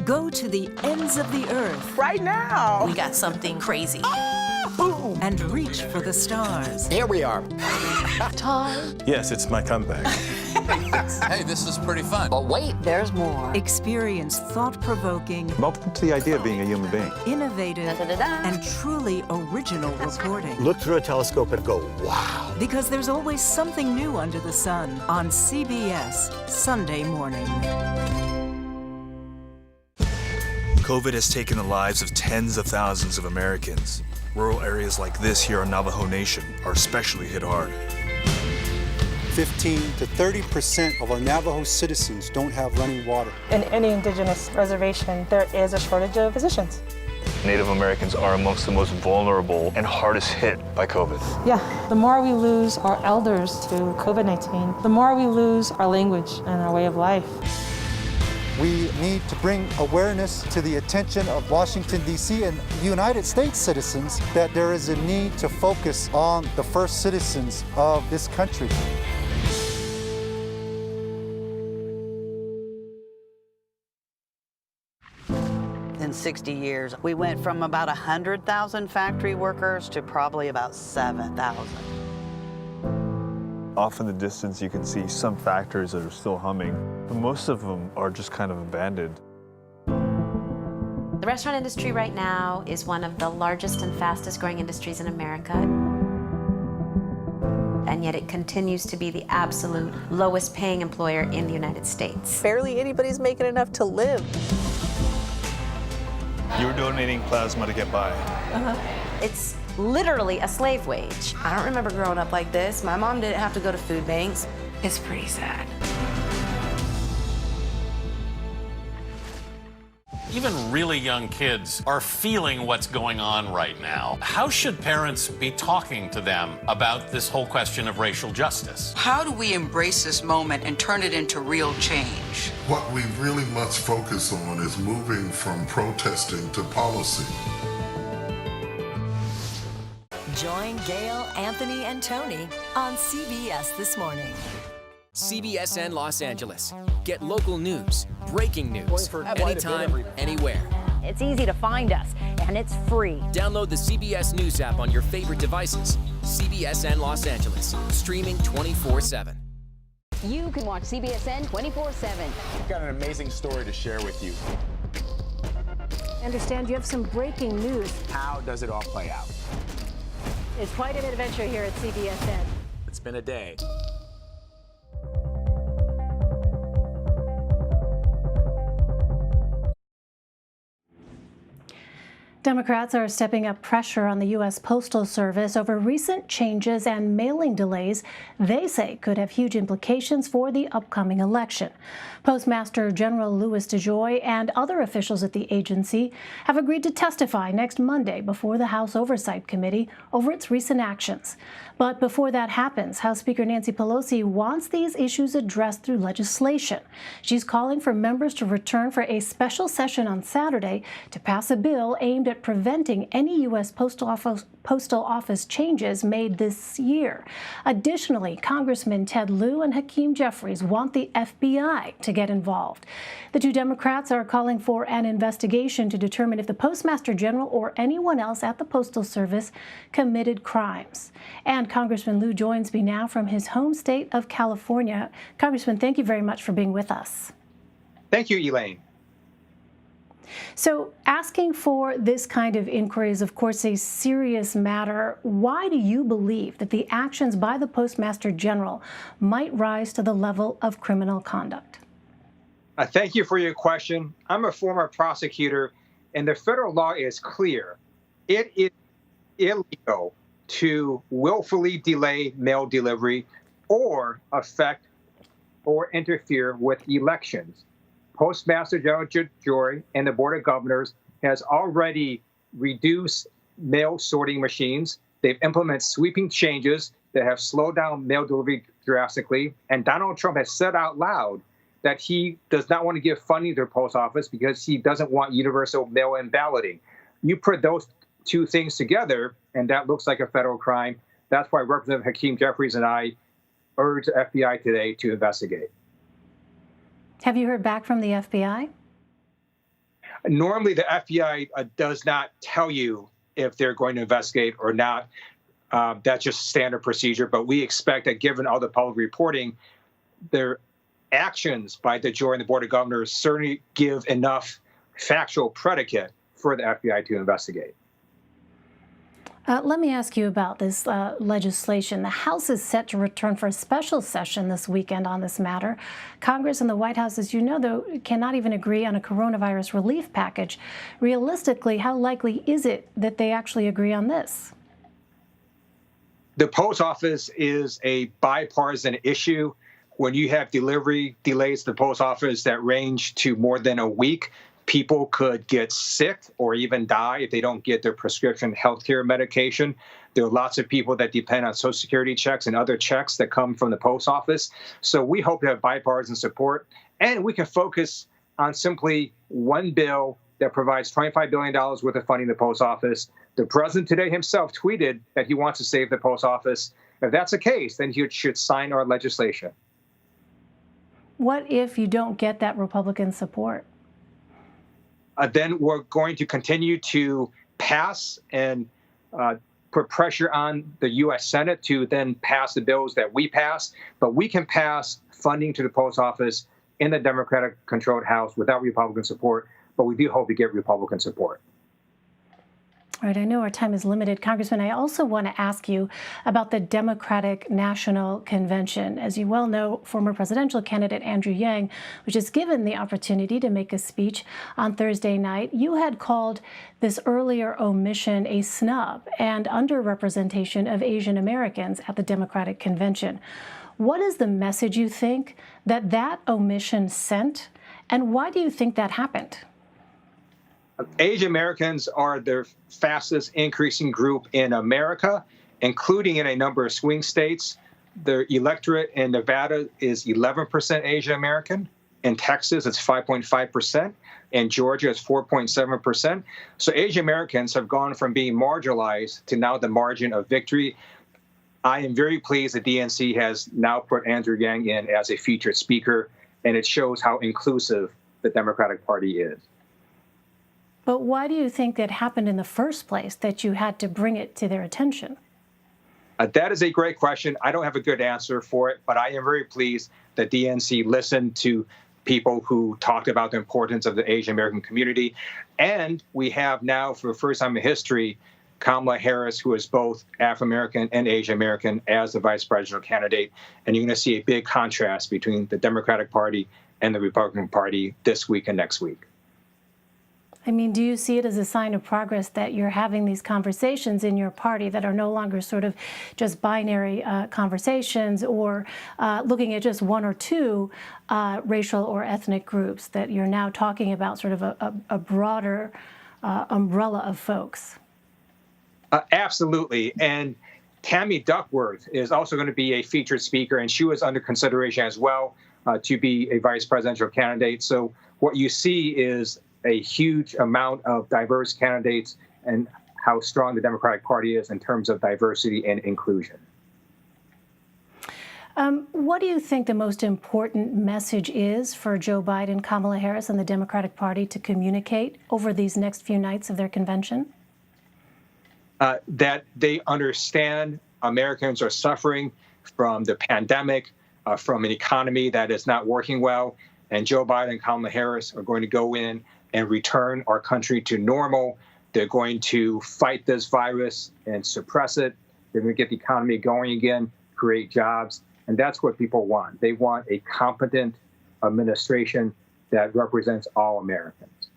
Go to the ends of the earth. Right now. We got something crazy. And reach for the stars. Here we are. Time. Yes, it's my comeback. Hey, this is pretty fun. But wait, there's more. Experience thought-provoking. Welcome to the idea of being a human being. Innovative and truly original reporting. Look through a telescope and go, wow. Because there's always something new under the sun on CBS Sunday morning. COVID has taken the lives of tens of thousands of Americans. Rural areas like this here on Navajo Nation are especially hit hard. 15 to 30% of our Navajo citizens don't have running water. In any indigenous reservation, there is a shortage of physicians. Native Americans are amongst the most vulnerable and hardest hit by COVID. Yeah, the more we lose our elders to COVID-19, the more we lose our language and our way of life. We need to bring awareness to the attention of Washington, D.C. and United States citizens that there is a need to focus on the first citizens of this country. In 60 years, we went from about 100,000 factory workers to probably about 7,000. Off in the distance, you can see some factories that are still humming, but most of them are just kind of abandoned. The restaurant industry right now is one of the largest and fastest growing industries in America. And yet it continues to be the absolute lowest paying employer in the United States. Barely anybody's making enough to live. You're donating plasma to get by. It's literally a slave wage. I don't remember growing up like this. My mom didn't have to go to food banks. It's pretty sad. Even really young kids are feeling what's going on right now. How should parents be talking to them about this whole question of racial justice? How do we embrace this moment and turn it into real change? What we really must focus on is moving from protesting to policy. Join Gail, Anthony, and Tony on CBS This Morning. CBSN Los Angeles. Get local news, breaking news, anytime, anywhere. It's easy to find us, and it's free. Download the CBS News app on your favorite devices. CBSN Los Angeles, streaming 24/7. You can watch CBSN 24/7. We've got an amazing story to share with you. I understand you have some breaking news. How does it all play out? It's quite an adventure here at CBSN. It's been a day. Democrats are stepping up pressure on the U.S. Postal Service over recent changes and mailing delays they say could have huge implications for the upcoming election. Postmaster General Louis DeJoy and other officials at the agency have agreed to testify next Monday before the House Oversight Committee over its recent actions. But before that happens, House Speaker Nancy Pelosi wants these issues addressed through legislation. She's calling for members to return for a special session on Saturday to pass a bill aimed at preventing any U.S. postal office changes made this year. Additionally, Congressman Ted Lieu and Hakeem Jeffries want the FBI to get involved. The two Democrats are calling for an investigation to determine if the Postmaster General or anyone else at the Postal Service committed crimes. And Congressman Lieu joins me now from his home state of California. Congressman, thank you very much for being with us. Thank you, Elaine. So asking for this kind of inquiry is, of course, a serious matter. Why do you believe that the actions by the Postmaster General might rise to the level of criminal conduct? Thank you for your question. I'm a former prosecutor, and the federal law is clear. It is illegal to willfully delay mail delivery or affect or interfere with elections. Postmaster General Joy and the Board of Governors has already reduced mail sorting machines. They've implemented sweeping changes that have slowed down mail delivery drastically. And Donald Trump has said out loud that he does not want to give funding to the post office because he doesn't want universal mail-in balloting. You put those two things together, and that looks like a federal crime. That's why Representative Hakeem Jeffries and I urge the FBI today to investigate. Have you heard back from the FBI? Normally, the FBI does not tell you if they're going to investigate or not. That's just standard procedure. But we expect that given all the public reporting, their actions by the Joy and the Board of Governors certainly give enough factual predicate for the FBI to investigate. Let me ask you about this legislation. The House is set to return for a special session this weekend on this matter. Congress and the White House, as you know, though, cannot even agree on a coronavirus relief package. Realistically, how likely is it that they actually agree on this? The post office is a bipartisan issue. When you have delivery delays to the post office that range to more than a week, people could get sick or even die if they don't get their prescription healthcare medication. There are lots of people that depend on Social Security checks and other checks that come from the post office. So we hope to have bipartisan support, and we can focus on simply one bill that provides $25 billion worth of funding to the post office. The president today himself tweeted that he wants to save the post office. If that's the case, then he should sign our legislation. What if you don't get that Republican support? Then we're going to continue to pass and put pressure on the U.S. Senate to then pass the bills that we pass. But we can pass funding to the post office in the Democratic-controlled House without Republican support. But we do hope to get Republican support. All right, I know our time is limited. Congressman, I also want to ask you about the Democratic National Convention. As you well know, former presidential candidate Andrew Yang was just given the opportunity to make a speech on Thursday night. You had called this earlier omission a snub and underrepresentation of Asian Americans at the Democratic Convention. What is the message you think that omission sent, and why do you think that happened? Asian Americans are the fastest increasing group in America, including in a number of swing states. The electorate in Nevada is 11% Asian American. In Texas, it's 5.5%. In Georgia, it's 4.7%. So Asian Americans have gone from being marginalized to now the margin of victory. I am very pleased that DNC has now put Andrew Yang in as a featured speaker, and it shows how inclusive the Democratic Party is. But why do you think that happened in the first place, that you had to bring it to their attention? That is a great question. I don't have a good answer for it, but I am very pleased that DNC listened to people who talked about the importance of the Asian American community. And we have now, for the first time in history, Kamala Harris, who is both Afro-American and Asian American, as the vice presidential candidate. And you're going to see a big contrast between the Democratic Party and the Republican Party this week and next week. I mean, do you see it as a sign of progress that you're having these conversations in your party that are no longer sort of just binary conversations or looking at just one or two racial or ethnic groups, that you're now talking about sort of a broader umbrella of folks? Absolutely. And Tammy Duckworth is also going to be a featured speaker, and she was under consideration as well to be a vice presidential candidate. So what you see is a huge amount of diverse candidates and how strong the Democratic Party is in terms of diversity and inclusion. What do you think the most important message is for Joe Biden, Kamala Harris, and the Democratic Party to communicate over these next few nights of their convention? That they understand Americans are suffering from the pandemic, from an economy that is not working well, and Joe Biden and Kamala Harris are going to go in and return our country to normal. They're going to fight this virus and suppress it. They're going to get the economy going again, create jobs. And that's what people want. They want a competent administration that represents all Americans.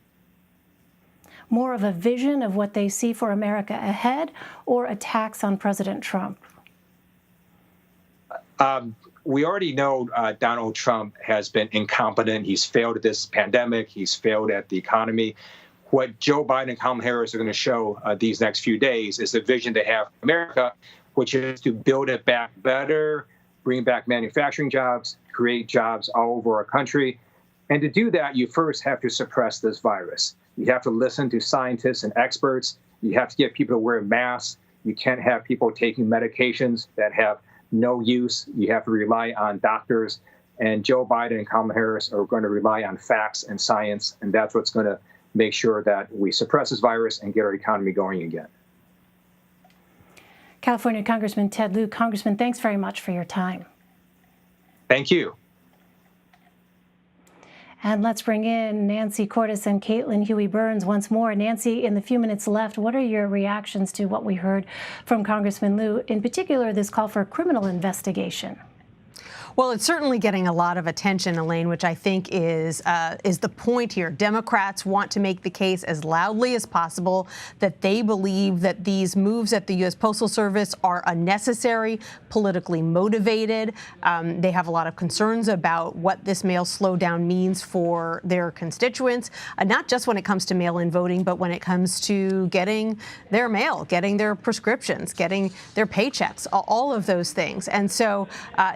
More of a vision of what they see for America ahead, or attacks on President Trump? We already know Donald Trump has been incompetent. He's failed at this pandemic. He's failed at the economy. What Joe Biden and Kamala Harris are going to show these next few days is the vision they have for America, which is to build it back better, bring back manufacturing jobs, create jobs all over our country. And to do that, you first have to suppress this virus. You have to listen to scientists and experts. You have to get people to wear masks. You can't have people taking medications that have no use. You have to rely on doctors. And Joe Biden and Kamala Harris are going to rely on facts and science. And that's what's going to make sure that we suppress this virus and get our economy going again. California Congressman Ted Lieu. Congressman, thanks very much for your time. Thank you. And let's bring in Nancy Cordes and Caitlin Huey Burns once more. Nancy, in the few minutes left, what are your reactions to what we heard from Congressman Lieu, in particular this call for a criminal investigation? Well, it's certainly getting a lot of attention, Elaine, which I think is the point here. Democrats want to make the case as loudly as possible that they believe that these moves at the U.S. Postal Service are unnecessary, politically motivated. They have a lot of concerns about what this mail slowdown means for their constituents, not just when it comes to mail-in voting, but when it comes to getting their mail, getting their prescriptions, getting their paychecks, all of those things. And so,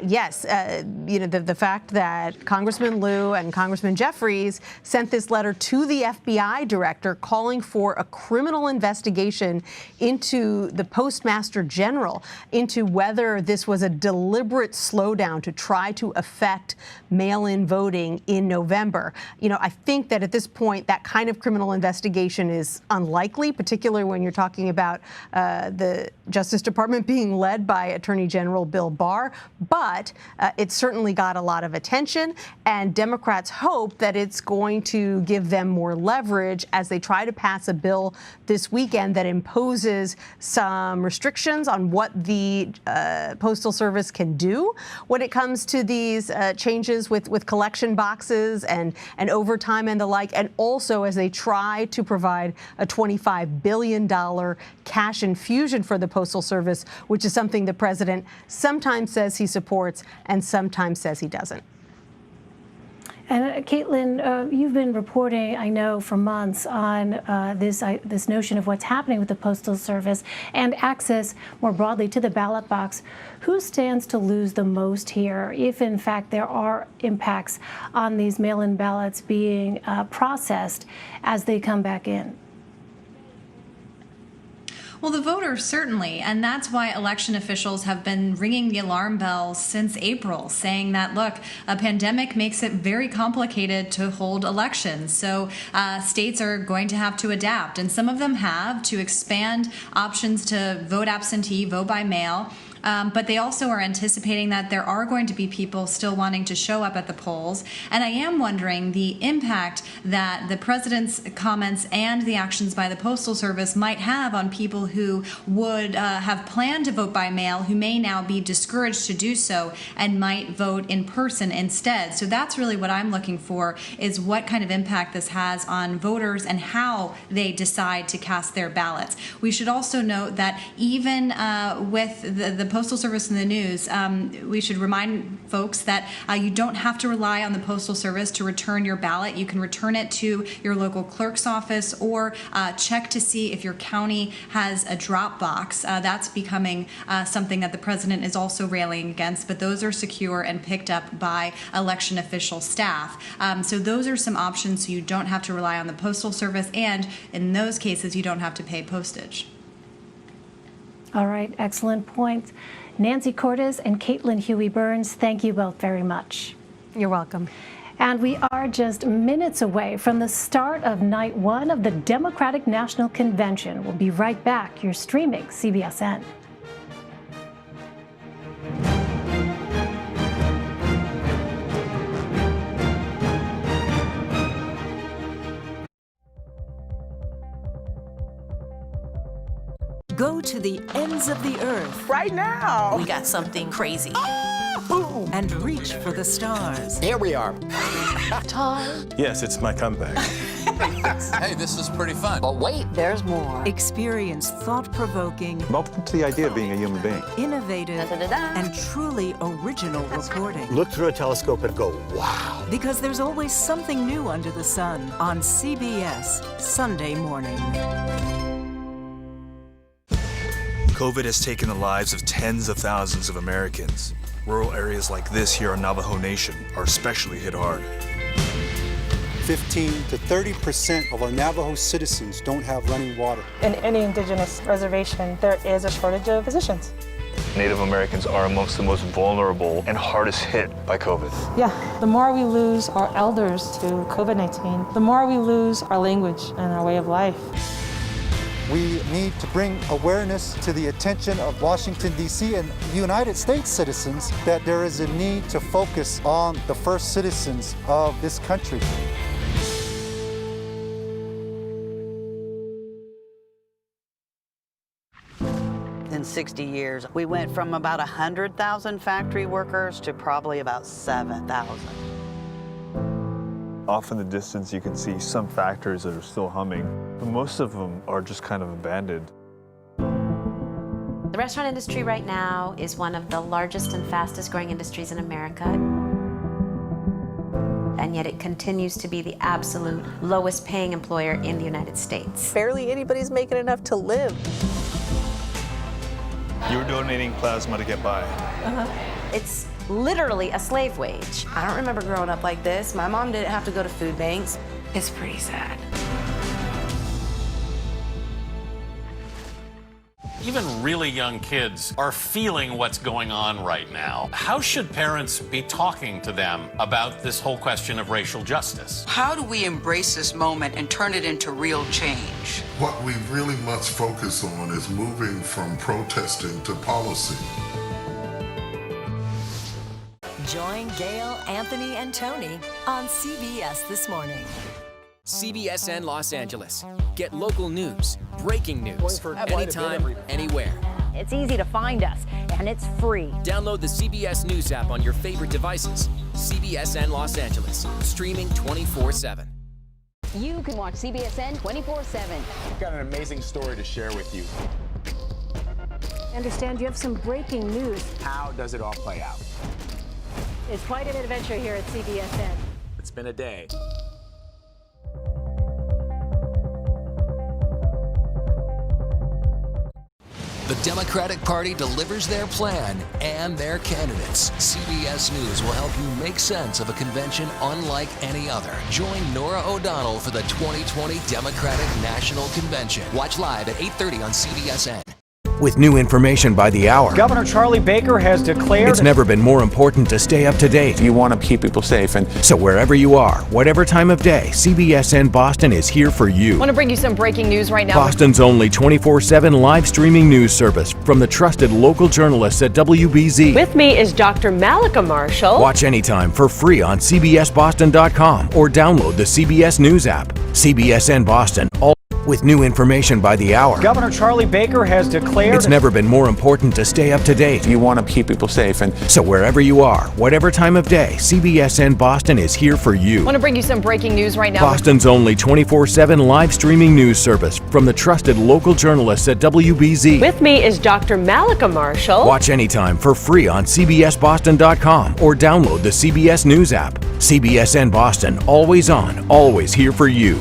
yes, the fact that Congressman Lieu and Congressman Jeffries sent this letter to the FBI director calling for a criminal investigation into the Postmaster General, into whether this was a deliberate slowdown to try to affect mail-in voting in November. I think that at this point, that kind of criminal investigation is unlikely, particularly when you're talking about the Justice Department being led by Attorney General Bill Barr. But it's certainly got a lot of attention, and Democrats hope that it's going to give them more leverage as they try to pass a bill this weekend that imposes some restrictions on what the Postal Service can do when it comes to these changes with collection boxes and overtime and the like, and also as they try to provide a $25 billion cash infusion for the Postal Service, which is something the president sometimes says he supports and sometimes says he doesn't. And Caitlin, you've been reporting, I know, for months on this notion of what's happening with the Postal Service and access more broadly to the ballot box. Who stands to lose the most here if, in fact, there are impacts on these mail-in ballots being processed as they come back in? Well, the voters certainly, and that's why election officials have been ringing the alarm bells since April, saying that, look, a pandemic makes it very complicated to hold elections. So states are going to have to adapt, and some of them have, to expand options to vote absentee, vote by mail. But they also are anticipating that there are going to be people still wanting to show up at the polls. And I am wondering the impact that the president's comments and the actions by the Postal Service might have on people who would have planned to vote by mail, who may now be discouraged to do so and might vote in person instead. So that's really what I'm looking for, is what kind of impact this has on voters and how they decide to cast their ballots. We should also note that even with the Postal Service in the news, we should remind folks that you don't have to rely on the Postal Service to return your ballot. You can return it to your local clerk's office or check to see if your county has a drop box. That's becoming something that the president is also railing against, but those are secure and picked up by election official staff. So those are some options so you don't have to rely on the Postal Service, and in those cases, you don't have to pay postage. All right, excellent point. Nancy Cordes and Caitlin Huey-Burns, thank you both very much. You're welcome. And we are just minutes away from the start of night one of the Democratic National Convention. We'll be right back. You're streaming CBSN. Go to the ends of the earth. Right now. We got something crazy. And reach for the stars. Here we are. Time. Yes, it's my comeback. Hey, this is pretty fun. But wait, there's more. Experience thought-provoking, Welcome to the idea of being a human being. innovative, Da-da-da-da. and truly original reporting. Look through a telescope and go, wow. Because there's always something new under the sun on CBS Sunday morning. COVID has taken the lives of tens of thousands of Americans. Rural areas like this here on Navajo Nation are especially hit hard. 15 to 30% of our Navajo citizens don't have running water. In any indigenous reservation, there is a shortage of physicians. Native Americans are amongst the most vulnerable and hardest hit by COVID. Yeah, the more we lose our elders to COVID-19, the more we lose our language and our way of life. We need to bring awareness to the attention of Washington, D.C. and United States citizens that there is a need to focus on the first citizens of this country. In 60 years, we went from about 100,000 factory workers to probably about 7,000. Off in the distance, you can see some factories that are still humming, but most of them are just kind of abandoned. The restaurant industry right now is one of the largest and fastest growing industries in America. And yet it continues to be the absolute lowest paying employer in the United States. Barely anybody's making enough to live. You're donating plasma to get by. It's literally a slave wage. I don't remember growing up like this. My mom didn't have to go to food banks. It's pretty sad. Even really young kids are feeling what's going on right now. How should parents be talking to them about this whole question of racial justice? How do we embrace this moment and turn it into real change? What we really must focus on is moving from protesting to policy. Join Gail, Anthony, and Tony on CBS This Morning. CBSN Los Angeles. Get local news, breaking news, anytime, anywhere. It's easy to find us, and it's free. Download the CBS News app on your favorite devices. CBSN Los Angeles, streaming 24/7. You can watch CBSN 24/7. We've got an amazing story to share with you. I understand you have some breaking news. How does it all play out? It's quite an adventure here at CBSN. It's been a day. The Democratic Party delivers their plan and their candidates. CBS News will help you make sense of a convention unlike any other. Join Nora O'Donnell for the 2020 Democratic National Convention. Watch live at 8:30 on CBSN. With new information by the hour, Governor Charlie Baker has declared it's never been more important to stay up to date. You want to keep people safe, and so wherever you are, whatever time of day, CBSN Boston is here for you. I want to bring you some breaking news right now. Boston's only 24/7 live streaming news service from the trusted local journalists at WBZ. With me is Dr. Malika Marshall. Watch anytime for free on CBSBoston.com or download the CBS News app. CBSN Boston, with new information by the hour. Governor Charlie Baker has declared It's never been more important to stay up to date. You want to keep people safe, and So wherever you are, whatever time of day, CBSN Boston is here for you. I want to bring you some breaking news right now. Boston's only 24/7 live streaming news service from the trusted local journalists at WBZ. With me is Dr. Malika Marshall. Watch anytime for free on CBSBoston.com or download the CBS News app. CBSN Boston, always on, always here for you.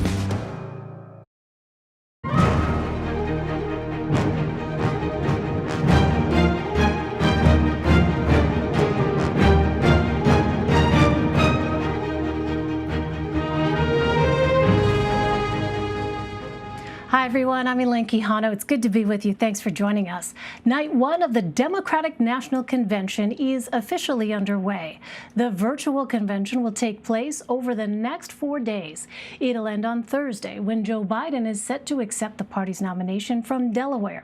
Hi, everyone. I'm Elaine Quijano. It's good to be with you. Thanks for joining us. Night one of the Democratic National Convention is officially underway. The virtual convention will take place over the next 4 days. It'll end on Thursday when Joe Biden is set to accept the party's nomination from Delaware.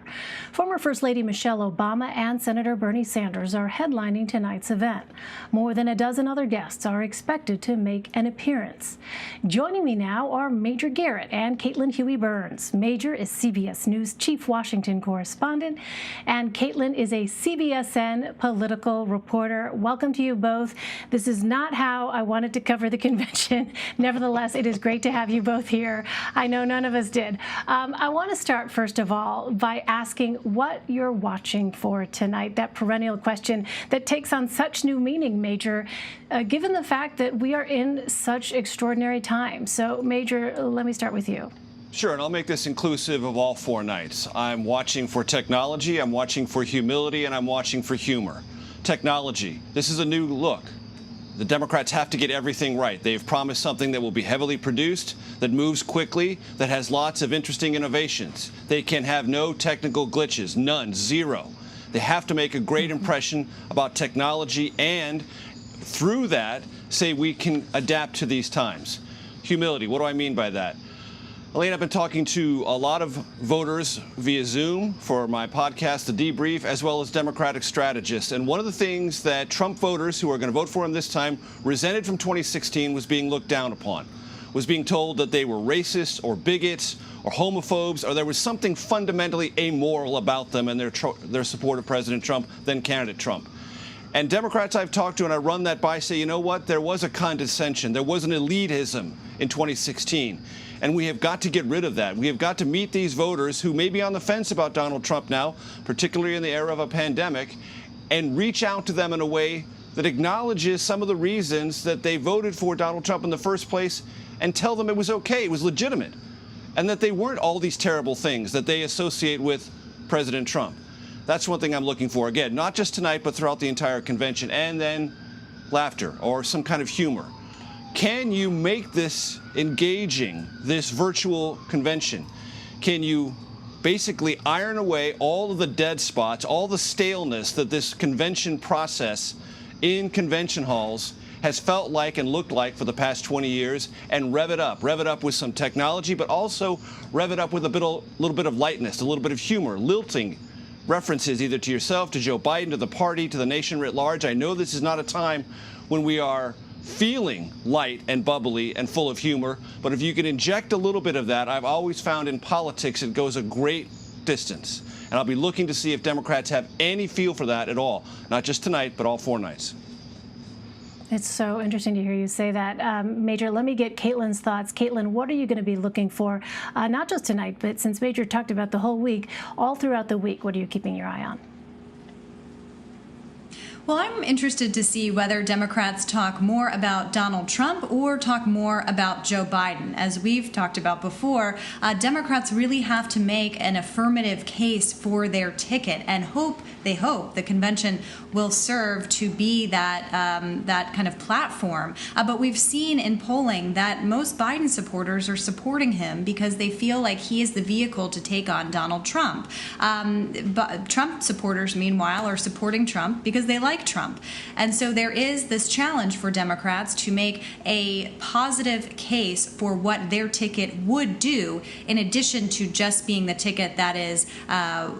Former First Lady Michelle Obama and Senator Bernie Sanders are headlining tonight's event. More than a dozen other guests are expected to make an appearance. Joining me now are Major Garrett and Caitlin Huey-Burns. Major is CBS News Chief Washington Correspondent, and Caitlin is a CBSN political reporter. Welcome to you both. This is not how I wanted to cover the convention. Nevertheless, it is great to have you both here. I know none of us did. I want to start, first of all, by asking what you're watching for tonight, that perennial question that takes on such new meaning, Major, given the fact that we are in such extraordinary times. So, Major, let me start with you. Sure, and I'll make this inclusive of all 4 nights. I'm watching for technology, I'm watching for humility, and I'm watching for humor. Technology. This is a new look. The Democrats have to get everything right. They've promised something that will be heavily produced, that moves quickly, that has lots of interesting innovations. They can have no technical glitches, none, zero. They have to make a great impression about technology and, through that, say we can adapt to these times. Humility, what do I mean by that? Elaine, I've been talking to a lot of voters via Zoom for my podcast, The Debrief, as well as Democratic strategists. And one of the things that Trump voters who are going to vote for him this time resented from 2016 was being looked down upon, was being told that they were racist or bigots or homophobes, or there was something fundamentally amoral about them and their support of President Trump than candidate Trump. And Democrats I've talked to, and I run that by, say, you know what, there was a condescension, there was an elitism in 2016. And we have got to get rid of that. We have got to meet these voters who may be on the fence about Donald Trump now, particularly in the era of a pandemic, and reach out to them in a way that acknowledges some of the reasons that they voted for Donald Trump in the first place and tell them it was okay, it was legitimate, and that they weren't all these terrible things that they associate with President Trump. That's one thing I'm looking for. Again, not just tonight, but throughout the entire convention. And then laughter or some kind of humor. Can you make this engaging, this virtual convention? Can you basically iron away all of the dead spots, all the staleness that this convention process in convention halls has felt like and looked like for the past 20 years, and rev it up with some technology, but also rev it up with a little bit of lightness, a little bit of humor, lilting references either to yourself, to Joe Biden, to the party, to the nation writ large. I know this is not a time when we are feeling light and bubbly and full of humor, but if you can inject a little bit of that, I've always found in politics it goes a great distance. And I'll be looking to see if Democrats have any feel for that at all, not just tonight, but all 4 nights. It's so interesting to hear you say that. Major, let me get Caitlin's thoughts. Caitlin, what are you going to be looking for, not just tonight, but since Major talked about the whole week, all throughout the week, what are you keeping your eye on? Well, I'm interested to see whether Democrats talk more about Donald Trump or talk more about Joe Biden. As we've talked about before, Democrats really have to make an affirmative case for their ticket and they hope the convention will serve to be that that kind of platform. But we've seen in polling that most Biden supporters are supporting him because they feel like he is the vehicle to take on Donald Trump. But Trump supporters, meanwhile, are supporting Trump because they like like Trump. And so there is this challenge for Democrats to make a positive case for what their ticket would do, in addition to just being the ticket that is,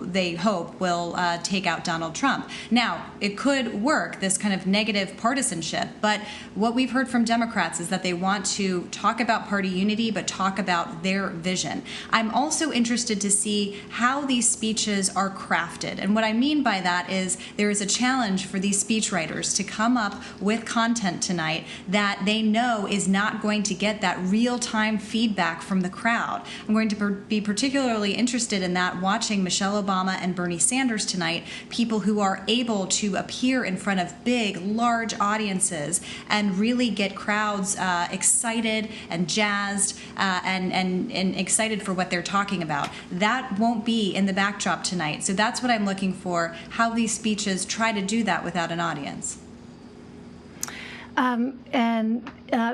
they hope, will take out Donald Trump. Now, it could work, this kind of negative partisanship, but what we've heard from Democrats is that they want to talk about party unity, but talk about their vision. I'm also interested to see how these speeches are crafted. And what I mean by that is there is a challenge for these speechwriters to come up with content tonight that they know is not going to get that real-time feedback from the crowd. I'm going to be particularly interested in that, watching Michelle Obama and Bernie Sanders tonight, people who are able to appear in front of big, large audiences and really get crowds excited and jazzed and excited for what they're talking about. That won't be in the backdrop tonight. So that's what I'm looking for, how these speeches try to do that without an audience.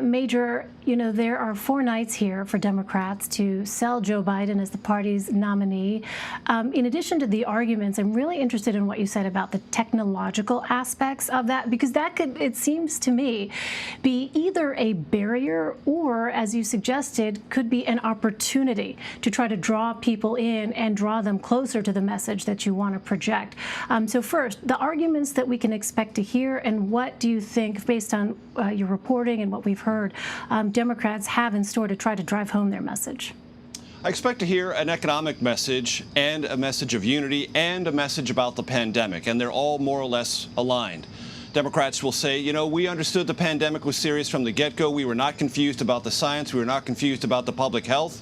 Major, you know, there are 4 nights here for Democrats to sell Joe Biden as the party's nominee. In addition to the arguments, I'm really interested in what you said about the technological aspects of that, because that could, it seems to me, be either a barrier or, as you suggested, could be an opportunity to try to draw people in and draw them closer to the message that you want to project. So first, the arguments that we can expect to hear, and what do you think, based on your reporting and what we've heard, Democrats have in store to try to drive home their message? I expect to hear an economic message and a message of unity and a message about the pandemic, and they're all more or less aligned. Democrats will say, you know, we understood the pandemic was serious from the get-go. We were not confused about the science. We were not confused about the public health.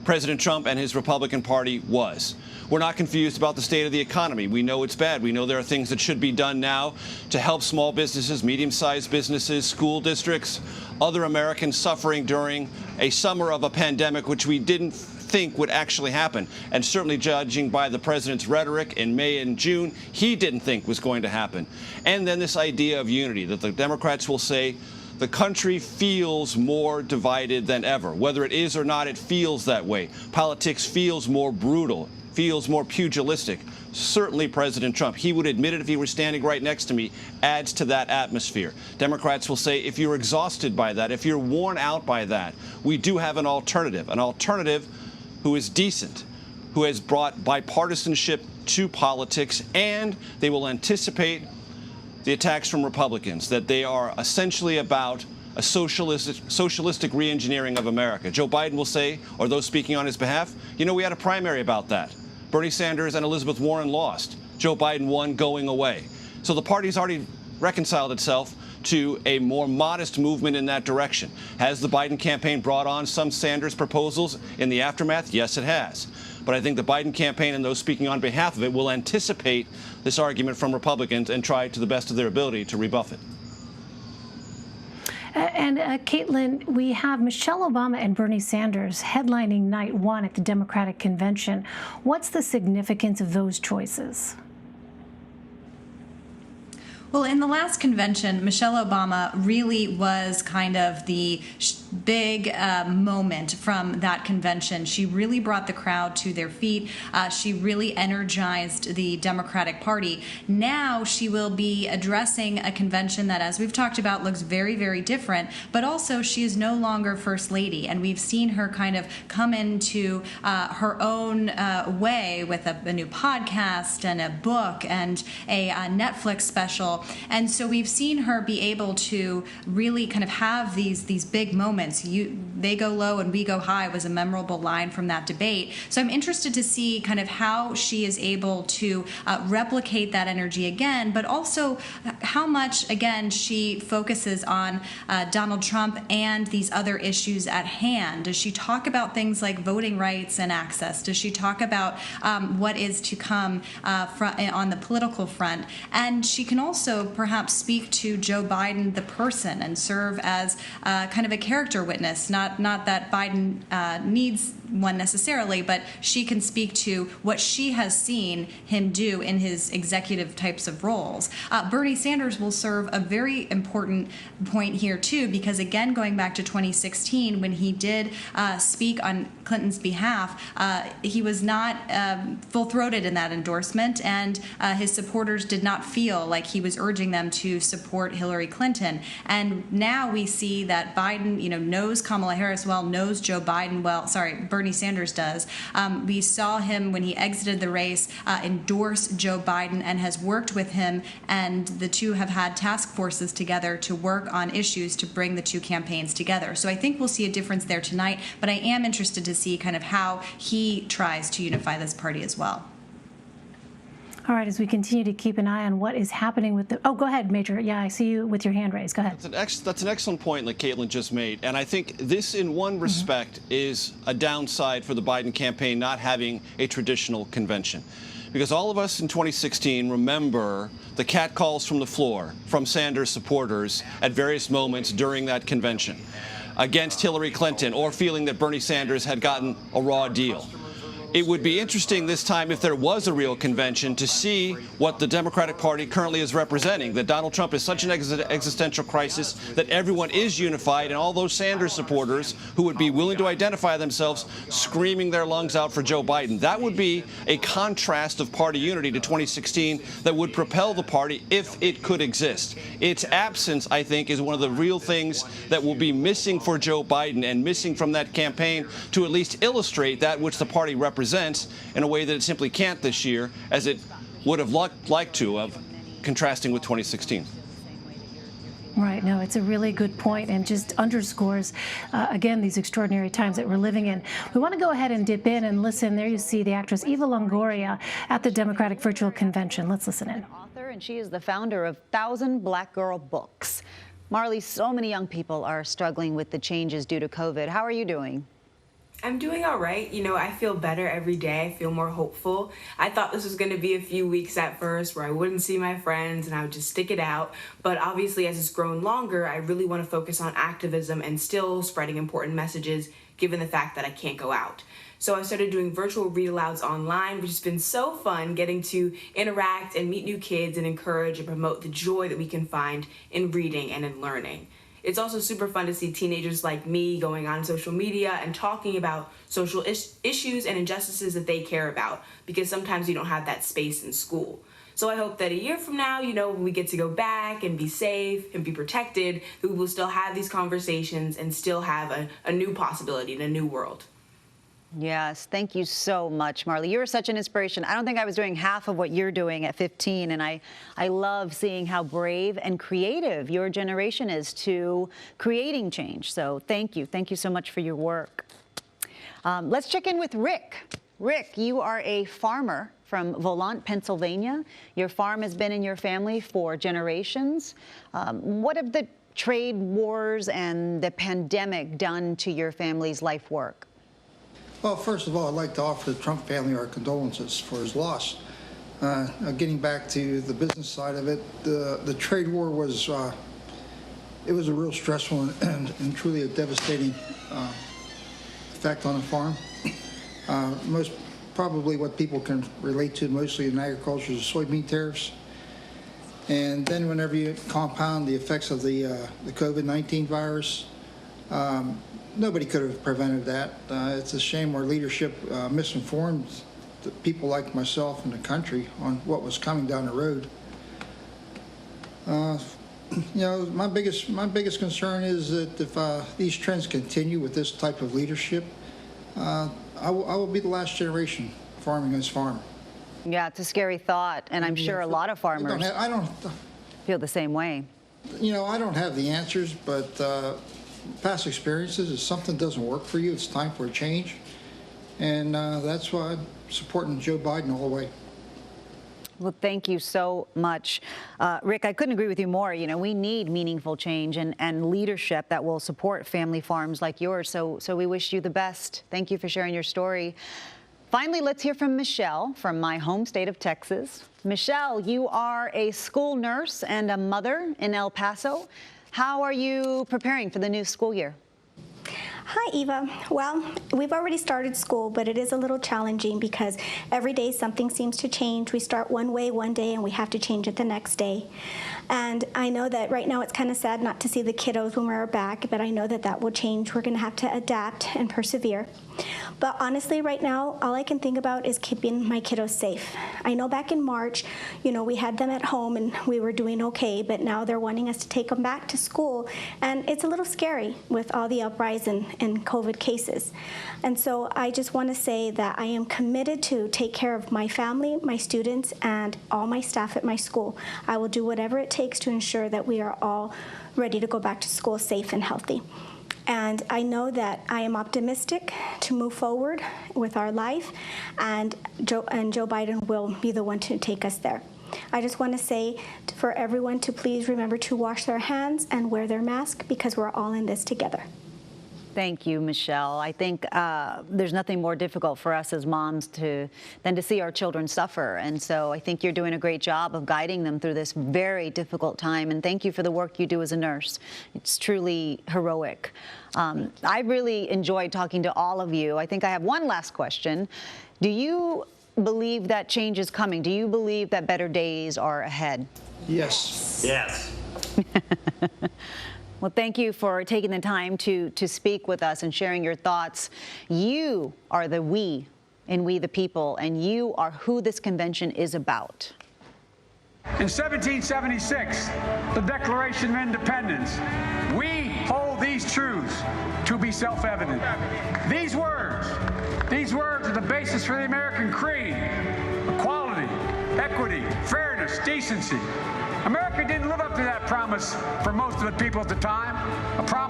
President Trump and his Republican Party was. We're not confused about the state of the economy. We know it's bad. We know there are things that should be done now to help small businesses, medium-sized businesses, school districts, other Americans suffering during a summer of a pandemic, which we didn't think would actually happen. And certainly, judging by the president's rhetoric in May and June, he didn't think was going to happen. And then this idea of unity, that the Democrats will say, the country feels more divided than ever. Whether it is or not, it feels that way. Politics feels more brutal, feels more pugilistic. Certainly President Trump, he would admit it if he were standing right next to me, adds to that atmosphere. Democrats will say, if you're exhausted by that, if you're worn out by that, we do have an alternative who is decent, who has brought bipartisanship to politics, and they will anticipate the attacks from Republicans, that they are essentially about a socialistic re-engineering of America. Joe Biden will say, or those speaking on his behalf, you know, we had a primary about that. Bernie Sanders and Elizabeth Warren lost. Joe Biden won going away. So the party's already reconciled itself to a more modest movement in that direction. Has the Biden campaign brought on some Sanders proposals in the aftermath? Yes, it has. But I think the Biden campaign and those speaking on behalf of it will anticipate this argument from Republicans and try to the best of their ability to rebuff it. And Caitlin, we have Michelle Obama and Bernie Sanders headlining night 1 at the Democratic Convention. What's the significance of those choices? Well, in the last convention, Michelle Obama really was kind of the big moment from that convention. She really brought the crowd to their feet. She really energized the Democratic Party. Now she will be addressing a convention that, as we've talked about, looks very, very different, but also she is no longer First Lady. And we've seen her kind of come into her own way with a new podcast and a book and a Netflix special. And so we've seen her be able to really kind of have these big moments. They go low and we go high was a memorable line from that debate. So I'm interested to see kind of how she is able to replicate that energy again, but also how much, again, she focuses on Donald Trump and these other issues at hand. Does she talk about things like voting rights and access? Does she talk about what is to come on the political front? And she can also perhaps speak to Joe Biden, the person, and serve as kind of a character character witness, not that Biden needs one necessarily, but she can speak to what she has seen him do in his executive types of roles. Bernie Sanders will serve a very important point here too, because again, going back to 2016, when he did speak on Clinton's behalf, he was not full-throated in that endorsement, and his supporters did not feel like he was urging them to support Hillary Clinton. And now we see that Biden, knows Kamala Harris well, knows Joe Biden well. Bernie Sanders does. We saw him when he exited the race endorse Joe Biden and has worked with him, and the two have had task forces together to work on issues to bring the two campaigns together. So I think we'll see a difference there tonight, but I am interested to see kind of how he tries to unify this party as well. All right, as we continue to keep an eye on what is happening with the... Oh, go ahead, Major. Yeah, I see you with your hand raised. Go ahead. That's an excellent point that Caitlin just made. And I think this, in one respect, is a downside for the Biden campaign not having a traditional convention. Because all of us in 2016 remember the catcalls from the floor from Sanders supporters at various moments during that convention against Hillary Clinton, or feeling that Bernie Sanders had gotten a raw deal. It would be interesting this time, if there was a real convention, to see what the Democratic Party currently is representing, that Donald Trump is such an existential crisis that everyone is unified, and all those Sanders supporters who would be willing to identify themselves screaming their lungs out for Joe Biden. That would be a contrast of party unity to 2016 that would propel the party if it could exist. Its absence, I think, is one of the real things that will be missing for Joe Biden and missing from that campaign to at least illustrate that which the party represents in a way that it simply can't this year, as it would have liked to, of contrasting with 2016. Right. No, it's a really good point, and just underscores, again, these extraordinary times that we're living in. We want to go ahead and dip in and listen. There you see the actress Eva Longoria at the Democratic Virtual Convention. Let's listen in. Author, and she is the founder of 1,000 Black Girl Books. Marley, so many young people are struggling with the changes due to COVID. How are you doing? I'm doing all right. I feel better every day. I feel more hopeful. I thought this was going to be a few weeks at first where I wouldn't see my friends and I would just stick it out. But obviously, as it's grown longer, I really want to focus on activism and still spreading important messages, given the fact that I can't go out. So I started doing virtual read-alouds online, which has been so fun, getting to interact and meet new kids and encourage and promote the joy that we can find in reading and in learning. It's also super fun to see teenagers like me going on social media and talking about social issues and injustices that they care about, because sometimes you don't have that space in school. So I hope that a year from now, when we get to go back and be safe and be protected, that we will still have these conversations and still have a new possibility in a new world. Yes, thank you so much, Marley. You're such an inspiration. I don't think I was doing half of what you're doing at 15, and I love seeing how brave and creative your generation is to creating change. So thank you. Thank you so much for your work. Let's check in with Rick. Rick, you are a farmer from Volant, Pennsylvania. Your farm has been in your family for generations. What have the trade wars and the pandemic done to your family's life work? Well, first of all, I'd like to offer the Trump family our condolences for his loss. Getting back to the business side of it, the trade war was it was a real stressful and truly a devastating effect on a farm. Most probably what people can relate to mostly in agriculture is soybean tariffs. And then whenever you compound the effects of the COVID-19 virus, nobody could have prevented that. It's a shame our leadership misinformed the people like myself and the country on what was coming down the road. My biggest concern is that if these trends continue with this type of leadership, I will be the last generation farming this farm. Yeah, it's a scary thought, and I'm sure a lot of farmers I don't feel the same way. I don't have the answers, but past experiences, if something doesn't work for you, it's time for a change. And that's why I'm supporting Joe Biden all the way. Well, thank you so much. Rick, I couldn't agree with you more. We need meaningful change and leadership that will support family farms like yours. So we wish you the best. Thank you for sharing your story. Finally, let's hear from Michelle from my home state of Texas. Michelle, you are a school nurse and a mother in El Paso. How are you preparing for the new school year? Hi, Eva. Well, we've already started school, but it is a little challenging because every day something seems to change. We start one way one day and we have to change it the next day. And I know that right now it's kind of sad not to see the kiddos when we're back, but I know that that will change. We're going to have to adapt and persevere. But honestly, right now, all I can think about is keeping my kiddos safe. I know back in March, we had them at home and we were doing okay, but now they're wanting us to take them back to school. And it's a little scary with all the uprise in COVID cases. And so I just want to say that I am committed to take care of my family, my students, and all my staff at my school. I will do whatever it takes to ensure that we are all ready to go back to school safe and healthy. And I know that I am optimistic to move forward with our life, and Joe Biden will be the one to take us there. I just want to say for everyone to please remember to wash their hands and wear their mask because we're all in this together. Thank you, Michelle. I think there's nothing more difficult for us as moms than to see our children suffer. And so I think you're doing a great job of guiding them through this very difficult time. And thank you for the work you do as a nurse. It's truly heroic. I really enjoyed talking to all of you. I think I have one last question. Do you believe that change is coming? Do you believe that better days are ahead? Yes. Yes. Well, thank you for taking the time to speak with us and sharing your thoughts. You are the we in We the People, and you are who this convention is about. In 1776, the Declaration of Independence, we hold these truths to be self-evident. These words are the basis for the American creed: equality, equity, fairness, decency. America didn't live up to that promise for most of the people at the time,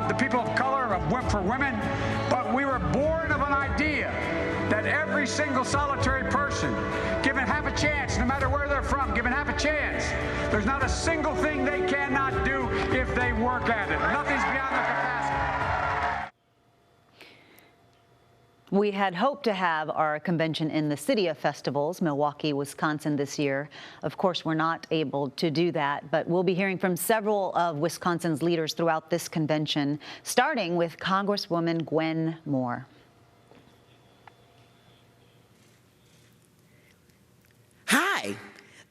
the people of color, for women, but we were born of an idea that every single solitary person, given half a chance, no matter where they're from, given half a chance, there's not a single thing they cannot do if they work at it. Nothing's beyond their capacity. We had hoped to have our convention in the City of Festivals, Milwaukee, Wisconsin, this year. Of course, we're not able to do that, but we'll be hearing from several of Wisconsin's leaders throughout this convention, starting with Congresswoman Gwen Moore. Hi,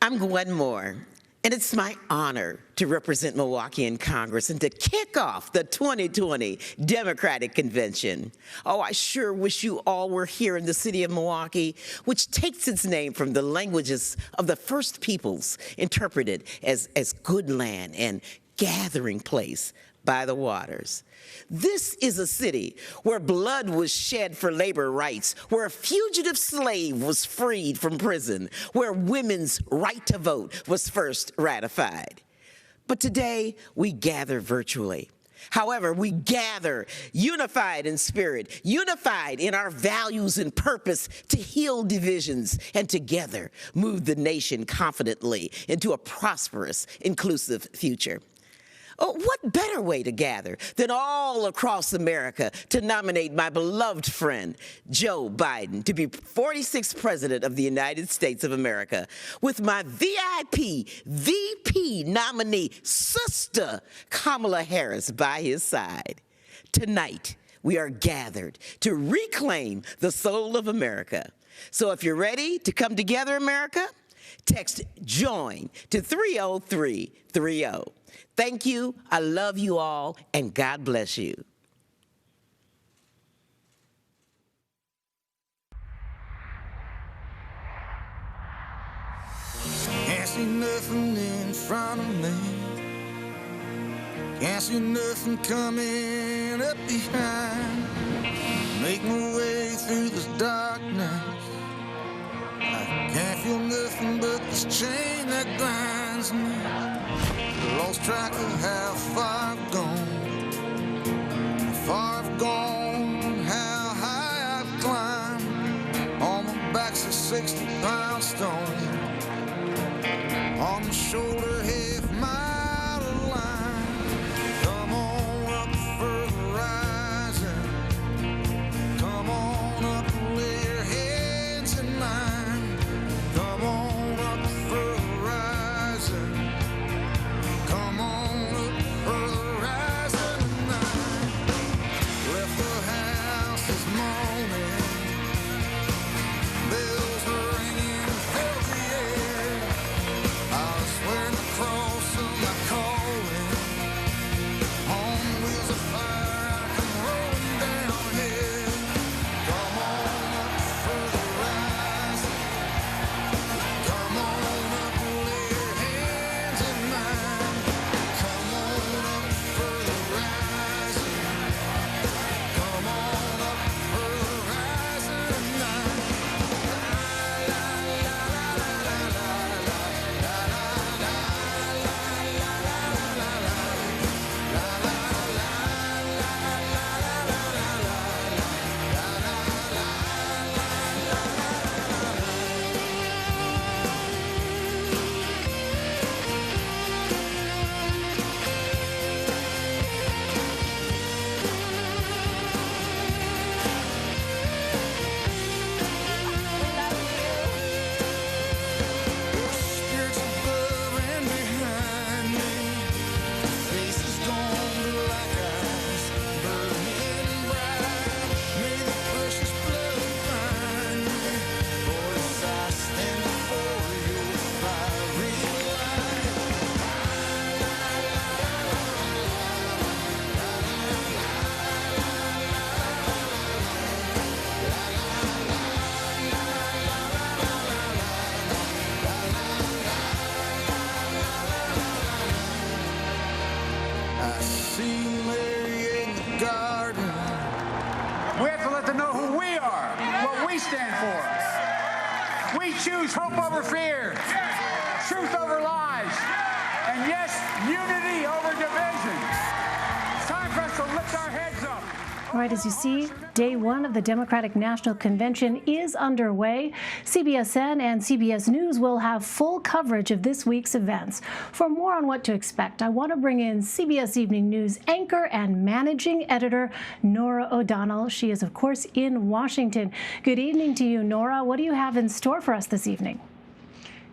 I'm Gwen Moore, and it's my honor to represent Milwaukee in Congress and to kick off the 2020 Democratic Convention. Oh, I sure wish you all were here in the city of Milwaukee, which takes its name from the languages of the first peoples, interpreted as good land and gathering place by the waters. This is a city where blood was shed for labor rights, where a fugitive slave was freed from prison, where women's right to vote was first ratified. But today, we gather virtually. However, we gather unified in spirit, unified in our values and purpose to heal divisions and together move the nation confidently into a prosperous, inclusive future. Oh, what better way to gather than all across America to nominate my beloved friend, Joe Biden, to be 46th President of the United States of America, with my VIP, VP nominee, sister, Kamala Harris, by his side. Tonight, we are gathered to reclaim the soul of America. So if you're ready to come together, America, text JOIN to 30330. Thank you, I love you all, and God bless you. Can't see nothing in front of me. Can't see nothing coming up behind. Make my way through this darkness. I can't feel nothing but this chain that binds me. Lost track of how far I've gone, how high I've climbed. On my back's a 60-pound stone, on my shoulder half mile of line. Come on up for the rising, come on up and lay your heads in mine. Come on up for the rising. Come on up for the rising tonight. Left the house stand for. We choose hope over fear, truth over lies, and yes, unity over division. It's time for us to lift our heads up. All right, as you see, day one of the Democratic National Convention is underway. CBSN and CBS News will have full coverage of this week's events. For more on what to expect, I want to bring in CBS Evening News anchor and managing editor Norah O'Donnell. She is, of course, in Washington. Good evening to you, Norah. What do you have in store for us this evening?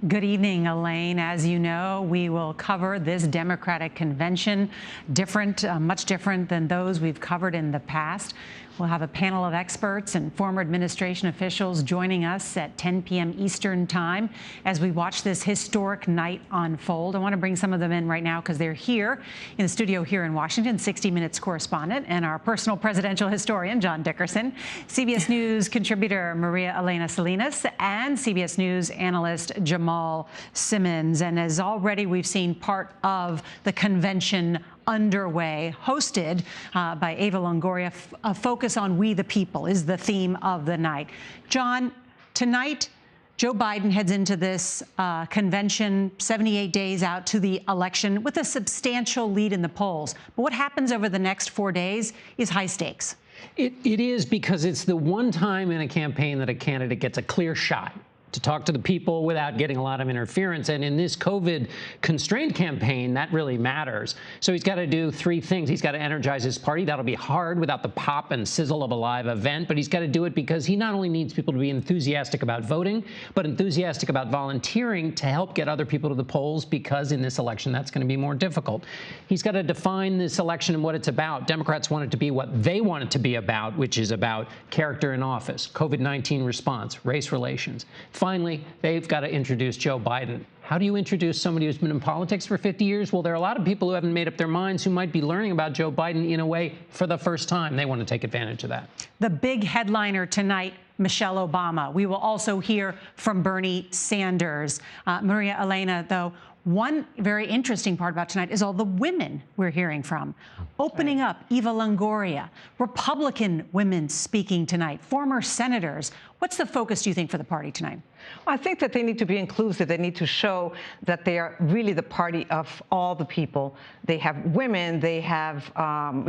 Good evening, Elaine. As you know, we will cover this Democratic convention, much different than those we've covered in the past. We'll have a panel of experts and former administration officials joining us at 10 p.m. Eastern Time as we watch this historic night unfold. I want to bring some of them in right now because they're here in the studio here in Washington, 60 Minutes correspondent and our personal presidential historian, John Dickerson, CBS News contributor Maria Elena Salinas, and CBS News analyst Jamal Simmons. And as already we've seen part of the convention underway, hosted by Eva Longoria. A focus on We the People is the theme of the night. John, tonight, Joe Biden heads into this convention 78 days out to the election with a substantial lead in the polls. But what happens over the next 4 days is high stakes. It is, because it's the one time in a campaign that a candidate gets a clear shot to talk to the people without getting a lot of interference. And in this COVID-constrained campaign, that really matters. So he's got to do three things. He's got to energize his party. That'll be hard without the pop and sizzle of a live event. But he's got to do it because he not only needs people to be enthusiastic about voting, but enthusiastic about volunteering to help get other people to the polls, because in this election, that's going to be more difficult. He's got to define this election and what it's about. Democrats want it to be what they want it to be about, which is about character in office, COVID-19 response, race relations. Finally, they've got to introduce Joe Biden. How do you introduce somebody who's been in politics for 50 years? Well, there are a lot of people who haven't made up their minds who might be learning about Joe Biden in a way for the first time. They want to take advantage of that. The big headliner tonight, Michelle Obama. We will also hear from Bernie Sanders. Maria Elena, though, one very interesting part about tonight is all the women we're hearing from. Opening up, Eva Longoria, Republican women speaking tonight, former senators. What's the focus, do you think, for the party tonight? I think that they need to be inclusive. They need to show that they are really the party of all the people. They have women, they have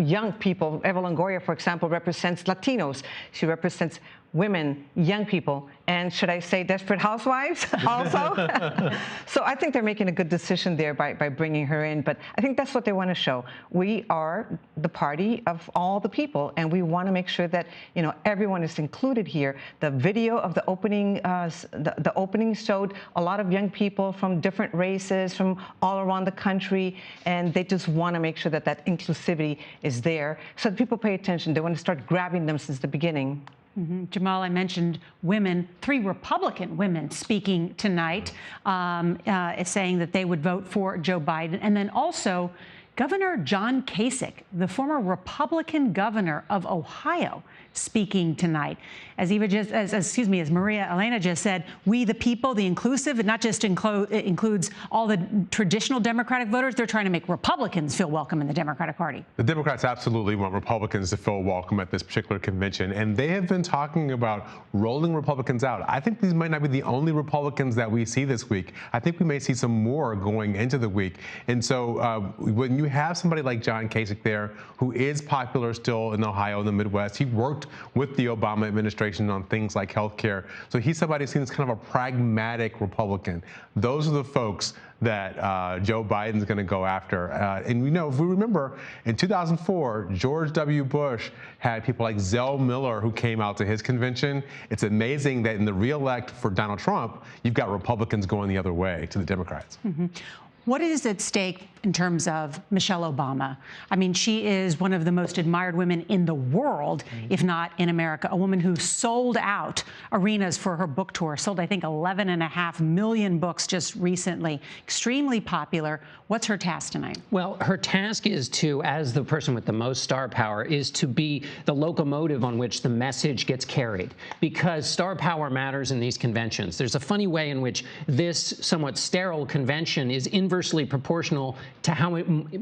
young people. Eva Longoria, for example, represents Latinos. She represents women, young people, and should I say desperate housewives also? So I think they're making a good decision there by bringing her in, but I think that's what they want to show. We are the party of all the people, and we want to make sure that, you know, everyone is included here. The video of the opening, the opening showed a lot of young people from different races, from all around the country, and they just want to make sure that that inclusivity is there so that people pay attention. They want to start grabbing them since the beginning. Jamal, I mentioned women, 3 Republican women speaking tonight, saying that they would vote for Joe Biden. And then also Governor John Kasich, the former Republican governor of Ohio, speaking tonight. As Maria Elena just said, we the people, the inclusive, it not just includes all the traditional Democratic voters. They're trying to make Republicans feel welcome in the Democratic Party. The Democrats absolutely want Republicans to feel welcome at this particular convention, and they have been talking about rolling Republicans out. I think these might not be the only Republicans that we see this week. I think we may see some more going into the week. And so when you have somebody like John Kasich there, who is popular still in Ohio and the Midwest, he worked with the Obama administration on things like health care. So he's somebody seen as kind of a pragmatic Republican. Those are the folks that Joe Biden's going to go after. And we know, if we remember, in 2004, George W. Bush had people like Zell Miller who came out to his convention. It's amazing that in the reelect for Donald Trump, you've got Republicans going the other way to the Democrats. What is at stake in terms of Michelle Obama? I mean, she is one of the most admired women in the world, if not in America, a woman who sold out arenas for her book tour, sold, I think, 11.5 million books just recently, extremely popular. What's her task tonight? Well, her task is to, as the person with the most star power, is to be the locomotive on which the message gets carried, because star power matters in these conventions. There's a funny way in which this somewhat sterile convention is inversely proportional to how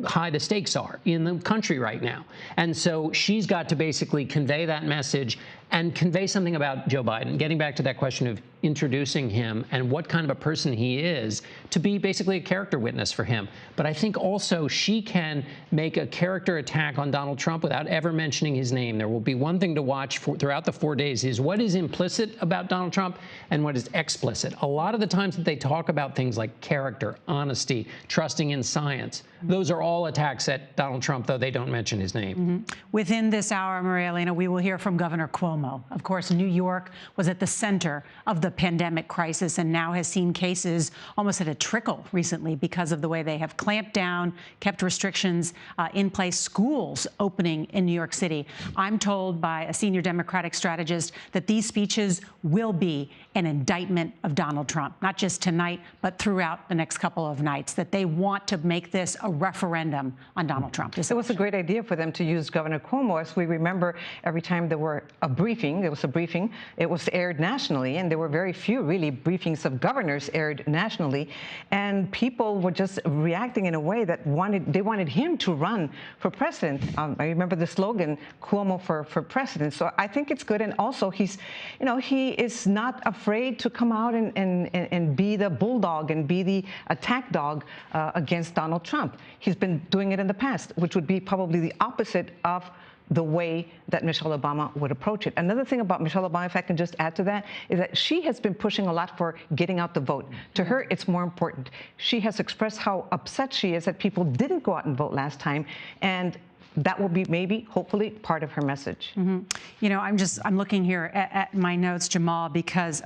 high the stakes are in the country right now. And so she's got to basically convey that message and convey something about Joe Biden, getting back to that question of introducing him and what kind of a person he is, to be basically a character witness for him. But I think also she can make a character attack on Donald Trump without ever mentioning his name. There will be one thing to watch throughout the 4 days is what is implicit about Donald Trump and what is explicit. A lot of the times that they talk about things like character, honesty, trusting in science, those are all attacks at Donald Trump, though they don't mention his name. Within this hour, Maria Elena, we will hear from Governor Cuomo. Of course, New York was at the center of the pandemic crisis and now has seen cases almost at a trickle recently because of the way they have clamped down, kept restrictions in place, schools opening in New York City. I'm told by a senior Democratic strategist that these speeches will be an indictment of Donald Trump, not just tonight, but throughout the next couple of nights, that they want to make this a referendum on Donald Trump. It was a great idea for them to use Governor Cuomo. As we remember, every time there was a briefing, it was aired nationally, and there were very few, really, briefings of governors aired nationally, and people were just reacting in a way that they wanted him to run for president. I remember the slogan, Cuomo for president. So I think it's good, and also he is not afraid to come out and be the bulldog and be the attack dog against Donald Trump. He's been doing it in the past, which would be probably the opposite of the way that Michelle Obama would approach it. Another thing about Michelle Obama, if I can just add to that, is that she has been pushing a lot for getting out the vote. To her, it's more important. She has expressed how upset she is that people didn't go out and vote last time, and that will be maybe, hopefully, part of her message. You know, I'm looking here at my notes, Jamal, because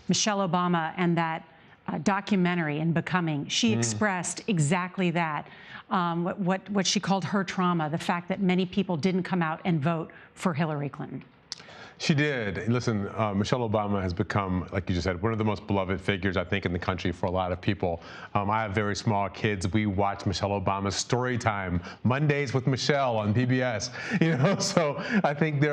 Michelle Obama and that documentary in Becoming, she expressed exactly that, what she called her trauma, the fact that many people didn't come out and vote for Hillary Clinton. She did. Listen, Michelle Obama has become, like you just said, one of the most beloved figures, I think, in the country for a lot of people. I have very small kids. We watch Michelle Obama's Story Time, Mondays with Michelle on PBS. So I think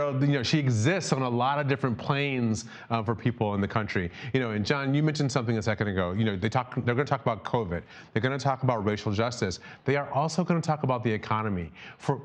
she exists on a lot of different planes for people in the country. And John, you mentioned something a second ago. They're going to talk about COVID. They're going to talk about racial justice. They are also going to talk about the economy,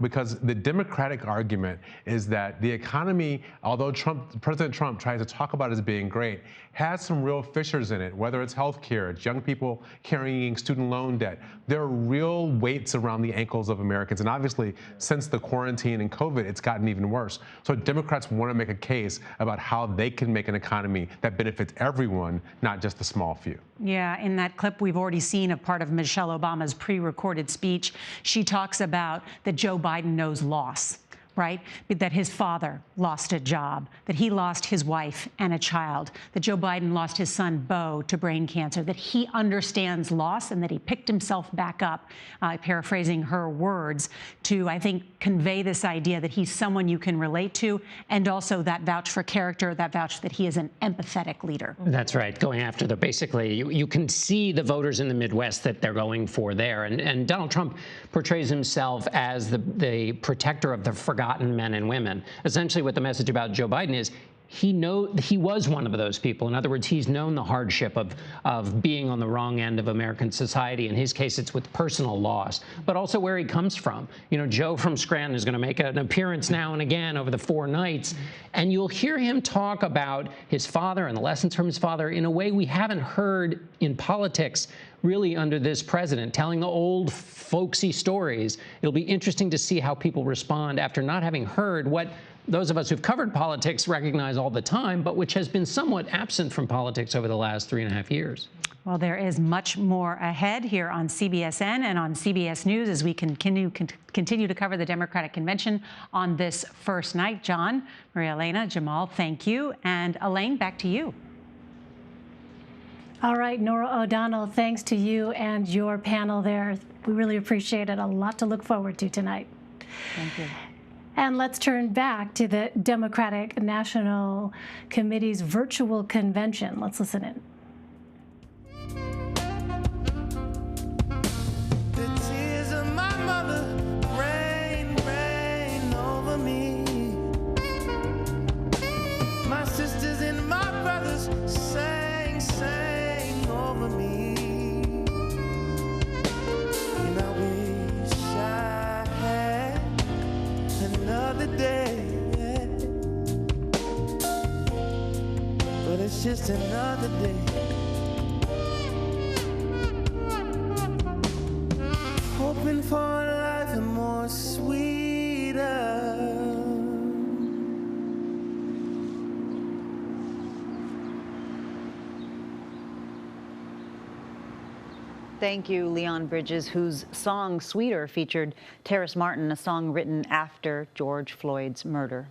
because the Democratic argument is that the economy, although President Trump tries to talk about it as being great, has some real fissures in it, whether it's health care, it's young people carrying student loan debt. There are real weights around the ankles of Americans. And obviously, since the quarantine and COVID, it's gotten even worse. So Democrats want to make a case about how they can make an economy that benefits everyone, not just the small few. Yeah, in that clip we've already seen a part of Michelle Obama's pre-recorded speech, she talks about that Joe Biden knows loss. Right? That his father lost a job, that he lost his wife and a child, that Joe Biden lost his son, Beau, to brain cancer, that he understands loss and that he picked himself back up, paraphrasing her words, to, I think, convey this idea that he's someone you can relate to, and also that vouch for character, that vouch that he is an empathetic leader. That's right. Going after basically, you can see the voters in the Midwest that they're going for there. And Donald Trump portrays himself as the protector of the forgotten men and women. Essentially, what the message about Joe Biden is, he was one of those people. In other words, he's known the hardship of being on the wrong end of American society. In his case, it's with personal loss, but also where he comes from. Joe from Scranton is going to make an appearance now and again over the 4 nights, and you'll hear him talk about his father and the lessons from his father in a way we haven't heard in politics really under this president, telling the old folksy stories. It'll be interesting to see how people respond after not having heard what those of us who've covered politics recognize all the time, but which has been somewhat absent from politics over the last 3.5 years. Well, there is much more ahead here on CBSN and on CBS News as we continue to cover the Democratic Convention on this first night. John, Maria Elena, Jamal, thank you. And Elaine, back to you. All right, Norah O'Donnell, thanks to you and your panel there. We really appreciate it. A lot to look forward to tonight. Thank you. And let's turn back to the Democratic National Committee's virtual convention. Let's listen in. The tears of my mother rain over me. My sisters and my brothers sang over me. And I another day. But it's just another day. Hoping for a life more sweeter. Thank you, Leon Bridges, whose song Sweeter featured Terrace Martin, a song written after George Floyd's murder.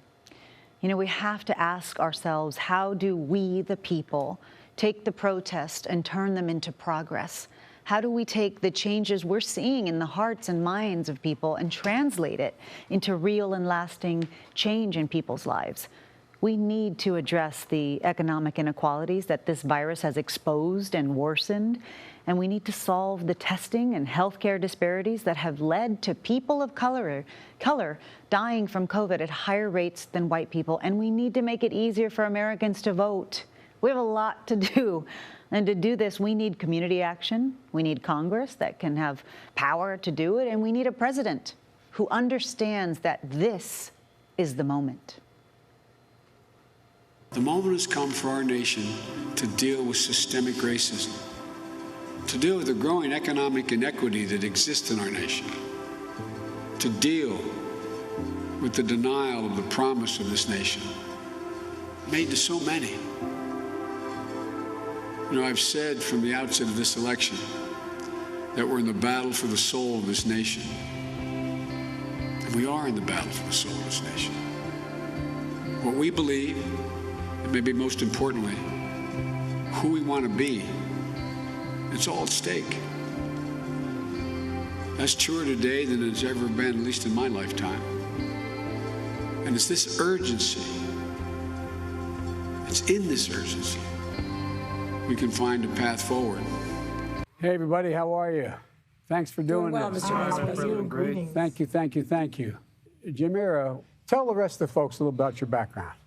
You know, we have to ask ourselves, how do we, the people, take the protest and turn them into progress? How do we take the changes we're seeing in the hearts and minds of people and translate it into real and lasting change in people's lives? We need to address the economic inequalities that this virus has exposed and worsened, and we need to solve the testing and healthcare disparities that have led to people of color dying from COVID at higher rates than white people, and we need to make it easier for Americans to vote. We have a lot to do, and to do this, we need community action, we need Congress that can have power to do it, and we need a president who understands that this is the moment. The moment has come for our nation to deal with systemic racism, to deal with the growing economic inequity that exists in our nation, to deal with the denial of the promise of this nation made to so many. You know, I've said from the outset of this election that we're in the battle for the soul of this nation. And we are in the battle for the soul of this nation. What we believe, and maybe most importantly, who we want to be, it's all at stake. That's truer today than it's ever been, at least in my lifetime. And it's this urgency, it's in this urgency, we can find a path forward. Hey, everybody, how are you? Thanks for doing well, this. Mr. Vice President. Greetings. Thank you, thank you, thank you. Jamira, tell the rest of the folks a little about your background.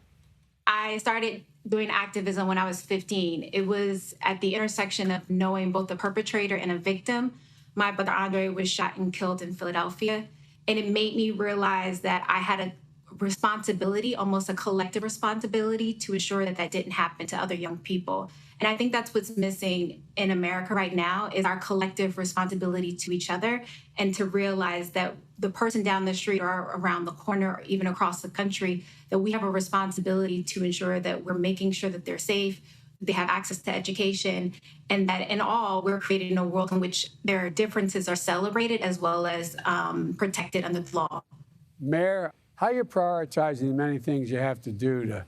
I started doing activism when I was 15. It was at the intersection of knowing both the perpetrator and a victim. My brother Andre was shot and killed in Philadelphia, and it made me realize that I had a responsibility, almost a collective responsibility, to ensure that that didn't happen to other young people. And I think that's what's missing in America right now is our collective responsibility to each other, and to realize that the person down the street or around the corner or even across the country, that we have a responsibility to ensure that we're making sure that they're safe, they have access to education, and that in all, we're creating a world in which their differences are celebrated as well as protected under the law. Mayor, how are you prioritizing the many things you have to do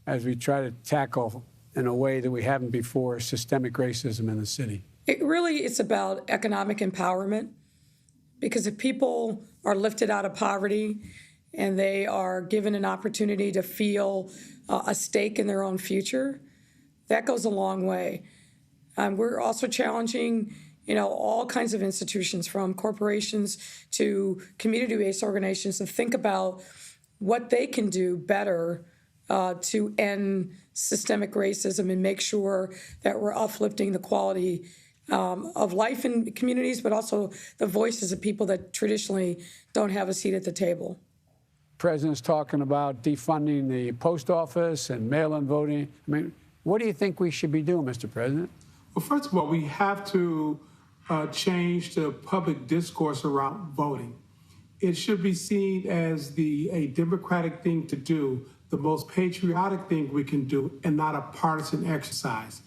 as we try to tackle in a way that we haven't before systemic racism in the city? It really is about economic empowerment, because if people are lifted out of poverty and they are given an opportunity to feel a stake in their own future, that goes a long way. We're also challenging, all kinds of institutions, from corporations to community-based organizations, to think about what they can do better to end systemic racism and make sure that we're uplifting the quality of life in communities, but also the voices of people that traditionally don't have a seat at the table. President's talking about defunding the post office and mail-in voting. I mean, what do you think we should be doing, Mr. President? Well, first of all, we have to change the public discourse around voting. It should be seen as a democratic thing to do, the most patriotic thing we can do, and not a partisan exercise.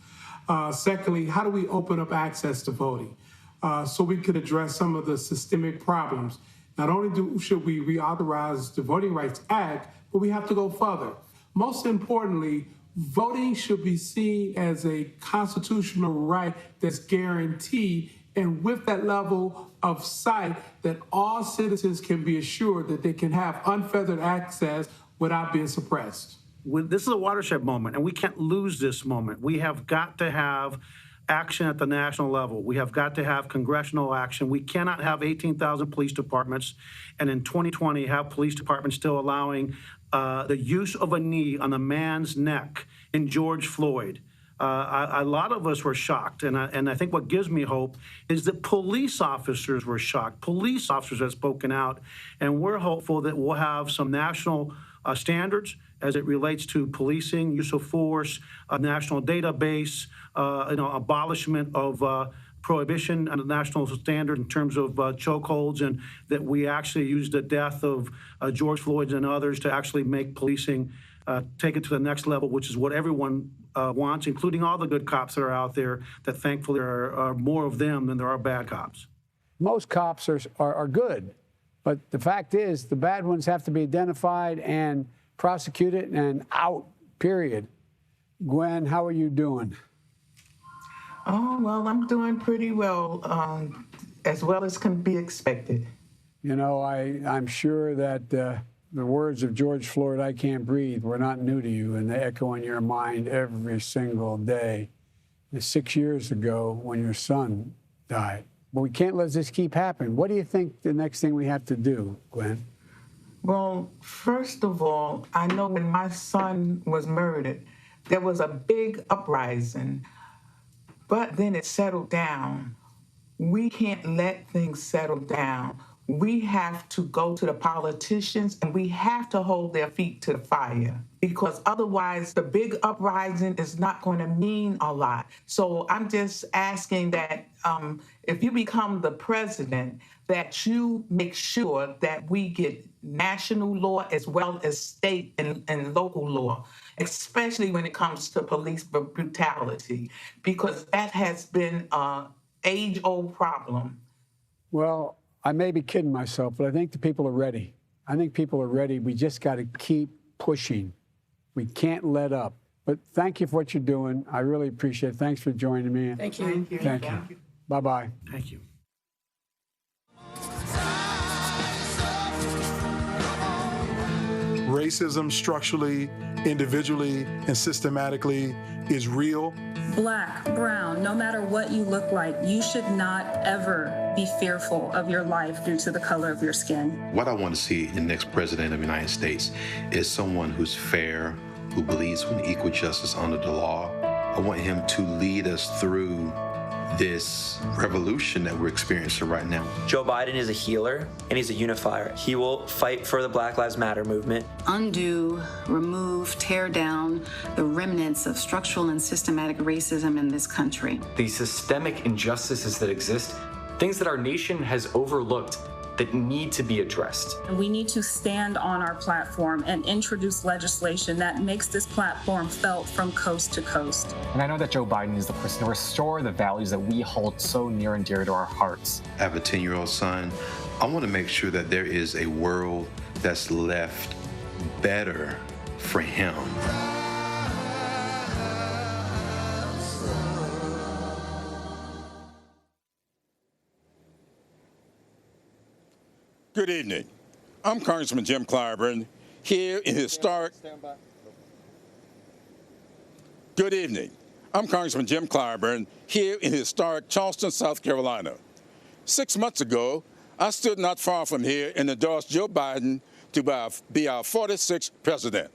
Secondly, how do we open up access to voting so we could address some of the systemic problems? Not only should we reauthorize the Voting Rights Act, but we have to go further. Most importantly, voting should be seen as a constitutional right that's guaranteed, and with that level of sight that all citizens can be assured that they can have unfettered access without being suppressed. This is a watershed moment, and we can't lose this moment. We have got to have action at the national level. We have got to have congressional action. We cannot have 18,000 police departments, and in 2020 have police departments still allowing the use of a knee on a man's neck in George Floyd. A lot of us were shocked, and I think what gives me hope is that police officers were shocked. Police officers have spoken out, and we're hopeful that we'll have some national standards as it relates to policing, use of force, a national database, abolishment of prohibition and a national standard in terms of chokeholds, and that we actually use the death of George Floyd and others to actually make policing take it to the next level, which is what everyone wants, including all the good cops that are out there, that thankfully are more of them than there are bad cops. Most cops are good, but the fact is the bad ones have to be identified and prosecuted and out, period. Gwen, how are you doing? Oh, well, I'm doing pretty well as can be expected. You know, I'm sure that the words of George Floyd, "I can't breathe," were not new to you, and they echo in your mind every single day. It's 6 years ago when your son died. But we can't let this keep happening. What do you think the next thing we have to do, Gwen? Well, first of all, I know when my son was murdered, there was a big uprising, but then it settled down. We can't let things settle down. We have to go to the politicians and we have to hold their feet to the fire, because otherwise the big uprising is not going to mean a lot. So I'm just asking that if you become the president, that you make sure that we get national law as well as state and local law, especially when it comes to police brutality, because that has been an age-old problem. Well, I may be kidding myself, but I think the people are ready. I think people are ready. We just got to keep pushing. We can't let up. But thank you for what you're doing. I really appreciate it. Thanks for joining me. Thank you. Thank you. Bye-bye. Thank you. Racism structurally, individually, and systematically is real. Black, brown, no matter what you look like, you should not ever be fearful of your life due to the color of your skin. What I want to see in the next president of the United States is someone who's fair, who believes in equal justice under the law. I want him to lead us through this revolution that we're experiencing right now. Joe Biden is a healer and he's a unifier. He will fight for the Black Lives Matter movement. Undo, remove, tear down the remnants of structural and systematic racism in this country. The systemic injustices that exist, things that our nation has overlooked, that need to be addressed. We need to stand on our platform and introduce legislation that makes this platform felt from coast to coast. And I know that Joe Biden is the person to restore the values that we hold so near and dear to our hearts. I have a 10-year-old son. I want to make sure that there is a world that's left better for him. Good evening. I'm Congressman Jim Clyburn here in historic. Good evening. I'm Congressman Jim Clyburn here in historic Charleston, South Carolina. 6 months ago, I stood not far from here and endorsed Joe Biden to be our 46th president.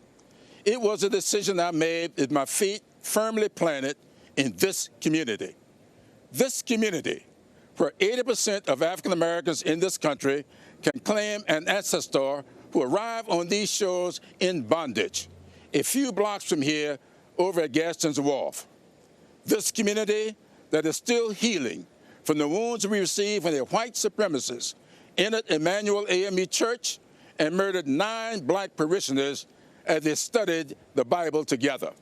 It was a decision I made with my feet firmly planted in this community. This community, where 80% of African Americans in this country can claim an ancestor who arrived on these shores in bondage, a few blocks from here over at Gadsden's Wharf. This community that is still healing from the wounds we received when the white supremacists entered Emmanuel AME Church and murdered 9 black parishioners as they studied the Bible together.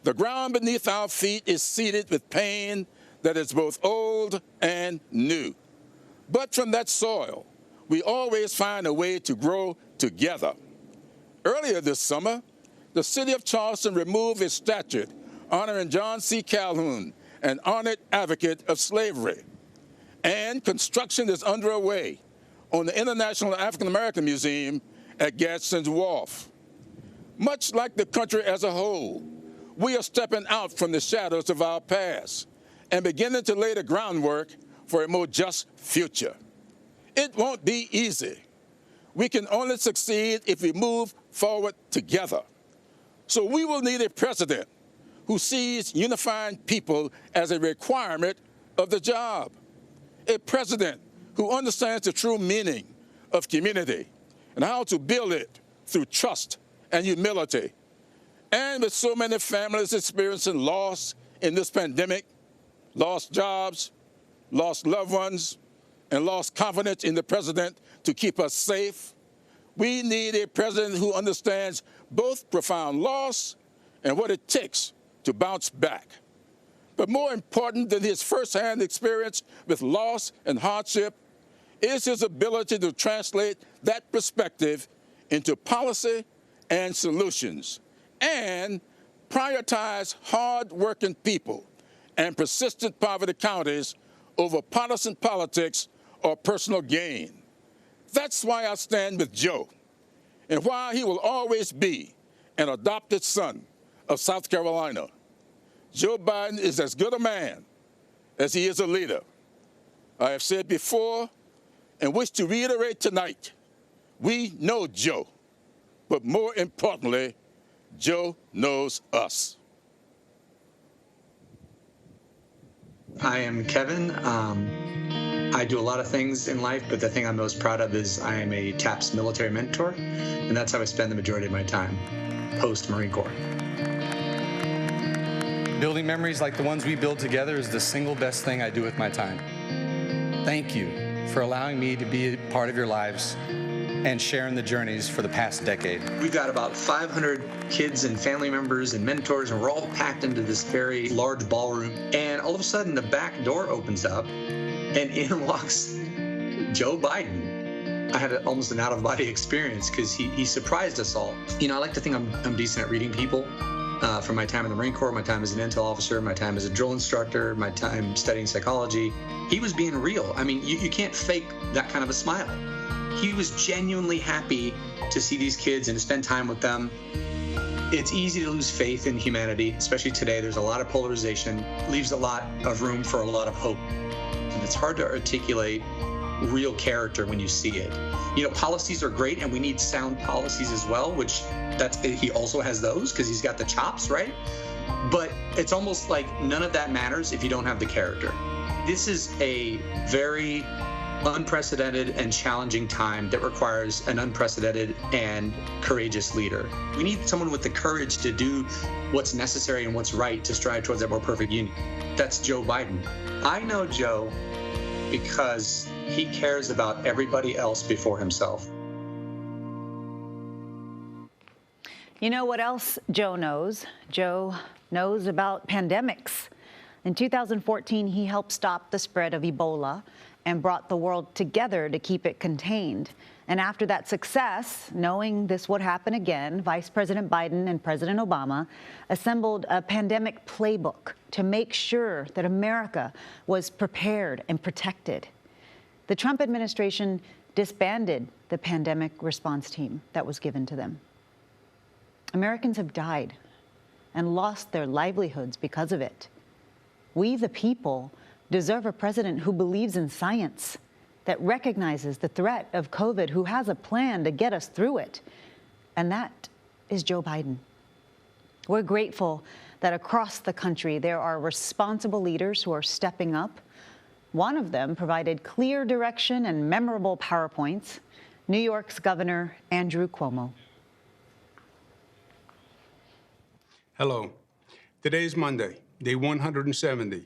The ground beneath our feet is seeded with pain that is both old and new. But from that soil, we always find a way to grow together. Earlier this summer, the city of Charleston removed its statute honoring John C. Calhoun, an honored advocate of slavery. And construction is underway on the International African American Museum at Gadsden's Wharf. Much like the country as a whole, we are stepping out from the shadows of our past and beginning to lay the groundwork for a more just future. It won't be easy. We can only succeed if we move forward together. So we will need a president who sees unifying people as a requirement of the job, a president who understands the true meaning of community and how to build it through trust and humility. And with so many families experiencing loss in this pandemic, lost jobs, lost loved ones, and lost confidence in the president to keep us safe, we need a president who understands both profound loss and what it takes to bounce back. But more important than his firsthand experience with loss and hardship is his ability to translate that perspective into policy and solutions, and prioritize hard-working people and persistent poverty counties over partisan politics or personal gain. That's why I stand with Joe, and why he will always be an adopted son of South Carolina. Joe Biden is as good a man as he is a leader. I have said before and wish to reiterate tonight, we know Joe, but more importantly, Joe knows us. I am Kevin. I do a lot of things in life, but the thing I'm most proud of is I am a TAPS military mentor, and that's how I spend the majority of my time, post-Marine Corps. Building memories like the ones we build together is the single best thing I do with my time. Thank you for allowing me to be a part of your lives and sharing the journeys for the past decade. We've got about 500 kids and family members and mentors, and we're all packed into this very large ballroom. And all of a sudden, the back door opens up, and in walks Joe Biden. I had almost an out-of-body experience because he surprised us all. You know, I like to think I'm decent at reading people. From my time in the Marine Corps, my time as an intel officer, my time as a drill instructor, my time studying psychology. He was being real. I mean, you can't fake that kind of a smile. He was genuinely happy to see these kids and to spend time with them. It's easy to lose faith in humanity, especially today. There's a lot of polarization, leaves a lot of room for a lot of hope. And it's hard to articulate real character when you see it. You know, policies are great, and we need sound policies as well, which he also has those because he's got the chops, right? But it's almost like none of that matters if you don't have the character. This is a very unprecedented and challenging time that requires an unprecedented and courageous leader. We need someone with the courage to do what's necessary and what's right to strive towards that more perfect union. That's Joe Biden. I know Joe because he cares about everybody else before himself. You know what else Joe knows? Joe knows about pandemics. In 2014, he helped stop the spread of Ebola and brought the world together to keep it contained. And after that success, knowing this would happen again, Vice President Biden and President Obama assembled a pandemic playbook to make sure that America was prepared and protected. The Trump administration disbanded the pandemic response team that was given to them. Americans have died and lost their livelihoods because of it. We, the people, deserve a president who believes in science, that recognizes the threat of COVID, who has a plan to get us through it. And that is Joe Biden. We're grateful that across the country there are responsible leaders who are stepping up. One of them provided clear direction and memorable PowerPoints, New York's Governor Andrew Cuomo. Hello. Today's Monday, day 170.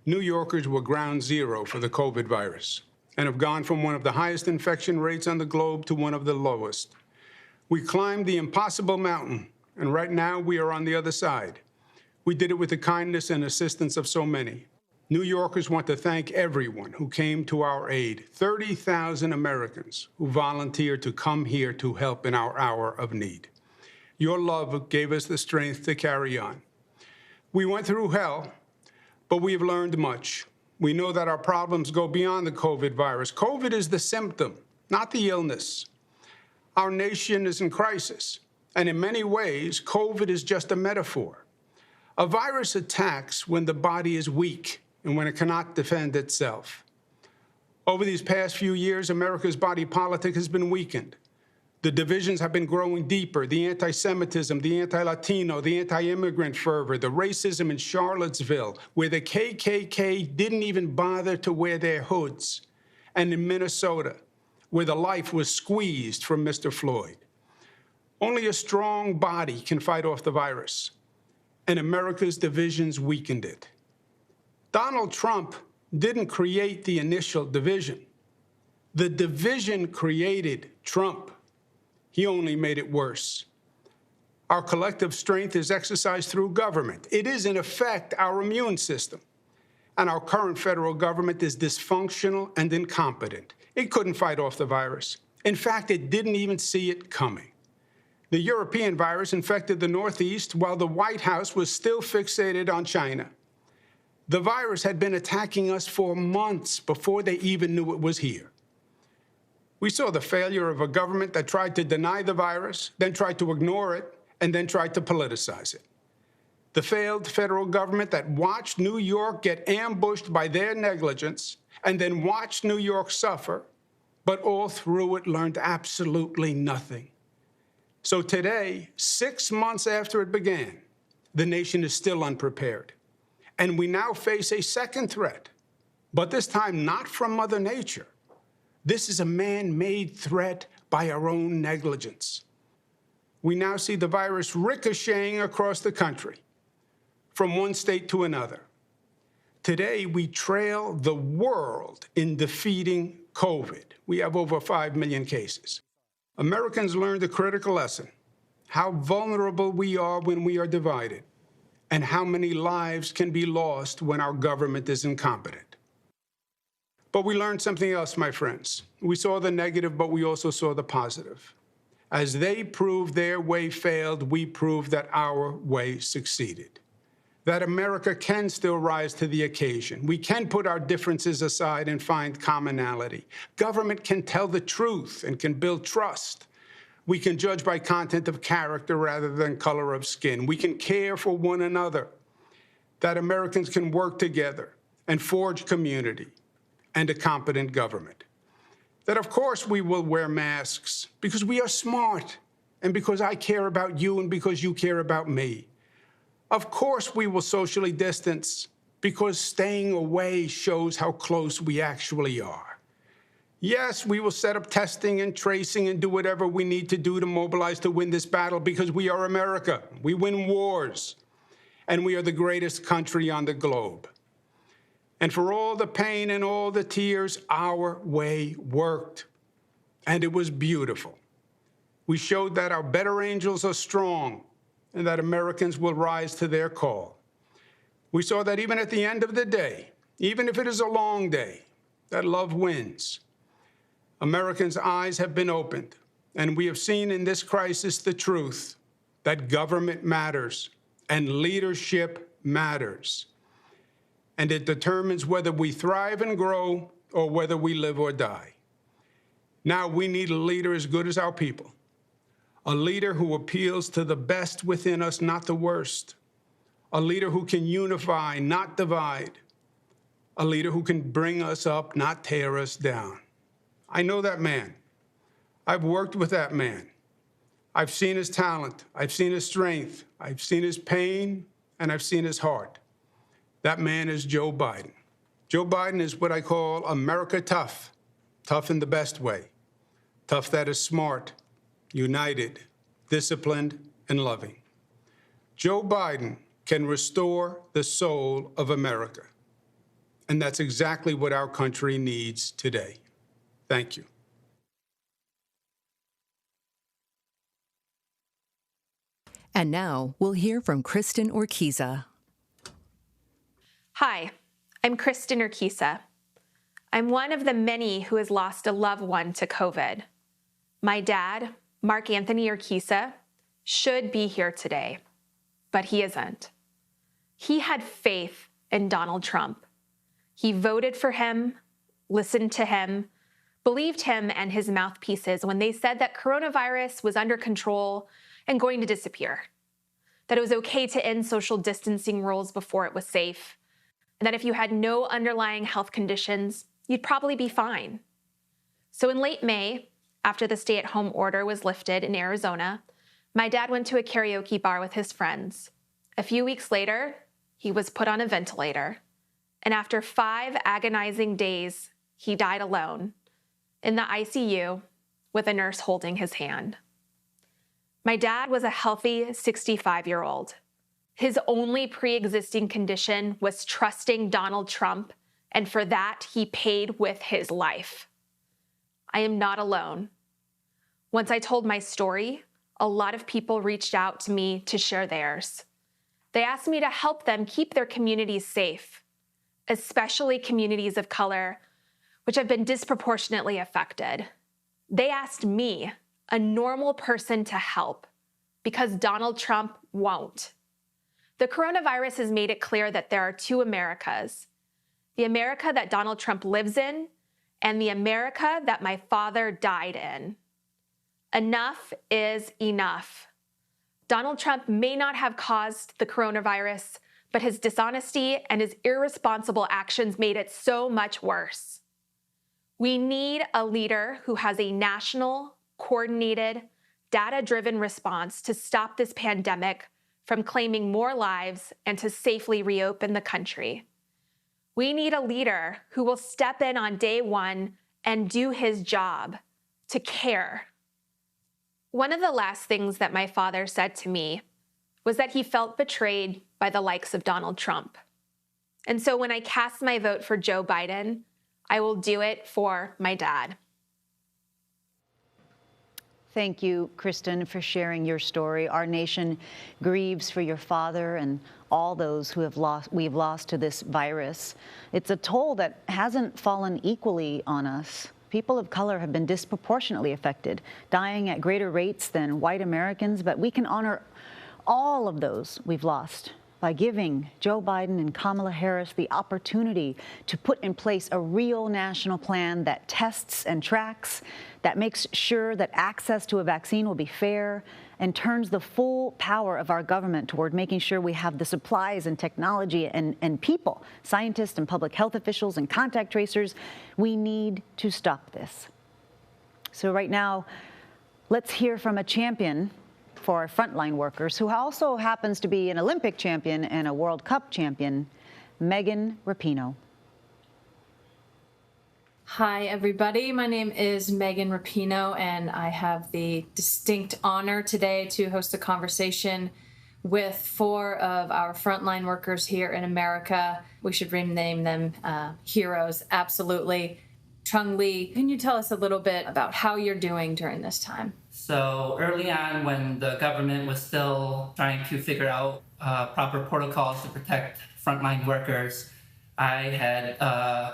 New Yorkers were ground zero for the COVID virus and have gone from one of the highest infection rates on the globe to one of the lowest. We climbed the impossible mountain, and right now we are on the other side. We did it with the kindness and assistance of so many. New Yorkers want to thank everyone who came to our aid, 30,000 Americans who volunteered to come here to help in our hour of need. Your love gave us the strength to carry on. We went through hell, but we've learned much. We know that our problems go beyond the COVID virus. COVID is the symptom, not the illness. Our nation is in crisis, and in many ways, COVID is just a metaphor. A virus attacks when the body is weak and when it cannot defend itself. Over these past few years, America's body politic has been weakened. The divisions have been growing deeper. The anti-Semitism, the anti-Latino, the anti-immigrant fervor, the racism in Charlottesville, where the KKK didn't even bother to wear their hoods, and in Minnesota, where the life was squeezed from Mr. Floyd. Only a strong body can fight off the virus, and America's divisions weakened it. Donald Trump didn't create the initial division. The division created Trump. He only made it worse. Our collective strength is exercised through government. It is, in effect, our immune system. And our current federal government is dysfunctional and incompetent. It couldn't fight off the virus. In fact, it didn't even see it coming. The European virus infected the Northeast while the White House was still fixated on China. The virus had been attacking us for months before they even knew it was here. We saw the failure of a government that tried to deny the virus, then tried to ignore it, and then tried to politicize it. The failed federal government that watched New York get ambushed by their negligence and then watched New York suffer, but all through it learned absolutely nothing. So today, 6 months after it began, the nation is still unprepared. And we now face a second threat, but this time not from Mother Nature. This is a man-made threat by our own negligence. We now see the virus ricocheting across the country, from one state to another. Today, we trail the world in defeating COVID. We have over 5 million cases. Americans learned a critical lesson, how vulnerable we are when we are divided, and how many lives can be lost when our government is incompetent. But we learned something else, my friends. We saw the negative, but we also saw the positive. As they proved their way failed, we proved that our way succeeded. That America can still rise to the occasion. We can put our differences aside and find commonality. Government can tell the truth and can build trust. We can judge by content of character rather than color of skin. We can care for one another. That Americans can work together and forge community and a competent government. That, of course, we will wear masks because we are smart and because I care about you and because you care about me. Of course, we will socially distance because staying away shows how close we actually are. Yes, we will set up testing and tracing and do whatever we need to do to mobilize to win this battle because we are America. We win wars, and we are the greatest country on the globe. And for all the pain and all the tears, our way worked, and it was beautiful. We showed that our better angels are strong and that Americans will rise to their call. We saw that even at the end of the day, even if it is a long day, that love wins. Americans' eyes have been opened, and we have seen in this crisis the truth that government matters and leadership matters. And it determines whether we thrive and grow or whether we live or die. Now we need a leader as good as our people, a leader who appeals to the best within us, not the worst, a leader who can unify, not divide, a leader who can bring us up, not tear us down. I know that man. I've worked with that man. I've seen his talent. I've seen his strength. I've seen his pain, and I've seen his heart. That man is Joe Biden. Joe Biden is what I call America tough, tough in the best way, tough that is smart, united, disciplined, and loving. Joe Biden can restore the soul of America, and that's exactly what our country needs today. Thank you. And now we'll hear from Kristen Urquiza. Hi, I'm Kristen Urquiza. I'm one of the many who has lost a loved one to COVID. My dad, Mark Anthony Urquiza, should be here today, but he isn't. He had faith in Donald Trump. He voted for him, listened to him, believed him and his mouthpieces when they said that coronavirus was under control and going to disappear, that it was okay to end social distancing rules before it was safe, and that if you had no underlying health conditions, you'd probably be fine. So in late May, after the stay-at-home order was lifted in Arizona, my dad went to a karaoke bar with his friends. A few weeks later, he was put on a ventilator. And after 5 agonizing days, he died alone in the ICU with a nurse holding his hand. My dad was a healthy 65-year-old. His only pre-existing condition was trusting Donald Trump, and for that, he paid with his life. I am not alone. Once I told my story, a lot of people reached out to me to share theirs. They asked me to help them keep their communities safe, especially communities of color, which have been disproportionately affected. They asked me, a normal person, to help because Donald Trump won't. The coronavirus has made it clear that there are 2 Americas: the America that Donald Trump lives in and the America that my father died in. Enough is enough. Donald Trump may not have caused the coronavirus, but his dishonesty and his irresponsible actions made it so much worse. We need a leader who has a national, coordinated, data-driven response to stop this pandemic from claiming more lives and to safely reopen the country. We need a leader who will step in on day one and do his job, to care. One of the last things that my father said to me was that he felt betrayed by the likes of Donald Trump. And so when I cast my vote for Joe Biden, I will do it for my dad. Thank you, Kristen, for sharing your story. Our nation grieves for your father and all those who we've lost to this virus. It's a toll that hasn't fallen equally on us. People of color have been disproportionately affected, dying at greater rates than white Americans, but we can honor all of those we've lost by giving Joe Biden and Kamala Harris the opportunity to put in place a real national plan that tests and tracks, that makes sure that access to a vaccine will be fair, and turns the full power of our government toward making sure we have the supplies and technology and people, scientists and public health officials and contact tracers. We need to stop this. So right now, let's hear from a champion for our frontline workers, who also happens to be an Olympic champion and a World Cup champion, Megan Rapinoe. Hi, everybody. My name is Megan Rapinoe, and I have the distinct honor today to host a conversation with 4 of our frontline workers here in America. We should rename them heroes, absolutely. Chung Lee, can you tell us a little bit about how you're doing during this time? So early on, when the government was still trying to figure out proper protocols to protect frontline workers, I had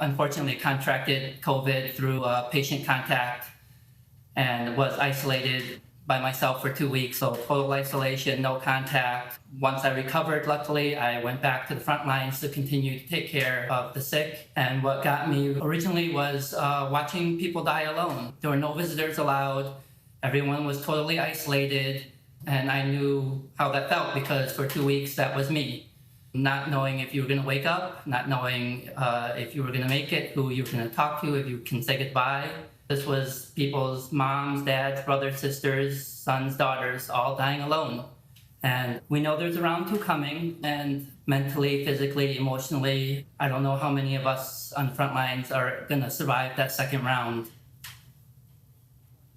unfortunately contracted COVID through patient contact and was isolated by myself for 2 weeks. So total isolation, no contact. Once I recovered, luckily, I went back to the front lines to continue to take care of the sick. And what got me originally was watching people die alone. There were no visitors allowed. Everyone was totally isolated. And I knew how that felt because for 2 weeks, that was me. Not knowing if you were going to wake up, not knowing if you were going to make it, who you were going to talk to, if you can say goodbye. This was people's moms, dads, brothers, sisters, sons, daughters, all dying alone. And we know there's a round 2 coming, and mentally, physically, emotionally, I don't know how many of us on the front lines are going to survive that second round.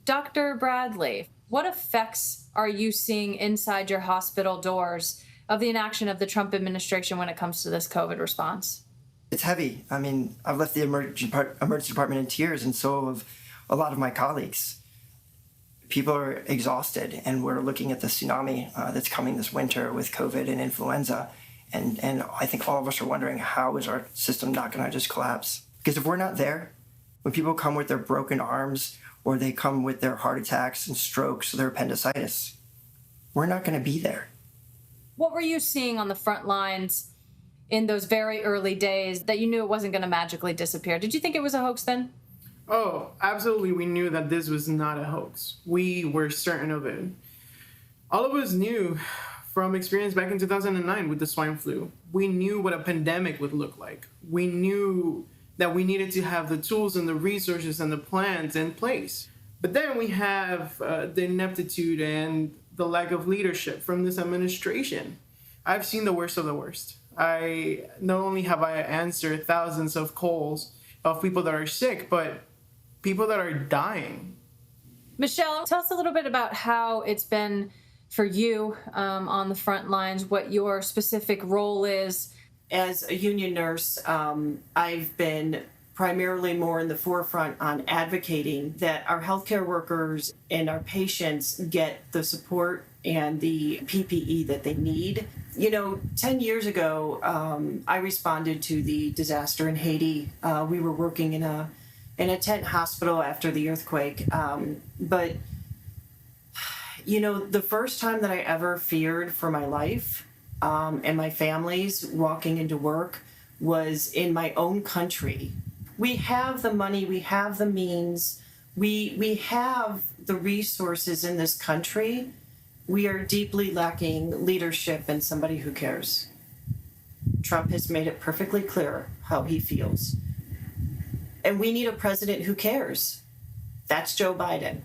Dr. Bradley, what effects are you seeing inside your hospital doors of the inaction of the Trump administration when it comes to this COVID response? It's heavy. I mean, I've left the emergency department in tears, and so have a lot of my colleagues. People are exhausted, and we're looking at the tsunami that's coming this winter with COVID and influenza. And I think all of us are wondering, how is our system not going to just collapse? Because if we're not there, when people come with their broken arms, or they come with their heart attacks and strokes or their appendicitis, we're not going to be there. What were you seeing on the front lines in those very early days that you knew it wasn't going to magically disappear? Did you think it was a hoax then? Oh, absolutely. We knew that this was not a hoax. We were certain of it. All of us knew from experience back in 2009 with the swine flu. We knew what a pandemic would look like. We knew that we needed to have the tools and the resources and the plans in place. But then we have the ineptitude and the lack of leadership from this administration. I've seen the worst of the worst. Not only have I answered thousands of calls of people that are sick, but people that are dying. Michelle, tell us a little bit about how it's been for you on the front lines, what your specific role is. As a union nurse, I've been primarily more in the forefront on advocating that our healthcare workers and our patients get the support and the PPE that they need. 10 years ago, I responded to the disaster in Haiti. We were working in a tent hospital after the earthquake. But the first time that I ever feared for my life and my family's walking into work was in my own country. We have the money, we have the means, we have the resources in this country. We are deeply lacking leadership and somebody who cares. Trump has made it perfectly clear how he feels. And we need a president who cares. That's Joe Biden.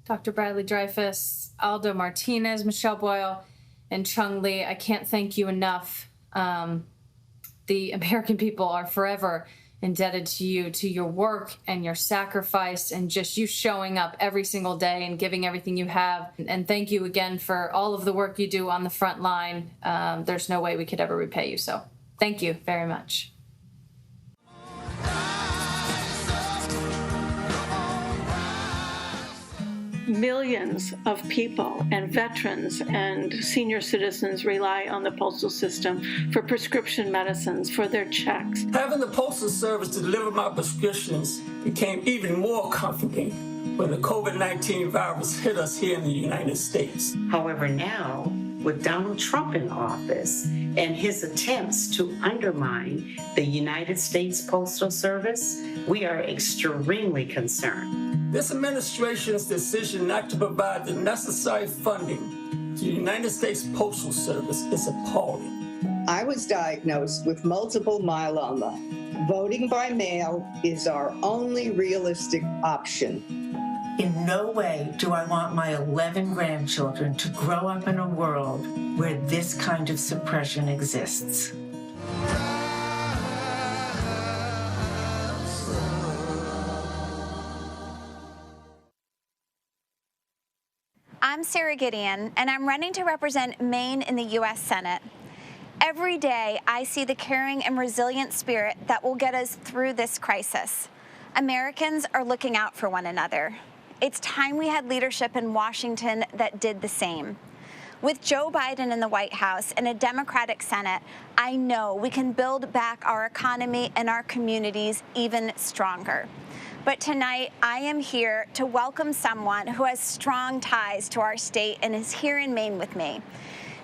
Dr. Bradley Dreyfus, Aldo Martinez, Michelle Boyle, and Chung Lee, I can't thank you enough. The American people are forever indebted to you, to your work and your sacrifice and just you showing up every single day and giving everything you have. And thank you again for all of the work you do on the front line. There's no way we could ever repay you. So thank you very much. Millions of people and veterans and senior citizens rely on the postal system for prescription medicines, for their checks. Having the Postal Service to deliver my prescriptions became even more comforting when the COVID-19 virus hit us here in the United States. However, now, with Donald Trump in office and his attempts to undermine the United States Postal Service, we are extremely concerned. This administration's decision not to provide the necessary funding to the United States Postal Service is appalling. I was diagnosed with multiple myeloma. Voting by mail is our only realistic option. In no way do I want my 11 grandchildren to grow up in a world where this kind of suppression exists. I'm Sarah Gideon, and I'm running to represent Maine in the U.S. Senate. Every day, I see the caring and resilient spirit that will get us through this crisis. Americans are looking out for one another. It's time we had leadership in Washington that did the same. With Joe Biden in the White House and a Democratic Senate, I know we can build back our economy and our communities even stronger. But tonight, I am here to welcome someone who has strong ties to our state and is here in Maine with me.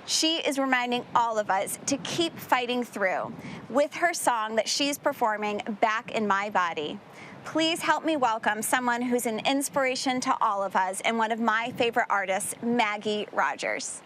She is reminding all of us to keep fighting through with her song that she's performing, Back in My Body. Please help me welcome someone who's an inspiration to all of us and one of my favorite artists, Maggie Rogers.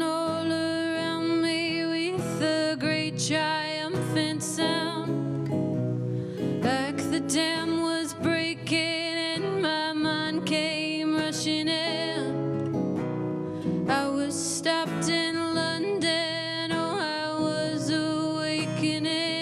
All around me with a great triumphant sound, like the dam was breaking and my mind came rushing in. I was stopped in London, oh, I was awakening.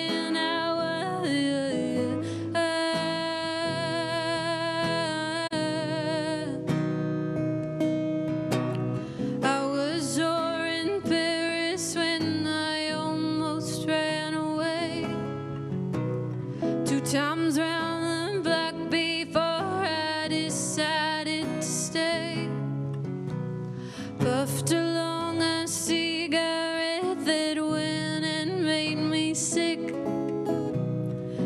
Times round the block before I decided to stay. Puffed along a cigarette that went and made me sick.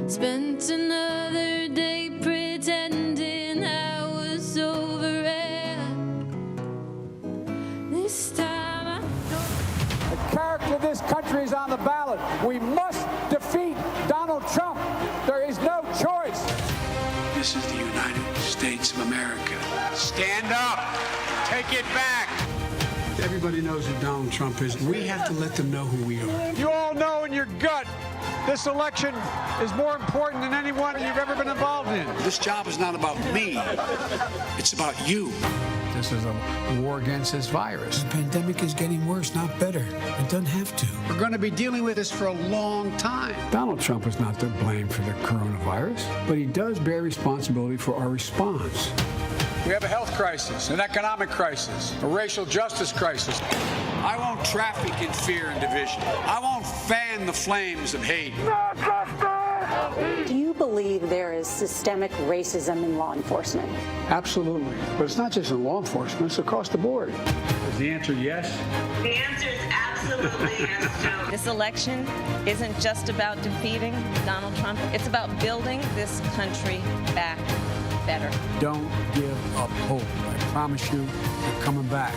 Spent another day pretending I was over it. This time I We must defeat Donald Trump. There is no choice. This is the United States of America. Stand up. Take it back. Everybody knows who Donald Trump is. We have to let them know who we are. You all know in your gut this election is more important than any one you've ever been involved in. This job is not about me. It's about you. This is a war against this virus. The pandemic is getting worse, not better. It doesn't have to. We're going to be dealing with this for a long time. Donald Trump is not to blame for the coronavirus, but he does bear responsibility for our response. We have a health crisis, an economic crisis, a racial justice crisis. I won't traffic in fear and division. I won't fan the flames of hate. Do you believe there is systemic racism in law enforcement? Absolutely. But it's not just in law enforcement, it's across the board. Is the answer yes? The answer is absolutely yes, Joe. This election isn't just about defeating Donald Trump. It's about building this country back better. Don't give up hope. I promise you, they're coming back.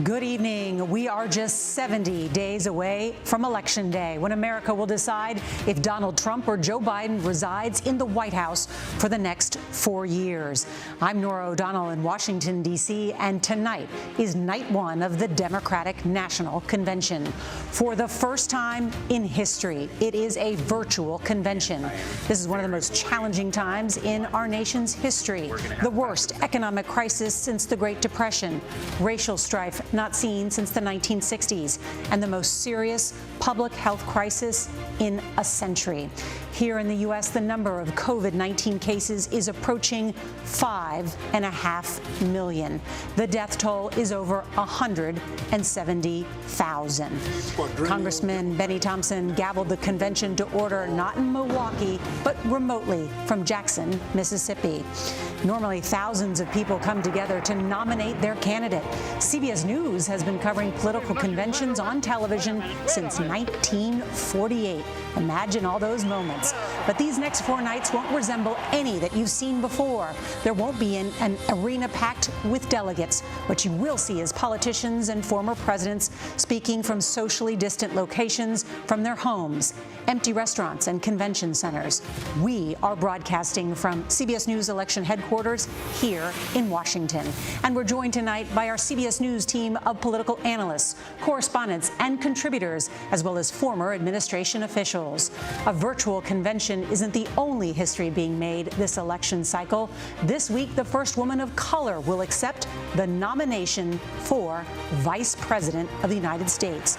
Good evening. We are just 70 days away from Election Day, when America will decide if Donald Trump or Joe Biden resides in the White House for the next 4 years. I'm Norah O'Donnell in Washington, D.C., and tonight is night one of the Democratic National Convention. For the first time in history, it is a virtual convention. This is one of the most challenging times in our nation's history. The worst economic crisis since the Great Depression, racial strife not seen since the 1960s, and the most serious public health crisis in a century. Here in the U.S., the number of COVID-19 cases is approaching 5.5 million. The death toll is over 170,000. Congressman Benny Thompson gavelled the convention to order not in Milwaukee, but remotely from Jackson, Mississippi. Normally, thousands of people come together to nominate their candidate. CBS News has been covering political conventions on television since 1948. Imagine all those moments. But these next 4 nights won't resemble any that you've seen before. There won't be an arena packed with delegates. What you will see is politicians and former presidents speaking from socially distant locations from their homes, empty restaurants and convention centers. We are broadcasting from CBS News election headquarters here in Washington. And we're joined tonight by our CBS News team of political analysts, correspondents, and contributors, as well as former administration officials. A virtual convention isn't the only history being made this election cycle. This week, the first woman of color will accept the nomination for Vice President of the United States.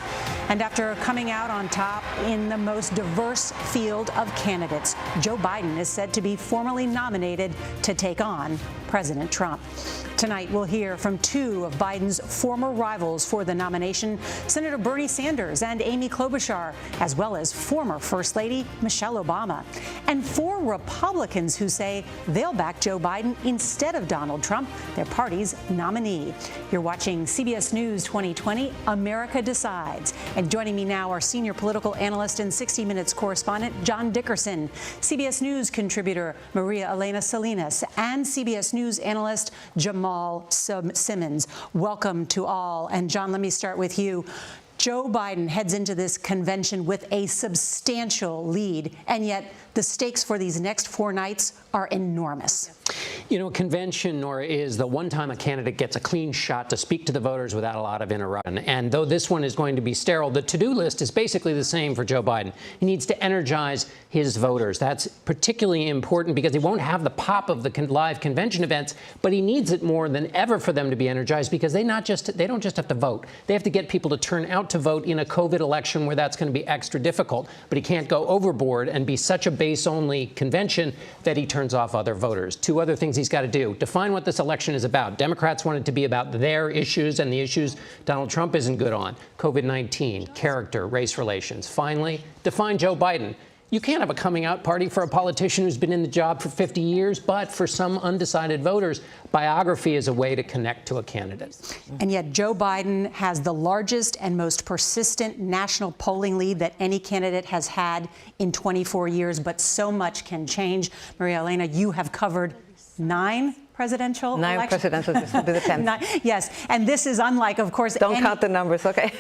And after coming out on top in the most diverse field of candidates, Joe Biden is said to be formally nominated to take on President Trump. Tonight, we'll hear from 2 of Biden's former rivals for the nomination, Senator Bernie Sanders and Amy Klobuchar, as well as former First Lady Michelle Obama, and 4 Republicans who say they'll back Joe Biden instead of Donald Trump, their party's nominee. You're watching CBS News 2020, America Decides. And joining me now are senior political analyst and 60 Minutes correspondent John Dickerson, CBS News contributor Maria Elena Salinas, and CBS News analyst Jamal Simmons. Welcome to all. And John, let me start with you. Joe Biden heads into this convention with a substantial lead, and yet the stakes for these next 4 nights are enormous. You know, a convention, Nora, is the one time a candidate gets a clean shot to speak to the voters without a lot of interruption. And though this one is going to be sterile, the to-do list is basically the same for Joe Biden. He needs to energize his voters. That's particularly important because he won't have the pop of the live convention events, but he needs it more than ever for them to be energized because they don't just have to vote. They have to get people to turn out to vote in a COVID election where that's going to be extra difficult. But he can't go overboard and be such a base-only convention that he turns off other voters. 2 other things he's got to do. Define what this election is about. Democrats want it to be about their issues and the issues Donald Trump isn't good on. COVID-19, character, race relations. Finally, define Joe Biden. You can't have a coming out party for a politician who's been in the job for 50 years, but for some undecided voters, biography is a way to connect to a candidate. And yet Joe Biden has the largest and most persistent national polling lead that any candidate has had in 24 years, but so much can change. Maria Elena, you have covered 9 presidential elections. This will be the 10th. Yes, and this is unlike, of course, Don't count the numbers, okay?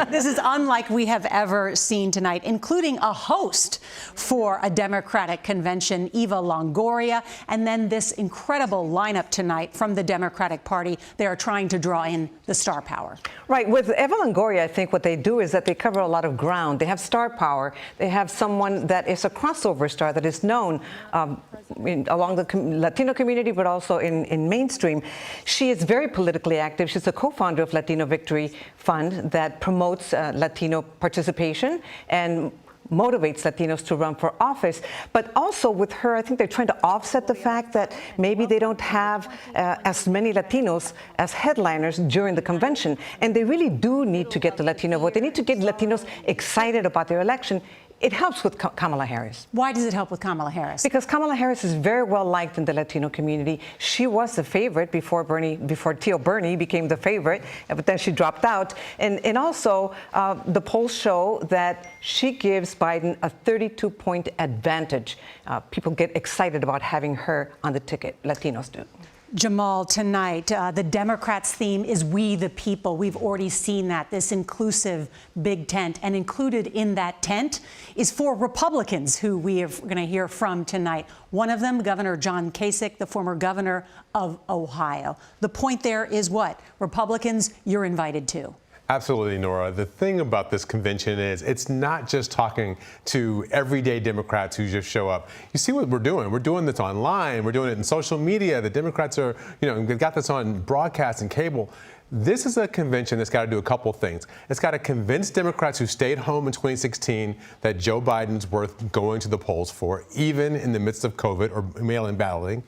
This is unlike we have ever seen tonight, including a host for a Democratic convention, Eva Longoria, and then this incredible lineup tonight from the Democratic Party. They are trying to draw in the star power. Right. With Eva Longoria, I think what they do is that they cover a lot of ground. They have star power. They have someone that is a crossover star that is known along the Latino community, but also in mainstream. She is very politically active. She's a co-founder of Latino Victory Fund that promotes Latino participation and motivates Latinos to run for office. But also with her, I think they're trying to offset the fact that maybe they don't have as many Latinos as headliners during the convention. And they really do need to get the Latino vote. They need to get Latinos excited about their election. It helps with Kamala Harris. Why does it help with Kamala Harris? Because Kamala Harris is very well liked in the Latino community. She was the favorite before Tio Bernie became the favorite, but then she dropped out. And also, the polls show that she gives Biden a 32-point advantage. People get excited about having her on the ticket, Latinos do. Jamal, tonight, the Democrats' theme is We the People. We've already seen that, this inclusive big tent. And included in that tent is 4 Republicans who we are going to hear from tonight. One of them, Governor John Kasich, the former governor of Ohio. The point there is what? Republicans, you're invited to. Absolutely, Nora. The thing about this convention is it's not just talking to everyday Democrats who just show up. You see what we're doing. We're doing this online. We're doing it in social media. The Democrats are, they've got this on broadcast and cable. This is a convention that's got to do a couple things. It's got to convince Democrats who stayed home in 2016 that Joe Biden's worth going to the polls for, even in the midst of COVID or mail-in balloting.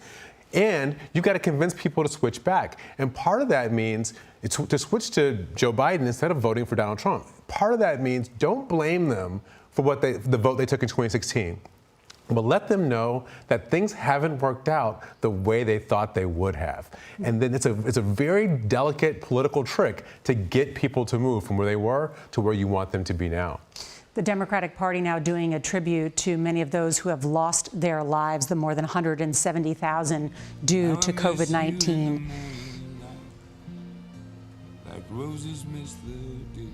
And you've got to convince people to switch back. And part of that means to switch to Joe Biden instead of voting for Donald Trump. Part of that means don't blame them for the vote they took in 2016. But let them know that things haven't worked out the way they thought they would have. And then it's a very delicate political trick to get people to move from where they were to where you want them to be now. The Democratic Party now doing a tribute to many of those who have lost their lives, the more than 170,000 due to COVID-19. Like roses miss the dew.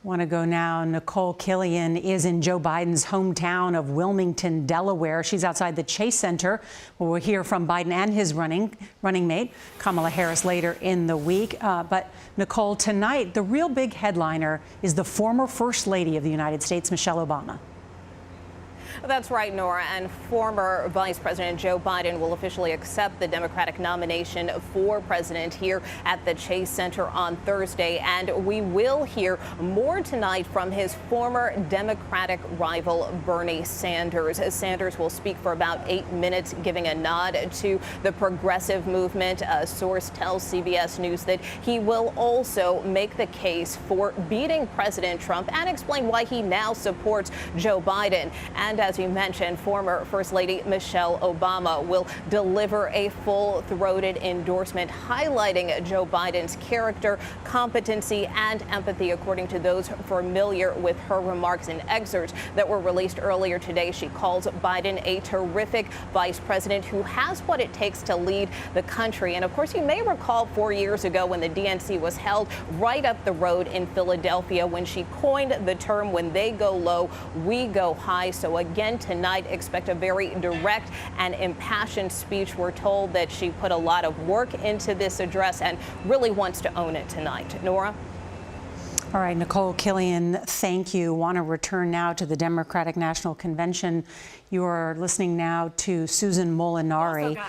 Want to go now. Nicole Killion is in Joe Biden's hometown of Wilmington, Delaware. She's outside the Chase Center, where we'll hear from Biden and his running mate, Kamala Harris, later in the week. But Nicole, tonight, the real big headliner is the former First Lady of the United States, Michelle Obama. That's right, Nora. And former Vice President Joe Biden will officially accept the Democratic nomination for president here at the Chase Center on Thursday. And we will hear more tonight from his former Democratic rival, Bernie Sanders. Sanders will speak for about 8 minutes, giving a nod to the progressive movement. A source tells CBS News that he will also make the case for beating President Trump and explain why he now supports Joe Biden. And as you mentioned, former First Lady Michelle Obama will deliver a full-throated endorsement highlighting Joe Biden's character, competency, and empathy, according to those familiar with her remarks in excerpts that were released earlier today. She calls Biden a terrific vice president who has what it takes to lead the country. And of course, you may recall 4 years ago when the DNC was held right up the road in Philadelphia when she coined the term, when they go low, we go high. So again, tonight, expect a very direct and impassioned speech. We're told that she put a lot of work into this address and really wants to own it tonight. Nora? All right, Nicole Killion, thank you. Want to return now to the Democratic National Convention. You are listening now to Susan Molinari,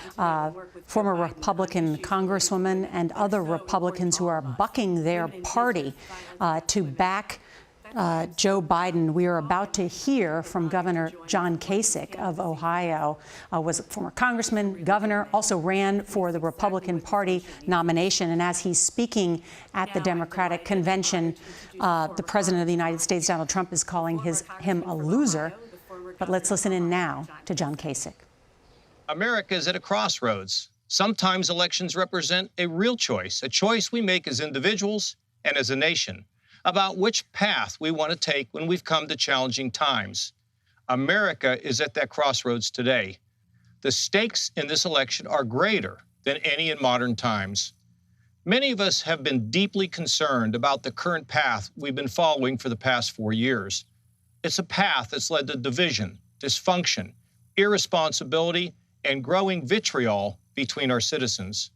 former Republican Congresswoman, and other Republicans who are bucking their party to back Joe Biden. We are about to hear from Governor John Kasich of Ohio, was a former congressman, governor, also ran for the Republican Party nomination. And as he's speaking at the Democratic convention, the president of the United States, Donald Trump, is calling him a loser. But let's listen in now to John Kasich. America is at a crossroads. Sometimes elections represent a real choice, a choice we make as individuals and as a nation, about which path we want to take when we've come to challenging times. America is at that crossroads today. The stakes in this election are greater than any in modern times. Many of us have been deeply concerned about the current path we've been following for the past 4 years. It's a path that's led to division, dysfunction, irresponsibility, and growing vitriol between our citizens.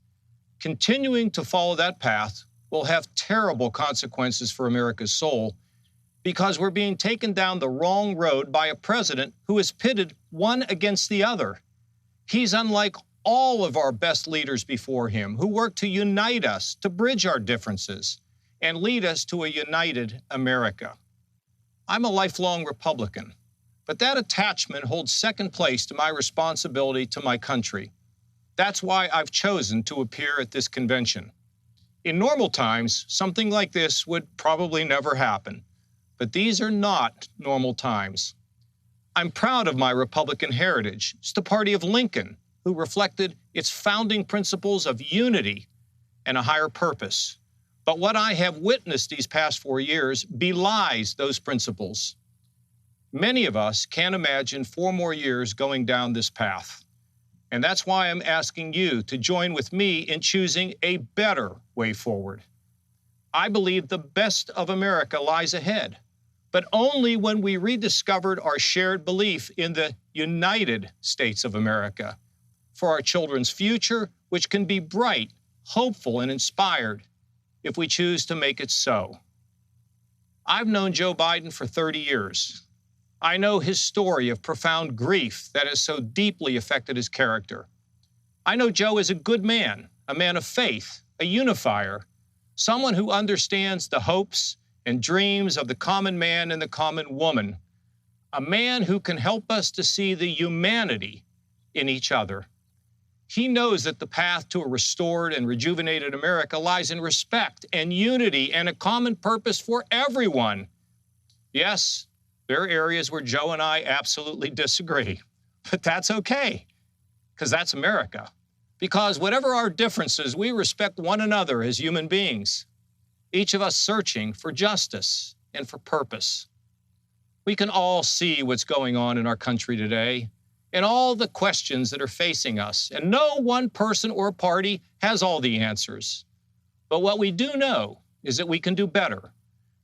Continuing to follow that path will have terrible consequences for America's soul because we're being taken down the wrong road by a president who is pitted one against the other. He's unlike all of our best leaders before him who worked to unite us, to bridge our differences, and lead us to a united America. I'm a lifelong Republican, but that attachment holds second place to my responsibility to my country. That's why I've chosen to appear at this convention. In normal times, something like this would probably never happen, but these are not normal times. I'm proud of my Republican heritage. It's the party of Lincoln, who reflected its founding principles of unity and a higher purpose. But what I have witnessed these past 4 years belies those principles. Many of us can't imagine 4 more years going down this path. And that's why I'm asking you to join with me in choosing a better way forward. I believe the best of America lies ahead, but only when we rediscovered our shared belief in the United States of America for our children's future, which can be bright, hopeful, and inspired if we choose to make it so. I've known Joe Biden for 30 years. I know his story of profound grief that has so deeply affected his character. I know Joe is a good man, a man of faith, a unifier, someone who understands the hopes and dreams of the common man and the common woman, a man who can help us to see the humanity in each other. He knows that the path to a restored and rejuvenated America lies in respect and unity and a common purpose for everyone. Yes, there are areas where Joe and I absolutely disagree, but that's okay, because that's America. Because whatever our differences, we respect one another as human beings, each of us searching for justice and for purpose. We can all see what's going on in our country today and all the questions that are facing us, and no one person or party has all the answers. But what we do know is that we can do better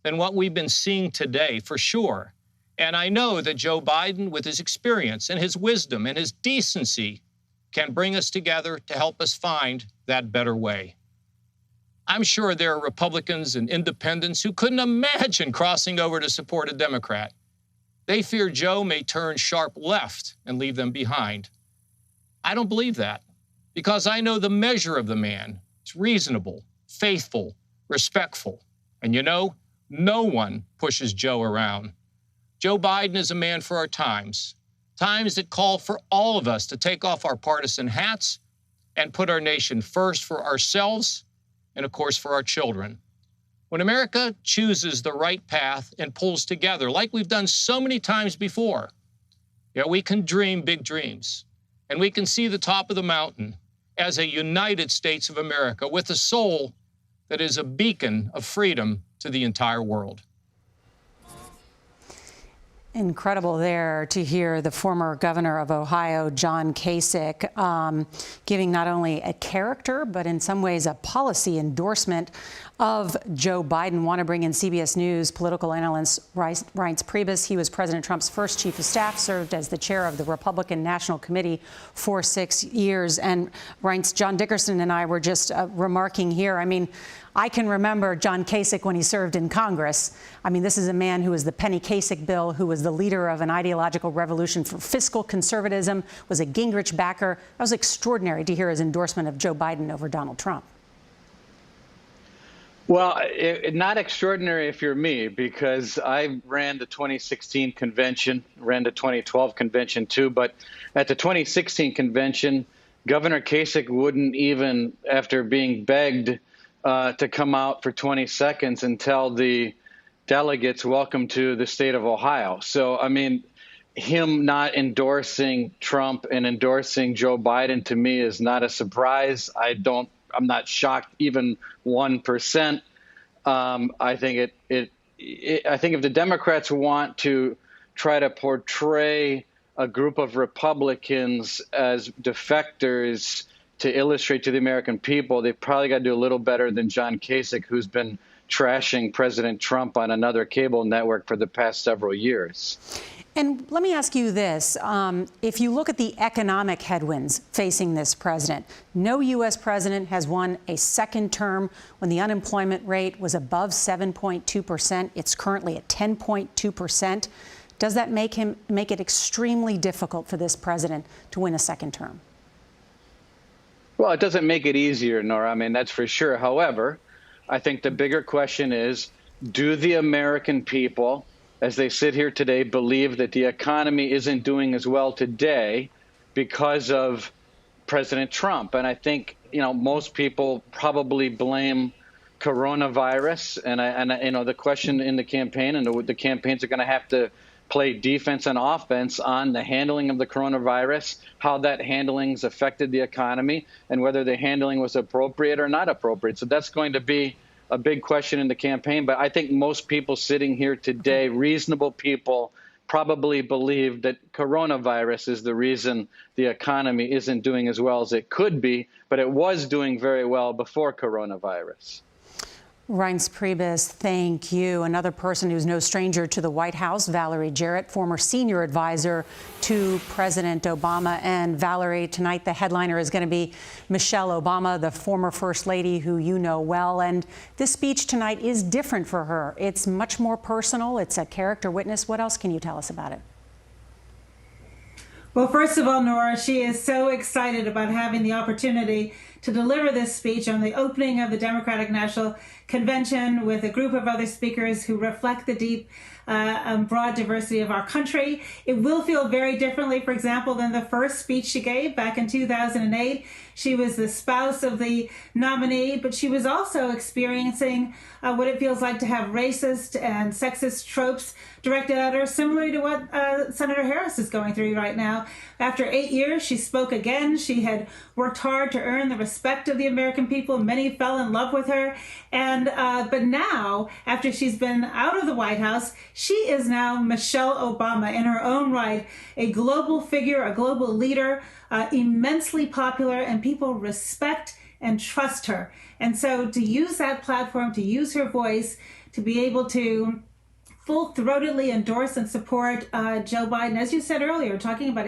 than what we've been seeing today, for sure. And I know that Joe Biden, with his experience and his wisdom and his decency, can bring us together to help us find that better way. I'm sure there are Republicans and independents who couldn't imagine crossing over to support a Democrat. They fear Joe may turn sharp left and leave them behind. I don't believe that, because I know the measure of the man. It's reasonable, faithful, respectful. And you know, no one pushes Joe around. Joe Biden is a man for our times, times that call for all of us to take off our partisan hats and put our nation first for ourselves and, of course, for our children. When America chooses the right path and pulls together, like we've done so many times before, we can dream big dreams, and we can see the top of the mountain as a United States of America with a soul that is a beacon of freedom to the entire world. Incredible there to hear the former governor of Ohio, John Kasich, giving not only a character, but in some ways a policy endorsement of Joe Biden. Want to bring in CBS News political analyst Reince Priebus. He was President Trump's first chief of staff, served as the chair of the Republican National Committee for 6 years. And Reince, John Dickerson and I were just remarking here. I mean, I can remember John Kasich when he served in Congress. I mean, this is a man who was the Penny Kasich bill, who was the leader of an ideological revolution for fiscal conservatism, was a Gingrich backer. That was extraordinary to hear his endorsement of Joe Biden over Donald Trump. Well, not extraordinary if you're me, because I ran the 2016 convention, ran the 2012 convention too. But at the 2016 convention, Governor Kasich wouldn't even, after being begged to come out for 20 seconds and tell the delegates, welcome to the state of Ohio. So, I mean, him not endorsing Trump and endorsing Joe Biden to me is not a surprise. I'm not shocked even 1%. I think I think if the Democrats want to try to portray a group of Republicans as defectors to illustrate to the American people, they've probably got to do a little better than John Kasich, who's been trashing President Trump on another cable network for the past several years. And let me ask you this. If you look at the economic headwinds facing this president, no U.S. president has won a second term when the unemployment rate was above 7.2%. It's currently at 10.2%. Does that make it extremely difficult for this president to win a second term? Well, it doesn't make it easier, Nora. I mean, that's for sure. However, I think the bigger question is, do the American people, as they sit here today, believe that the economy isn't doing as well today because of President Trump? And I think, most people probably blame coronavirus. And the question in the campaign, and the campaigns are going to have to play defense and offense on the handling of the coronavirus, how that handling's affected the economy, and whether the handling was appropriate or not appropriate. So that's going to be a big question in the campaign. But I think most people sitting here today, reasonable people, probably believe that coronavirus is the reason the economy isn't doing as well as it could be, but it was doing very well before coronavirus. Reince Priebus, thank you. Another person who's no stranger to the White House, Valerie Jarrett, former senior advisor to President Obama. And Valerie, tonight the headliner is going to be Michelle Obama, the former First Lady who you know well. And this speech tonight is different for her. It's much more personal. It's a character witness. What else can you tell us about it? Well, first of all, Nora, she is so excited about having the opportunity to deliver this speech on the opening of the Democratic National Convention with a group of other speakers who reflect the deep broad diversity of our country. It will feel very differently, for example, than the first speech she gave back in 2008. She was the spouse of the nominee, but she was also experiencing what it feels like to have racist and sexist tropes directed at her, similarly to what Senator Harris is going through right now. After 8 years, she spoke again. She had worked hard to earn the respect of the American people. Many fell in love with her. But now, after she's been out of the White House, she is now Michelle Obama in her own right, a global figure, a global leader, immensely popular, and people respect and trust her. And so to use that platform, to use her voice, to be able to full-throatedly endorse and support Joe Biden, as you said earlier, talking about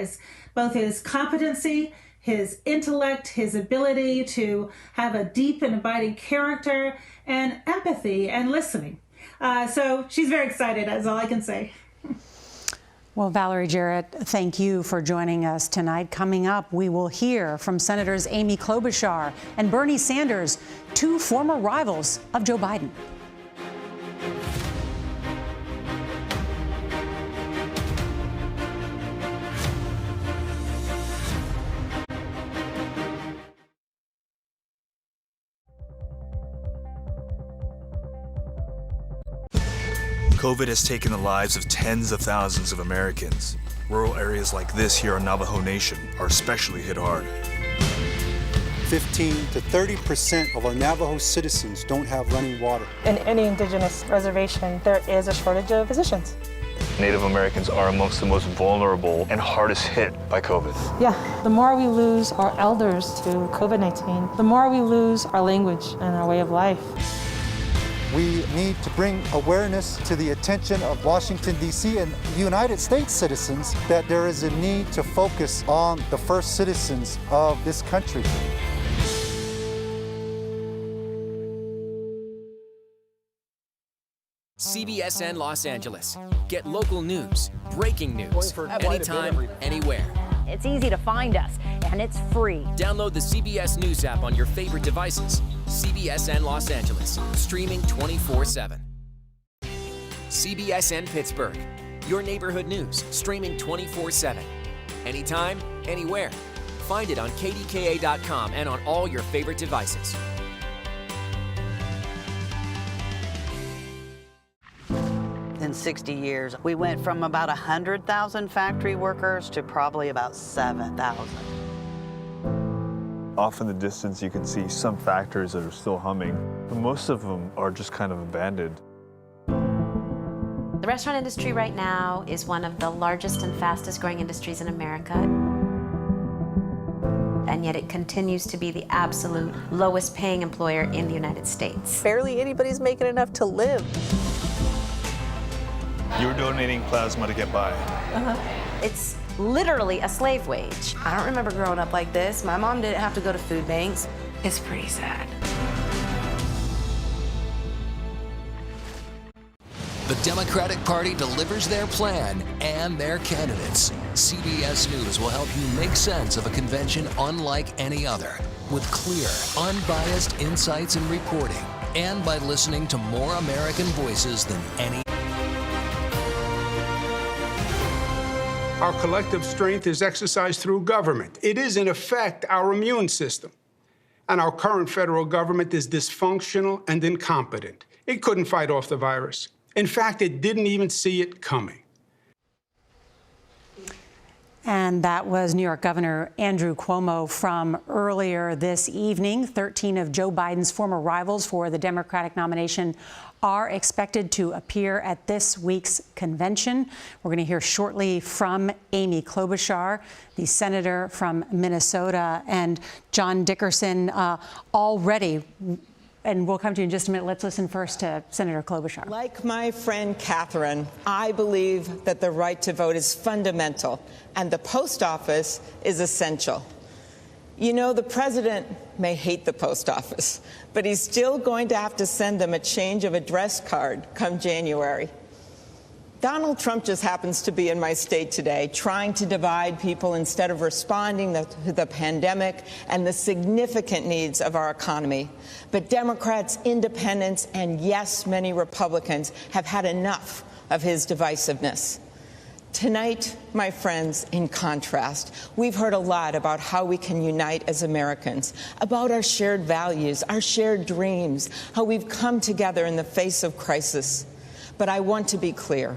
both his competency, his intellect, his ability to have a deep and abiding character, and empathy and listening. So she's very excited, that's all I can say. Well, Valerie Jarrett, thank you for joining us tonight. Coming up, we will hear from Senators Amy Klobuchar and Bernie Sanders, two former rivals of Joe Biden. COVID has taken the lives of tens of thousands of Americans. Rural areas like this here on Navajo Nation are especially hit hard. 15 to 30% of our Navajo citizens don't have running water. In any indigenous reservation, there is a shortage of physicians. Native Americans are amongst the most vulnerable and hardest hit by COVID. Yeah, the more we lose our elders to COVID-19, the more we lose our language and our way of life. We need to bring awareness to the attention of Washington, D.C. and United States citizens that there is a need to focus on the first citizens of this country. CBSN Los Angeles. Get local news, breaking news, anytime, anywhere. It's easy to find us. and it's free. Download the CBS News app on your favorite devices. CBSN Los Angeles, streaming 24/7. CBSN Pittsburgh, your neighborhood news, streaming 24/7. Anytime, anywhere. Find it on KDKA.com and on all your favorite devices. In 60 years, we went from about 100,000 factory workers to probably about 7,000. Off in the distance, you can see some factories that are still humming, but most of them are just kind of abandoned. The restaurant industry right now is one of the largest and fastest growing industries in America. And yet it continues to be the absolute lowest paying employer in the United States. Barely anybody's making enough to live. You're donating plasma to get by. It's literally a slave wage. I don't remember growing up like this. My mom didn't have to go to food banks. It's pretty sad. The Democratic Party delivers their plan and their candidates. CBS News will help you make sense of a convention unlike any other, with clear, unbiased insights and reporting, and by listening to more American voices than any. Our collective strength is exercised through government. It is, in effect, our immune system. And our current federal government is dysfunctional and incompetent. It couldn't fight off the virus. In fact, it didn't even see it coming. And that was New York Governor Andrew Cuomo from earlier this evening. 13 of Joe Biden's former rivals for the Democratic nomination are expected to appear at this week's convention. We're going to hear shortly from Amy Klobuchar, the senator from Minnesota, and John Dickerson already. And we'll come to you in just a minute. Let's listen first to Senator Klobuchar. Like my friend Catherine, I believe that the right to vote is fundamental and the post office is essential. You know, the president may hate the post office, but he's still going to have to send them a change of address card come January. Donald Trump just happens to be in my state today, trying to divide people instead of responding to the pandemic and the significant needs of our economy. But Democrats, independents, and yes, many Republicans have had enough of his divisiveness. Tonight, my friends, in contrast, we've heard a lot about how we can unite as Americans, about our shared values, our shared dreams, how we've come together in the face of crisis. But I want to be clear.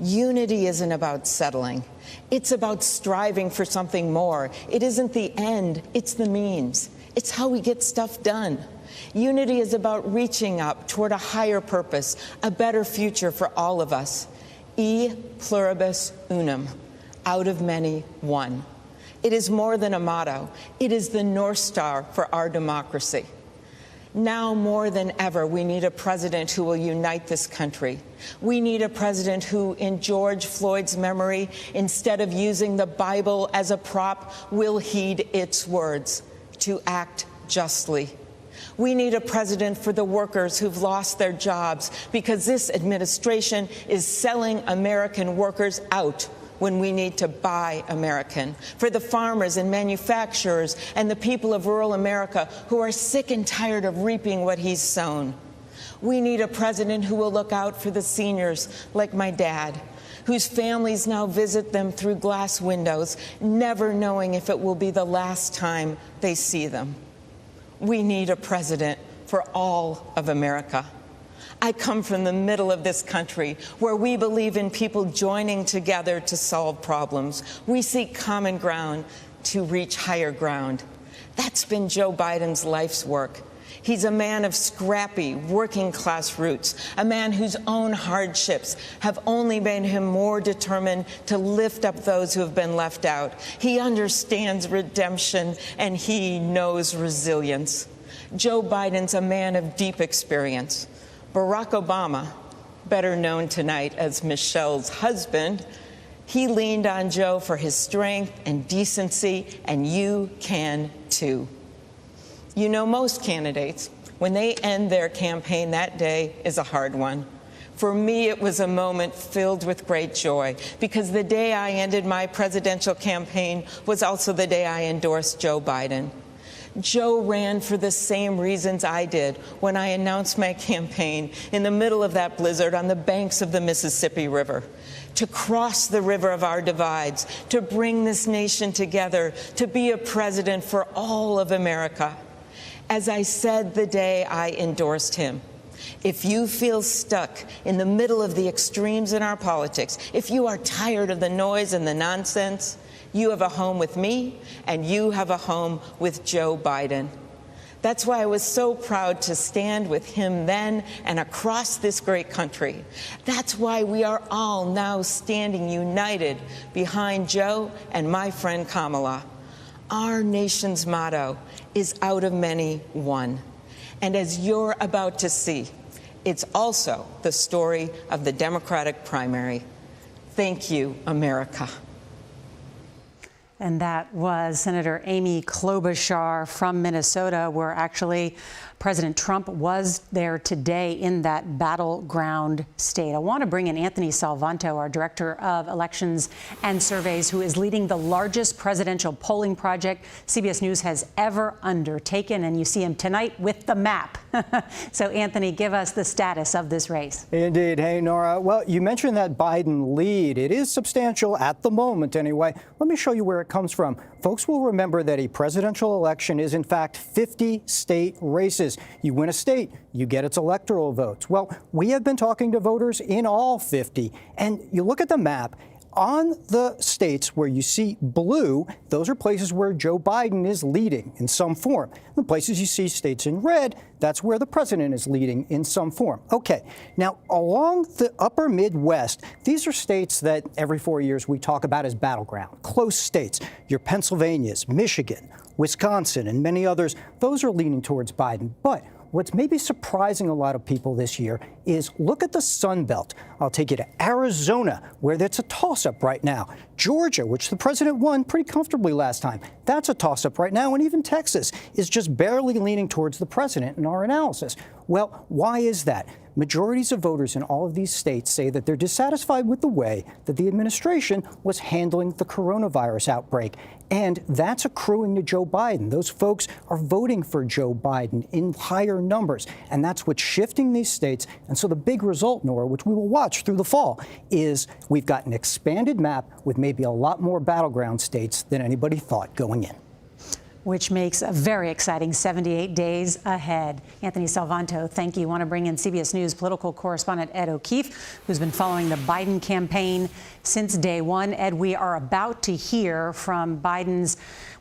Unity isn't about settling. It's about striving for something more. It isn't the end, it's the means. It's how we get stuff done. Unity is about reaching up toward a higher purpose, a better future for all of us. E pluribus unum, out of many, one. It is more than a motto. It is the North Star for our democracy. Now more than ever, we need a president who will unite this country. We need a president who, in George Floyd's memory, instead of using the Bible as a prop, will heed its words, to act justly. We need a president for the workers who've lost their jobs because this administration is selling American workers out when we need to buy American. For the farmers and manufacturers and the people of rural America who are sick and tired of reaping what he's sown. We need a president who will look out for the seniors like my dad, whose families now visit them through glass windows, never knowing if it will be the last time they see them. We need a president for all of America. I come from the middle of this country where we believe in people joining together to solve problems. We seek common ground to reach higher ground. That's been Joe Biden's life's work. He's a man of scrappy, working-class roots, a man whose own hardships have only made him more determined to lift up those who have been left out. He understands redemption, and he knows resilience. Joe Biden's a man of deep experience. Barack Obama, better known tonight as Michelle's husband, he leaned on Joe for his strength and decency, and you can too. You know, most candidates, when they end their campaign, that day is a hard one. For me, it was a moment filled with great joy, because the day I ended my presidential campaign was also the day I endorsed Joe Biden. Joe ran for the same reasons I did when I announced my campaign in the middle of that blizzard on the banks of the Mississippi River. To cross the river of our divides, to bring this nation together, to be a president for all of America. As I said the day I endorsed him, if you feel stuck in the middle of the extremes in our politics, if you are tired of the noise and the nonsense, you have a home with me, and you have a home with Joe Biden. That's why I was so proud to stand with him then and across this great country. That's why we are all now standing united behind Joe and my friend Kamala. Our nation's motto is out of many, one. And as you're about to see, it's also the story of the Democratic primary. Thank you, America. And that was Senator Amy Klobuchar from Minnesota, where actually President Trump was there today in that battleground state. I want to bring in Anthony Salvanto, our Director of Elections and Surveys, who is leading the largest presidential polling project CBS News has ever undertaken. And you see him tonight with the map. So, Anthony, give us the status of this race. Indeed. Hey, Nora. Well, you mentioned that Biden lead. It is substantial at the moment, anyway. Let me show you where it comes from. Folks will remember that a presidential election is, in fact, 50 state races. You win a state, you get its electoral votes. Well, we have been talking to voters in all 50, and you look at the map. On the states where you see blue, those are places where Joe Biden is leading in some form. The places you see states in red, that's where the president is leading in some form. Okay, now along the upper Midwest, these are states that every 4 years we talk about as battleground, close states. Your Pennsylvanias, Michigan, Wisconsin, and many others, those are leaning towards Biden. But what's maybe surprising a lot of people this year is look at the Sun Belt. I'll take you to Arizona, where that's a toss-up right now. Georgia, which the president won pretty comfortably last time, that's a toss-up right now. And even Texas is just barely leaning towards the president in our analysis. Well, why is that? Majorities of voters in all of these states say that they're dissatisfied with the way that the administration was handling the coronavirus outbreak. And that's accruing to Joe Biden. Those folks are voting for Joe Biden in higher numbers. And that's what's shifting these states. And so the big result, Nora, which we will watch through the fall, is we've got an expanded map with maybe a lot more battleground states than anybody thought going in. Which makes a very exciting 78 days ahead. Anthony Salvanto, thank you. I want to bring in CBS News political correspondent Ed O'Keefe, who's been following the Biden campaign since day one. Ed, we are about to hear from one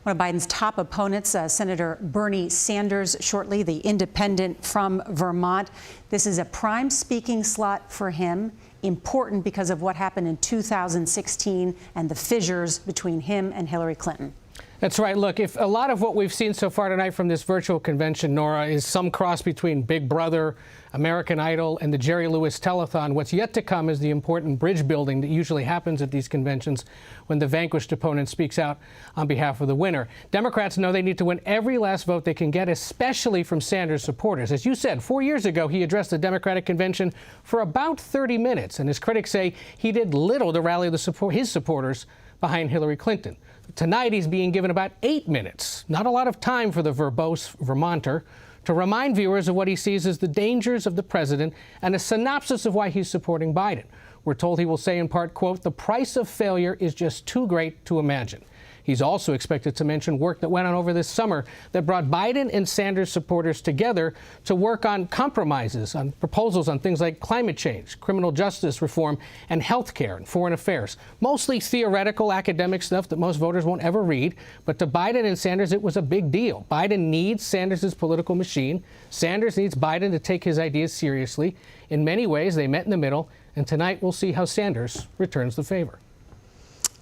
of Biden's top opponents, Senator Bernie Sanders, shortly, the independent from Vermont. This is a prime speaking slot for him, important because of what happened in 2016 and the fissures between him and Hillary Clinton. That's right. Look, if a lot of what we've seen so far tonight from this virtual convention, Nora, is some cross between Big Brother, American Idol, and the Jerry Lewis Telethon, what's yet to come is the important bridge building that usually happens at these conventions when the vanquished opponent speaks out on behalf of the winner. Democrats know they need to win every last vote they can get, especially from Sanders supporters. As you said, 4 years ago, he addressed the Democratic convention for about 30 minutes, and his critics say he did little to rally his supporters behind Hillary Clinton. Tonight, he's being given about 8 minutes, not a lot of time for the verbose Vermonter, to remind viewers of what he sees as the dangers of the president and a synopsis of why he's supporting Biden. We're told he will say in part, quote, "The price of failure is just too great to imagine." He's also expected to mention work that went on over this summer that brought Biden and Sanders supporters together to work on compromises, on proposals on things like climate change, criminal justice reform, and health care and foreign affairs. Mostly theoretical academic stuff that most voters won't ever read. But to Biden and Sanders, it was a big deal. Biden needs Sanders' political machine. Sanders needs Biden to take his ideas seriously. In many ways, they met in the middle. And tonight, we'll see how Sanders returns the favor.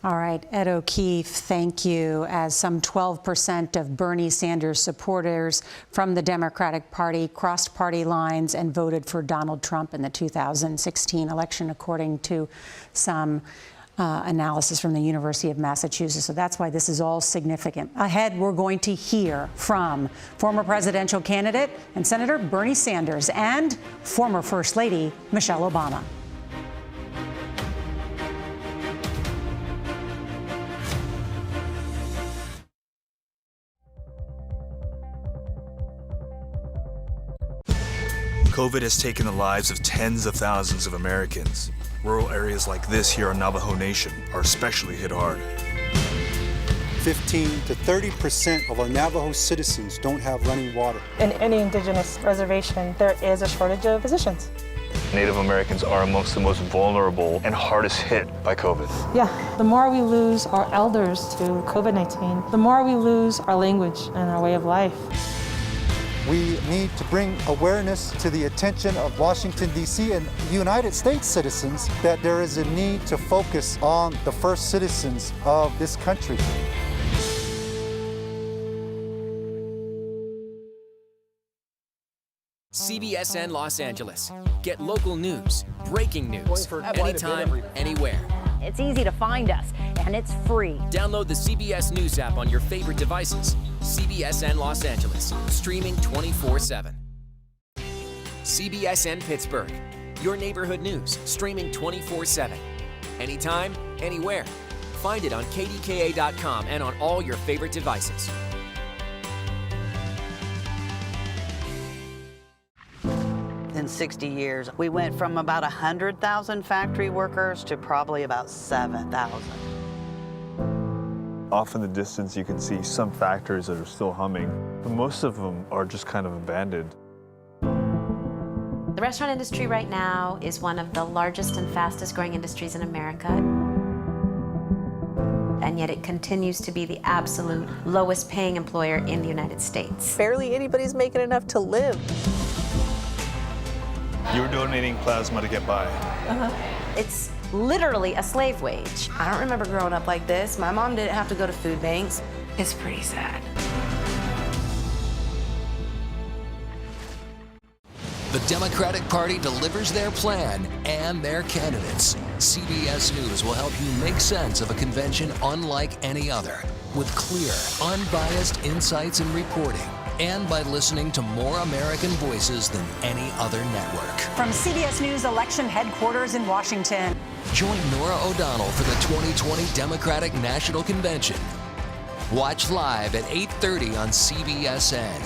All right, Ed O'Keefe, thank you. As some 12% of Bernie Sanders supporters from the Democratic Party crossed party lines and voted for Donald Trump in the 2016 election, according to some analysis from the University of Massachusetts. So that's why this is all significant. Ahead, we're going to hear from former presidential candidate and Senator Bernie Sanders and former First Lady Michelle Obama. COVID has taken the lives of tens of thousands of Americans. Rural areas like this here on Navajo Nation are especially hit hard. 15 to 30% of our Navajo citizens don't have running water. In any indigenous reservation, there is a shortage of physicians. Native Americans are amongst the most vulnerable and hardest hit by COVID. Yeah, the more we lose our elders to COVID-19, the more we lose our language and our way of life. We need to bring awareness to the attention of Washington, D.C. and United States citizens that there is a need to focus on the first citizens of this country. CBSN Los Angeles. Get local news, breaking news, anytime, anywhere. It's easy to find us, and it's free. Download the CBS News app on your favorite devices. CBSN Los Angeles, streaming 24/7. CBSN Pittsburgh, your neighborhood news, streaming 24/7. Anytime, anywhere. Find it on KDKA.com and on all your favorite devices. In 60 years, we went from about 100,000 factory workers to probably about 7,000. Off in the distance, you can see some factories that are still humming, but most of them are just kind of abandoned. The restaurant industry right now is one of the largest and fastest growing industries in America. And yet it continues to be the absolute lowest paying employer in the United States. Barely anybody's making enough to live. You're donating plasma to get by. It's literally a slave wage. I don't remember growing up like this. My mom didn't have to go to food banks. It's pretty sad. The Democratic Party delivers their plan and their candidates. CBS News will help you make sense of a convention unlike any other, with clear, unbiased insights and reporting, and by listening to more American voices than any other network. From CBS News election headquarters in Washington. Join Norah O'Donnell for the 2020 Democratic National Convention. Watch live at 8:30 on CBSN.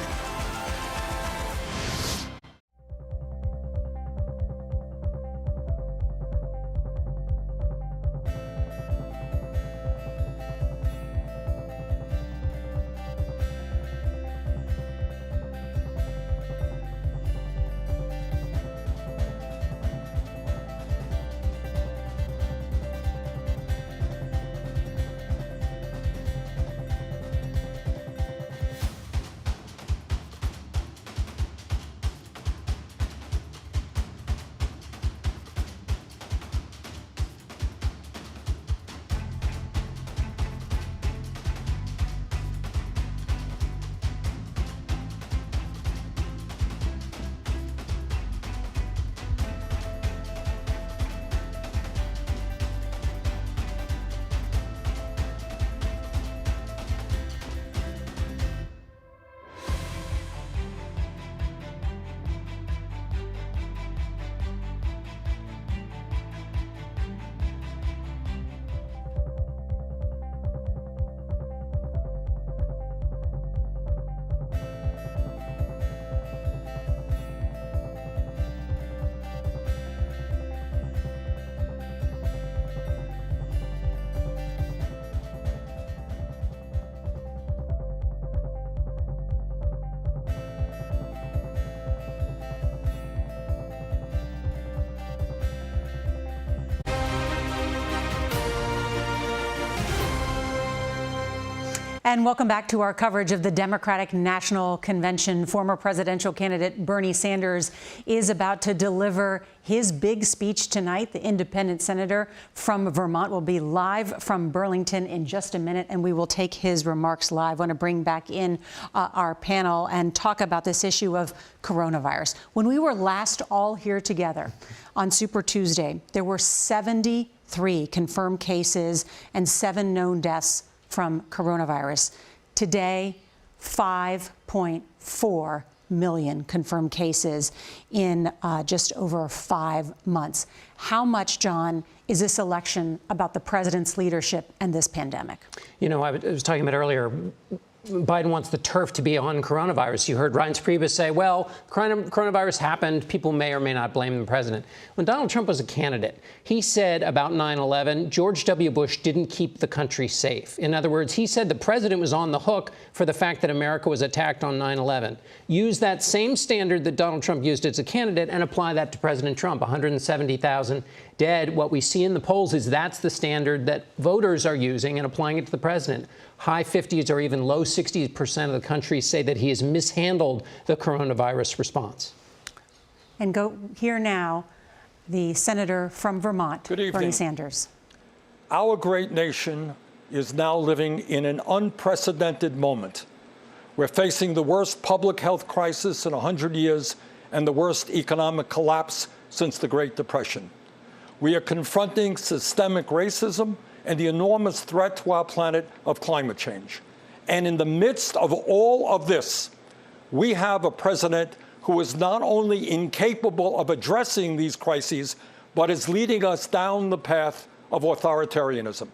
And welcome back to our coverage of the Democratic National Convention. Former presidential candidate Bernie Sanders is about to deliver his big speech tonight. The independent senator from Vermont will be live from Burlington in just a minute, and we will take his remarks live. I want to bring back in our panel and talk about this issue of coronavirus. When we were last all here together on Super Tuesday, there were 70 3 confirmed cases and 7 known deaths from coronavirus. Today, 5.4 million confirmed cases in just over 5 months. How much, John, is this election about the president's leadership and this pandemic? You know, I was talking about earlier, Biden wants the turf to be on coronavirus. You heard Reince Priebus say, well, coronavirus happened. People may or may not blame the president. When Donald Trump was a candidate, he said about 9/11, George W. Bush didn't keep the country safe. In other words, he said the president was on the hook for the fact that America was attacked on 9/11. Use that same standard that Donald Trump used as a candidate and apply that to President Trump. 170,000 dead. What we see in the polls is that's the standard that voters are using and applying it to the president. High 50s or even low 60% of the country say that he has mishandled the coronavirus response. And go here now, the senator from Vermont, Good evening. Bernie Sanders. Our great nation is now living in an unprecedented moment. We're facing the worst public health crisis in 100 years and the worst economic collapse since the Great Depression. We are confronting systemic racism and the enormous threat to our planet of climate change. And in the midst of all of this, we have a president who is not only incapable of addressing these crises, but is leading us down the path of authoritarianism.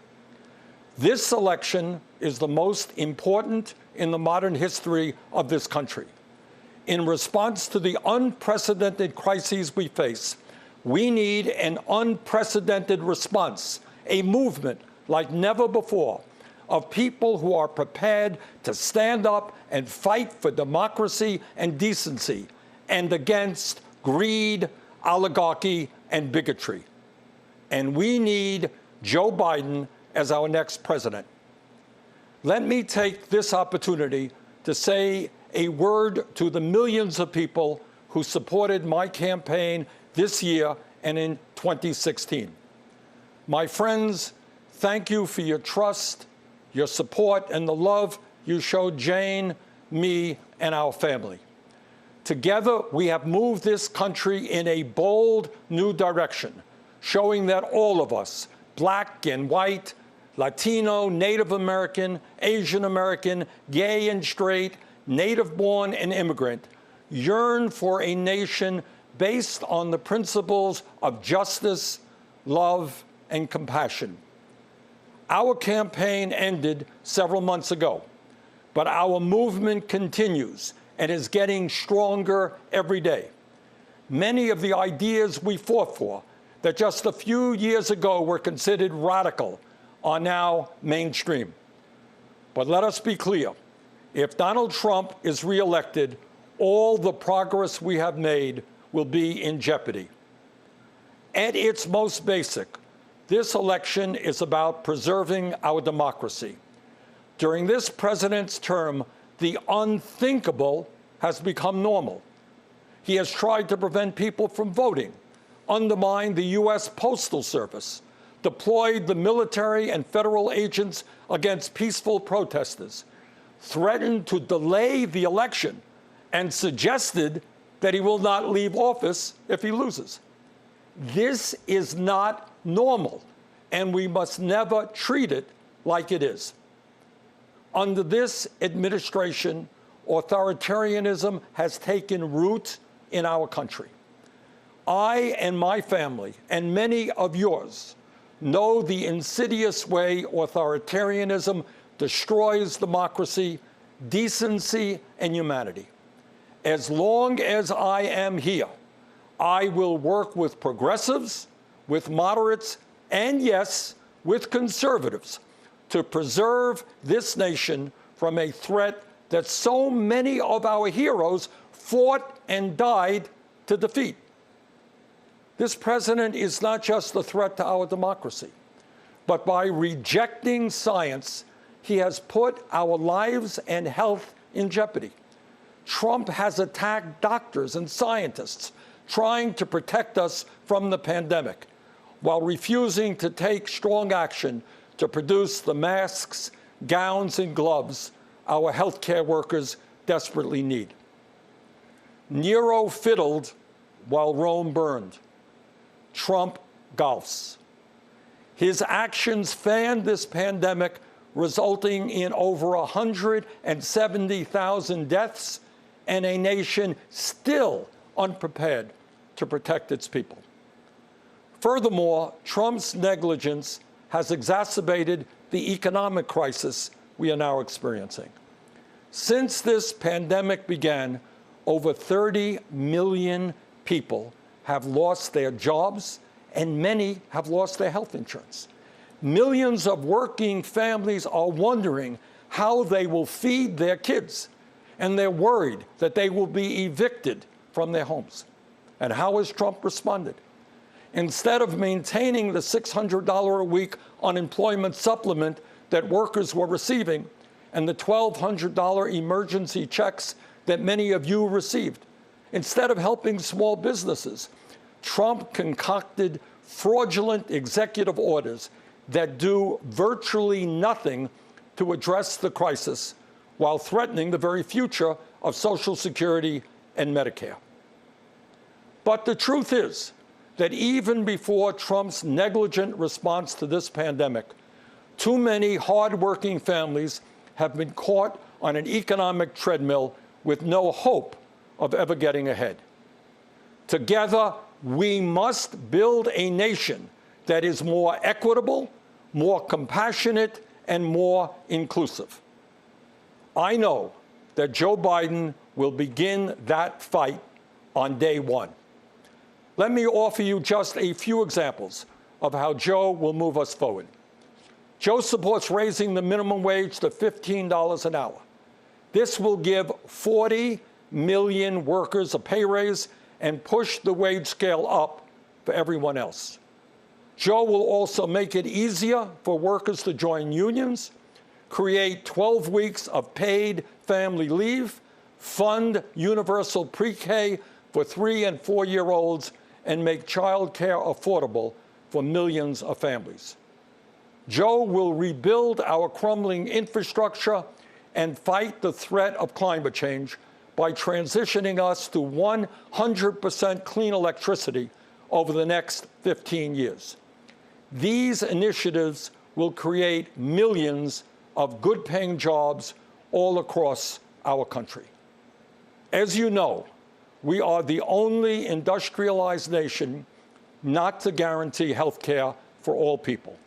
This election is the most important in the modern history of this country. In response to the unprecedented crises we face, we need an unprecedented response, a movement like never before of people who are prepared to stand up and fight for democracy and decency and against greed, oligarchy, and bigotry. And we need Joe Biden as our next president. Let me take this opportunity to say a word to the millions of people who supported my campaign this year and in 2016. My friends, thank you for your trust, your support, and the love you showed Jane, me, and our family. Together, we have moved this country in a bold new direction, showing that all of us, black and white, Latino, Native American, Asian American, gay and straight, native-born and immigrant, yearn for a nation based on the principles of justice, love, and compassion. Our campaign ended several months ago, but our movement continues and is getting stronger every day. Many of the ideas we fought for that just a few years ago were considered radical are now mainstream. But let us be clear. If Donald Trump is reelected, all the progress we have made will be in jeopardy. At its most basic, this election is about preserving our democracy. During this president's term, the unthinkable has become normal. He has tried to prevent people from voting, undermined the U.S. Postal Service, deployed the military and federal agents against peaceful protesters, threatened to delay the election, and suggested that he will not leave office if he loses. This is not normal, and we must never treat it like it is. Under this administration, authoritarianism has taken root in our country. I and my family, and many of yours, know the insidious way authoritarianism destroys democracy, decency, and humanity. As long as I am here, I will work with progressives, with moderates, and yes, with conservatives to preserve this nation from a threat that so many of our heroes fought and died to defeat. This president is not just a threat to our democracy, but by rejecting science, he has put our lives and health in jeopardy. Trump has attacked doctors and scientists trying to protect us from the pandemic, while refusing to take strong action to produce the masks, gowns, and gloves our healthcare workers desperately need. Nero fiddled while Rome burned. Trump golfs. His actions fanned this pandemic, resulting in over 170,000 deaths and a nation still unprepared to protect its people. Furthermore, Trump's negligence has exacerbated the economic crisis we are now experiencing. Since this pandemic began, over 30 million people have lost their jobs, and many have lost their health insurance. Millions of working families are wondering how they will feed their kids, and they're worried that they will be evicted from their homes. And how has Trump responded? Instead of maintaining the $600 a week unemployment supplement that workers were receiving and the $1,200 emergency checks that many of you received, instead of helping small businesses, Trump concocted fraudulent executive orders that do virtually nothing to address the crisis while threatening the very future of Social Security and Medicare. But the truth is that even before Trump's negligent response to this pandemic, too many hardworking families have been caught on an economic treadmill with no hope of ever getting ahead. Together, we must build a nation that is more equitable, more compassionate, and more inclusive. I know that Joe Biden will begin that fight on day one. Let me offer you just a few examples of how Joe will move us forward. Joe supports raising the minimum wage to $15 an hour. This will give 40 million workers a pay raise and push the wage scale up for everyone else. Joe will also make it easier for workers to join unions, create 12 weeks of paid family leave, fund universal pre-K for 3- and 4-year-olds, and make child care affordable for millions of families. Joe will rebuild our crumbling infrastructure and fight the threat of climate change by transitioning us to 100% clean electricity over the next 15 years. These initiatives will create millions of good-paying jobs all across our country. As you know, we are the only industrialized nation not to guarantee health care for all people.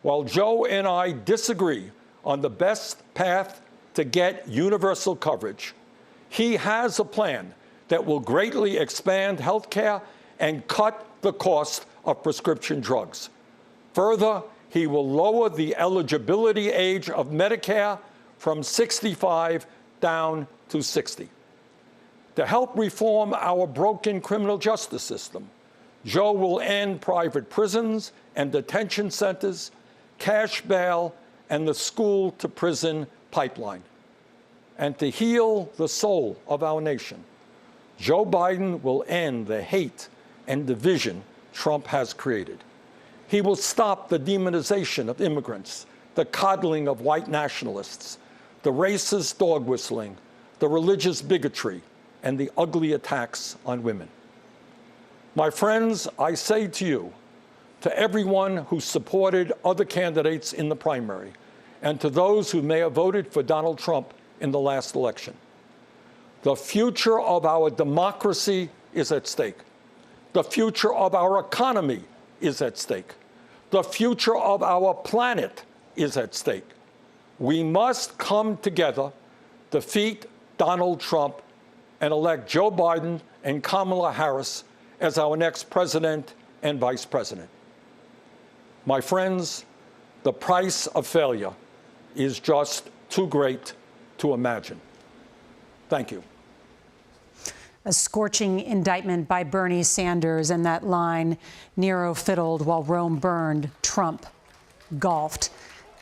While Joe and I disagree on the best path to get universal coverage, he has a plan that will greatly expand health care and cut the cost of prescription drugs. Further, he will lower the eligibility age of Medicare from 65 down to 60. To help reform our broken criminal justice system, Joe will end private prisons and detention centers, cash bail, and the school-to-prison pipeline. And to heal the soul of our nation, Joe Biden will end the hate and division Trump has created. He will stop the demonization of immigrants, the coddling of white nationalists, the racist dog whistling, the religious bigotry, and the ugly attacks on women. My friends, I say to you, to everyone who supported other candidates in the primary, and to those who may have voted for Donald Trump in the last election, the future of our democracy is at stake. The future of our economy is at stake. The future of our planet is at stake. We must come together, defeat Donald Trump, and elect Joe Biden and Kamala Harris as our next president and vice president. My friends, the price of failure is just too great to imagine. Thank you. A scorching indictment by Bernie Sanders, and that line, Nero fiddled while Rome burned, Trump golfed.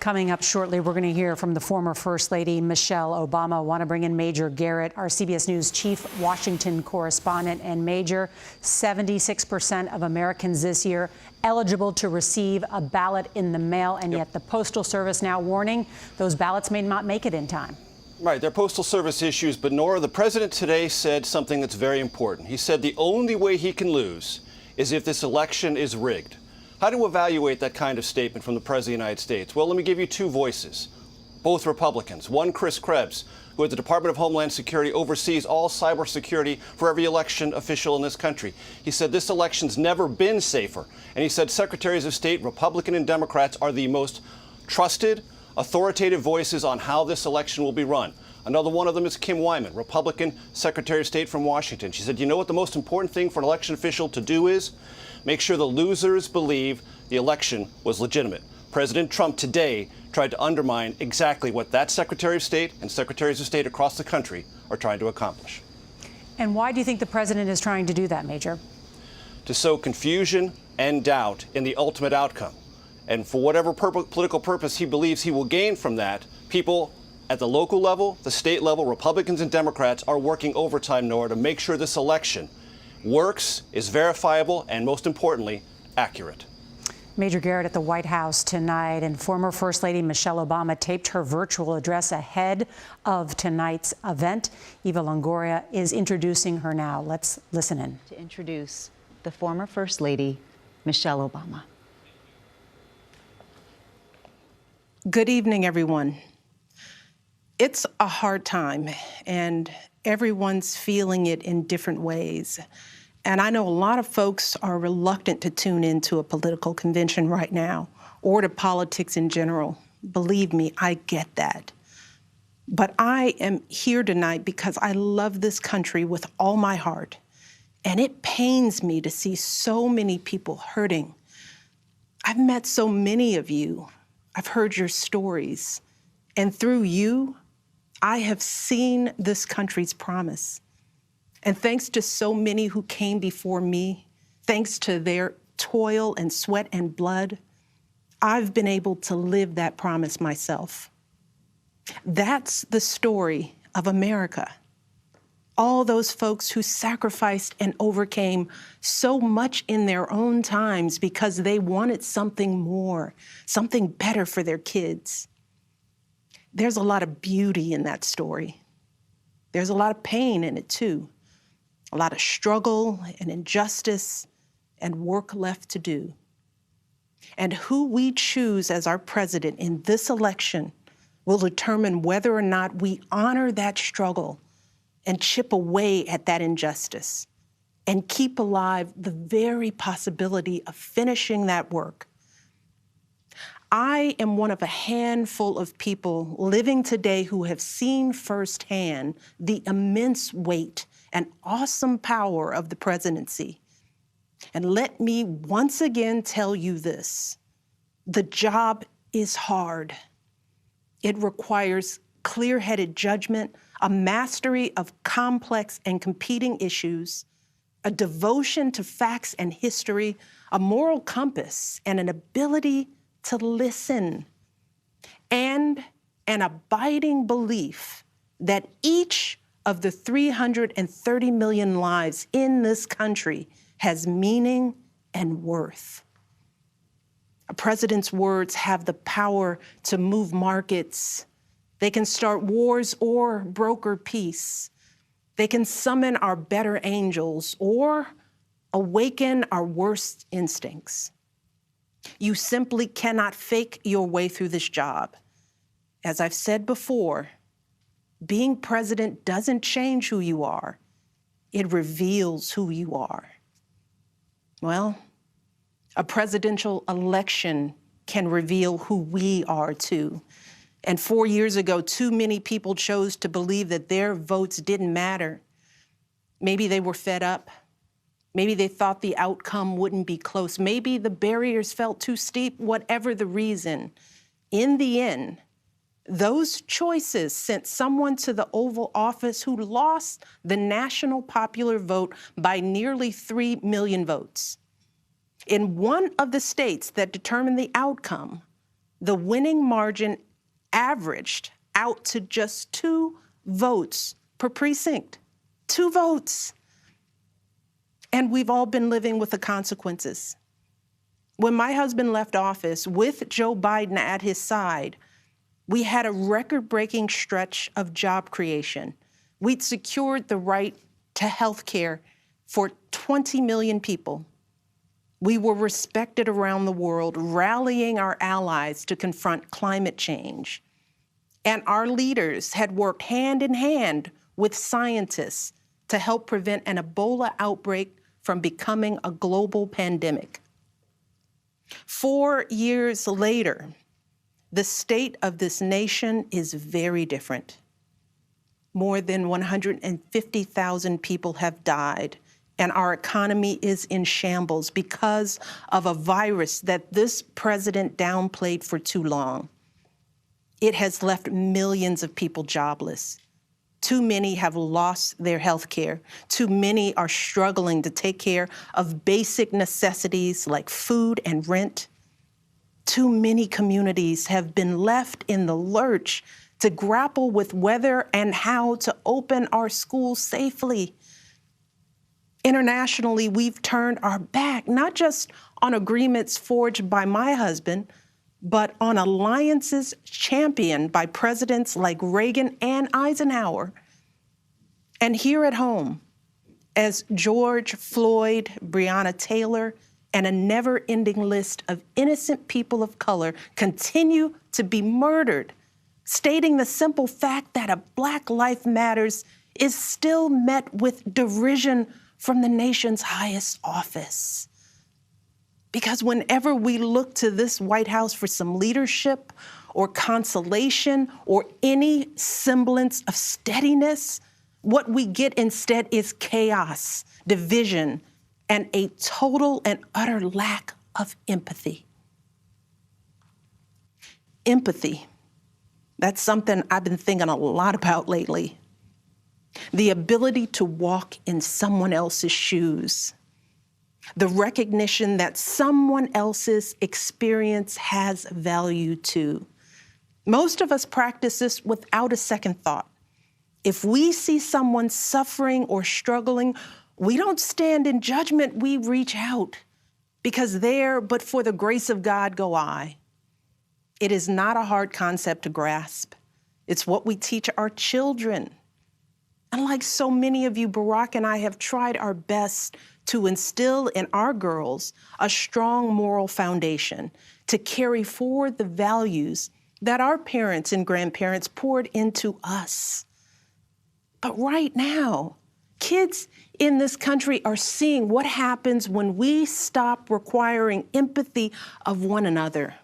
Coming up shortly, we're going to hear from the former First Lady, Michelle Obama. I want to bring in Major Garrett, our CBS News chief Washington correspondent. And Major, 76% of Americans this year eligible to receive a ballot in the mail, and yet the Postal Service now warning those ballots may not make it in time. Right, they're Postal Service issues, but Nora, the president today said something that's very important. He said the only way he can lose is if this election is rigged. How do you evaluate that kind of statement from the President of the United States? Well, let me give you two voices, both Republicans. One, Chris Krebs, who at the Department of Homeland Security oversees all cybersecurity for every election official in this country. He said this election's never been safer. And he said secretaries of state, Republican and Democrats, are the most trusted, authoritative voices on how this election will be run. Another one of them is Kim Wyman, Republican Secretary of State from Washington. She said, you know what the most important thing for an election official to do is? Make sure the losers believe the election was legitimate. President Trump today tried to undermine exactly what that Secretary of State and Secretaries of State across the country are trying to accomplish. And why do you think the president is trying to do that, Major? To sow confusion and doubt in the ultimate outcome. And for whatever political purpose he believes he will gain from that, people at the local level, the state level, Republicans and Democrats are working overtime, Nora, to make sure this election works, is verifiable, and most importantly, accurate. Major Garrett at the White House tonight, and former First Lady Michelle Obama taped her virtual address ahead of tonight's event. Eva Longoria is introducing her now. Let's listen in. To introduce the former First Lady, Michelle Obama. Good evening, everyone. It's a hard time, and everyone's feeling it in different ways. And I know a lot of folks are reluctant to tune into a political convention right now, or to politics in general. Believe me, I get that. But I am here tonight because I love this country with all my heart. And it pains me to see so many people hurting. I've met so many of you. I've heard your stories. And through you, I have seen this country's promise. And thanks to so many who came before me, thanks to their toil and sweat and blood, I've been able to live that promise myself. That's the story of America. All those folks who sacrificed and overcame so much in their own times because they wanted something more, something better for their kids. There's a lot of beauty in that story. There's a lot of pain in it, too. A lot of struggle and injustice and work left to do. And who we choose as our president in this election will determine whether or not we honor that struggle and chip away at that injustice and keep alive the very possibility of finishing that work. I am one of a handful of people living today who have seen firsthand the immense weight and awesome power of the presidency. And let me once again tell you this: the job is hard. It requires clear-headed judgment, a mastery of complex and competing issues, a devotion to facts and history, a moral compass, and an ability to listen, and an abiding belief that each of the 330 million lives in this country has meaning and worth. A president's words have the power to move markets. They can start wars or broker peace. They can summon our better angels or awaken our worst instincts. You simply cannot fake your way through this job. As I've said before, being president doesn't change who you are. It reveals who you are. Well, a presidential election can reveal who we are too. And 4 years ago, too many people chose to believe that their votes didn't matter. Maybe they were fed up. Maybe they thought the outcome wouldn't be close. Maybe the barriers felt too steep, whatever the reason. In the end, those choices sent someone to the Oval Office who lost the national popular vote by nearly 3 million votes. In one of the states that determined the outcome, the winning margin averaged out to just 2 votes per precinct. 2 votes. And we've all been living with the consequences. When my husband left office with Joe Biden at his side, we had a record-breaking stretch of job creation. We'd secured the right to health care for 20 million people. We were respected around the world, rallying our allies to confront climate change. And our leaders had worked hand in hand with scientists to help prevent an Ebola outbreak from becoming a global pandemic. 4 years later, the state of this nation is very different. More than 150,000 people have died, and our economy is in shambles because of a virus that this president downplayed for too long. It has left millions of people jobless. Too many have lost their health care. Too many are struggling to take care of basic necessities like food and rent. Too many communities have been left in the lurch to grapple with whether and how to open our schools safely. Internationally, we've turned our back, not just on agreements forged by my husband, but on alliances championed by presidents like Reagan and Eisenhower. And here at home, as George Floyd, Breonna Taylor, and a never-ending list of innocent people of color continue to be murdered, stating the simple fact that a Black Life Matters is still met with derision from the nation's highest office. Because whenever we look to this White House for some leadership or consolation or any semblance of steadiness, what we get instead is chaos, division, and a total and utter lack of empathy. Empathy, that's something I've been thinking a lot about lately. The ability to walk in someone else's shoes. The recognition that someone else's experience has value too. Most of us practice this without a second thought. If we see someone suffering or struggling, we don't stand in judgment, we reach out. Because there, but for the grace of God, go I. It is not a hard concept to grasp. It's what we teach our children. And like so many of you, Barack and I have tried our best to instill in our girls a strong moral foundation to carry forward the values that our parents and grandparents poured into us. But right now, kids in this country are seeing what happens when we stop requiring empathy of one another.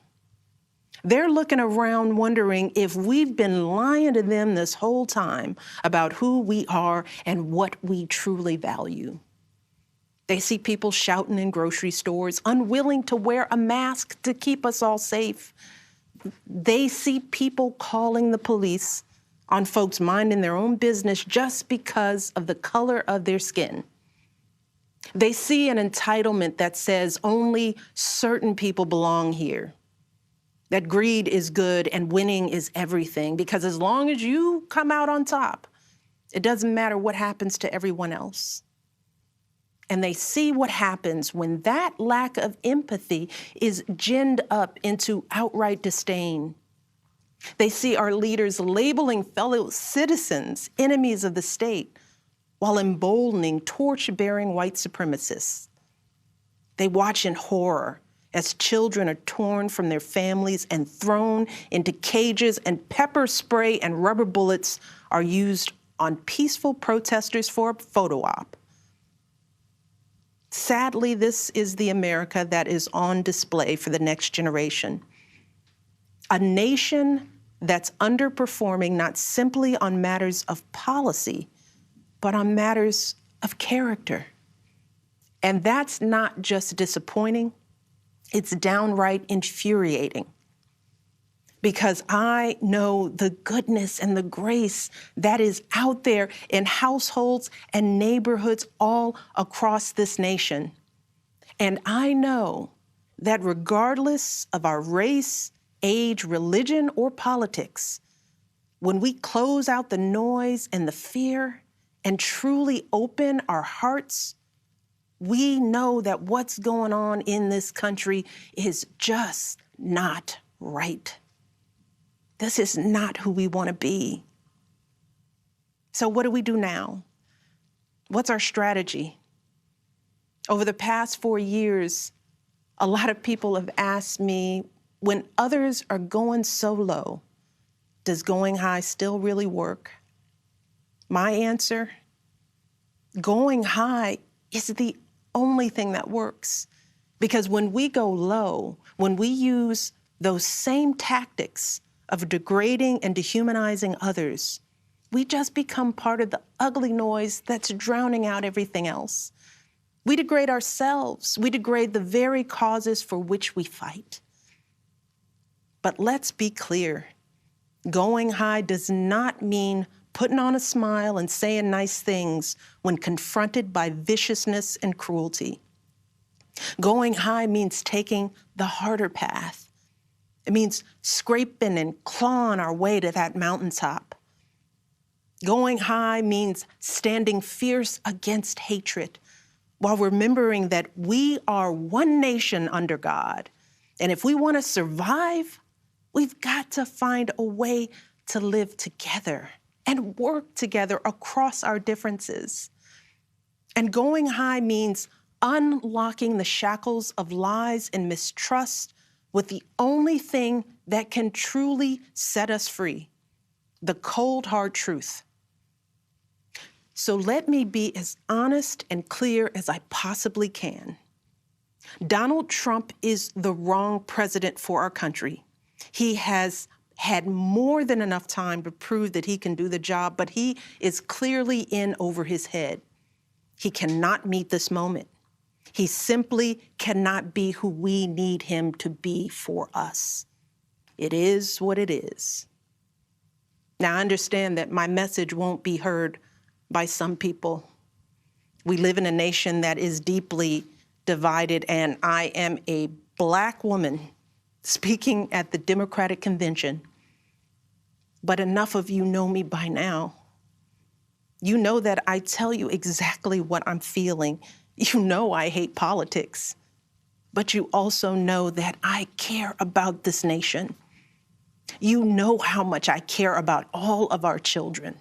They're looking around wondering if we've been lying to them this whole time about who we are and what we truly value. They see people shouting in grocery stores, unwilling to wear a mask to keep us all safe. They see people calling the police on folks minding their own business just because of the color of their skin. They see an entitlement that says only certain people belong here. That greed is good and winning is everything, because as long as you come out on top, it doesn't matter what happens to everyone else. And they see what happens when that lack of empathy is ginned up into outright disdain. They see our leaders labeling fellow citizens enemies of the state while emboldening torch-bearing white supremacists. They watch in horror as children are torn from their families and thrown into cages, and pepper spray and rubber bullets are used on peaceful protesters for a photo op. Sadly, this is the America that is on display for the next generation. A nation that's underperforming not simply on matters of policy, but on matters of character. And that's not just disappointing, it's downright infuriating. Because I know the goodness and the grace that is out there in households and neighborhoods all across this nation. And I know that regardless of our race, age, religion, or politics, when we close out the noise and the fear and truly open our hearts, we know that what's going on in this country is just not right. This is not who we want to be. So what do we do now? What's our strategy? Over the past 4 years, A lot of people have asked me, when others are going so low, does going high still really work? My answer, going high is the only thing that works. Because when we go low, when we use those same tactics of degrading and dehumanizing others, we just become part of the ugly noise that's drowning out everything else. We degrade ourselves. We degrade the very causes for which we fight. But let's be clear. Going high does not mean putting on a smile and saying nice things when confronted by viciousness and cruelty. Going high means taking the harder path. It means scraping and clawing our way to that mountaintop. Going high means standing fierce against hatred while remembering that we are one nation under God. And if we want to survive, we've got to find a way to live together and work together across our differences. And going high means unlocking the shackles of lies and mistrust with the only thing that can truly set us free, the cold, hard truth. So let me be as honest and clear as I possibly can. Donald Trump is the wrong president for our country. He has had more than enough time to prove that he can do the job, but he is clearly in over his head. He cannot meet this moment. He simply cannot be who we need him to be for us. It is what it is. Now, I understand that my message won't be heard by some people. We live in a nation that is deeply divided, and I am a Black woman speaking at the Democratic Convention. But enough of you know me by now. You know that I tell you exactly what I'm feeling. You know I hate politics. But you also know that I care about this nation. You know how much I care about all of our children.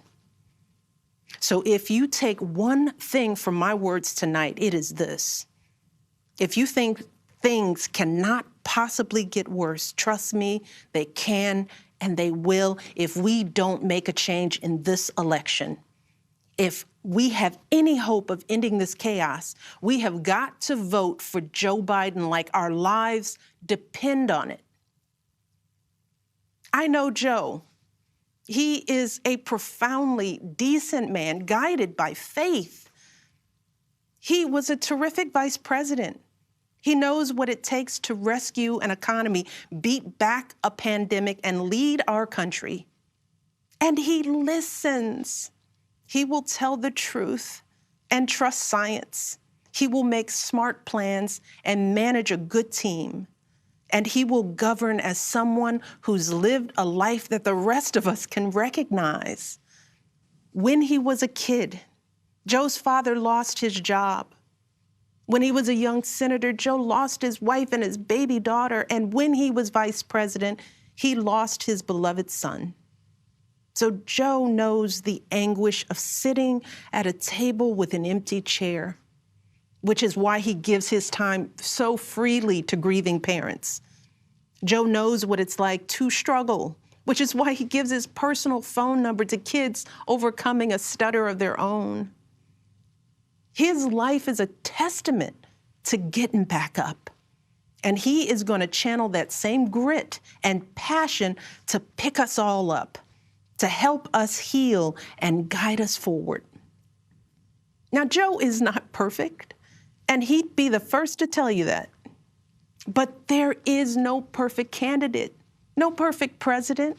So if you take one thing from my words tonight, it is this. If you think things cannot possibly get worse, trust me, they can and they will if we don't make a change in this election. If we have any hope of ending this chaos, we have got to vote for Joe Biden like our lives depend on it. I know Joe. He is a profoundly decent man, guided by faith. He was a terrific vice president. He knows what it takes to rescue an economy, beat back a pandemic, and lead our country. And he listens. He will tell the truth and trust science. He will make smart plans and manage a good team. And he will govern as someone who's lived a life that the rest of us can recognize. When he was a kid, Joe's father lost his job. When he was a young senator, Joe lost his wife and his baby daughter. And when he was vice president, he lost his beloved son. So Joe knows the anguish of sitting at a table with an empty chair, which is why he gives his time so freely to grieving parents. Joe knows what it's like to struggle, which is why he gives his personal phone number to kids overcoming a stutter of their own. His life is a testament to getting back up. And he is going to channel that same grit and passion to pick us all up, to help us heal and guide us forward. Now, Joe is not perfect, and he'd be the first to tell you that. But there is no perfect candidate, no perfect president.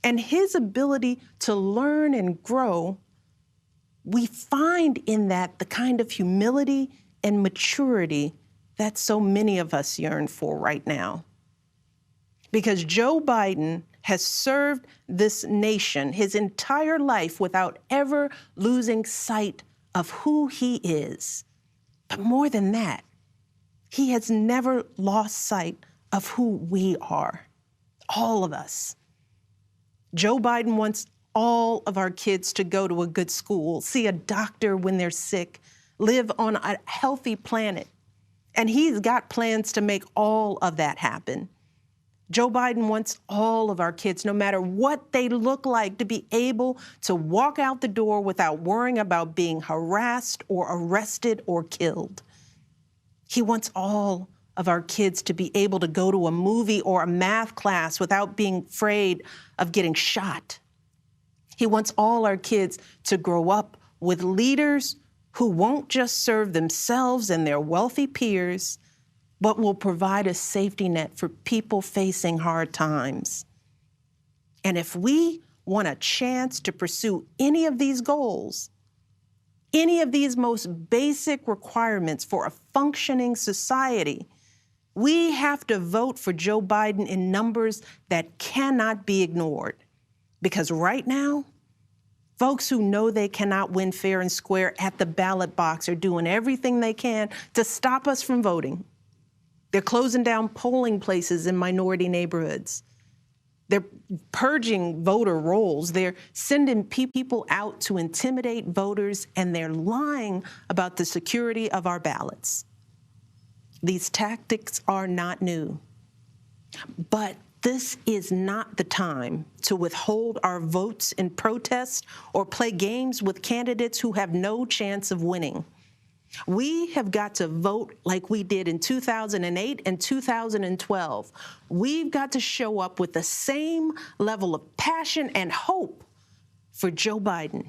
And his ability to learn and grow, we find in that the kind of humility and maturity that so many of us yearn for right now. Because Joe Biden has served this nation his entire life without ever losing sight of who he is. But more than that, he has never lost sight of who we are, all of us. Joe Biden wants all of our kids to go to a good school, see a doctor when they're sick, live on a healthy planet. And he's got plans to make all of that happen. Joe Biden wants all of our kids, no matter what they look like, to be able to walk out the door without worrying about being harassed or arrested or killed. He wants all of our kids to be able to go to a movie or a math class without being afraid of getting shot. He wants all our kids to grow up with leaders who won't just serve themselves and their wealthy peers, but will provide a safety net for people facing hard times. And if we want a chance to pursue any of these goals, any of these most basic requirements for a functioning society, we have to vote for Joe Biden in numbers that cannot be ignored. Because right now, folks who know they cannot win fair and square at the ballot box are doing everything they can to stop us from voting. They're closing down polling places in minority neighborhoods. They're purging voter rolls. They're sending people out to intimidate voters, and they're lying about the security of our ballots. These tactics are not new. But this is not the time to withhold our votes in protest or play games with candidates who have no chance of winning. We have got to vote like we did in 2008 and 2012. We've got to show up with the same level of passion and hope for Joe Biden.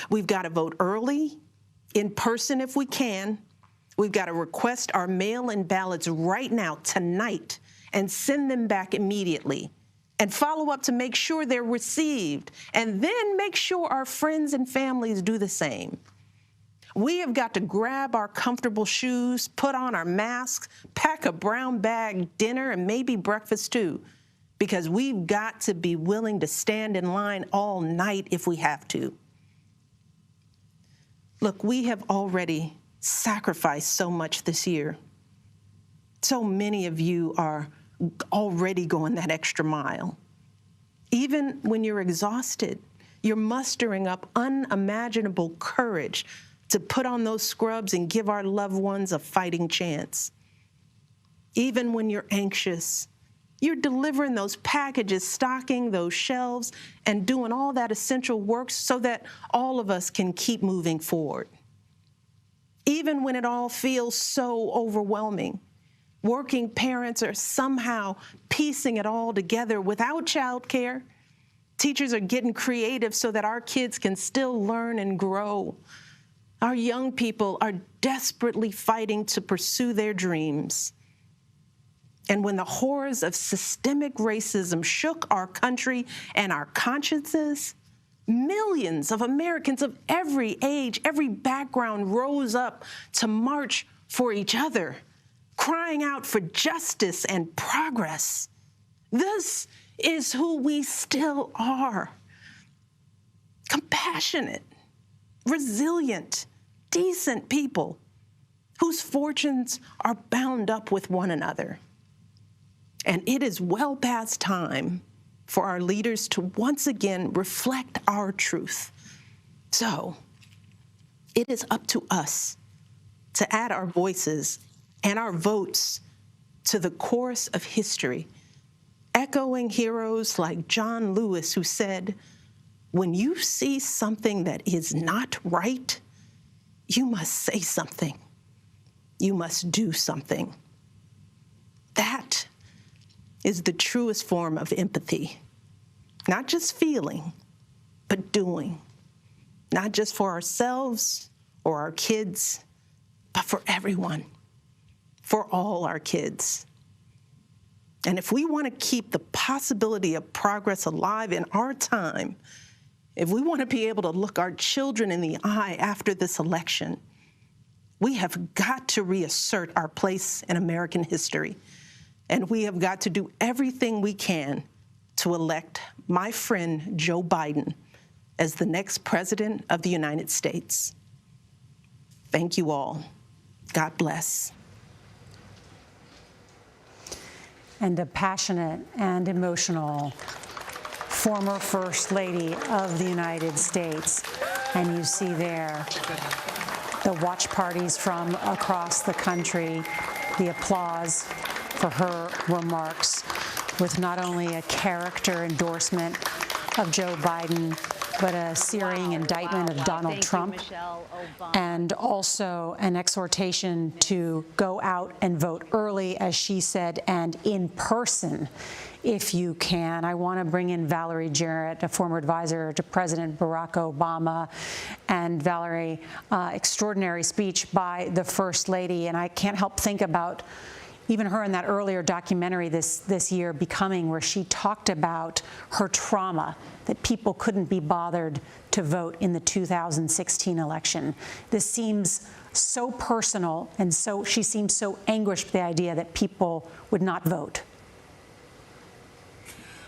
We've got to vote early, in person if we can. We've got to request our mail-in ballots right now, tonight, and send them back immediately. And follow up to make sure they're received. And then make sure our friends and families do the same. We have got to grab our comfortable shoes, put on our masks, pack a brown bag dinner, and maybe breakfast too, because we've got to be willing to stand in line all night if we have to. Look, we have already sacrificed so much this year. So many of you are already going that extra mile. Even when you're exhausted, you're mustering up unimaginable courage to put on those scrubs and give our loved ones a fighting chance. Even when you're anxious, you're delivering those packages, stocking those shelves, and doing all that essential work so that all of us can keep moving forward. Even when it all feels so overwhelming, working parents are somehow piecing it all together without childcare. Teachers are getting creative so that our kids can still learn and grow. Our young people are desperately fighting to pursue their dreams. And when the horrors of systemic racism shook our country and our consciences, millions of Americans of every age, every background rose up to march for each other, crying out for justice and progress. This is who we still are. Compassionate, resilient, decent people whose fortunes are bound up with one another. And it is well past time for our leaders to once again reflect our truth. So it is up to us to add our voices and our votes to the chorus of history, echoing heroes like John Lewis, who said, "When you see something that is not right, you must say something. You must do something." That is the truest form of empathy. Not just feeling, but doing. Not just for ourselves or our kids, but for everyone, for all our kids. And if we want to keep the possibility of progress alive in our time, if we want to be able to look our children in the eye after this election, we have got to reassert our place in American history. And we have got to do everything we can to elect my friend Joe Biden as the next president of the United States. Thank you all. God bless. And a passionate and emotional former First Lady of the United States. And you see there the watch parties from across the country, the applause for her remarks, with not only a character endorsement of Joe Biden, but a searing indictment of Donald Trump, and also an exhortation to go out and vote early, as she said, and in person if you can. I want to bring in Valerie Jarrett, a former advisor to President Barack Obama. And Valerie, extraordinary speech by the First Lady, and I can't help think about even her in that earlier documentary this year, Becoming, where she talked about her trauma, that people couldn't be bothered to vote in the 2016 election. This seems so personal, and so she seems so anguished by the idea that people would not vote.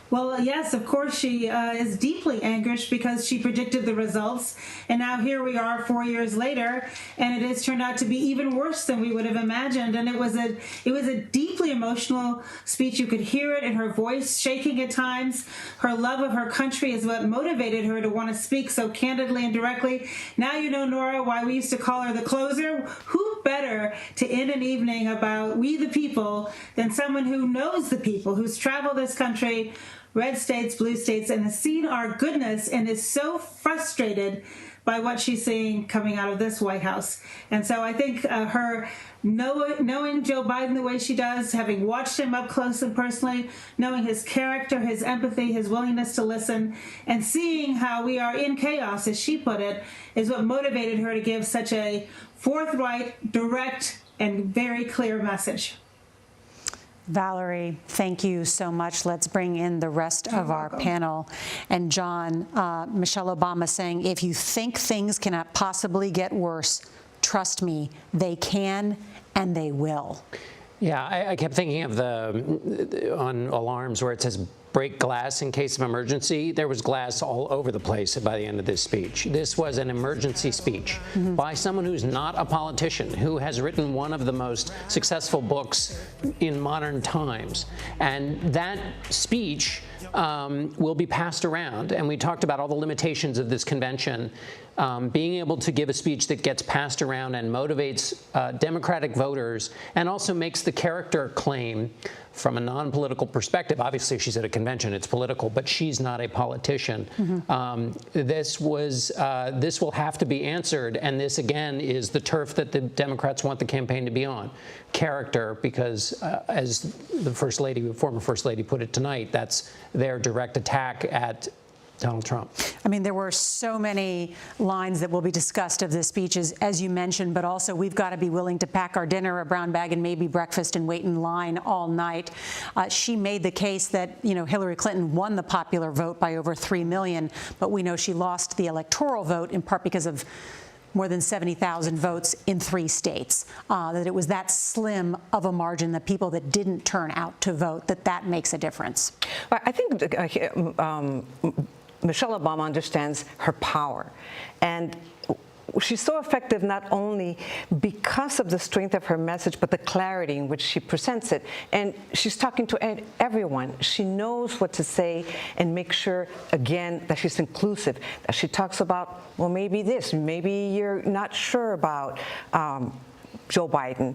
Well, yes, of course she is deeply anguished because she predicted the results, and now here we are 4 years later, and it has turned out to be even worse than we would have imagined. And it was a deeply emotional speech. You could hear it in her voice shaking at times. Her love of her country is what motivated her to want to speak so candidly and directly. Now you know, Nora, why we used to call her the closer. Who better to end an evening about we the people than someone who knows the people, who's traveled this country, red states, blue states, and has seen our goodness and is so frustrated by what she's seeing coming out of this White House. And so I think her knowing Joe Biden the way she does, having watched him up close and personally, knowing his character, his empathy, his willingness to listen, and seeing how we are in chaos, as she put it, is what motivated her to give such a forthright, direct, and very clear message. Valerie, thank you so much. Let's bring in the rest of our panel. And John, Michelle Obama saying, if you think things cannot possibly get worse, trust me, they can and they will. Yeah, I kept thinking of on alarms where it says break glass in case of emergency. There was glass all over the place by the end of this speech. This was an emergency speech by someone who's not a politician, who has written one of the most successful books in modern times. And that speech will be passed around. And we talked about all the limitations of this convention. Being able to give a speech that gets passed around and motivates Democratic voters and also makes the character claim from a non-political perspective. Obviously, she's at a convention, it's political, but she's not a politician. This will have to be answered, and this, again, is the turf that the Democrats want the campaign to be on. Character, because as the former First Lady put it tonight, that's their direct attack at Donald Trump. I mean, there were so many lines that will be discussed of this speech, as you mentioned, but also we've got to be willing to pack our dinner, a brown bag, and maybe breakfast and wait in line all night. She made the case that, Hillary Clinton won the popular vote by over 3 million, but we know she lost the electoral vote in part because of more than 70,000 votes in 3 states, that it was that slim of a margin, the people that didn't turn out to vote, that makes a difference. Well, I think Michelle Obama understands her power, and she's so effective not only because of the strength of her message, but the clarity in which she presents it. And she's talking to everyone. She knows what to say and make sure, again, that she's inclusive, that she talks about, well, maybe this, maybe you're not sure about Joe Biden.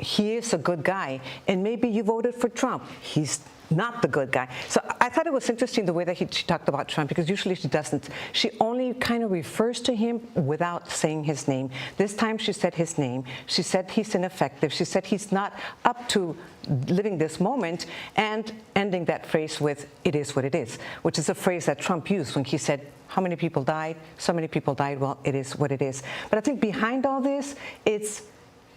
He is a good guy, and maybe you voted for Trump. He's not the good guy. So I thought it was interesting the way that she talked about Trump, because usually she doesn't. She only kind of refers to him without saying his name. This time she said his name. She said he's ineffective. She said he's not up to living this moment, and ending that phrase with, it is what it is, which is a phrase that Trump used when he said, how many people died? So many people died. Well, it is what it is. But I think behind all this,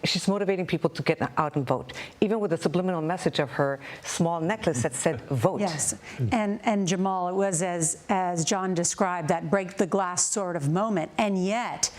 she's motivating people to get out and vote, even with the subliminal message of her small necklace that said vote. Yes, and Jamal, it was as John described, that break the glass sort of moment. And yet,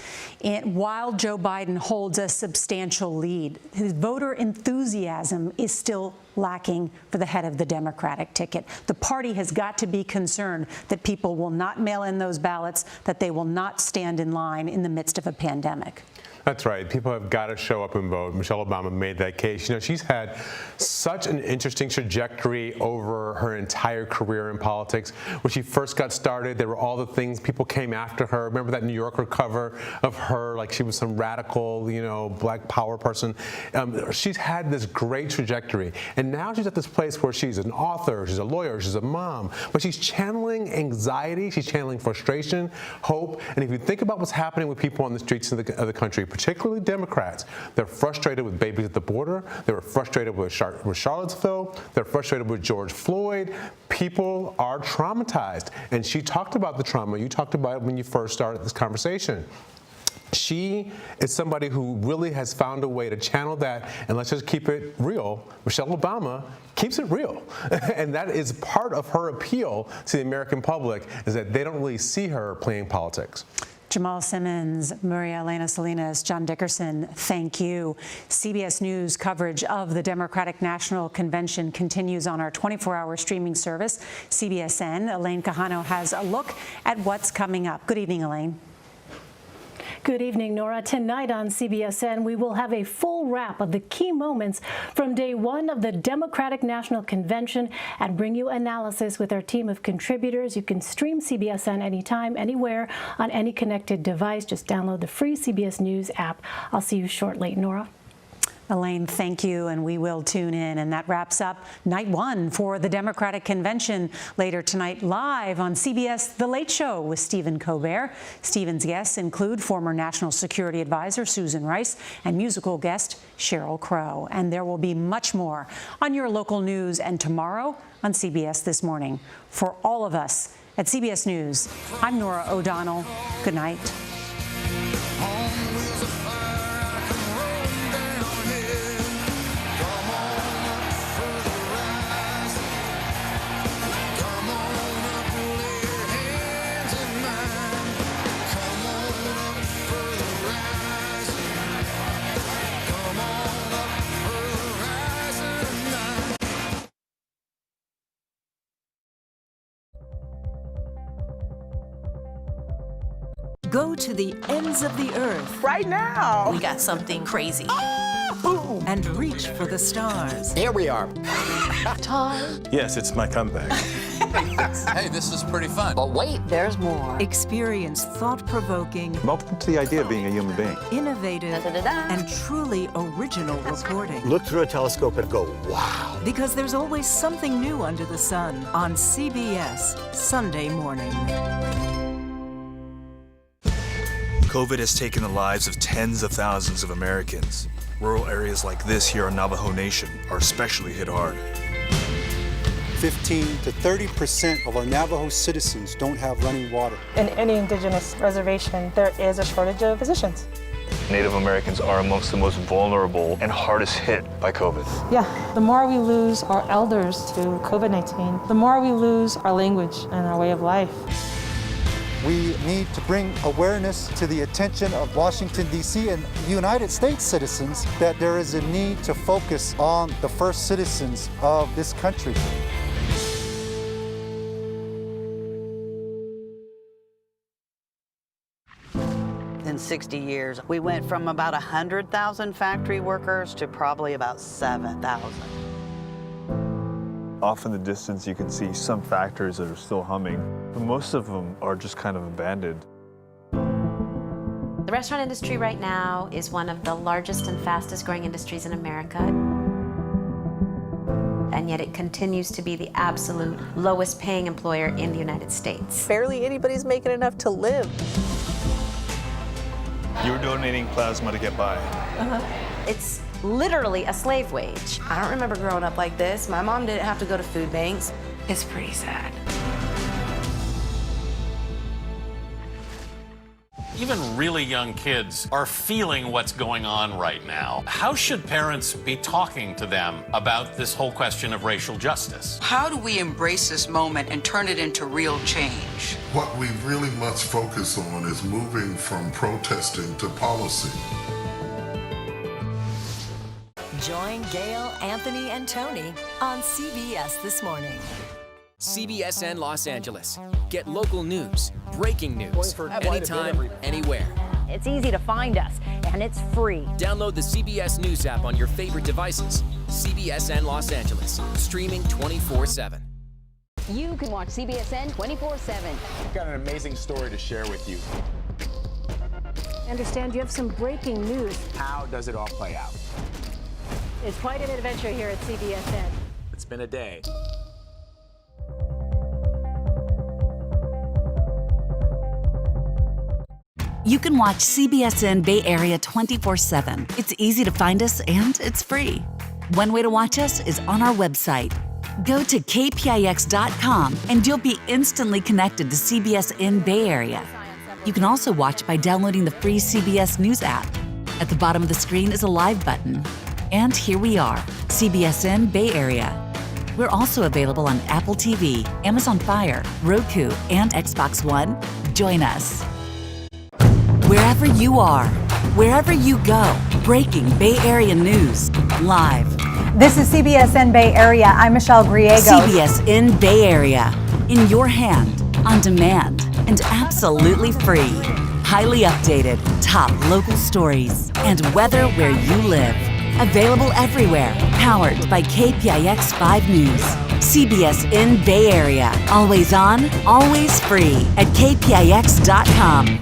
while Joe Biden holds a substantial lead, his voter enthusiasm is still lacking for the head of the Democratic ticket. The party has got to be concerned that people will not mail in those ballots, that they will not stand in line in the midst of a pandemic. That's right. People have got to show up and vote. Michelle Obama made that case. You know, she's had such an interesting trajectory over her entire career in politics. When she first got started, there were all the things people came after her. Remember that New Yorker cover of her, like she was some radical, you know, black power person. She's had this great trajectory. And now she's at this place where she's an author, she's a lawyer, she's a mom, but she's channeling anxiety, she's channeling frustration, hope. And if you think about what's happening with people on the streets of the country, particularly Democrats, they're frustrated with babies at the border, they were frustrated with Charlottesville, they're frustrated with George Floyd. People are traumatized. And she talked about the trauma. You talked about it when you first started this conversation. She is somebody who really has found a way to channel that, and let's just keep it real. Michelle Obama keeps it real. And that is part of her appeal to the American public, is that they don't really see her playing politics. Jamal Simmons, Maria Elena Salinas, John Dickerson, thank you. CBS News coverage of the Democratic National Convention continues on our 24-hour streaming service, CBSN. Elaine Quijano has a look at what's coming up. Good evening, Elaine. Good evening, Nora. Tonight on CBSN, we will have a full wrap of the key moments from day one of the Democratic National Convention and bring you analysis with our team of contributors. You can stream CBSN anytime, anywhere, on any connected device. Just download the free CBS News app. I'll see you shortly. Nora? Elaine, thank you, and we will tune in. And that wraps up night one for the Democratic Convention. Later tonight, live on CBS The Late Show with Stephen Colbert. Stephen's guests include former National Security Advisor Susan Rice and musical guest Sheryl Crow. And there will be much more on your local news and tomorrow on CBS This Morning. For all of us at CBS News, I'm Nora O'Donnell. Good night. Go to the ends of the earth. Right now. We got something crazy. Boom. And reach for the stars. Here we are. Time. Yes, it's my comeback. Hey, this is pretty fun. But wait, there's more. Experience thought-provoking. I'm open to the idea of being a human being. Innovative. And truly original reporting. Look through a telescope and go, wow. Because there's always something new under the sun on CBS Sunday morning. COVID has taken the lives of tens of thousands of Americans. Rural areas like this here on Navajo Nation are especially hit hard. 15 to 30% of our Navajo citizens don't have running water. In any indigenous reservation, there is a shortage of physicians. Native Americans are amongst the most vulnerable and hardest hit by COVID. Yeah, the more we lose our elders to COVID-19, the more we lose our language and our way of life. We need to bring awareness to the attention of Washington, D.C. and United States citizens that there is a need to focus on the first citizens of this country. In 60 years, we went from about 100,000 factory workers to probably about 7,000. Off in the distance, you can see some factories that are still humming, but most of them are just kind of abandoned. The restaurant industry right now is one of the largest and fastest growing industries in America. And yet it continues to be the absolute lowest paying employer in the United States. Barely anybody's making enough to live. You're donating plasma to get by. It's literally a slave wage. I don't remember growing up like this. My mom didn't have to go to food banks. It's pretty sad. Even really young kids are feeling what's going on right now. How should parents be talking to them about this whole question of racial justice? How do we embrace this moment and turn it into real change? What we really must focus on is moving from protesting to policy. Join Gail, Anthony, and Tony on CBS This Morning. CBSN Los Angeles. Get local news, breaking news, anytime, anywhere. It's easy to find us, and it's free. Download the CBS News app on your favorite devices. CBSN Los Angeles, streaming 24/7. You can watch CBSN 24/7. I've got an amazing story to share with you. I understand you have some breaking news. How does it all play out? It's quite an adventure here at CBSN. It's been a day. You can watch CBSN Bay Area 24/7. It's easy to find us and it's free. One way to watch us is on our website. Go to kpix.com and you'll be instantly connected to CBSN Bay Area. You can also watch by downloading the free CBS News app. At the bottom of the screen is a live button. And here we are, CBSN Bay Area. We're also available on Apple TV, Amazon Fire, Roku, and Xbox One. Join us. Wherever you are, wherever you go, breaking Bay Area news, live. This is CBSN Bay Area. I'm Michelle Griego. CBSN Bay Area, in your hand, on demand, and absolutely free. Highly updated, top local stories, and weather where you live. Available everywhere, powered by KPIX 5 News. CBSN Bay Area, always on, always free at kpix.com.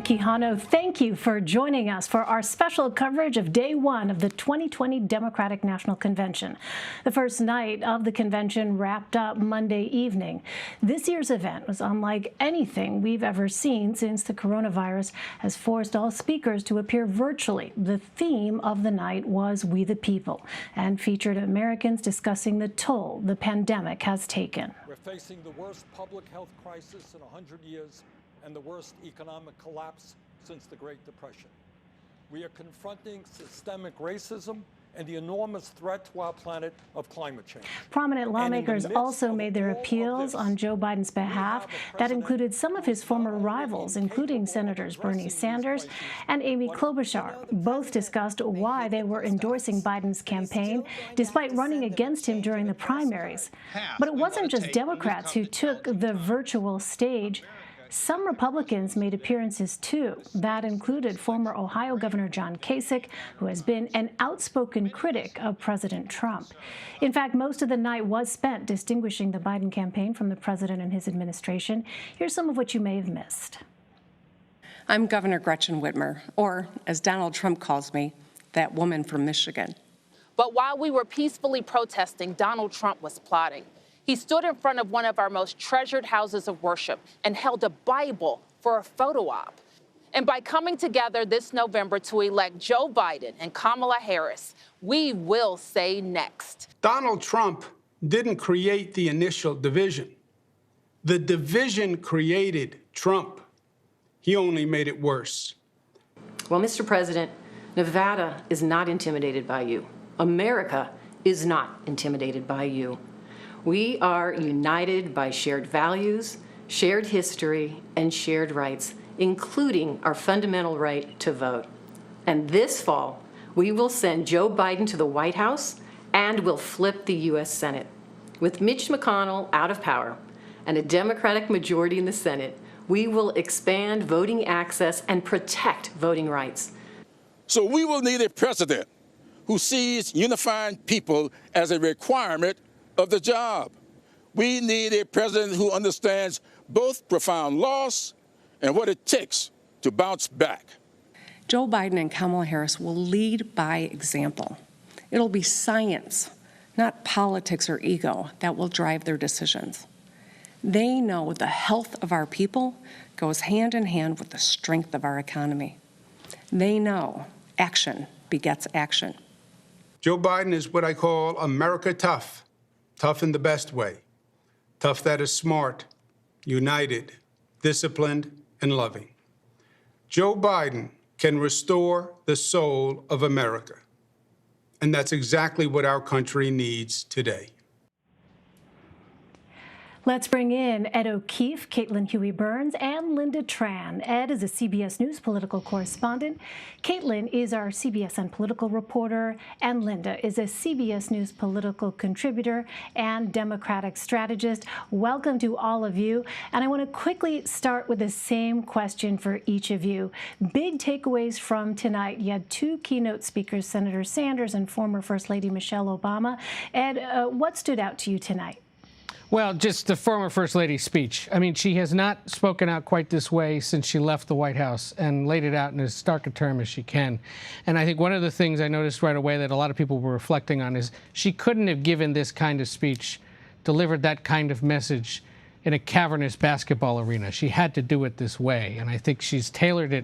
Quijano, thank you for joining us for our special coverage of Day 1 of the 2020 Democratic National Convention. The first night of the convention wrapped up Monday evening. This year's event was unlike anything we've ever seen since the coronavirus has forced all speakers to appear virtually. The theme of the night was We the People and featured Americans discussing the toll the pandemic has taken. We're facing the worst public health crisis in 100 years and the worst economic collapse since the Great Depression. We are confronting systemic racism and the enormous threat to our planet of climate change. Prominent lawmakers also made their appeals on Joe Biden's behalf. That included some of his former rivals, including Senators Bernie Sanders and Amy Klobuchar. Both discussed why they were endorsing Biden's campaign, despite running against him during the primaries. But it wasn't just Democrats who took the virtual stage. Some Republicans made appearances too. That included former Ohio Governor John Kasich, who has been an outspoken critic of President Trump. In fact, most of the night was spent distinguishing the Biden campaign from the president and his administration. Here's some of what you may have missed. I'm Governor Gretchen Whitmer, or as Donald Trump calls me, that woman from Michigan. But while we were peacefully protesting, Donald Trump was plotting. He stood in front of one of our most treasured houses of worship and held a Bible for a photo op. And by coming together this November to elect Joe Biden and Kamala Harris, we will say next. Donald Trump didn't create the initial division. The division created Trump. He only made it worse. Well, Mr. President, Nevada is not intimidated by you. America is not intimidated by you. We are united by shared values, shared history, and shared rights, including our fundamental right to vote. And this fall, we will send Joe Biden to the White House and will flip the U.S. Senate. With Mitch McConnell out of power and a Democratic majority in the Senate, we will expand voting access and protect voting rights. So we will need a president who sees unifying people as a requirement of the job. We need a president who understands both profound loss and what it takes to bounce back. Joe Biden and Kamala Harris will lead by example. It'll be science, not politics or ego, that will drive their decisions. They know the health of our people goes hand in hand with the strength of our economy. They know action begets action. Joe Biden is what I call America tough. Tough in the best way. Tough that is smart, united, disciplined, and loving. Joe Biden can restore the soul of America. And that's exactly what our country needs today. Let's bring in Ed O'Keefe, Caitlin Huey-Burns, and Linda Tran. Ed is a CBS News political correspondent. Caitlin is our CBSN political reporter, and Linda is a CBS News political contributor and Democratic strategist. Welcome to all of you. And I want to quickly start with the same question for each of you. Big takeaways from tonight. You had two keynote speakers, Senator Sanders and former First Lady Michelle Obama. Ed, what stood out to you tonight? Well, just the former First Lady's speech. I mean, she has not spoken out quite this way since she left the White House and laid it out in as stark a term as she can. And I think one of the things I noticed right away that a lot of people were reflecting on is she couldn't have given this kind of speech, delivered that kind of message in a cavernous basketball arena. She had to do it this way. And I think she's tailored it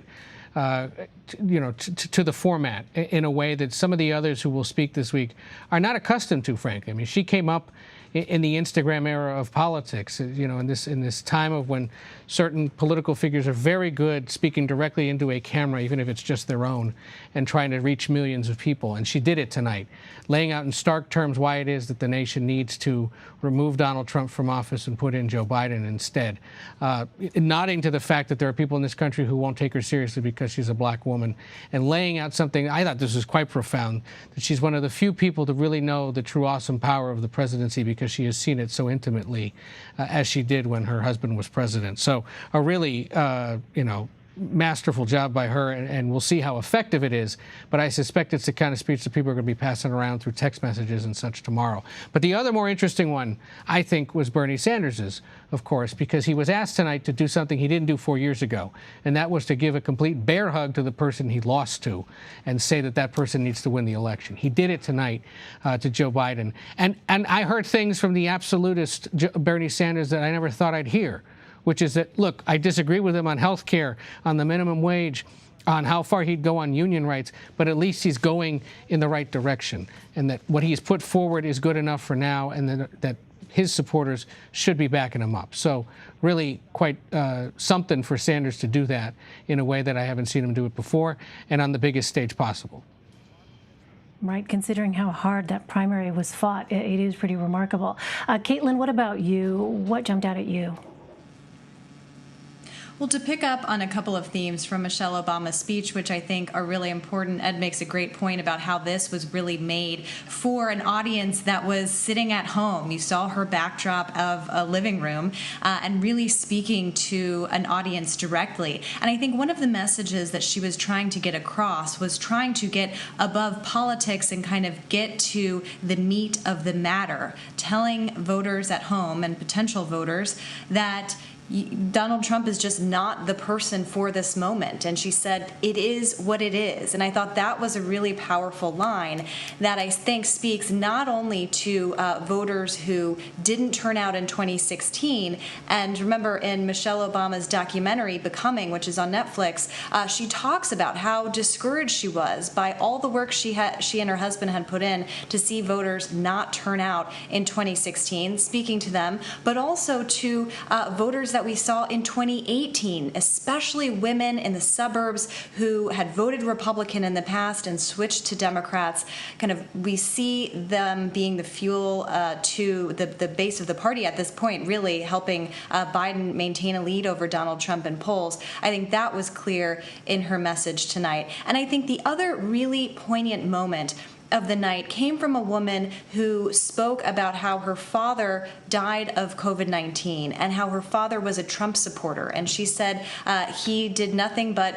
to the format in a way that some of the others who will speak this week are not accustomed to, frankly. I mean, she came up in the Instagram era of politics, in this time of when certain political figures are very good speaking directly into a camera, even if it's just their own, and trying to reach millions of people. And she did it tonight, laying out in stark terms why it is that the nation needs to remove Donald Trump from office and put in Joe Biden instead, nodding to the fact that there are people in this country who won't take her seriously because she's a black woman, and laying out something, I thought this was quite profound, that she's one of the few people to really know the true awesome power of the presidency because she has seen it so intimately as she did when her husband was president. So a really, masterful job by her, and we'll see how effective it is. But I suspect it's the kind of speech that people are going to be passing around through text messages and such tomorrow. But the other more interesting one, I think, was Bernie Sanders's, of course, because he was asked tonight to do something he didn't do 4 years ago, and that was to give a complete bear hug to the person he lost to and say that that person needs to win the election. He did it tonight to Joe Biden. And I heard things from the absolutist Bernie Sanders that I never thought I'd hear, which is that, look, I disagree with him on health care, on the minimum wage, on how far he'd go on union rights, but at least he's going in the right direction, and that what he's put forward is good enough for now, and that his supporters should be backing him up. So really quite something for Sanders to do that in a way that I haven't seen him do it before, and on the biggest stage possible. Right, considering how hard that primary was fought, it is pretty remarkable. Caitlin, what about you? What jumped out at you? Well, to pick up on a couple of themes from Michelle Obama's speech, which I think are really important, Ed makes a great point about how this was really made for an audience that was sitting at home. You saw her backdrop of a living room and really speaking to an audience directly. And I think one of the messages that she was trying to get across was trying to get above politics and kind of get to the meat of the matter, telling voters at home and potential voters that Donald Trump is just not the person for this moment. And she said, it is what it is. And I thought that was a really powerful line that I think speaks not only to voters who didn't turn out in 2016. And remember, in Michelle Obama's documentary, Becoming, which is on Netflix, she talks about how discouraged she was by all the work she and her husband had put in to see voters not turn out in 2016, speaking to them, but also to voters that we saw in 2018, especially women in the suburbs who had voted Republican in the past and switched to Democrats. We see them being the fuel to the base of the party at this point, really helping Biden maintain a lead over Donald Trump in polls. I think that was clear in her message tonight. And I think the other really poignant moment of the night came from a woman who spoke about how her father died of COVID-19 and how her father was a Trump supporter. And she said he did nothing but,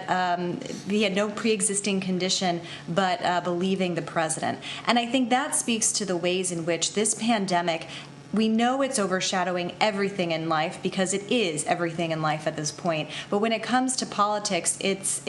he had no pre-existing condition but believing the president. And I think that speaks to the ways in which this pandemic, we know it's overshadowing everything in life because it is everything in life at this point. But when it comes to politics, it's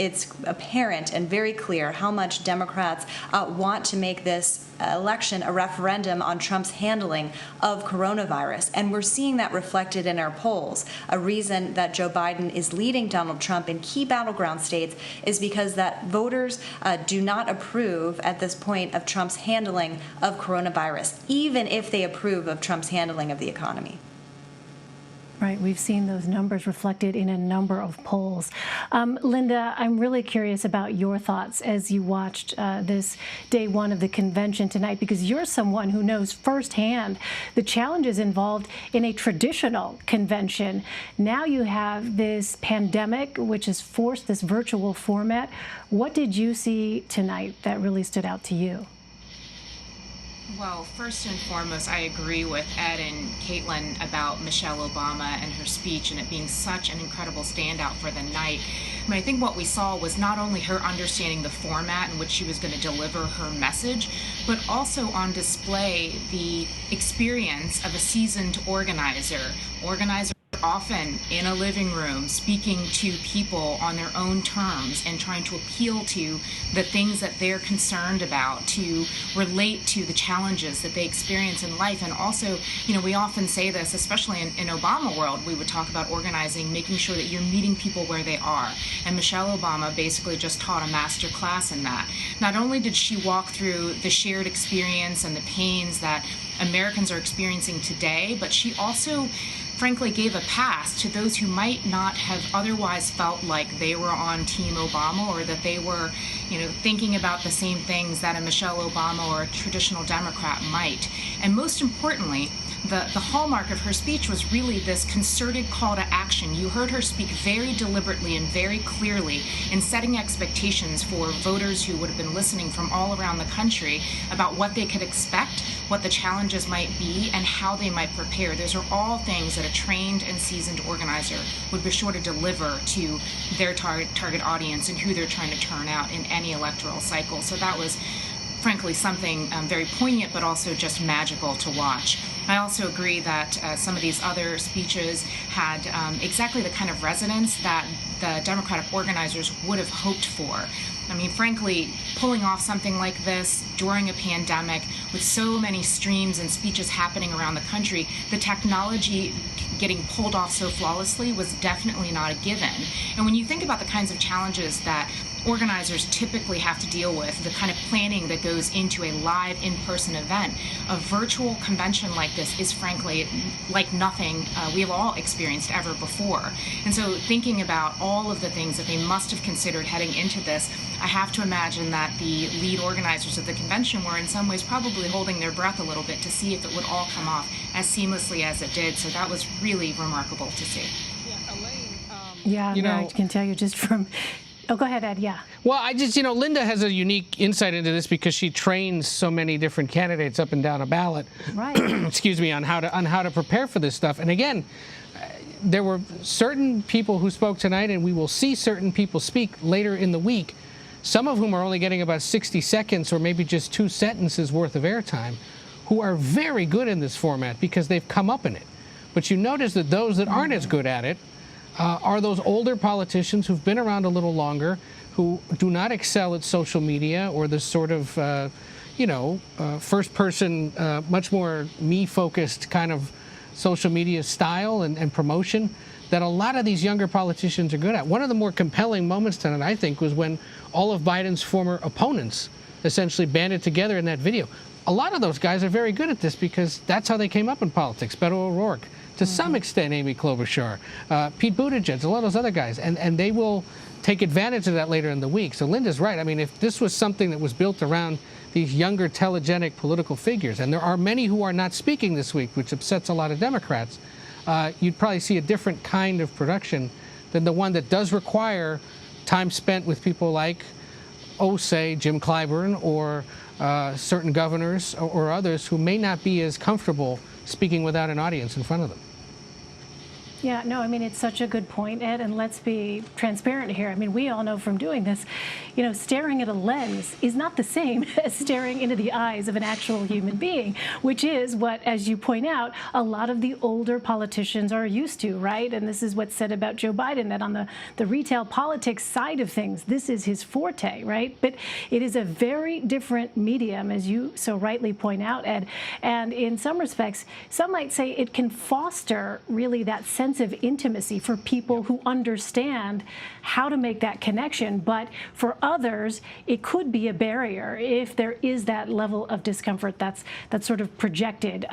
apparent and very clear how much Democrats want to make this election a referendum on Trump's handling of coronavirus. And we're seeing that reflected in our polls. A reason that Joe Biden is leading Donald Trump in key battleground states is because that voters do not approve at this point of Trump's handling of coronavirus, even if they approve of Trump's handling of the economy. Right, we've seen those numbers reflected in a number of polls. Linda, I'm really curious about your thoughts as you watched this day one of the convention tonight, because you're someone who knows firsthand the challenges involved in a traditional convention. Now you have this pandemic, which has forced this virtual format. What did you see tonight that really stood out to you? Well, first and foremost, I agree with Ed and Caitlin about Michelle Obama and her speech and it being such an incredible standout for the night. I mean, I think what we saw was not only her understanding the format in which she was going to deliver her message, but also on display the experience of a seasoned organizer often in a living room speaking to people on their own terms and trying to appeal to the things that they're concerned about, to relate to the challenges that they experience in life. And also, you know, we often say this, especially in Obama world, we would talk about organizing, making sure that you're meeting people where they are. And Michelle Obama basically just taught a master class in that. Not only did she walk through the shared experience and the pains that Americans are experiencing today, but she also frankly gave a pass to those who might not have otherwise felt like they were on Team Obama or that they were, you know, thinking about the same things that a Michelle Obama or a traditional Democrat might. And most importantly, the hallmark of her speech was really this concerted call to action. You heard her speak very deliberately and very clearly in setting expectations for voters who would have been listening from all around the country about what they could expect, what the challenges might be, and how they might prepare. Those are all things that a trained and seasoned organizer would be sure to deliver to their target audience and who they're trying to turn out in any electoral cycle. So that was frankly something very poignant but also just magical to watch. I also agree that some of these other speeches had exactly the kind of resonance that the Democratic organizers would have hoped for. I mean, frankly, pulling off something like this during a pandemic with so many streams and speeches happening around the country, the technology getting pulled off so flawlessly was definitely not a given. And when you think about the kinds of challenges that organizers typically have to deal with, the kind of planning that goes into a live in-person event, a virtual convention like this is frankly like nothing we have all experienced ever before. And so thinking about all of the things that they must have considered heading into this, I have to imagine that the lead organizers of the convention were in some ways probably holding their breath a little bit to see if it would all come off as seamlessly as it did. So that was really remarkable to see. Yeah, You know- I can tell you just from... Oh, go ahead, Ed. Yeah. Well, I just, you know, Linda has a unique insight into this because she trains so many different candidates up and down a ballot. Right. Excuse me, on how to prepare for this stuff. And again, there were certain people who spoke tonight, and we will see certain people speak later in the week, some of whom are only getting about 60 seconds or maybe just 2 sentences worth of airtime, who are very good in this format because they've come up in it. But you notice that those that aren't as good at it are those older politicians who've been around a little longer, who do not excel at social media or this sort of, first-person, much more me-focused kind of social media style and promotion that a lot of these younger politicians are good at. One of the more compelling moments tonight, I think, was when all of Biden's former opponents essentially banded together in that video. A lot of those guys are very good at this because that's how they came up in politics. Beto O'Rourke, to some extent Amy Klobuchar, Pete Buttigieg, a lot of those other guys, and they will take advantage of that later in the week. So Linda's right. I mean, if this was something that was built around these younger, telegenic political figures, and there are many who are not speaking this week, which upsets a lot of Democrats, you'd probably see a different kind of production than the one that does require time spent with people like, say, Jim Clyburn or certain governors or others who may not be as comfortable speaking without an audience in front of them. Yeah, no, I mean, it's such a good point, Ed, and let's be transparent here. I mean, we all know from doing this, you know, staring at a lens is not the same as staring into the eyes of an actual human being, which is what, as you point out, a lot of the older politicians are used to, right? And this is what's said about Joe Biden, that on the retail politics side of things, this is his forte, right? But it is a very different medium, as you so rightly point out, Ed, and in some respects, some might say it can foster really that sense sense of intimacy for people who understand how to make that connection. But for others, it could be a barrier if there is that level of discomfort that's sort of projected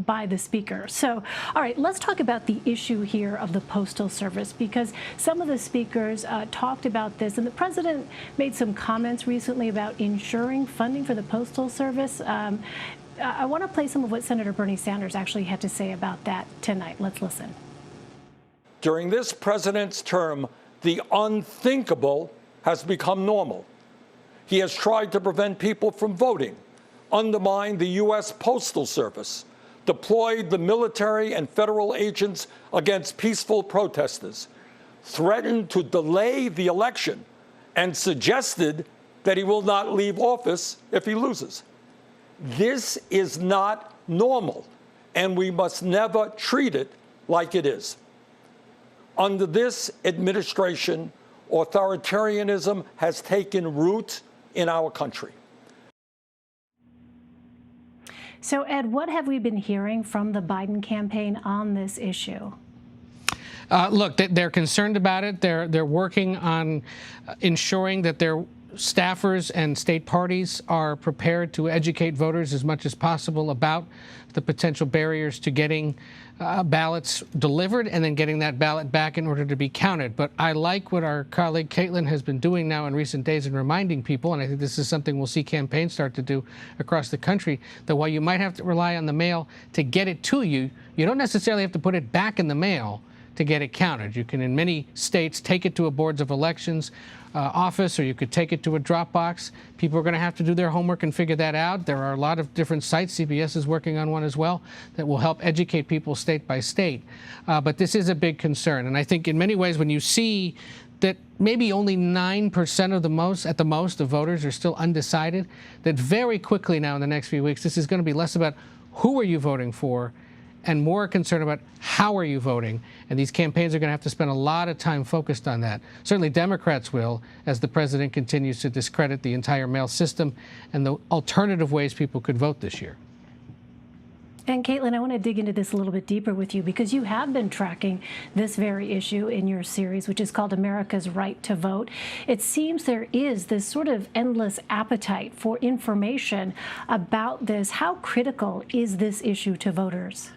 by the speaker. So, all right, let's talk about the issue here of the Postal Service, because some of the speakers talked about this, and the president made some comments recently about ensuring funding for the Postal Service. I want to play some of what Senator Bernie Sanders actually had to say about that tonight. Let's listen. During this president's term, the unthinkable has become normal. He has tried to prevent people from voting, undermined the U.S. Postal Service, deployed the military and federal agents against peaceful protesters, threatened to delay the election, and suggested that he will not leave office if he loses. This is not normal, and we must never treat it like it is. Under this administration, authoritarianism has taken root in our country. So, Ed, what have we been hearing from the Biden campaign on this issue? Look, they're concerned about it. They're working on ensuring that their staffers and state parties are prepared to educate voters as much as possible about the potential barriers to getting ballots delivered and then getting that ballot back in order to be counted. But I like what our colleague Caitlin has been doing now in recent days in reminding people, and I think this is something we'll see campaigns start to do across the country, that while you might have to rely on the mail to get it to you, you don't necessarily have to put it back in the mail to get it counted. You can, in many states, take it to a boards of elections office, or you could take it to a drop box. People are going to have to do their homework and figure that out. There are a lot of different sites. CBS is working on one as well that will help educate people state by state. But this is a big concern. And I think in many ways, when you see that maybe only 9% at the most of voters are still undecided, that very quickly now in the next few weeks, this is going to be less about who are you voting for and more concerned about how are you voting. And these campaigns are going to have to spend a lot of time focused on that. Certainly Democrats will, as the president continues to discredit the entire mail system and the alternative ways people could vote this year. And Caitlin, I want to dig into this a little bit deeper with you, because you have been tracking this very issue in your series, which is called America's Right to Vote. It seems there is this sort of endless appetite for information about this. How critical is this issue to voters?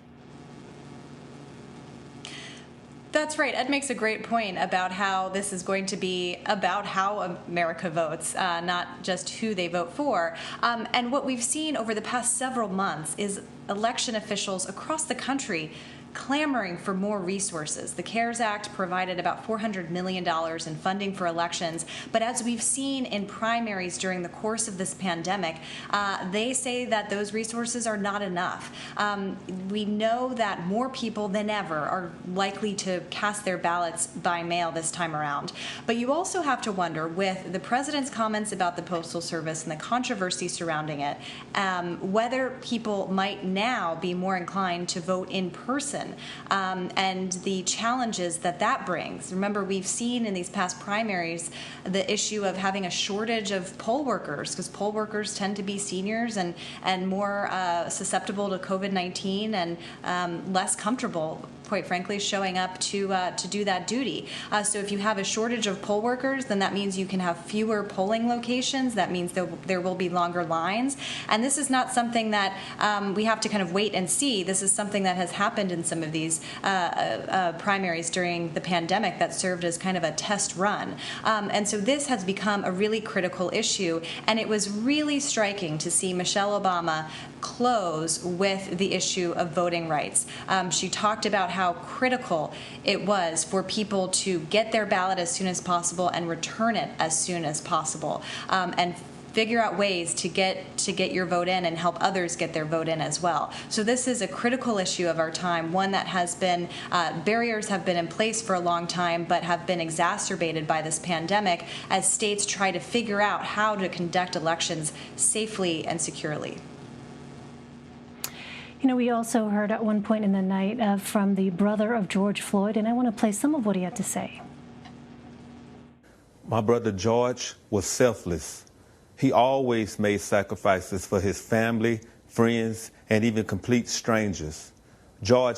That's right. Ed makes a great point about how this is going to be about how America votes, not just who they vote for. And what we've seen over the past several months is election officials across the country clamoring for more resources. The CARES Act provided about $400 million in funding for elections, but as we've seen in primaries during the course of this pandemic, they say that those resources are not enough. We know that more people than ever are likely to cast their ballots by mail this time around. But you also have to wonder, with the president's comments about the Postal Service and the controversy surrounding it, whether people might now be more inclined to vote in person. And the challenges that brings. Remember, we've seen in these past primaries the issue of having a shortage of poll workers, because poll workers tend to be seniors and more susceptible to COVID-19 and less comfortable, quite frankly, showing up to do that duty. So if you have a shortage of poll workers, then that means you can have fewer polling locations. That means there will be longer lines. And this is not something that we have to kind of wait and see. This is something that has happened in some of these primaries during the pandemic that served as kind of a test run. And so this has become a really critical issue. And it was really striking to see Michelle Obama close with the issue of voting rights. She talked about how critical it was for people to get their ballot as soon as possible and return it as soon as possible, and figure out ways to get your vote in and help others get their vote in as well. So this is a critical issue of our time, one that has been, barriers have been in place for a long time, but have been exacerbated by this pandemic as states try to figure out how to conduct elections safely and securely. You know, we also heard at one point in the night from the brother of George Floyd, and I want to play some of what he had to say. My brother George was selfless. He always made sacrifices for his family, friends, and even complete strangers. George